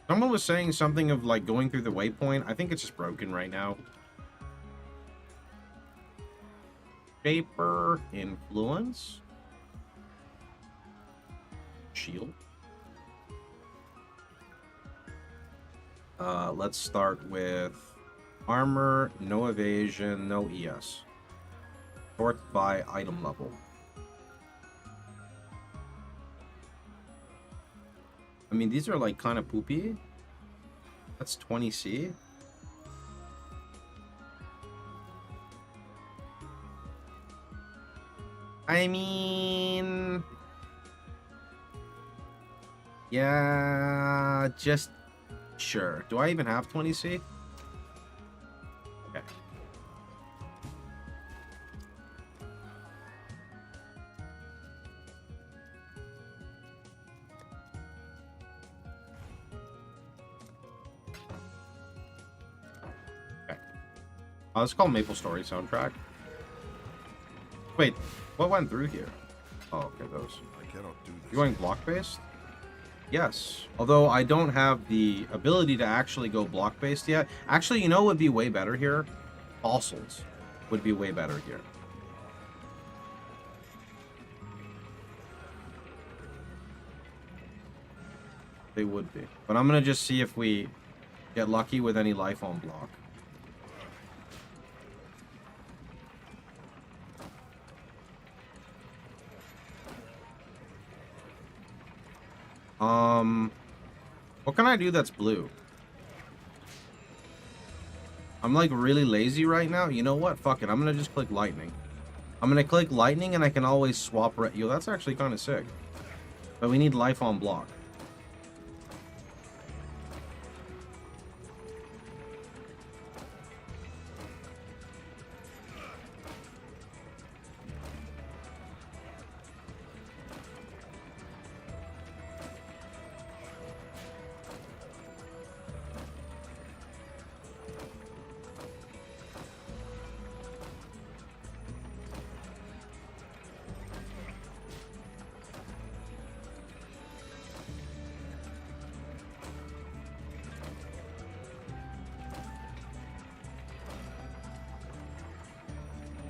Someone was saying something of like going through the waypoint. I think it's just broken right now. Paper influence. Shield. Let's start with armor, no evasion, no ES. Sort by item level. I mean, these are like kind of poopy. That's 20C. I mean... yeah, just sure. Do I even have 20C? Okay. Okay. It's called Maple Story soundtrack. Wait, what went through here? Oh, okay, those. I cannot do this. You going block-based? Yes, although I don't have the ability to actually go block-based yet. Actually, you know what would be way better here? Fossils would be way better here. They would be. But I'm going to just see if we get lucky with any life on block. What can I do that's blue? I'm like really lazy right now. You know what? Fuck it. I'm gonna just click lightning. I'm gonna click lightning and I can always swap yo, that's actually kind of sick. But we need life on block.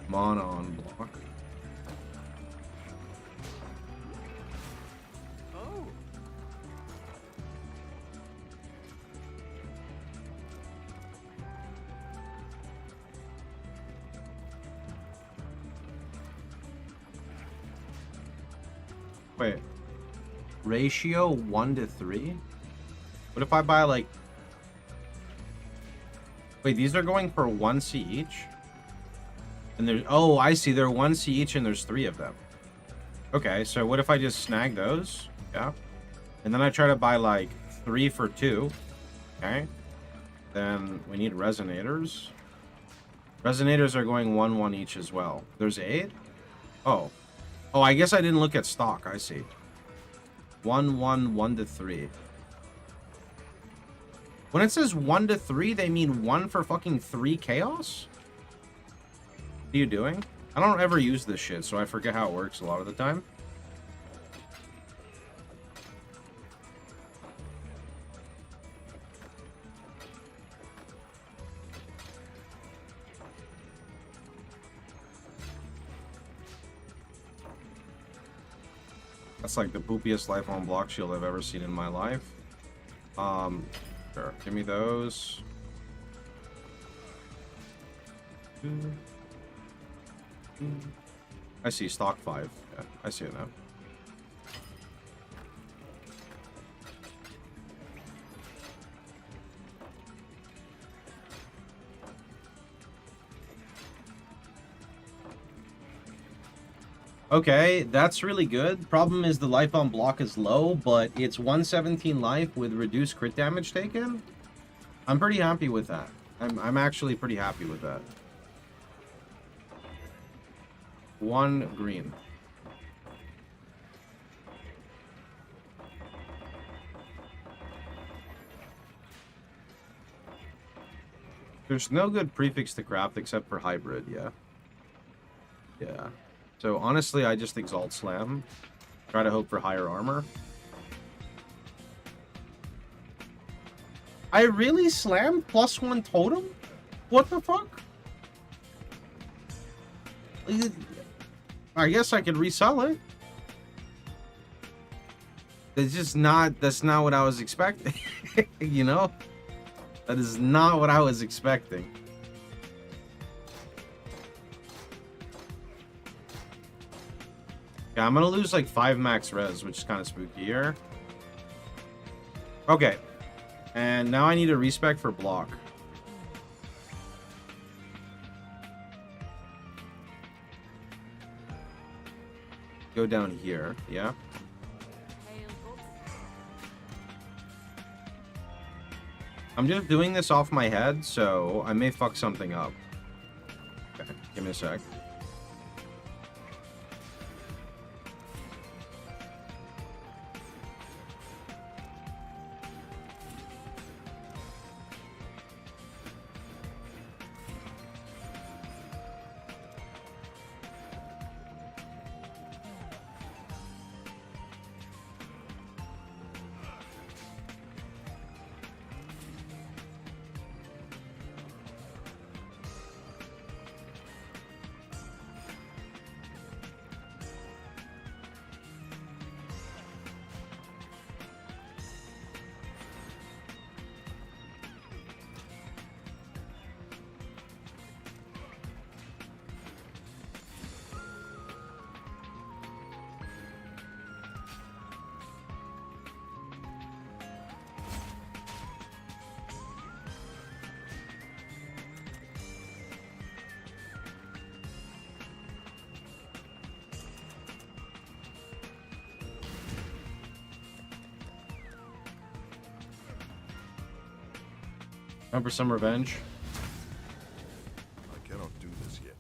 Mana on block. Oh. Wait. Ratio 1 to 3? What if I buy like... Wait, these are going for 1C each? And there's... Oh, I see. They're 1C each and there's 3 of them. Okay, so what if I just snag those? Yeah. And then I try to buy like 3 for 2. Okay. Then we need resonators. Resonators are going 1-1 each as well. There's 8? Oh. Oh, I guess I didn't look at stock. I see. 1-1, 1 to 3. When it says 1 to 3, they mean 1 for fucking 3 chaos? What are you doing? I don't ever use this shit, so I forget how it works a lot of the time. That's like the poopiest life on block shield I've ever seen in my life. Sure. Give me those. I see stock 5. Yeah, I see it now. Okay, that's really good. Problem is the life on block is low, but it's 117 life with reduced crit damage taken. I'm pretty happy with that. I'm actually pretty happy with that. 1 green. There's no good prefix to craft except for hybrid, yeah. Yeah. So honestly, I just exalt slam. Try to hope for higher armor. I really slammed +1 totem? What the fuck? I guess I could resell it. It's just not, that's not what I was expecting. You know? That is not what I was expecting. Yeah, I'm gonna lose like 5 max res, which is kind of spooky here. Okay. And now I need a respec for block. Go down here, yeah. I'm just doing this off my head, so I may fuck something up. Okay, give me a sec. Time for some revenge. I cannot do this yet.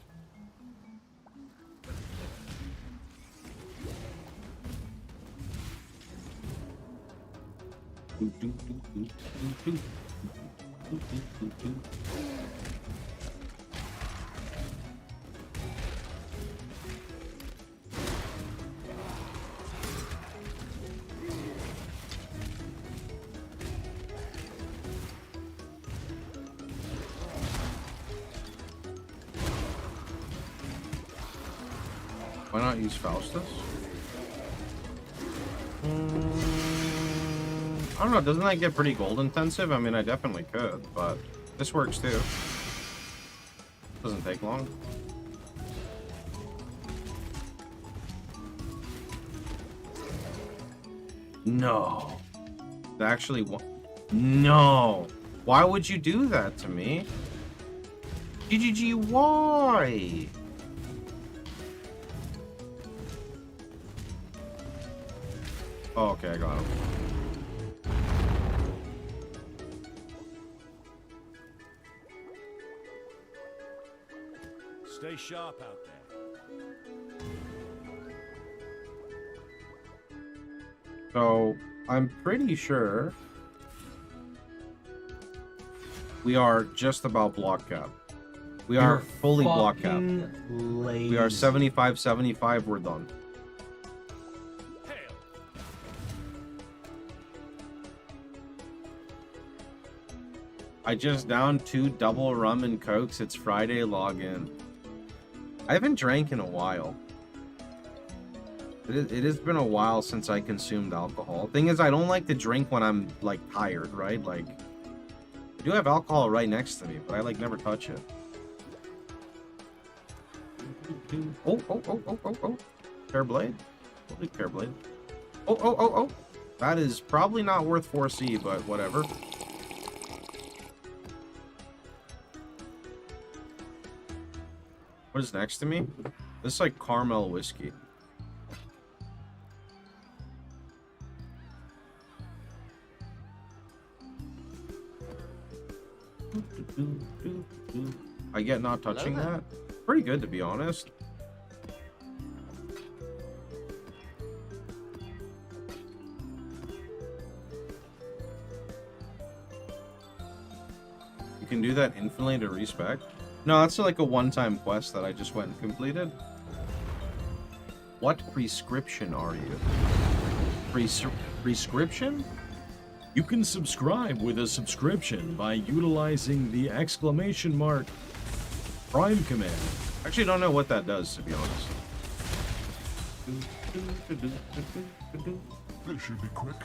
Why not use Faustus? I don't know, doesn't that get pretty gold intensive? I mean, I definitely could, but this works too. Doesn't take long. No. Actually, no. Why would you do that to me? GGG, why? Oh, okay, I got him. Stay sharp out there. So, I'm pretty sure we are just about block cap. We are fully block cap. We are 75-75, we're done. I just downed 2 double rum and cokes. It's Friday, log in. I haven't drank in a while. It has been a while since I consumed alcohol. Thing is, I don't like to drink when I'm, like, tired, right? Like, I do have alcohol right next to me, but I, like, never touch it. Oh. Fairblade? Holy Fairblade. Oh. That is probably not worth 4C, but whatever. What is next to me? This is like caramel whiskey. I get not touching that? Pretty good, to be honest. You can do that infinitely to respec. No, that's like a one-time quest that I just went and completed. What prescription are you? Prescription? You can subscribe with a subscription by utilizing the exclamation mark Prime command. Actually, don't know what that does, to be honest. This should be quick.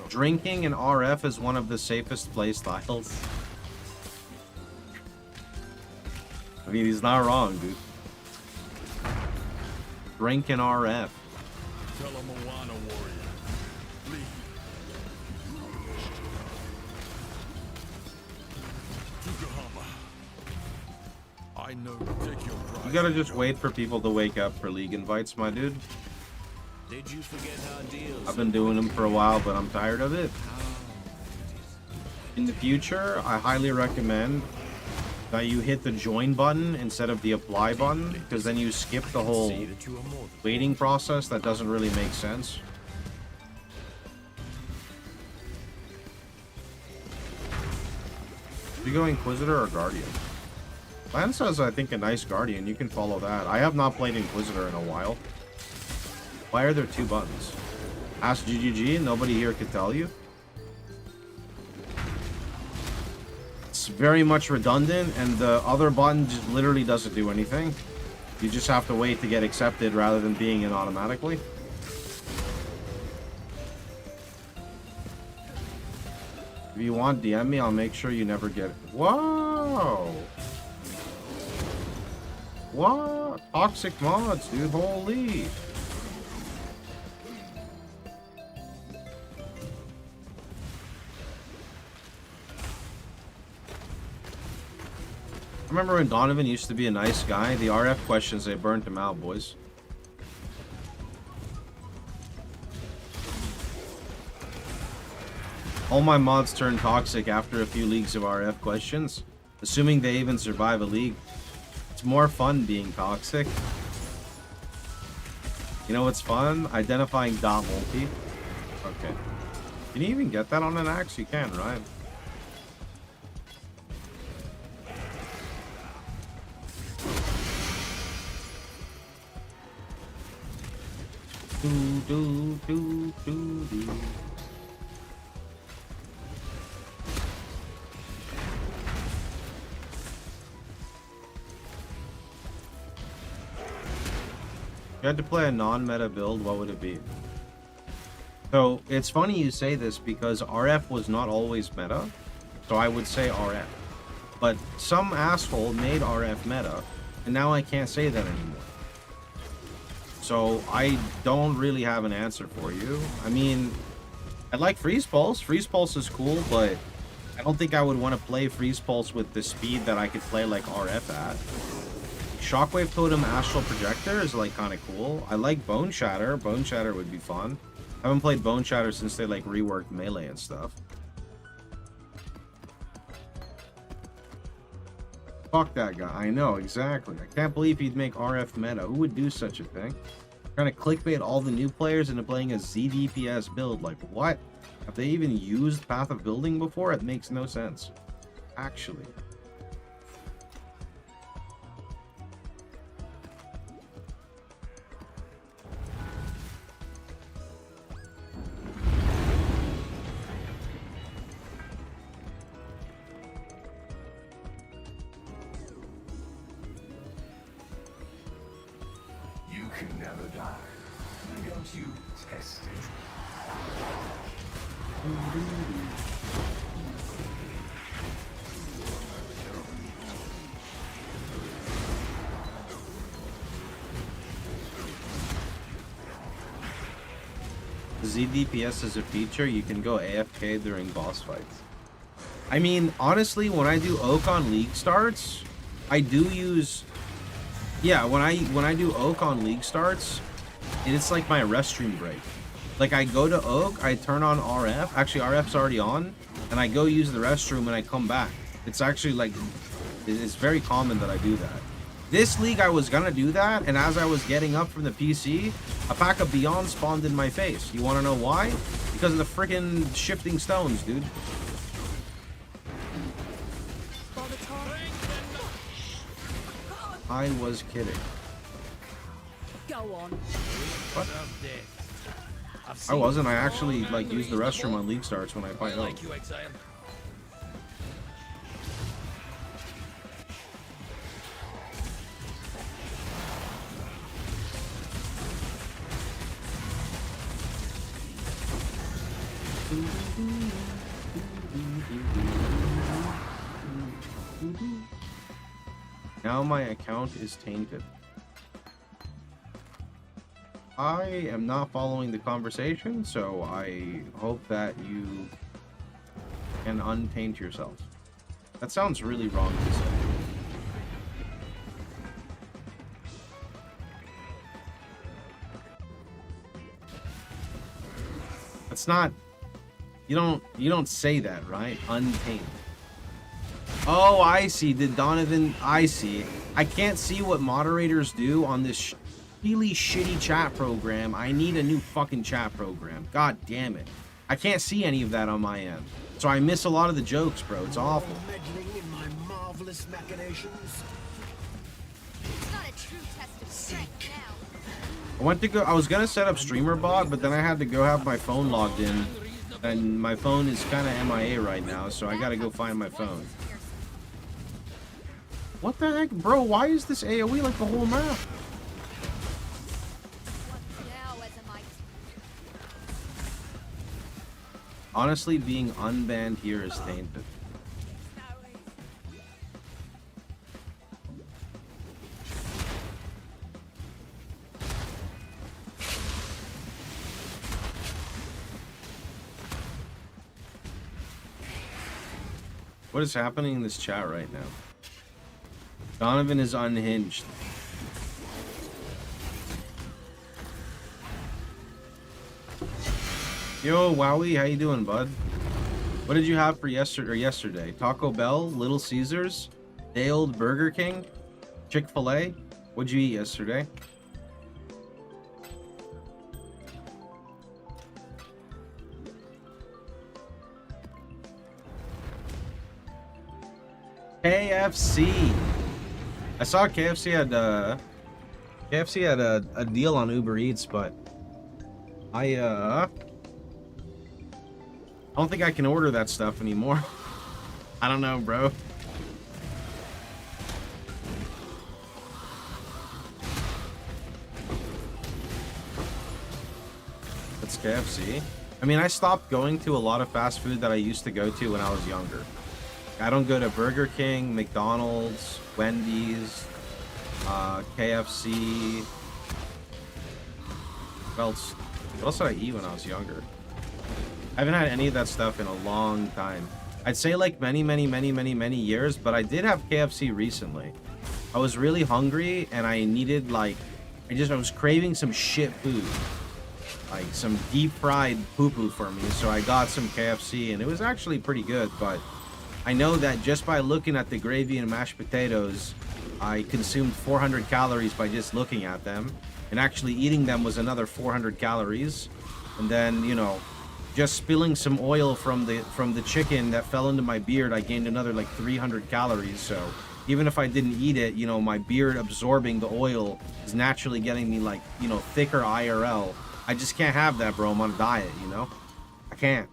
Drinking in RF is one of the safest play styles. I mean, he's not wrong, dude. Drink in RF. Tell him a Moana warrior. Leave. I know. Take your prize. You gotta just wait for people to wake up for league invites, my dude. Did you forget how deals? I've been doing them for a while, but I'm tired of it. In the future, I highly recommend that you hit the join button instead of the apply button, because then you skip the whole waiting process that doesn't really make sense. Do you go Inquisitor or Guardian? Lance says, I think, a nice Guardian. You can follow that. I have not played Inquisitor in a while. Why are there 2 buttons? Ask GGG, nobody here could tell you. It's very much redundant, and the other button just literally doesn't do anything. You just have to wait to get accepted rather than being in automatically. If you want, DM me, I'll make sure you never get it. Whoa! What? Toxic mods, dude, holy! Remember when Donovan used to be a nice guy? The RF questions, they burnt him out, boys. All my mods turn toxic after a few leagues of RF questions, assuming they even survive a league. It's more fun being toxic. You know what's fun? Identifying dot multi. Okay. Can you even get that on an axe? You can, right? Do. you had to play a non-meta build, what would it be? So, it's funny you say this because RF was not always meta. So I would say RF. But some asshole made RF meta, and now I can't say that anymore. So I don't really have an answer for you. I mean, I like Freeze Pulse. Freeze Pulse is cool, but I don't think I would want to play Freeze Pulse with the speed that I could play like RF at. Shockwave Totem Astral Projector is like kind of cool. I like Bone Shatter. Bone Shatter would be fun. I haven't played Bone Shatter since they like reworked melee and stuff. Fuck that guy. I know, exactly. I can't believe he'd make RF meta. Who would do such a thing? Trying to clickbait all the new players into playing a ZDPS build. Like, what? Have they even used Path of Building before? It makes no sense. Actually. Can never die. Don't you test it? ZDPS is a feature. You can go AFK during boss fights. I mean, honestly, when I do Oak on League starts, I do use... Yeah, when I do Oak on League starts, it's like my restroom break. Like, I go to Oak, I turn on RF. Actually, RF's already on. And I go use the restroom and I come back. It's actually like... It's very common that I do that. This league, I was gonna do that. And as I was getting up from the PC, a pack of Beyond spawned in my face. You wanna know why? Because of the freaking shifting stones, dude. I was kidding. Go on. What? I wasn't. I actually like used the restroom on League starts when I fight Oak. Now my account is tainted. I am not following the conversation, so I hope that you can untaint yourself. That sounds really wrong to say. It's not... You don't say that, right? Untaint. Oh, I see. Did Donovan... I see. I can't see what moderators do on this really shitty chat program. I need a new fucking chat program. God damn it. I can't see any of that on my end. So I miss a lot of the jokes, bro. It's awful. Meddling in my marvelous machinations. It's not a true test of strength now. I was gonna set up streamer bot, but then I had to go have my phone logged in. And my phone is kind of MIA right now, so I gotta go find my phone. What the heck? Bro, why is this AoE like the whole map? Honestly, being unbanned here is tainted. What is happening in this chat right now? Donovan is unhinged. Yo, Wowie, how you doing, bud? What did you have for yesterday? Taco Bell, Little Caesars, day old Burger King, Chick-fil-A? What'd you eat yesterday? KFC. I saw KFC had a deal on Uber Eats, but I don't think I can order that stuff anymore. I don't know, bro. it's KFC. I mean, I stopped going to a lot of fast food that I used to go to when I was younger. I don't go to Burger King, McDonald's, Wendy's, KFC. What else did I eat when I was younger? I haven't had any of that stuff in a long time. I'd say like many years, but I did have KFC recently. I was really hungry and I needed like, I was craving some shit food. Like some deep fried poo-poo for me, so I got some KFC and it was actually pretty good, but I know that just by looking at the gravy and mashed potatoes, I consumed 400 calories by just looking at them, and actually eating them was another 400 calories. And then, you know, just spilling some oil from the chicken that fell into my beard, I gained another like 300 calories. So even if I didn't eat it, you know, my beard absorbing the oil is naturally getting me like, you know, thicker IRL. I just can't have that, bro. I'm on a diet, you know? I can't.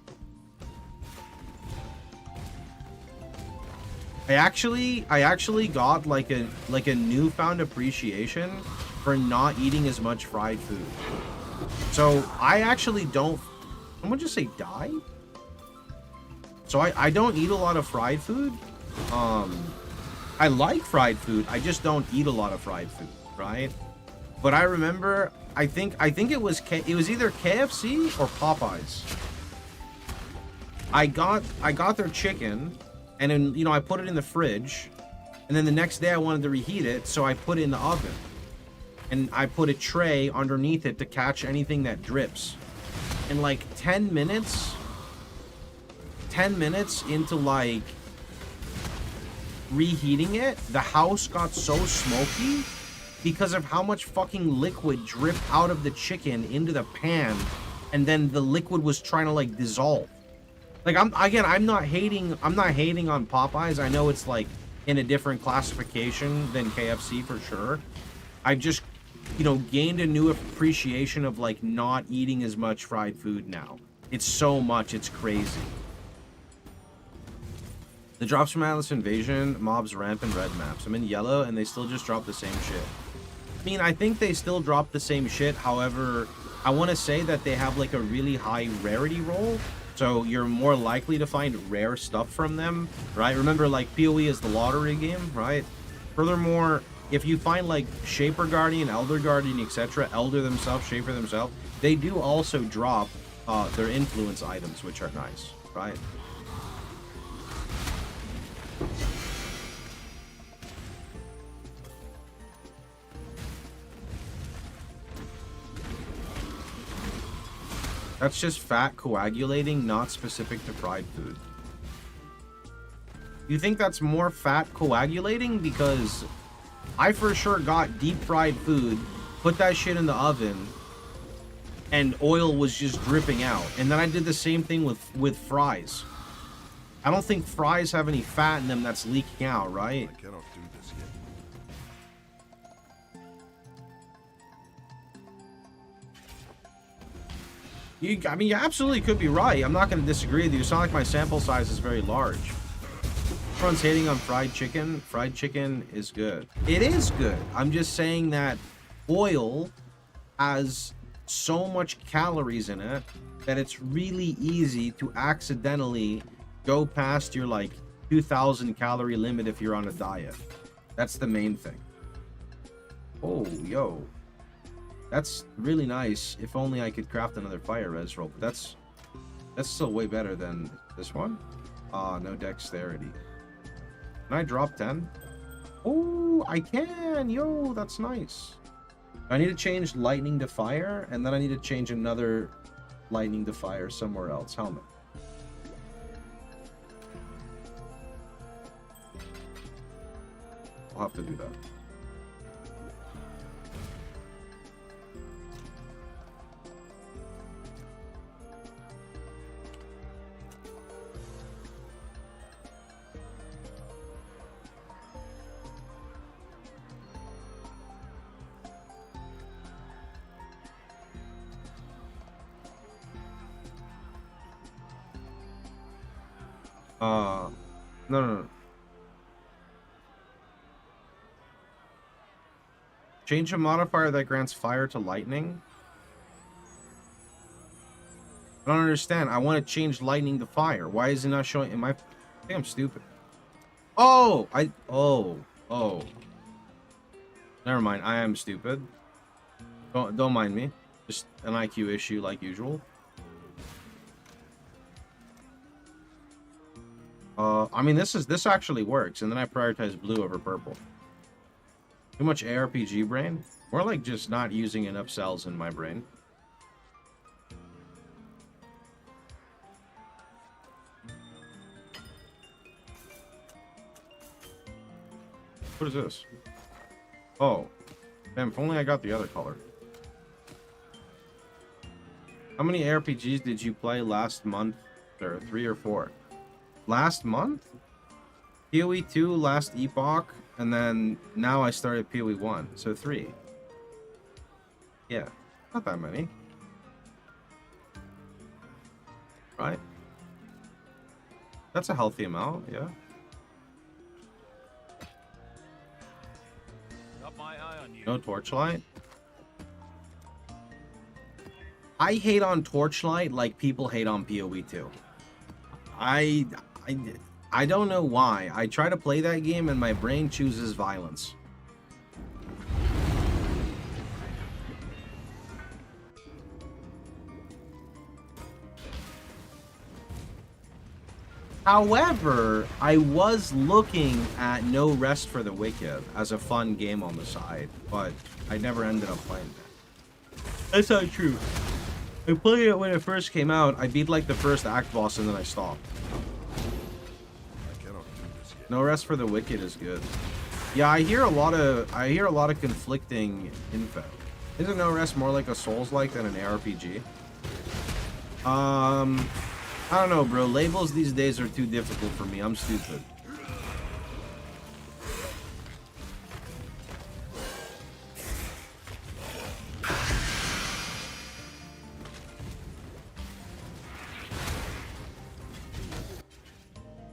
I actually got like a newfound appreciation for not eating as much fried food. So I actually don't, someone just say die? So I don't eat a lot of fried food. I like fried food. I just don't eat a lot of fried food, right? But I remember, I think it was either KFC or Popeyes. I got their chicken, and then, you know, I put it in the fridge, and then the next day I wanted to reheat it, so I put it in the oven. And I put a tray underneath it to catch anything that drips. And like 10 minutes into like reheating it, the house got so smoky because of how much fucking liquid dripped out of the chicken into the pan, and then the liquid was trying to like dissolve. Like I'm not hating on Popeyes. I know it's like in a different classification than KFC for sure. I've just, you know, gained a new appreciation of like not eating as much fried food now. It's so much, it's crazy. The drops from Atlas Invasion, mobs ramp and red maps. I'm in yellow and they still just drop the same shit. I mean, I think they still drop the same shit. However, I want to say that they have like a really high rarity roll. So you're more likely to find rare stuff from them, right? Remember, like, PoE is the lottery game, right? Furthermore, if you find like Shaper Guardian, Elder Guardian, etc., Elder themselves, Shaper themselves, they do also drop their influence items, which are nice, right? That's just fat coagulating, not specific to fried food. You think that's more fat coagulating? Because I for sure got deep fried food, put that shit in the oven, and oil was just dripping out. And then I did the same thing with fries. I don't think fries have any fat in them that's leaking out, right? I cannot do this yet. I mean, you absolutely could be right. I'm not going to disagree with you. It's not like my sample size is very large. Everyone's hating on fried chicken. Fried chicken is good. It is good. I'm just saying that oil has so much calories in it that it's really easy to accidentally go past your like 2,000 calorie limit if you're on a diet. That's the main thing. Oh, yo. That's really nice. If only I could craft another fire res rope. That's still way better than this one. No dexterity. Can I drop 10? Oh, I can. Yo, that's nice. I need to change lightning to fire, and then I need to change another lightning to fire somewhere else. Helmet. I'll have to do that. No. Change a modifier that grants fire to lightning. I don't understand. I want to change lightning to fire. Why is it not showing? I think I'm stupid. Oh, oh. Never mind. I am stupid. Don't mind me. Just an IQ issue like usual. I mean, this actually works, and then I prioritize blue over purple. Too much ARPG brain? More like just not using enough cells in my brain. What is this? Oh. Damn, if only I got the other color. How many ARPGs did you play last month? There, 3 or 4. Last month? PoE 2, last epoch, and then now I started PoE 1, so 3. Yeah, not that many. Right? That's a healthy amount, yeah. Got my eye on you. No Torchlight? I hate on Torchlight like people hate on PoE 2. I don't know why. I try to play that game and my brain chooses violence. However, I was looking at No Rest for the Wicked as a fun game on the side, but I never ended up playing that. That's not true. I played it when it first came out. I beat like the first act boss and then I stopped. No Rest for the Wicked is good. Yeah, I hear a lot of conflicting info. Isn't No Rest more like a Souls-like than an ARPG? I don't know, bro. Labels these days are too difficult for me. I'm stupid.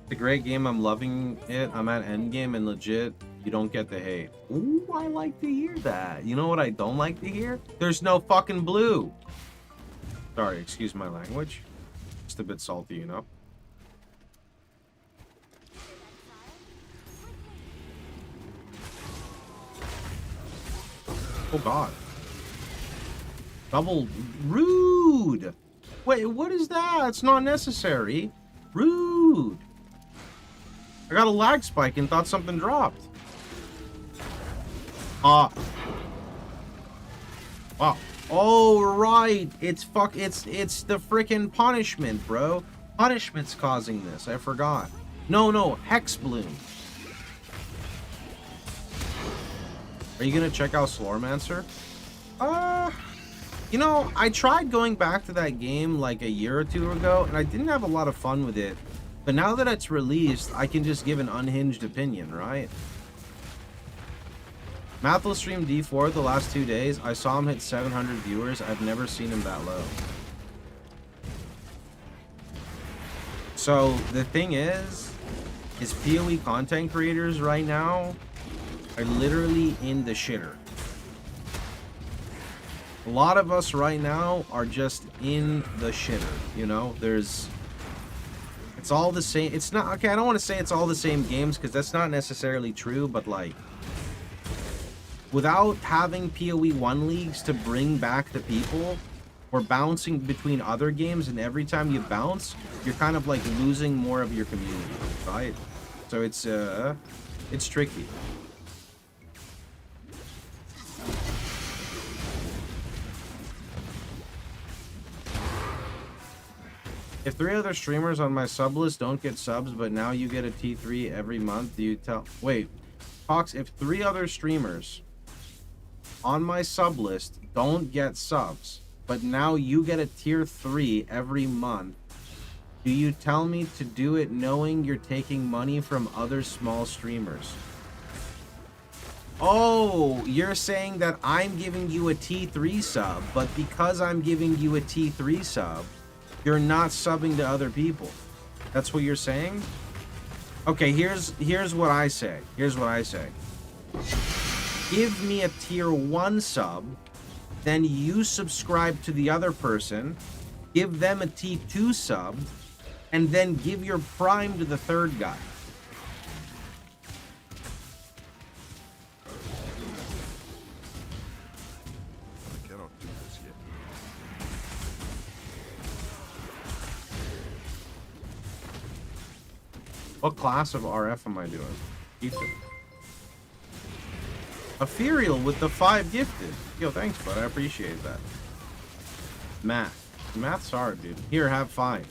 It's a great game. I'm loving it. I'm at endgame and legit, you don't get the hate. Ooh, I like to hear that. You know what I don't like to hear? There's no fucking blue. Sorry, excuse my language. Just a bit salty, you know? Oh god. Double rude. Wait, what is that? It's not necessary. Rude. I got a lag spike and thought something dropped. Wow. Oh right. It's the freaking punishment, bro. Punishment's causing this. I forgot. No, Hex Bloom. Are you gonna check out Slormancer? You know, I tried going back to that game like a year or two ago, and I didn't have a lot of fun with it. But now that it's released, I can just give an unhinged opinion, right? Mathil streamed D4 the last 2 days. I saw him hit 700 viewers. I've never seen him that low. So, the thing is PoE content creators right now are literally in the shitter. A lot of us right now are just in the shitter, you know? It's all the same. It's not, okay, I don't want to say it's all the same games because that's not necessarily true, but like, without having PoE 1 leagues to bring back the people, or bouncing between other games, and every time you bounce, you're kind of like losing more of your community, right? So it's tricky. If 3 other streamers on my sub list don't get subs, but now you get a T3 every month, do you tell... Wait, Fox, if 3 other streamers on my sub list don't get subs, but now you get a tier 3 every month, do you tell me to do it knowing you're taking money from other small streamers? Oh, you're saying that I'm giving you a T3 sub, but because I'm giving you a T3 sub, you're not subbing to other people. That's what you're saying? Okay, here's what I say. Here's what I say. Give me a tier 1 sub, then you subscribe to the other person, give them a T2 sub, and then give your prime to the third guy. I cannot do this yet. What class of RF am I doing? Chieftain. Ethereal with the 5 gifted. Yo, thanks, bud. I appreciate that. Math. Math's hard, dude. Here, have 5.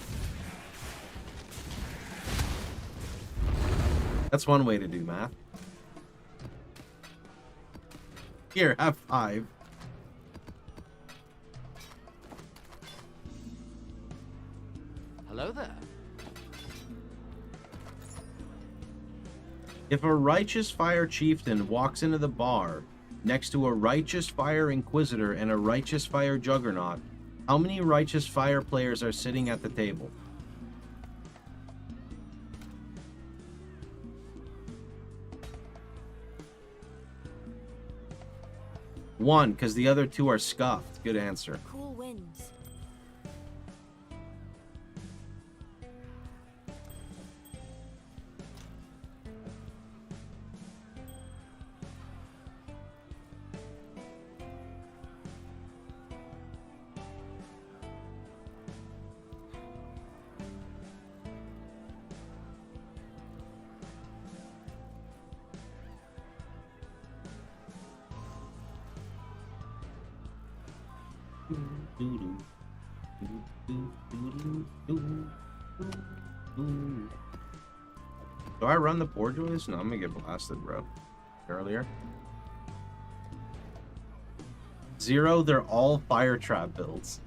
That's one way to do math. Here, have 5. Hello there. If a Righteous Fire Chieftain walks into the bar next to a Righteous Fire Inquisitor and a Righteous Fire Juggernaut, how many Righteous Fire players are sitting at the table? One, because the other 2 are scuffed. Good answer. Cool winds. Do I run the poor joys? No, I'm gonna get blasted, bro. Earlier. 0, they're all fire trap builds.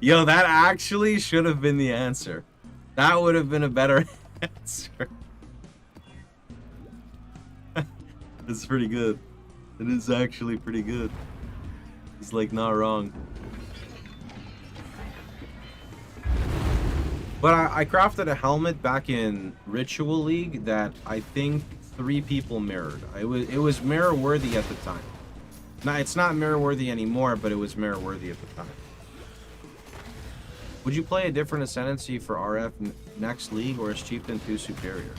Yo, that actually should have been the answer. That would have been a better answer. It's pretty good. It is actually pretty good. It's like not wrong. But I crafted a helmet back in Ritual League that I think 3 people mirrored. It was mirror worthy at the time. Now it's not mirror worthy anymore, but it was mirror worthy at the time. Would you play a different ascendancy for RF next league, or is Chieftain too superior?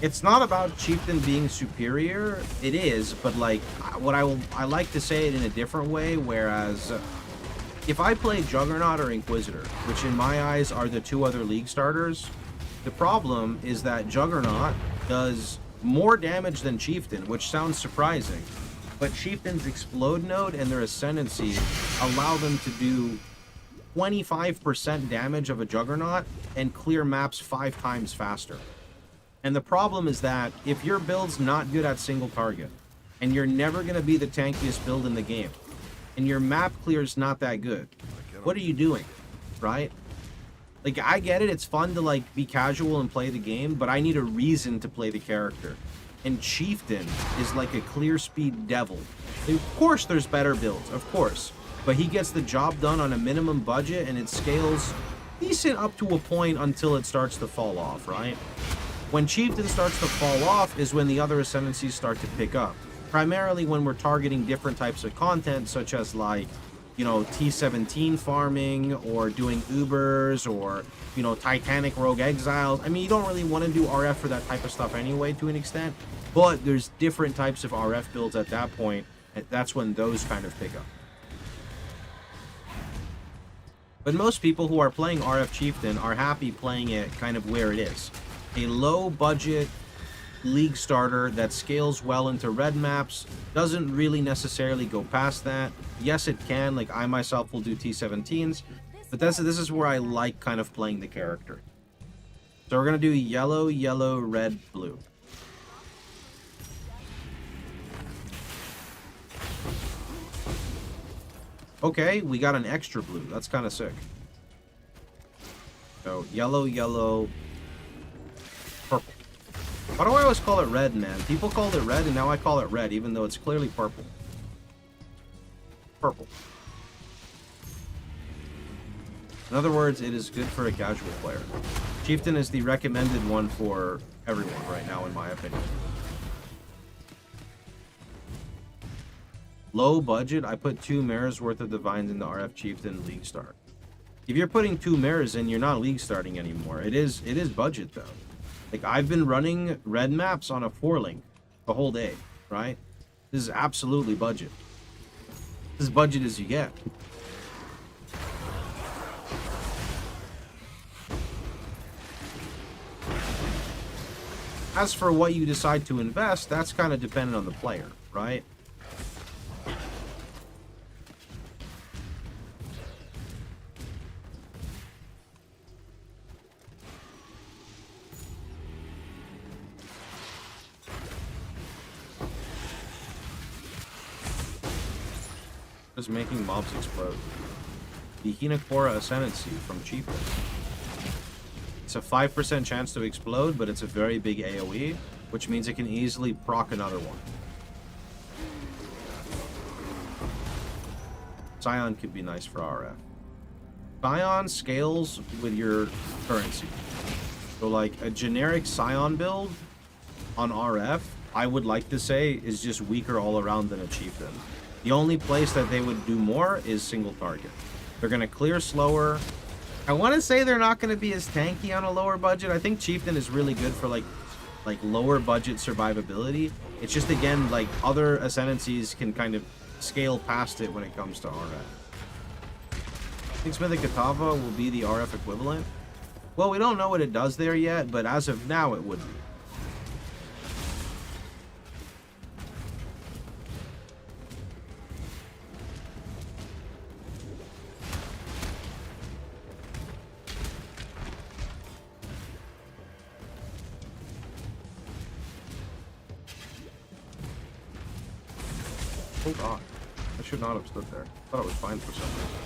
It's not about Chieftain being superior. It is, but like what I like to say it in a different way. Whereas if I play Juggernaut or Inquisitor, which in my eyes are the 2 other league starters, the problem is that Juggernaut does more damage than Chieftain, which sounds surprising. But Chieftain's Explode node and their Ascendancy allow them to do 25% damage of a Juggernaut and clear maps 5 times faster. And the problem is that if your build's not good at single target, and you're never going to be the tankiest build in the game, and your map clear's not that good, what are you doing, right? Like, I get it, it's fun to, like, be casual and play the game, but I need a reason to play the character. And Chieftain is like a clear speed devil. Of course there's better builds, of course. But he gets the job done on a minimum budget, and it scales decent up to a point until it starts to fall off, right? When Chieftain starts to fall off is when the other ascendancies start to pick up. Primarily when we're targeting different types of content, such as, like, you know, T17 farming, or doing Ubers, or, you know, Titanic Rogue Exiles. I mean, you don't really want to do RF for that type of stuff anyway, to an extent. But there's different types of RF builds at that point, and that's when those kind of pick up. But most people who are playing RF Chieftain are happy playing it kind of where it is. A low-budget league starter that scales well into red maps, doesn't really necessarily go past that. Yes, it can, like I myself will do T17s, but this is where I like kind of playing the character. So we're going to do yellow, yellow, red, blue. Okay, we got an extra blue. That's kind of sick. So yellow, yellow, purple. Why do I always call it red, man? People called it red, and now I call it red, even though it's clearly purple. Purple. In other words, it is good for a casual player. Chieftain is the recommended one for everyone right now, in my opinion. Low budget, I put 2 mirrors worth of divines into RF Chieftain League Start. If you're putting 2 mirrors in, you're not League starting anymore. It is budget though. Like, I've been running red maps on a 4-link the whole day, right? This is absolutely budget. This is budget as you get. As for what you decide to invest, that's kind of dependent on the player, right? Just making mobs explode. The Hinakora Ascendancy from Chieftain. It's a 5% chance to explode, but it's a very big AoE, which means it can easily proc another one. Scion could be nice for RF. Scion scales with your currency. So like a generic Scion build on RF, I would like to say, is just weaker all around than a Chieftain. The only place that they would do more is single target. They're going to clear slower. I want to say they're not going to be as tanky on a lower budget. I think Chieftain is really good for like lower budget survivability. It's just, again, like other Ascendancies can kind of scale past it when it comes to RF. I think Smithic Katava will be the RF equivalent. Well, we don't know what it does there yet, but as of now, it would be. Oh god, I should not have stood there. I thought it was fine for some reason.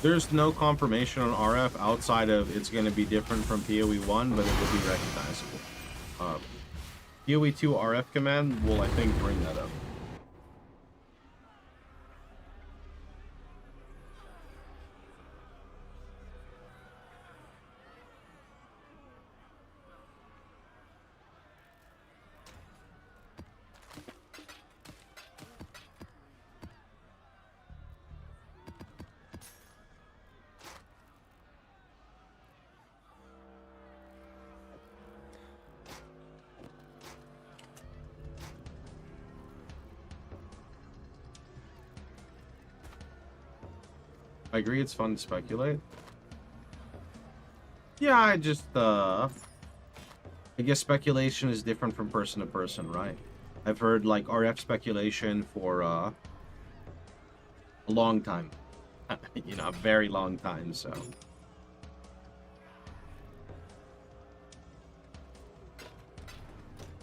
There's no confirmation on RF outside of it's going to be different from PoE 1, but it will be recognizable. PoE 2 RF command will, I think, bring that up. I agree it's fun to speculate. Yeah, I just, I guess speculation is different from person to person, right? I've heard, like, RF speculation for, a long time. You know, a very long time, so...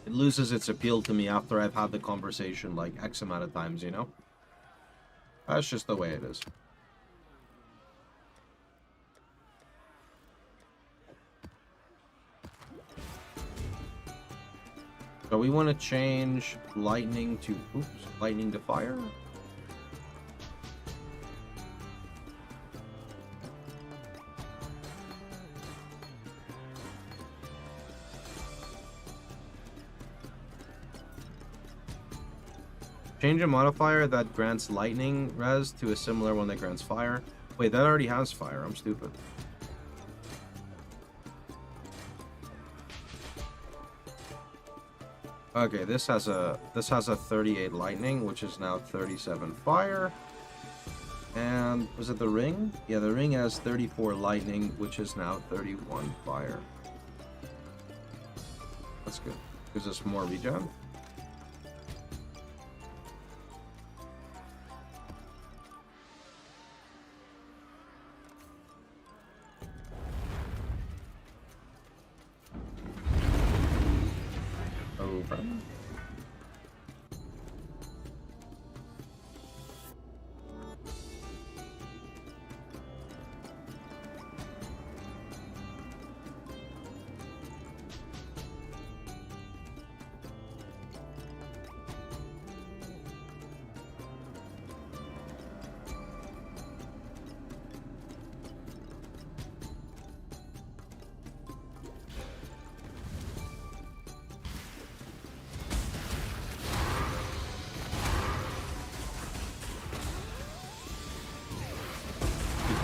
It loses its appeal to me after I've had the conversation, like, X amount of times, you know? That's just the way it is. So we want to change lightning to, oops, lightning to fire. Change a modifier that grants lightning res to a similar one that grants fire. Wait, that already has fire. I'm stupid. Okay, this has a 38 lightning, which is now 37 fire. And was it the ring? Yeah, the ring has 34 lightning, which is now 31 fire. That's good. Gives us more regen.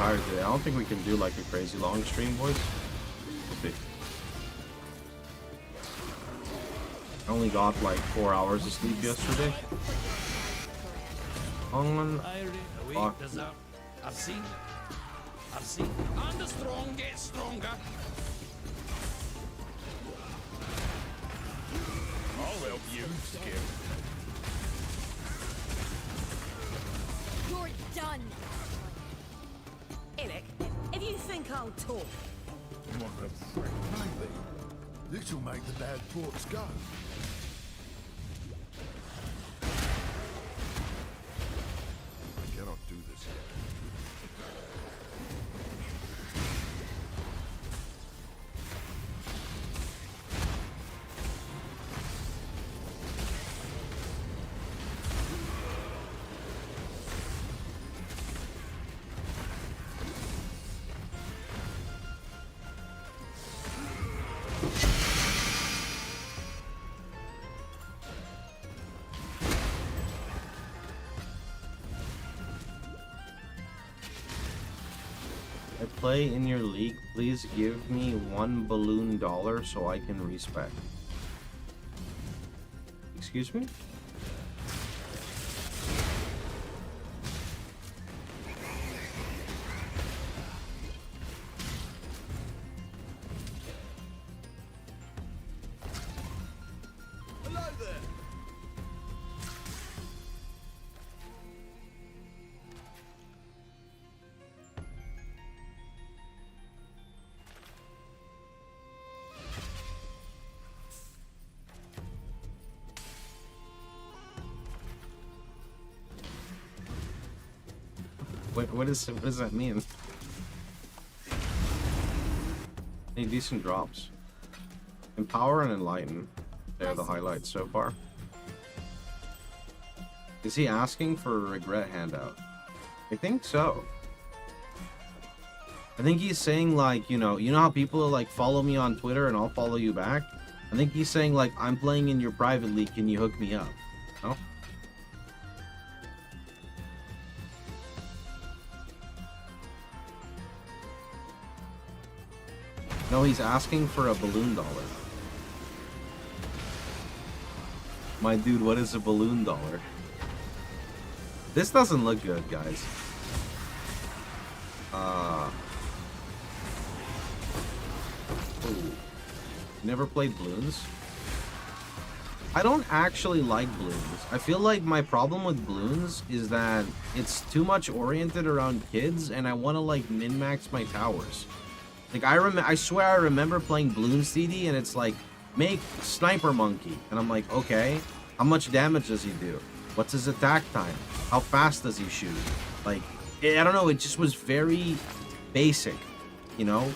tired today. I don't think we can do like a crazy long stream, boys. We'll see. I only got like 4 hours of sleep yesterday. Fuck. I've seen. And the strong get stronger. I'll help you, Skip. You're done. Eric, if you think I'll talk. What the frick? Maybe. This'll make the bad thoughts go. I cannot do this yet. I play in your league. Please give me $1 balloon so I can respec. Excuse me? Hello there. What does that mean? Any decent drops? Empower and Enlighten. They're the highlights so far. Is he asking for a regret handout? I think so. I think he's saying like, you know how people like follow me on Twitter and I'll follow you back? I think he's saying like, I'm playing in your private league, can you hook me up? No? No, he's asking for a balloon dollar. My dude, what is a balloon dollar? This doesn't look good, guys. Ooh. Never played balloons? I don't actually like balloons. I feel like my problem with balloons is that it's too much oriented around kids and I want to like min-max my towers. Like I swear I remember playing Balloon CD and it's like, make Sniper Monkey. And I'm like, okay, how much damage does he do? What's his attack time? How fast does he shoot? Like, I don't know, it just was very basic, you know?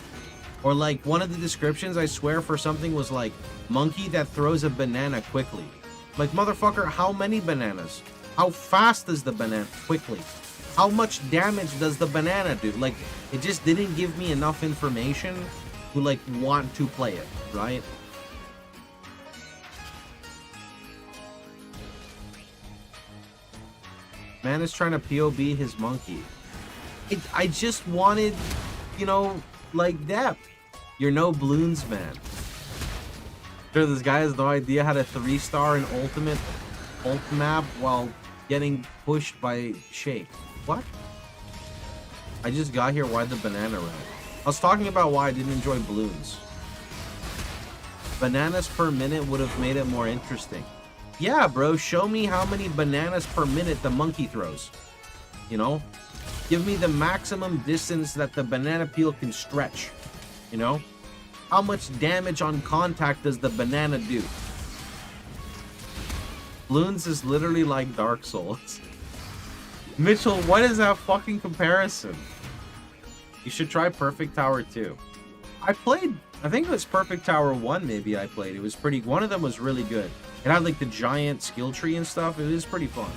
Or like one of the descriptions I swear for something was like, monkey that throws a banana quickly. Like, motherfucker, how many bananas? How fast does the banana quickly? How much damage does the banana do? Like, it just didn't give me enough information to, like, want to play it, right? Man is trying to POB his monkey. I just wanted, you know, like, depth. You're no balloons, man. Sure, this guy has no idea how to 3-star an ultimate ult map while getting pushed by Shake. What? I just got here. Why the banana round? I was talking about why I didn't enjoy balloons. Bananas per minute would have made it more interesting. Yeah, bro. Show me how many bananas per minute the monkey throws. You know? Give me the maximum distance that the banana peel can stretch. You know? How much damage on contact does the banana do? Balloons is literally like Dark Souls. Mitchell, what is that fucking comparison? You should try Perfect Tower 2. I think it was Perfect Tower 1 maybe I played. It was pretty, one of them was really good. It had like the giant skill tree and stuff. It was pretty fun.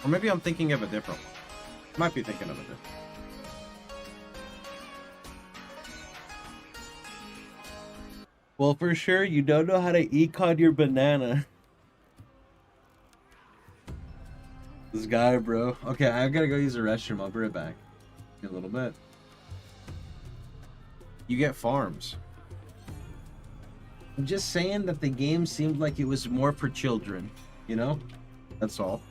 Or maybe I'm thinking of a different one. Might be thinking of a different one. Well, for sure, you don't know how to econ your banana. This guy, bro. Okay, I've got to go use the restroom. I'll be right back in a little bit. You get farms. I'm just saying that the game seemed like it was more for children, you know? That's all.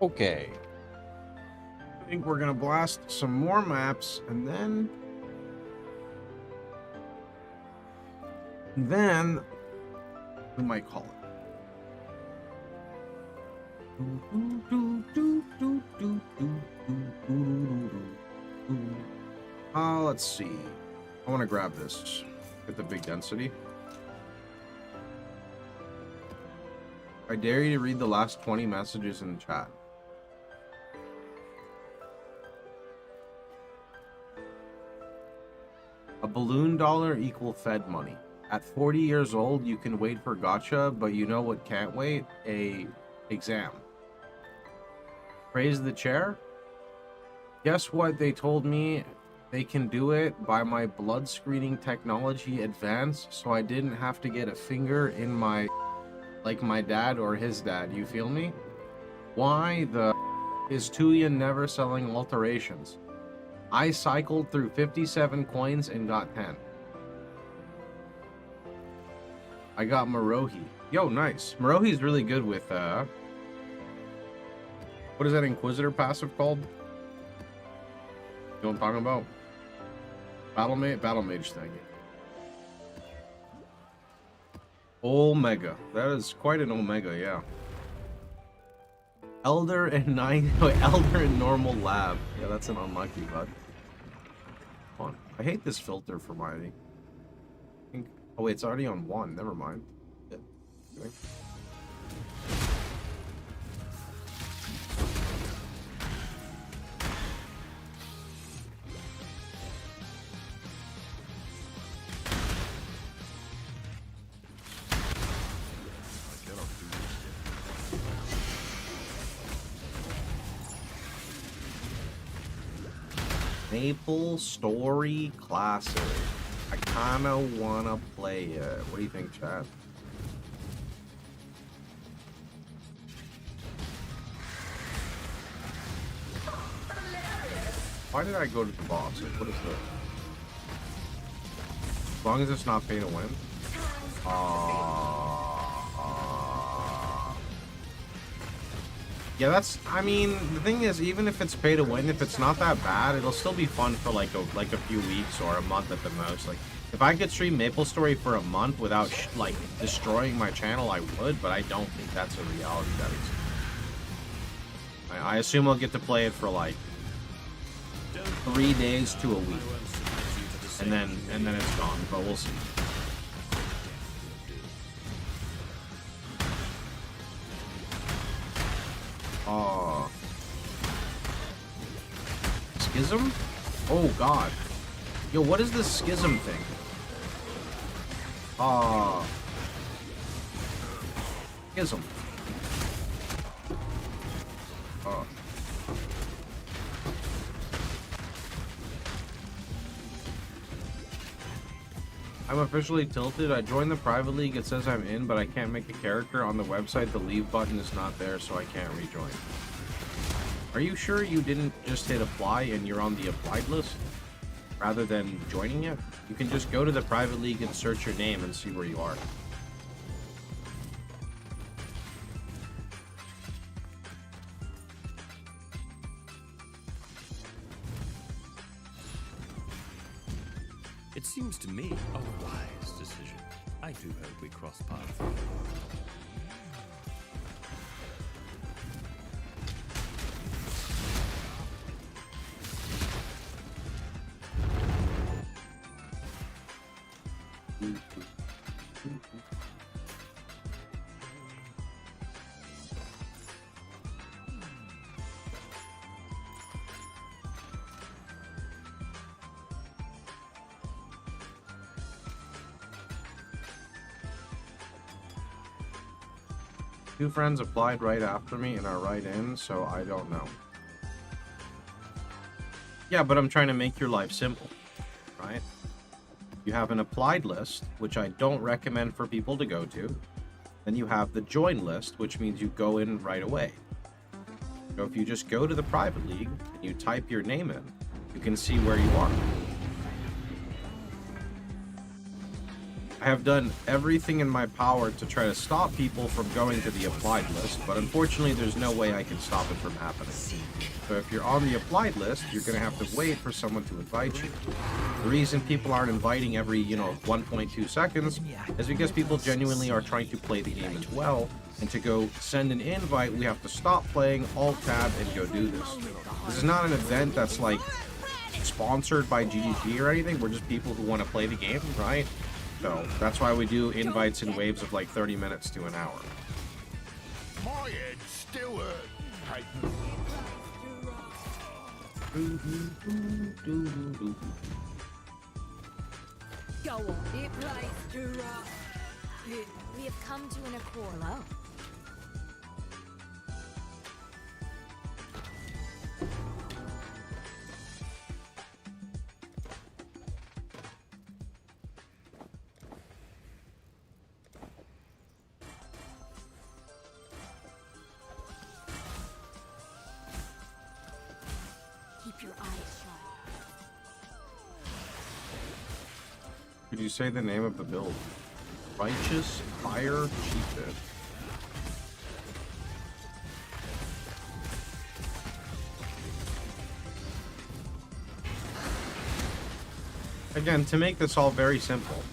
Okay. I think we're gonna blast some more maps, and then we might call it. Let's see. I want to grab this. Get the big density. I dare you to read the last 20 messages in the chat. A balloon dollar equal Fed money. At 40 years old, you can wait for gotcha, but you know what can't wait? A exam. Praise the chair? Guess what they told me? They can do it by my blood screening technology advance, so I didn't have to get a finger in my, like my dad or his dad, you feel me? Why the is Tuyan never selling alterations? I cycled through 57 coins and got 10. I got Marohi. Yo, nice. Marohi's really good with, what is that Inquisitor passive called? You know what I'm talking about? Battle Mage thing. Omega. That is quite an Omega, yeah. Elder and Elder and normal lab. Yeah, that's an unlucky bud. Come on. I hate this filter for my... Oh wait, it's already on 1. Never mind. Yeah. Okay. Maple Story Classic. I kinda wanna play it. What do you think, chat? Why did I go to the boss? Like, what is this? As long as it's not pay to win. Yeah, that's, I mean, the thing is, even if it's pay to win, if it's not that bad, it'll still be fun for like a few weeks or a month at the most. Like, if I could stream Maple Story for a month without like destroying my channel, I would, but I don't think that's a reality that exists. I assume I'll get to play it for like 3 days to a week, and then it's gone. But we'll see. Schism? Oh god. Yo, what is this schism thing? Schism. I'm officially tilted. I joined the private league. It says I'm in, but I can't make a character. On the website, the leave button is not there, so I can't rejoin. Are you sure you didn't just hit apply and you're on the applied list rather than joining it? You can just go to the private league and search your name and see where you are. It seems to me a wise decision. I do hope we cross paths. Two friends applied right after me and are right in, so I don't know. Yeah, but I'm trying to make your life simple, right? You have an applied list, which I don't recommend for people to go to. Then you have the join list, which means you go in right away. So if you just go to the private league and you type your name in, you can see where you are. I have done everything in my power to try to stop people from going to the applied list, but unfortunately there's no way I can stop it from happening. So if you're on the applied list, you're going to have to wait for someone to invite you. The reason people aren't inviting every, 1.2 seconds is because people genuinely are trying to play the game as well, and to go send an invite, we have to stop playing, alt-tab, and go do this. This is not an event that's like sponsored by GGG or anything. We're just people who want to play the game, right? So that's why we do invites in waves of like 30 minutes to an hour. My head still hurts. Go on, it plays to rock. We have come to an accord. Hello. Keep your eyes shut. Could you say the name of the build? Righteous Fire Chieftain. Again, to make this all very simple,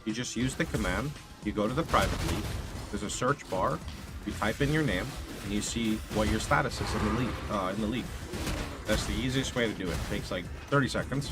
you just use the command, you go to the private league, there's a search bar, you type in your name, and you see what your status is in the league. That's the easiest way to do it. It takes like 30 seconds.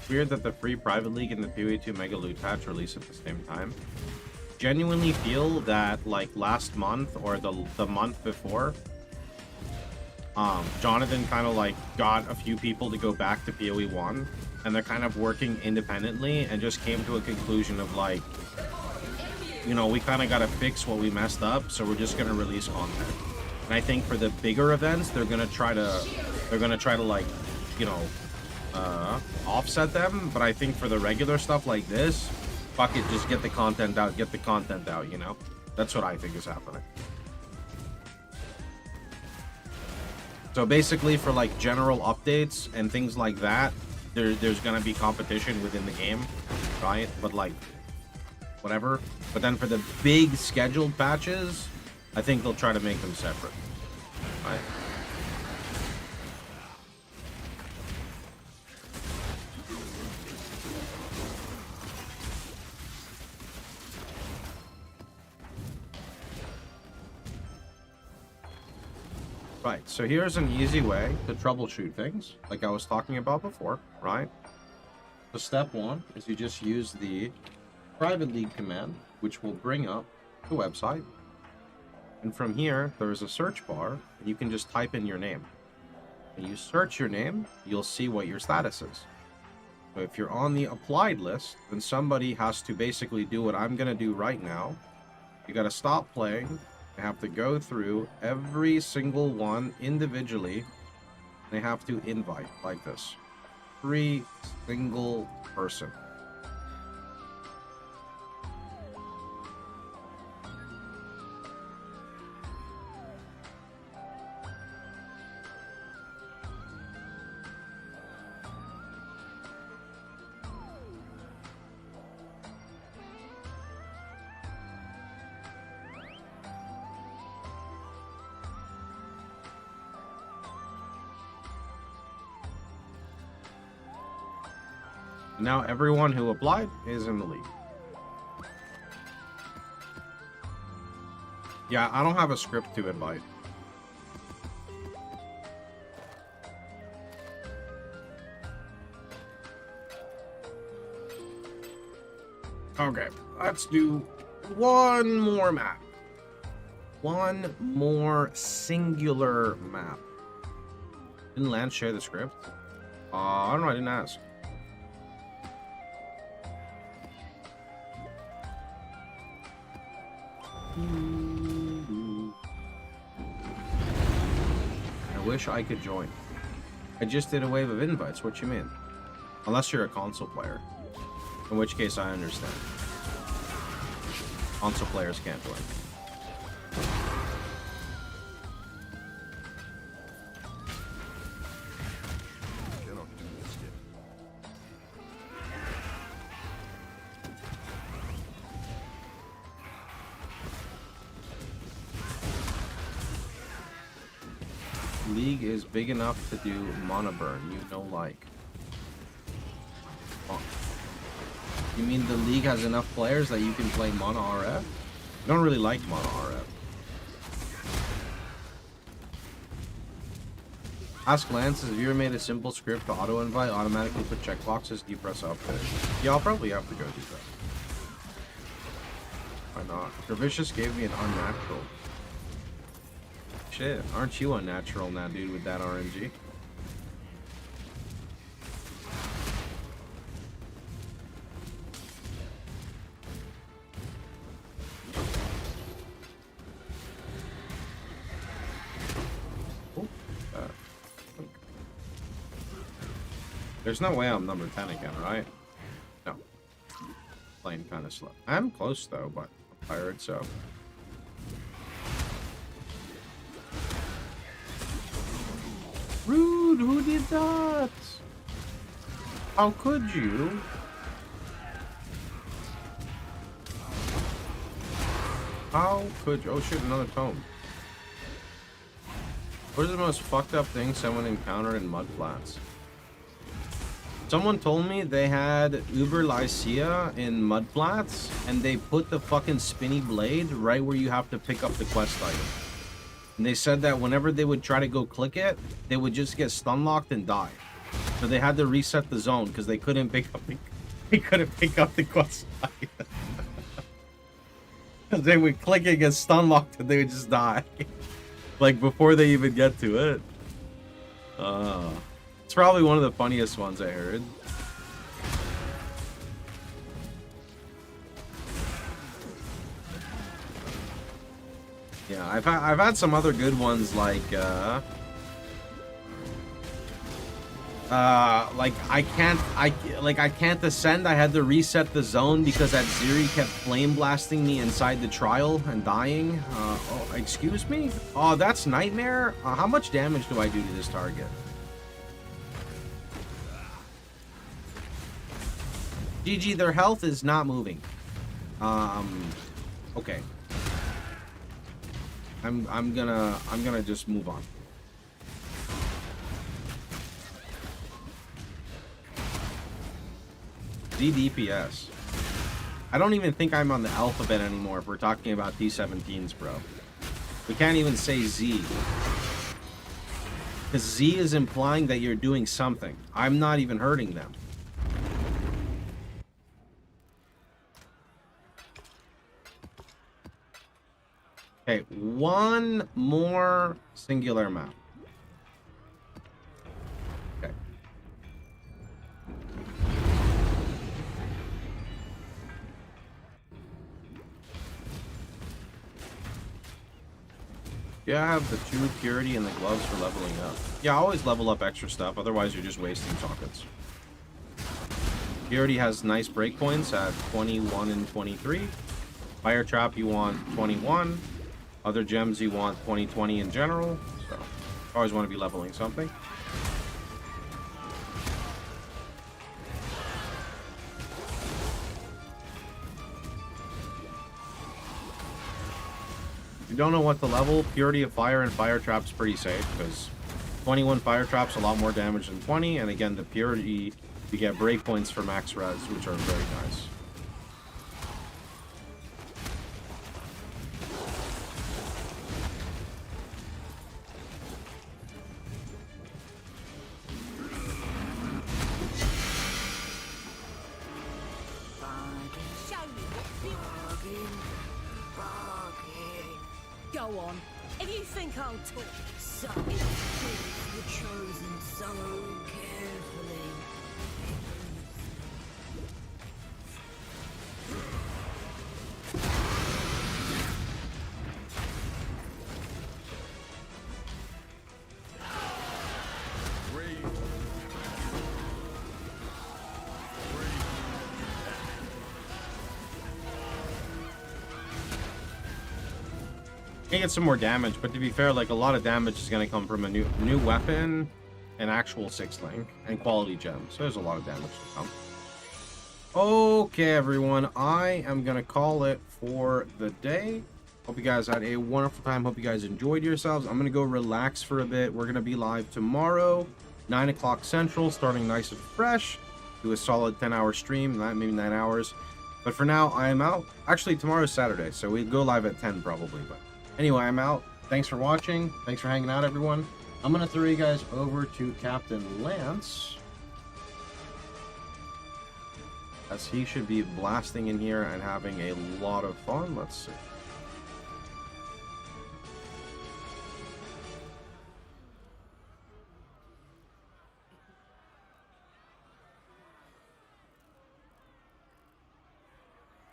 Weird that the free private league and the PoE2 mega loot patch release at the same time. Genuinely feel that like last month or the month before, Jonathan kind of like got a few people to go back to PoE 1, and they're kind of working independently and just came to a conclusion of like, we kind of got to fix what we messed up, so we're just going to release content. And I think for the bigger events, they're going to try to like, offset them, but I think for the regular stuff like this, fuck it, just get the content out, That's what I think is happening. So basically for like general updates and things like that, there's gonna be competition within the game, right? But like, whatever. But then for the big scheduled patches, I think they'll try to make them separate, right? Right, so here's an easy way to troubleshoot things, like I was talking about before, right? So step one is you just use the private league command, which will bring up the website. And from here, there's a search bar, and you can just type in your name. When you search your name, you'll see what your status is. So if you're on the applied list, then somebody has to basically do what I'm gonna do right now. You gotta stop playing. They have to go through every single one individually. They have to invite like this. Every single person. Now everyone who applied is in the league. Yeah, I don't have a script to invite. Okay, let's do one more map. One more singular map. Didn't Lance share the script? I don't know, I didn't ask. I wish I could join. I just did a wave of invites. What you mean? Unless you're a console player. In which case I understand. Console players can't join. League is big enough to do mana burn, you know, like. Oh. You mean the league has enough players that you can play mana RF? I don't really like mana RF. Ask Lance, have you ever made a simple script to auto-invite, automatically put checkboxes, you press up? Yeah, I'll probably have to go do that. Why not? Gravicious gave me an unnatural. Shit, aren't you unnatural now, dude, with that RNG? There's no way I'm number 10 again, right? No. Playing kind of slow. I'm close, though, but I'm tired, so... Rude, who did that? How could you? How could you? Oh shit, another tome. What is the most fucked up thing someone encountered in mud flats? Someone told me they had Uber Lycia in mud flats, and they put the fucking spinny blade right where you have to pick up the quest item. And they said that whenever they would try to go click it, they would just get stun locked and die. So they had to reset the zone because they couldn't pick up the quest item. Because they would click it, get stun locked, and they would just die. Like before they even get to it. It's probably one of the funniest ones I heard. Yeah, I've had some other good ones like I can't ascend. I had to reset the zone because that Ziri kept flame blasting me inside the trial and dying. Oh, excuse me? Oh, that's Nightmare. How much damage do I do to this target? GG, their health is not moving. Okay. I'm gonna just move on. DPS. I don't even think I'm on the alphabet anymore if we're talking about D17s, bro. We can't even say Z. Because Z is implying that you're doing something. I'm not even hurting them. Okay, one more singular map. Okay. Yeah, I have the 2 purity and the gloves for leveling up. Yeah, always level up extra stuff, otherwise you're just wasting sockets. Purity has nice breakpoints at 21 and 23. Fire Trap you want 21. Other gems you want 20 in general, so always want to be leveling something. If you don't know what to level, Purity of Fire and Fire Trap's pretty safe because 21 Fire Trap's a lot more damage than 20, and again the Purity you get breakpoints for max res, which are very nice. Go on. If you think I'll talk, so you're chosen so carefully. Can get some more damage, but to be fair, like a lot of damage is gonna come from a new weapon, an actual 6-link, and quality gems. So there's a lot of damage to come. Okay, everyone, I am gonna call it for the day. Hope you guys had a wonderful time. Hope you guys enjoyed yourselves. I'm gonna go relax for a bit. We're gonna be live tomorrow, 9 o'clock Central, starting nice and fresh. Do a solid 10-hour stream, maybe 9 hours. But for now, I am out. Actually, tomorrow's Saturday, so we go live at 10 probably. But anyway, I'm out. Thanks for watching. Thanks for hanging out, everyone. I'm gonna throw you guys over to Captain Lance, as he should be blasting in here and having a lot of fun. Let's see.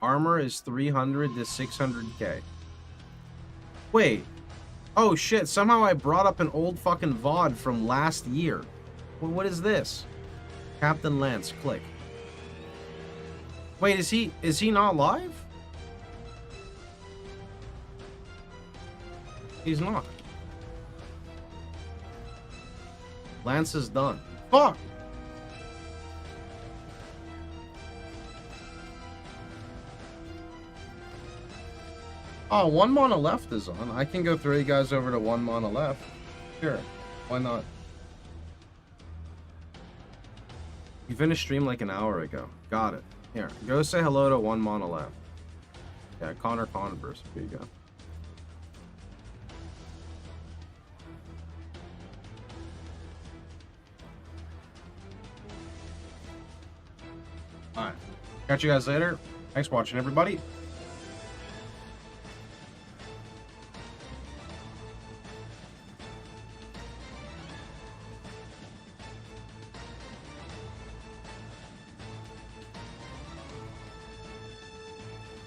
Armor is 300 to 600k. Wait. Oh shit, somehow I brought up an old fucking VOD from last year. Well, what is this? Captain Lance, click. Wait, is he not live? He's not. Lance is done. Fuck! Oh, 1 mana left is on. I can go throw you guys over to 1 mana left. Sure. Why not? You finished stream like an hour ago. Got it. Here, go say hello to 1 mana left. Yeah, Connor Converse. Here you go. Alright. Catch you guys later. Thanks for watching, everybody.